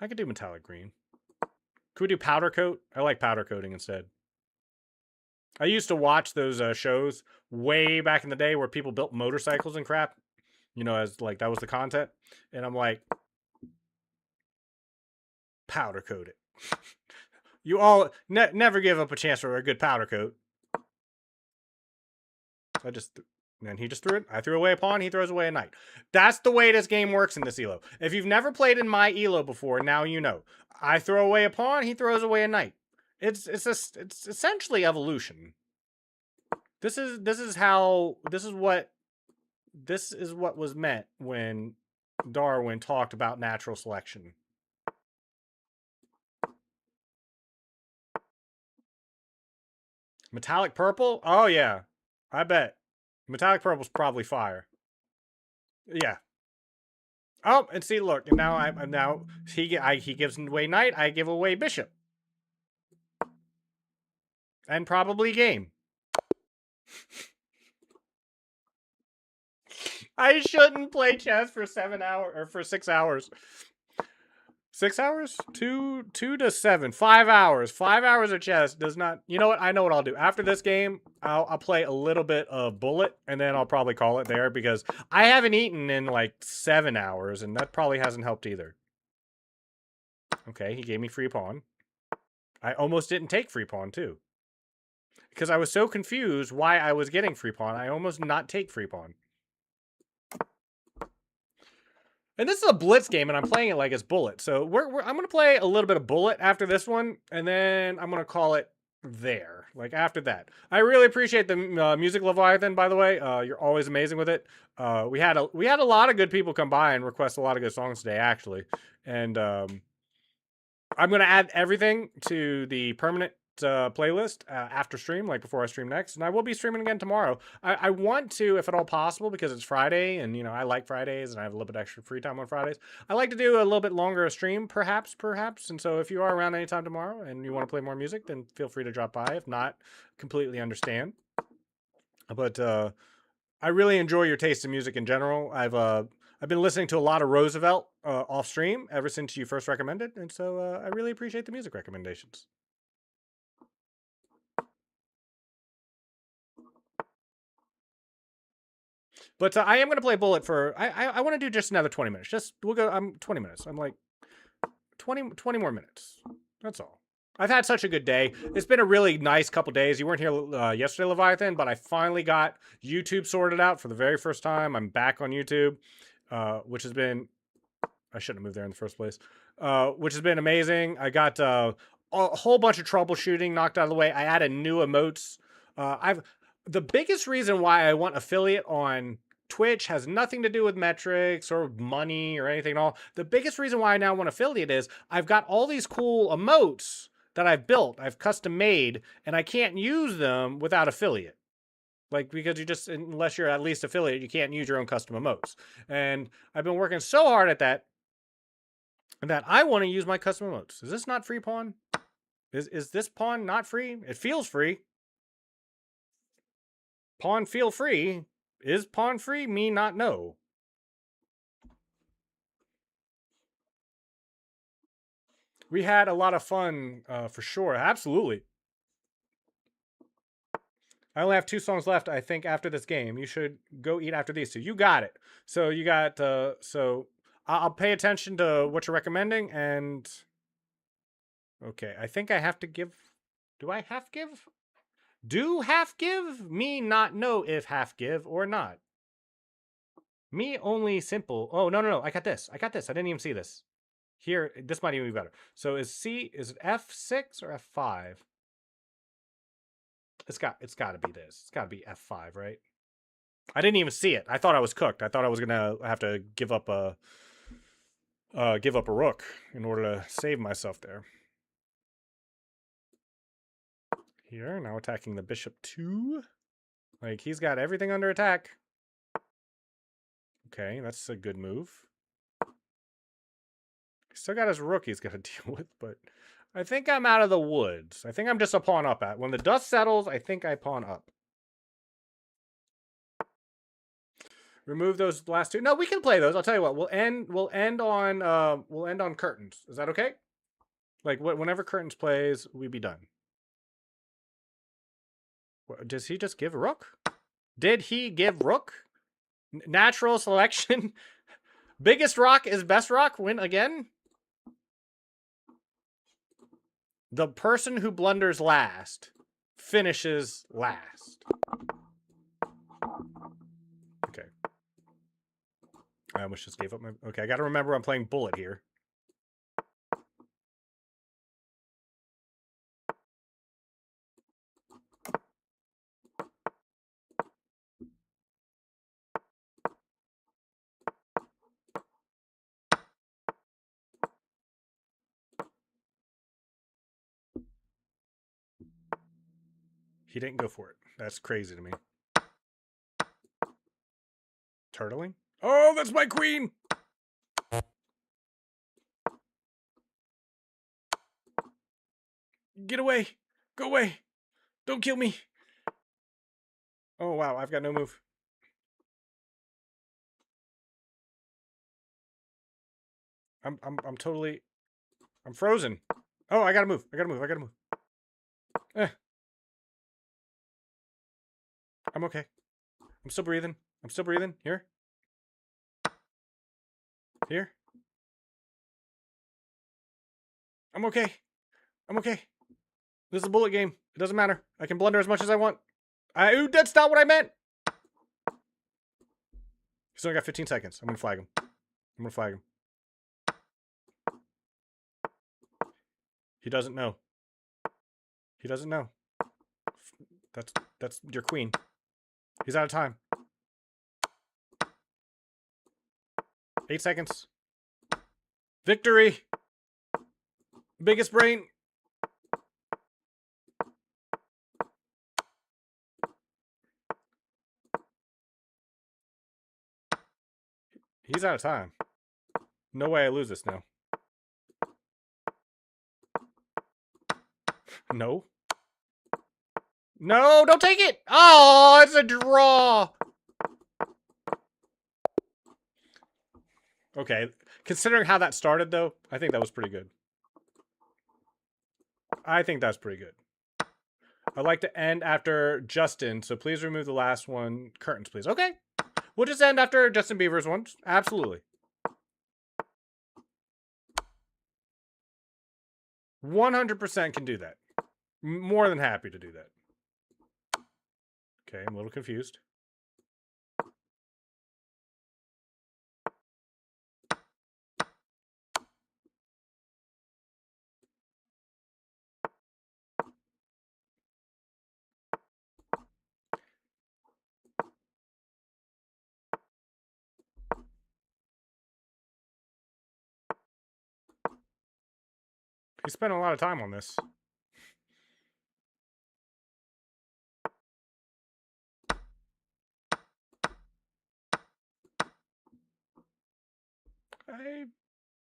[SPEAKER 1] I could do metallic green. Could we do powder coat? I like powder coating instead. I used to watch those shows way back in the day where people built motorcycles and crap. As like that was the content. And I'm like, powder coat it. You all never give up a chance for a good powder coat. So then he just threw it. I threw away a pawn. He throws away a knight. That's the way this game works in this ELO. If you've never played in my ELO before, now you know. I throw away a pawn. He throws away a knight. It's essentially evolution. This is what was meant when Darwin talked about natural selection. Metallic purple? Oh yeah, I bet. Metallic purple's probably fire. Yeah. Oh, and see, look, and now he gives away knight. I give away bishop, and probably game. I shouldn't play chess for 7 hours or for 6 hours. 6 hours? 2 to 7. 5 hours. 5 hours of chess does not... You know what? I know what I'll do. After this game, I'll play a little bit of Bullet, and then I'll probably call it there, because I haven't eaten in like 7 hours, and that probably hasn't helped either. Okay, he gave me free pawn. I almost didn't take free pawn, too. Because I was so confused why I was getting free pawn, I almost not take free pawn. And this is a blitz game, and I'm playing it like it's Bullet. So I'm going to play a little bit of Bullet after this one, and then I'm going to call it there. Like, after that. I really appreciate the music, Leviathan, by the way. You're always amazing with it. We had a lot of good people come by and request a lot of good songs today, actually. And I'm going to add everything to the permanent playlist after stream, like before I stream next, and I will be streaming again tomorrow. I want to, if at all possible, because it's Friday, and you know I like Fridays, and I have a little bit extra free time on Fridays. I like to do a little bit longer stream, perhaps. And so if you are around anytime tomorrow and you want to play more music, then feel free to drop by. If not, completely understand. But I really enjoy your taste in music in general. I've been listening to a lot of Roosevelt off stream ever since you first recommended, and so I really appreciate the music recommendations. But I am going to play Bullet for... I want to do just another 20 minutes. We'll go... 20 minutes. I'm like... 20 more minutes. That's all. I've had such a good day. It's been a really nice couple days. You weren't here yesterday, Leviathan, but I finally got YouTube sorted out for the very first time. I'm back on YouTube, which has been... I shouldn't have moved there in the first place. Which has been amazing. I got a whole bunch of troubleshooting knocked out of the way. I added new emotes. The biggest reason why I want affiliate on Twitch has nothing to do with metrics or money or anything at all. The biggest reason why I now want affiliate is I've got all these cool emotes that I've built, I've custom made, and I can't use them without affiliate. Like, because unless you're at least affiliate, you can't use your own custom emotes. And I've been working so hard at that I want to use my custom emotes. Is this not free pawn? Is this pawn not free? It feels free. Pawn feel free. Is pawn free? Me not know. We had a lot of fun, for sure. Absolutely. I only have 2 songs left, I think, after this game. You should go eat after these 2. You got it. So you got... so I'll pay attention to what you're recommending, and... Okay, I think I have to give... Do I half give? Do half give? Me not know if half give or not. Me only simple. Oh, no. I got this. I didn't even see this. Here, this might even be better. So is it F6 or F5? It's got to be this. It's got to be F5, right? I didn't even see it. I thought I was cooked. I thought I was going to have to give up a rook in order to save myself there. Here, now attacking the bishop 2. Like, he's got everything under attack. Okay, that's a good move. He's still got his rook he's got to deal with, but I think I'm out of the woods. I think I'm just a pawn up at. When the dust settles, I think I pawn up. Remove those last 2. No, we can play those. I'll tell you what. We'll end on curtains. Is that okay? Like, whenever curtains plays, we be done. Does he just give a rook? Did he give rook? Natural selection. Biggest rock is best rock. Win again. The person who blunders last finishes last. Okay. I almost just gave up my... Okay, I gotta remember I'm playing Bullet here. He didn't go for it. That's crazy to me. Turtling? Oh, that's my queen! Get away! Go away! Don't kill me! Oh, wow, I've got no move. I'm totally... I'm frozen. Oh, I gotta move. I gotta move. I'm okay. I'm still breathing. Here. Here. I'm okay. This is a bullet game. It doesn't matter. I can blunder as much as I want. Ooh, that's not what I meant! He's only got 15 seconds. I'm gonna flag him. He doesn't know. That's your queen. He's out of time. 8 seconds. Victory! Biggest brain! He's out of time. No way I lose this now. No. No, don't take it! Oh, it's a draw! Okay, considering how that started, though, I think that was pretty good. I like to end after Justin, so please remove the last one. Curtains, please. Okay. We'll just end after Justin Bieber's one. Absolutely. 100% can do that. More than happy to do that. Okay, I'm a little confused. He spent a lot of time on this. I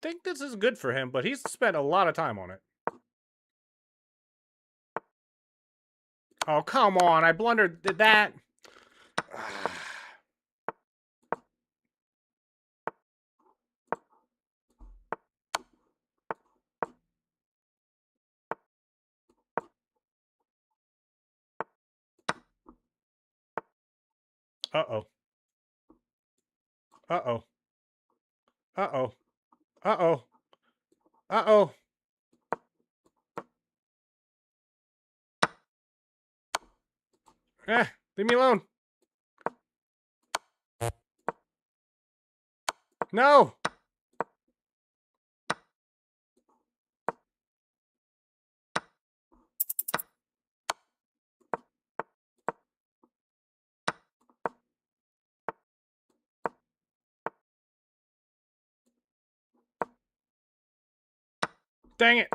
[SPEAKER 1] think this is good for him, but he's spent a lot of time on it. Oh, come on. I blundered that. Uh-oh. Uh-oh. Uh-oh. Uh-oh. Uh-oh. Leave me alone. No! Dang it.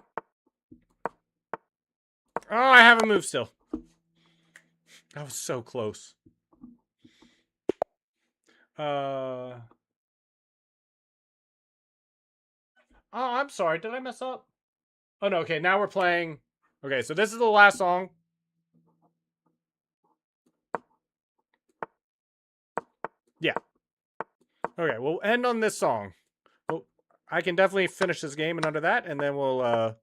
[SPEAKER 1] Oh, I haven't moved still. That was so close. Oh, I'm sorry. Did I mess up? Oh, no. Okay, now we're playing. Okay, so this is the last song. Yeah. Okay, we'll end on this song. Well, I can definitely finish this game and under that, and then we'll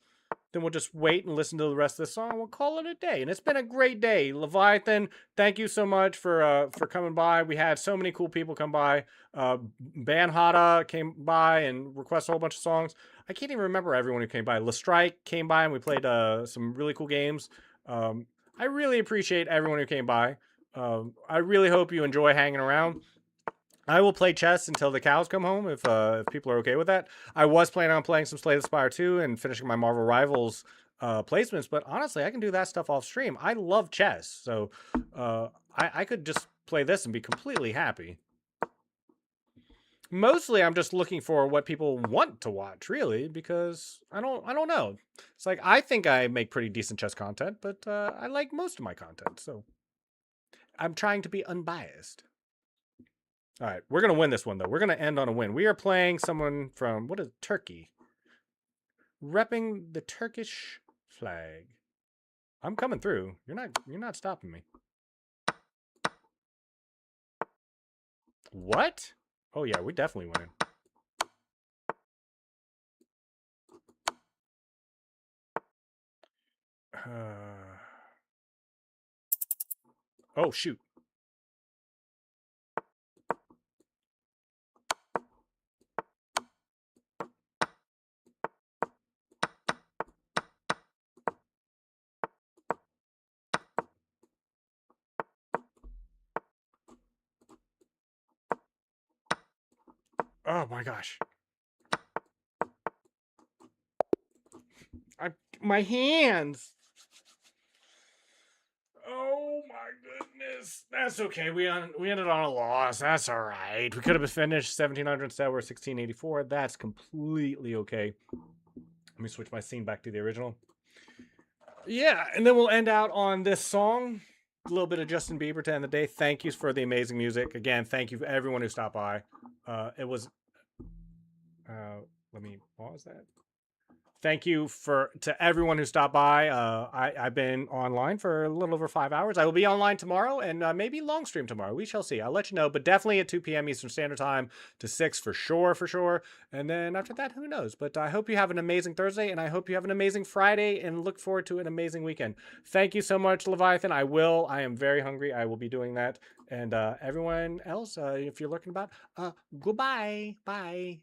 [SPEAKER 1] just wait and listen to the rest of the song. We'll call it a day. And it's been a great day. Leviathan, thank you so much for coming by. We had so many cool people come by. Banhada came by and requested a whole bunch of songs. I can't even remember everyone who came by. Lestrike came by and we played some really cool games. I really appreciate everyone who came by. I really hope you enjoy hanging around. I will play chess until the cows come home if people are okay with that. I was planning on playing some Slay the Spire 2 and finishing my Marvel Rivals placements, but honestly, I can do that stuff off stream. I love chess, so I could just play this and be completely happy. Mostly, I'm just looking for what people want to watch, really, because I don't know. It's like I think I make pretty decent chess content, but I like most of my content, so I'm trying to be unbiased. All right, we're gonna win this one though. We're gonna end on a win. We are playing someone from what is Turkey, repping the Turkish flag. I'm coming through. You're not stopping me. What? Oh yeah, we definitely winning. Oh shoot. Oh my gosh. My hands. Oh my goodness. That's okay. We ended on a loss. That's all right. We could have finished 1700 instead. We're 1684. That's completely okay. Let me switch my scene back to the original. Yeah, and then we'll end out on this song. A little bit of Justin Bieber to end the day. Thank you for the amazing music. Again, thank you for everyone who stopped by. It was let me pause that. Thank you to everyone who stopped by. I've been online for a little over 5 hours. I will be online tomorrow and maybe long stream tomorrow. We shall see. I'll let you know, but definitely at 2 p.m. Eastern Standard Time to 6 for sure. And then after that, who knows? But I hope you have an amazing Thursday and I hope you have an amazing Friday and look forward to an amazing weekend. Thank you so much, Leviathan. I am very hungry. I will be doing that. And everyone else, if you're looking about, goodbye. Bye.